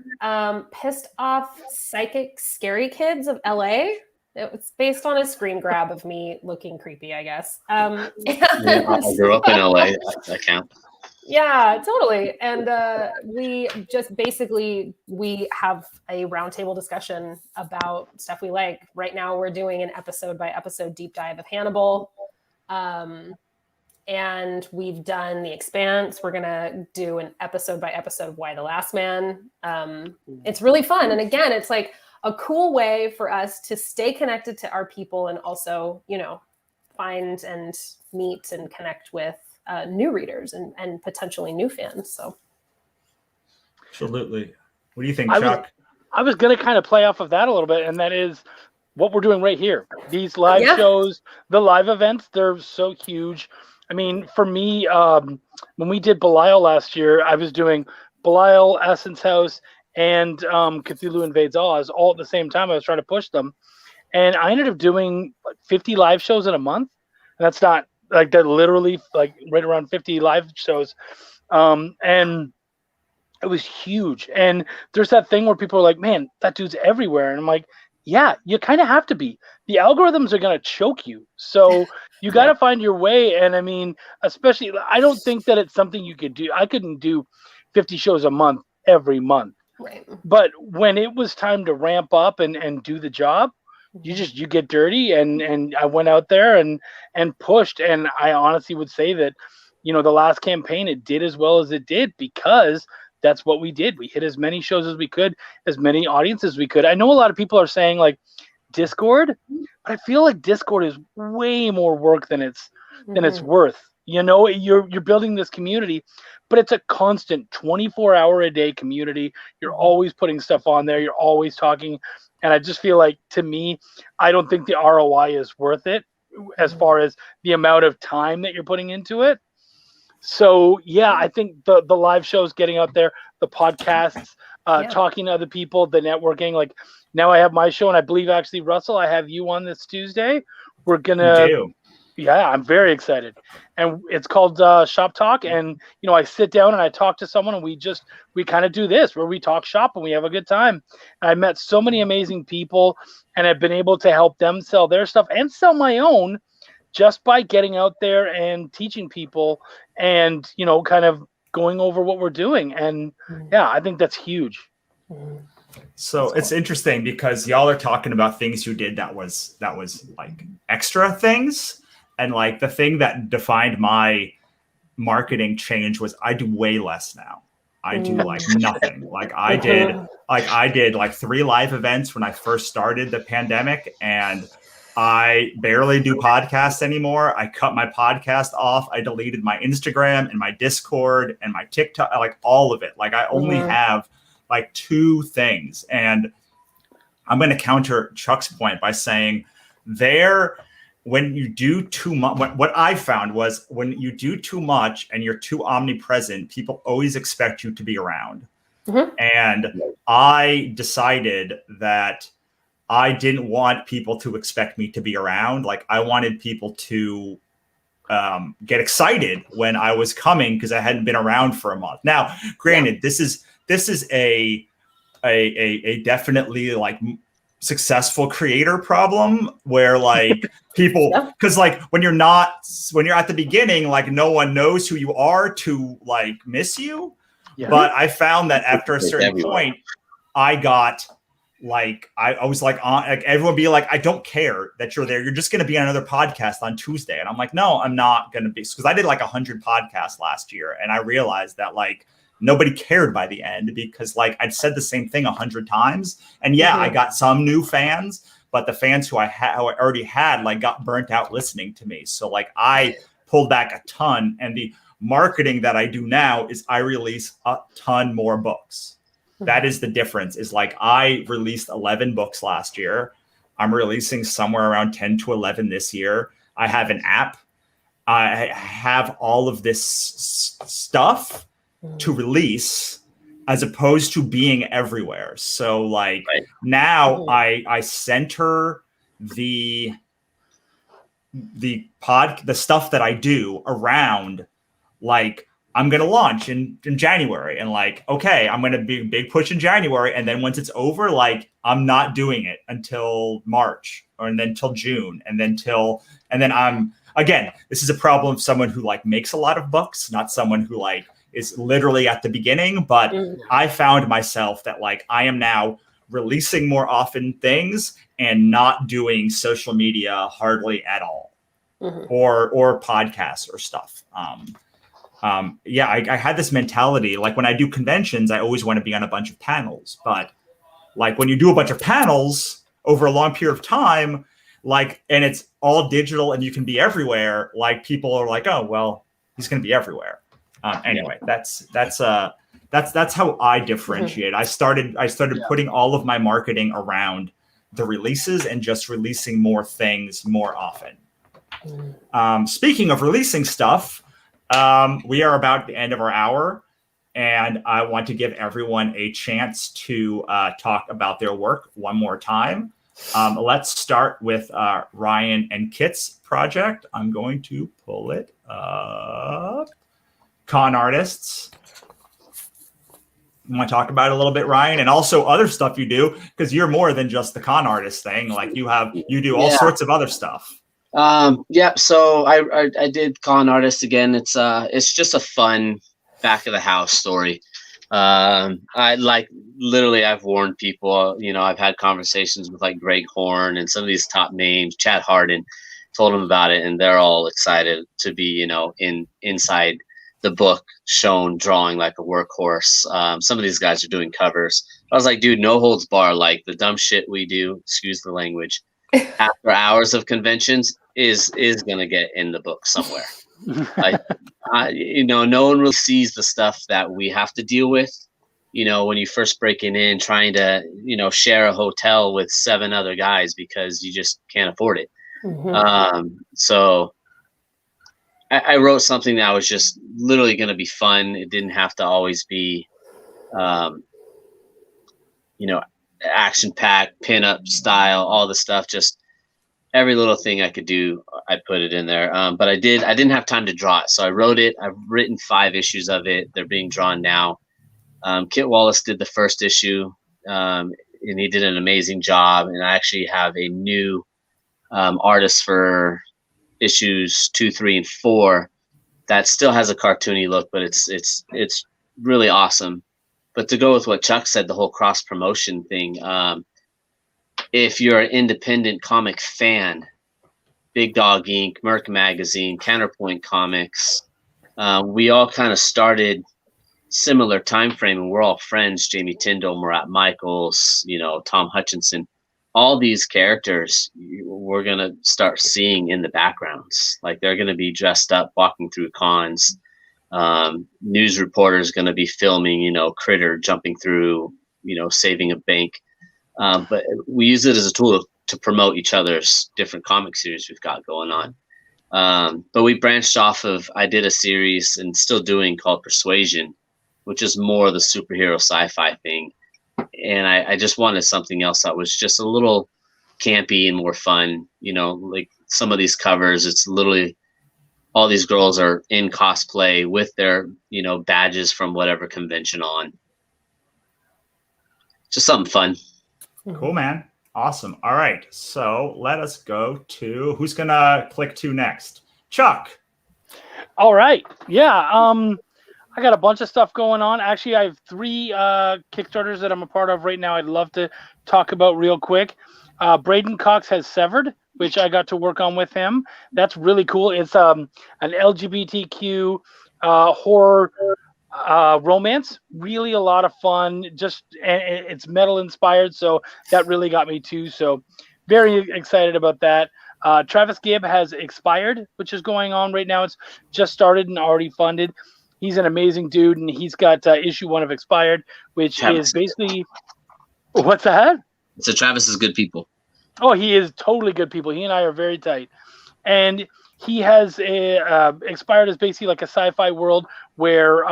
Pissed Off Psychic Scary Kids of LA. It's based on a screen grab of me looking creepy, I guess. Yeah, I grew up in LA. That counts. Yeah, totally. And we just basically, we have a roundtable discussion about stuff we like. Right now we're doing an episode by episode deep dive of Hannibal. And we've done The Expanse. We're going to do an episode by episode of Why the Last Man. It's really fun. And again, it's like a cool way for us to stay connected to our people and also, you know, find and meet and connect with new readers and potentially new fans. So, absolutely. What do you think, Chuck? I was going to kind of play off of that a little bit, and that is what we're doing right here. These live shows, the live events, they're so huge. I mean, for me, when we did Belial last year, I was doing Belial, Essence House, and Cthulhu Invades Oz all at the same time. I was trying to push them. And I ended up doing like 50 live shows in a month. And that's not like that, literally like right around 50 live shows. And it was huge. And there's that thing where people are like, man, that dude's everywhere. And I'm like, yeah, you kind of have to be. The algorithms are going to choke you. So you got to find your way. And I mean, especially, I don't think that it's something you could do. I couldn't do 50 shows a month every month. Right. But when it was time to ramp up and do the job, you get dirty. And I went out there and pushed. And I honestly would say that, you know, the last campaign, it did as well as it did because that's what we did. We hit as many shows as we could, as many audiences as we could. I know a lot of people are saying like Discord, but I feel like Discord is way more work than it's worth. You know, you're building this community, but it's a constant 24-hour a day community. You're always putting stuff on there. You're always talking. And I just feel like, to me, I don't think the ROI is worth it as far as the amount of time that you're putting into it. So, yeah, I think the live shows, getting out there, the podcasts, talking to other people, the networking. Like, now I have my show, and I believe, actually, Russell, I have you on this Tuesday. We're going to... Yeah, I'm very excited. And it's called Shop Talk. And, you know, I sit down and I talk to someone, and we kind of do this where we talk shop and we have a good time. And I met so many amazing people, and I've been able to help them sell their stuff and sell my own just by getting out there and teaching people and, you know, kind of going over what we're doing. And yeah, I think that's huge. So it's interesting because y'all are talking about things you did that was like extra things. And like the thing that defined my marketing change was I do way less now. I do like nothing. Like I did like 3 live events when I first started the pandemic, and I barely do podcasts anymore. I cut my podcast off. I deleted my Instagram and my Discord and my TikTok, like all of it. Like I only have like 2 things. And I'm going to counter Chuck's point by saying when you do too much, what I found was when you do too much and you're too omnipresent, people always expect you to be around. And I decided that I didn't want people to expect me to be around. Like I wanted people to get excited when I was coming because I hadn't been around for a month. Now, granted, this is a definitely like successful creator problem where like people, because like when you're at the beginning, like no one knows who you are to like miss you. But I found that after a certain point, I got like, I was like, like everyone be like, I don't care that you're there. You're just going to be on another podcast on Tuesday. And I'm like, no, I'm not going to be, because I did like 100 podcasts last year. And I realized that like, nobody cared by the end because like I'd said the same thing 100 times. And I got some new fans, but the fans who I already had like got burnt out listening to me. So like I pulled back a ton, and the marketing that I do now is I release a ton more books. That is the difference, is like I released 11 books last year. I'm releasing somewhere around 10 to 11 this year. I have an app. I have all of this stuff to release as opposed to being everywhere. So like now I center the stuff that I do around like I'm going to launch in January, and like, okay, I'm going to be a big push in January. And then once it's over, like, I'm not doing it until March, and then till June, and then I'm, again, this is a problem of someone who like makes a lot of books, not someone who like is literally at the beginning. But I found myself that like, I am now releasing more often things and not doing social media hardly at all, or podcasts or stuff. I had this mentality, like when I do conventions, I always want to be on a bunch of panels, but like when you do a bunch of panels over a long period of time, like, and it's all digital and you can be everywhere, like people are like, oh, well, he's going to be everywhere. Anyway, that's how I differentiate. I started putting all of my marketing around the releases and just releasing more things more often. Speaking of releasing stuff, we are about the end of our hour, and I want to give everyone a chance to talk about their work one more time. Let's start with Ryan and Kit's project. I'm going to pull it up. Con Artists. You want to talk about it a little bit, Ryan, and also other stuff you do, because you're more than just the con artist thing. Like you do all sorts of other stuff. So I did Con Artist again. It's just a fun back of the house story. I like literally I've warned people, I've had conversations with like Greg Horn and some of these top names, Chad Harden, told them about it, and they're all excited to be, inside the book, shown drawing like a workhorse. Some of these guys are doing covers. I was like, dude, no holds bar. Like the dumb shit we do, excuse the language, after hours of conventions is gonna get in the book somewhere. Like, no one really sees the stuff that we have to deal with. When you first breaking in, trying to, share a hotel with 7 other guys because you just can't afford it. So I wrote something that was just literally going to be fun. It didn't have to always be, action-packed, pin-up style, all the stuff. Just every little thing I could do, I put it in there. But I didn't have time to draw it. So I wrote it. I've written 5 issues of it. They're being drawn now. Kit Wallace did the first issue, and he did an amazing job. And I actually have a new artist for issues 2, 3, and 4 that still has a cartoony look, but it's really awesome. But to go with what Chuck said, the whole cross promotion thing, if you're an independent comic fan, Big Dog Inc., Merc Magazine, Counterpoint Comics, we all kind of started similar time frame, and we're all friends. Jamie Tyndall, Murat Michaels, Tom Hutchinson. All these characters we're going to start seeing in the backgrounds. Like they're going to be dressed up, walking through cons. News reporters going to be filming, Critter jumping through, saving a bank. But we use it as a tool to promote each other's different comic series we've got going on. But we branched off of, I did a series and still doing called Persuasion, which is more of the superhero sci-fi thing. And I just wanted something else that was just a little campy and more fun. Like some of these covers, it's literally all these girls are in cosplay with their, badges from whatever convention on. Just something fun. Cool, man. Awesome. All right. So let us go to who's going to click to next. Chuck. All right. Yeah. I got a bunch of stuff going on. Actually, I have 3 Kickstarters that I'm a part of right now. I'd love to talk about real quick. Braden Cox has Severed, which I got to work on with him. That's really cool. It's an LGBTQ horror romance. Really a lot of fun. Just it's metal inspired, so that really got me too. So very excited about that. Travis Gibb has Expired, which is going on right now. It's just started and already funded. He's an amazing dude, and he's got issue 1 of Expired, which Travis is basically what's that? So Travis is good people. Oh, he is totally good people. He and I are very tight, and he has a Expired is basically like a sci-fi world where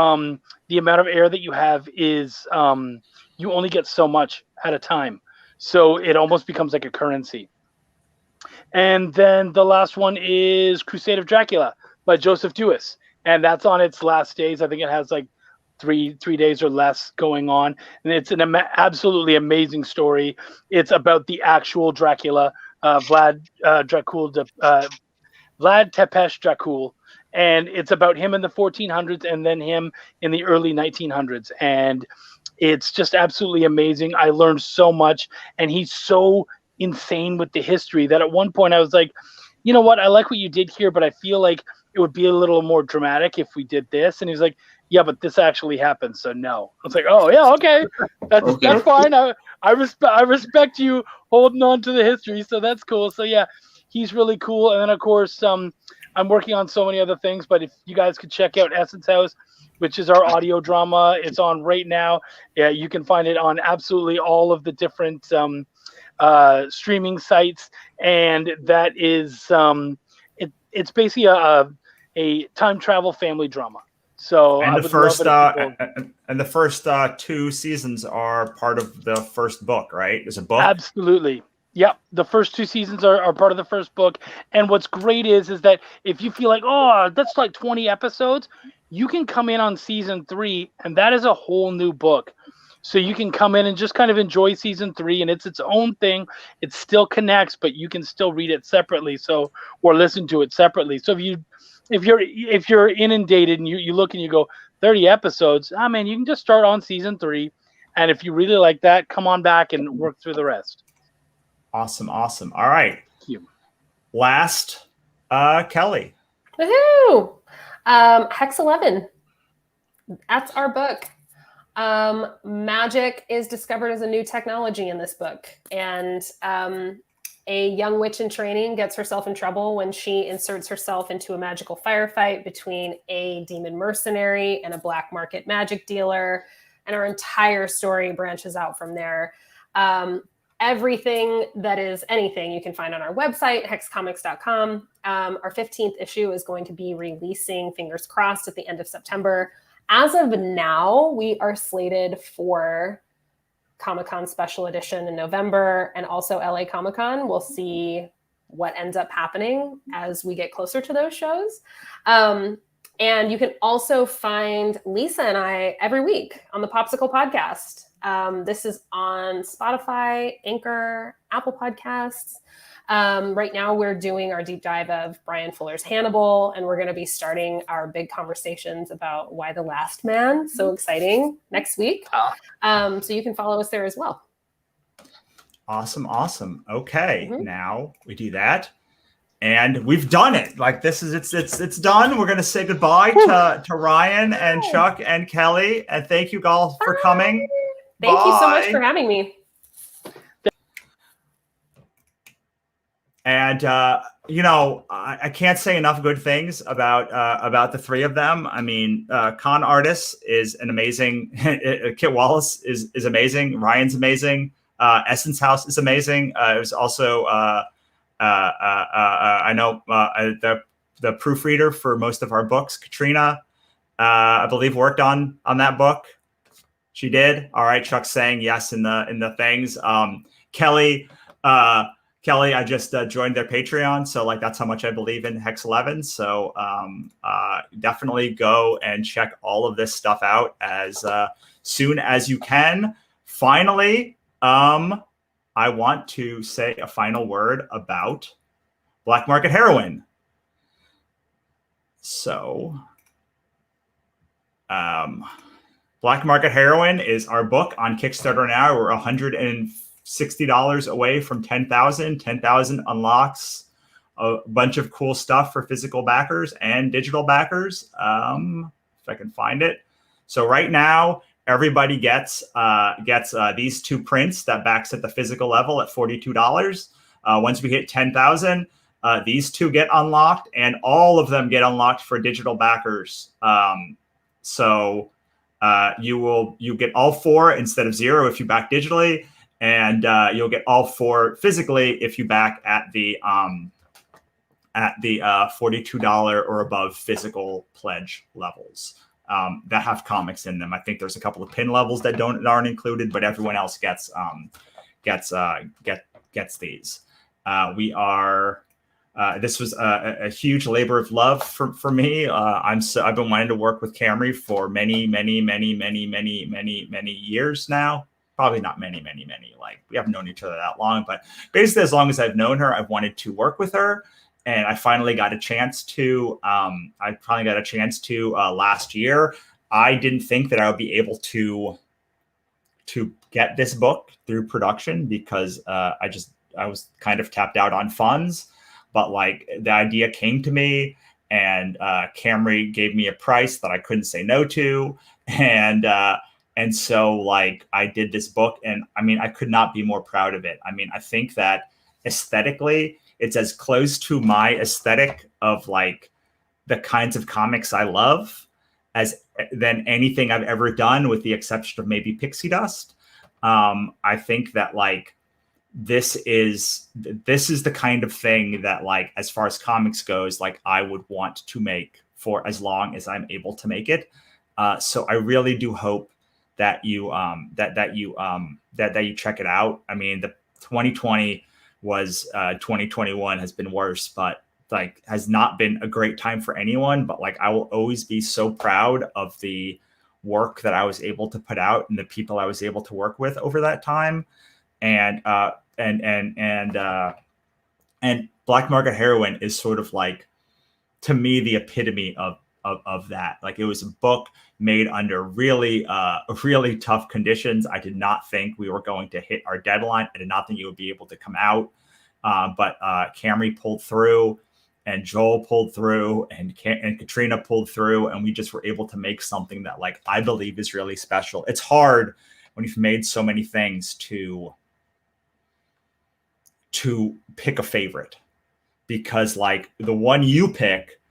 the amount of air that you have is you only get so much at a time, so it almost becomes like a currency. And then the last one is Crusade of Dracula by Joseph Dewis. and that's on its last days. I think it has like three days or less going on, and it's an absolutely amazing story. It's about the actual Dracula, Vlad Tepes Dracul, and it's about him in the 1400s and then him in the early 1900s, and it's just absolutely amazing. I learned so much, and he's so insane with the history that at one point I was like, you know what, I like what you did here, but I feel like it would be a little more dramatic if we did this. And he's like, yeah, but this actually happened, so no. I was like, oh yeah, okay, that's fine. I respect you holding on to the history, so that's cool. So yeah, he's really cool. And then of course, I'm working on so many other things, but if you guys could check out Essence House, which is our audio drama, it's on right now. Yeah, you can find it on absolutely all of the different streaming sites, and that is it's basically a time travel family drama. So and the first 2 seasons are part of the first book, right? There's a book. Absolutely. Yep. The first 2 seasons are part of the first book. And what's great is that if you feel like, oh, that's like 20 episodes, you can come in on season 3, and that is a whole new book. So you can come in and just kind of enjoy season 3, and it's its own thing. It still connects, but you can still read it separately, or listen to it separately. So if you're inundated and you look and you go 30 episodes, man, you can just start on season 3, and if you really like that, come on back and work through the rest. Awesome. All right. Thank you. Last, Kelly. Woohoo! Hex 11. That's our book. Magic is discovered as a new technology in this book, and a young witch in training gets herself in trouble when she inserts herself into a magical firefight between a demon mercenary and a black market magic dealer, and our entire story branches out from there. Everything that is anything you can find on our website, hexcomics.com. Our 15th issue is going to be releasing, fingers crossed, at the end of September. As of now, we are slated for Comic-Con Special Edition in November, and also LA Comic-Con. We'll see what ends up happening as we get closer to those shows. And you can also find Lisa and I every week on the Popsicle Podcast. This is on Spotify, Anchor, Apple Podcasts. Right now we're doing our deep dive of Brian Fuller's Hannibal, and we're going to be starting our big conversations about Why the Last Man. So exciting, next week. So you can follow us there as well. Awesome. Okay. Now we do that. And we've done it. Like it's done. We're going to say goodbye to Ryan and Chuck and Kelly. And thank you all for coming. Thank you so much for having me. And I can't say enough good things about the 3 of them. I mean, Con Artist is an amazing. Kit Wallace is amazing. Ryan's amazing. Essence House is amazing. It was also I know the proofreader for most of our books, Katrina, I believe worked on that book. She did. All right. Chuck's saying yes in the things. Kelly, I just joined their Patreon. So like, that's how much I believe in Hex 11. So definitely go and check all of this stuff out as soon as you can. Finally, I want to say a final word about Black Market Heroin. So, Black Market Heroin is our book on Kickstarter now. We're $160 away from 10,000. 10,000 unlocks a bunch of cool stuff for physical backers and digital backers. If I can find it. So right now, everybody gets these 2 prints that backs at the physical level at $42. Once we hit 10,000, these 2 get unlocked, and all of them get unlocked for digital backers. So you get all 4 instead of 0 if you back digitally, and you'll get all 4 physically if you back at the $42 or above physical pledge levels. That have comics in them. I think there's a couple of pin levels that aren't included, but everyone else gets these. We are This was a huge labor of love for me. I've been wanting to work with Camry for many years now. Probably not many. Like, we haven't known each other that long, but basically as long as I've known her, I've wanted to work with her. And I finally got a chance to, last year. I didn't think that I would be able to get this book through production because I was kind of tapped out on funds. But like, the idea came to me, and Camry gave me a price that I couldn't say no to. And so like, I did this book, and I mean, I could not be more proud of it. I mean, I think that aesthetically, it's as close to my aesthetic of like the kinds of comics I love than anything I've ever done, with the exception of maybe Pixie Dust. I think that like, this is the kind of thing that, like, as far as comics goes, like, I would want to make for as long as I'm able to make it. So I really do hope that you that you check it out. I mean, the 2020 was 2021 has been worse, but like, has not been a great time for anyone. But like, I will always be so proud of the work that I was able to put out and the people I was able to work with over that time. And Black Market Heroine is sort of like, to me, the epitome of that. Like, it was a book made under really tough conditions. I did not think we were going to hit our deadline. I did not think it would be able to come out. But Camry pulled through, and Joel pulled through, and Katrina pulled through, and we just were able to make something that, like, I believe is really special. It's hard when you've made so many things to pick a favorite, because like, the one you pick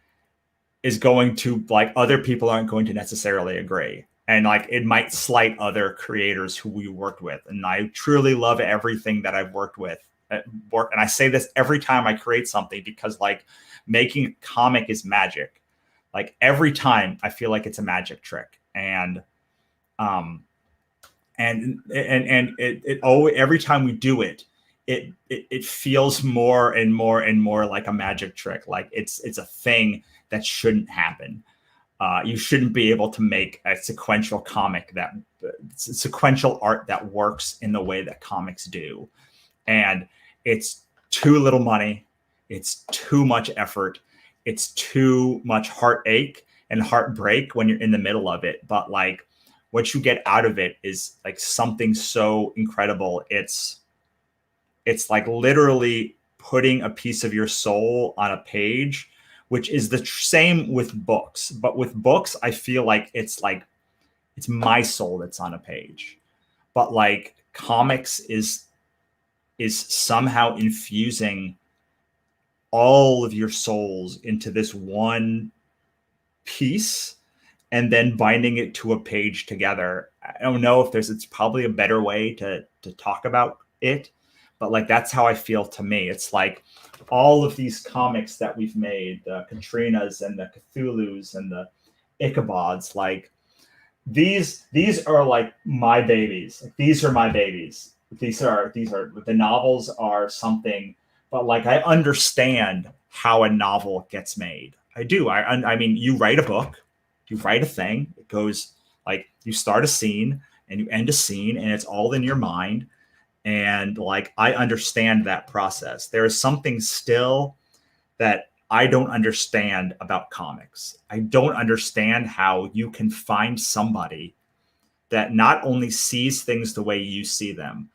is going to, like, other people aren't going to necessarily agree. And like, it might slight other creators who we worked with. And I truly love everything that I've worked with. And I say this every time I create something, because like, making a comic is magic. Like, every time I feel like it's a magic trick. And it always, every time we do it, it feels more and more and more like a magic trick. Like, it's a thing that shouldn't happen. You shouldn't be able to make a sequential comic sequential art that works in the way that comics do. And it's too little money. It's too much effort. It's too much heartache and heartbreak when you're in the middle of it. But like, what you get out of it is like something so incredible. It's like literally putting a piece of your soul on a page, which is the same with books. But with books, I feel like it's my soul that's on a page. But like, comics is somehow infusing all of your souls into this one piece and then binding it to a page together. I don't know if it's probably a better way to talk about it, but like, that's how I feel. To me, it's like all of these comics that we've made, the Katrinas and the Cthulhu's and the Ichabods, like these are like my babies. Like, these are my babies. These are the novels are something, but like, I understand how a novel gets made. I do. I mean, you write a book, you write a thing. It goes like, you start a scene and you end a scene, and it's all in your mind. And like, I understand that process. There is something still that I don't understand about comics. I don't understand how you can find somebody that not only sees things the way you see them,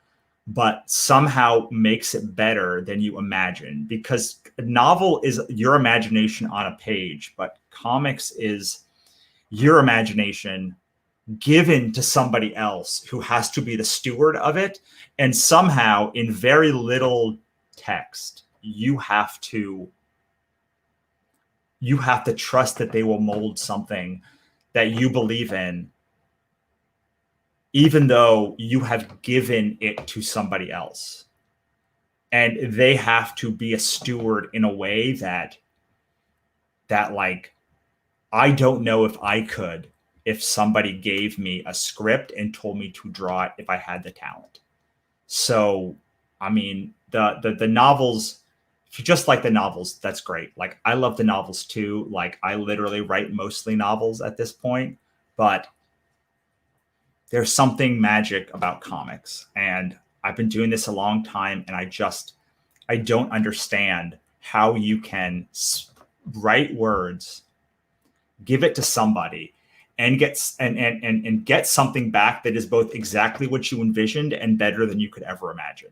but somehow makes it better than you imagine. Because a novel is your imagination on a page, but comics is your imagination given to somebody else who has to be the steward of it. And somehow, in very little text, you have to trust that they will mold something that you believe in, even though you have given it to somebody else. And they have to be a steward in a way that like, I don't know if I could, if somebody gave me a script and told me to draw it, if I had the talent. So, I mean, the novels if you just like the novels, that's great. Like, I love the novels too. Like, I literally write mostly novels at this point, but there's something magic about comics. And I've been doing this a long time, and I don't understand how you can write words, give it to somebody, and get something back that is both exactly what you envisioned and better than you could ever imagine.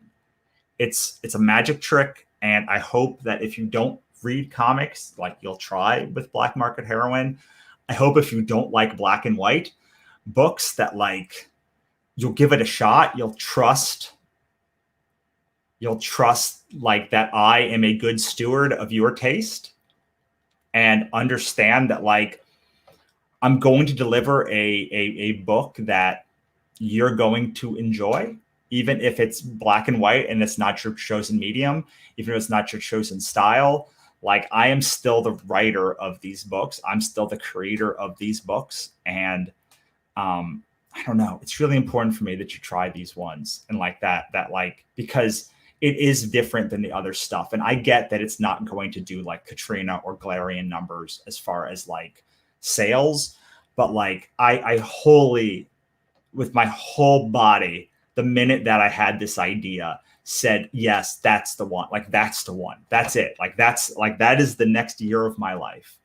It's a magic trick. And I hope that if you don't read comics, like you'll try with Black Market Heroine, I hope if you don't like black and white books that like you'll give it a shot. You'll trust like that I am a good steward of your taste and understand that like I'm going to deliver a book that you're going to enjoy, even if it's black and white and it's not your chosen medium, even if it's not your chosen style. Like, I am still the writer of these books. I'm still the creator of these books. And I don't know, it's really important for me that you try these ones and like that like, because it is different than the other stuff. And I get that it's not going to do like Katrina or Galarian numbers as far as like sales, but like I wholly, with my whole body, the minute that I had this idea, said, yes, that's the one. Like, that's the one. That's it. Like, that is the next year of my life.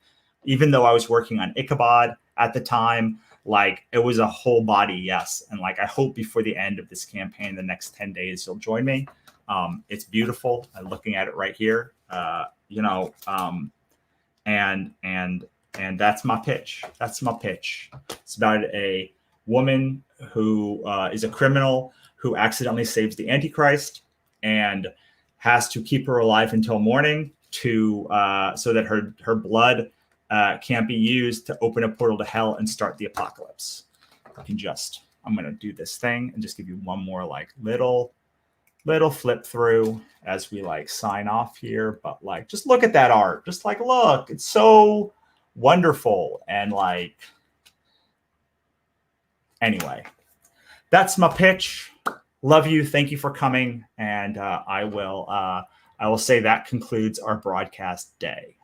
Even though I was working on Ichabod at the time, like, it was a whole body yes. And like, I hope before the end of this campaign, the next 10 days, you'll join me. It's beautiful. I'm looking at it right here. And that's my pitch. That's my pitch. It's about a woman who is a criminal who accidentally saves the Antichrist and has to keep her alive until morning to so that her blood can't be used to open a portal to hell and start the apocalypse. I'm gonna do this thing and just give you one more like little flip through as we like sign off here. But like, just look at that art. Just like, look, it's so wonderful. And like, anyway, that's my pitch. Love you. Thank you for coming. And I will say that concludes our broadcast day.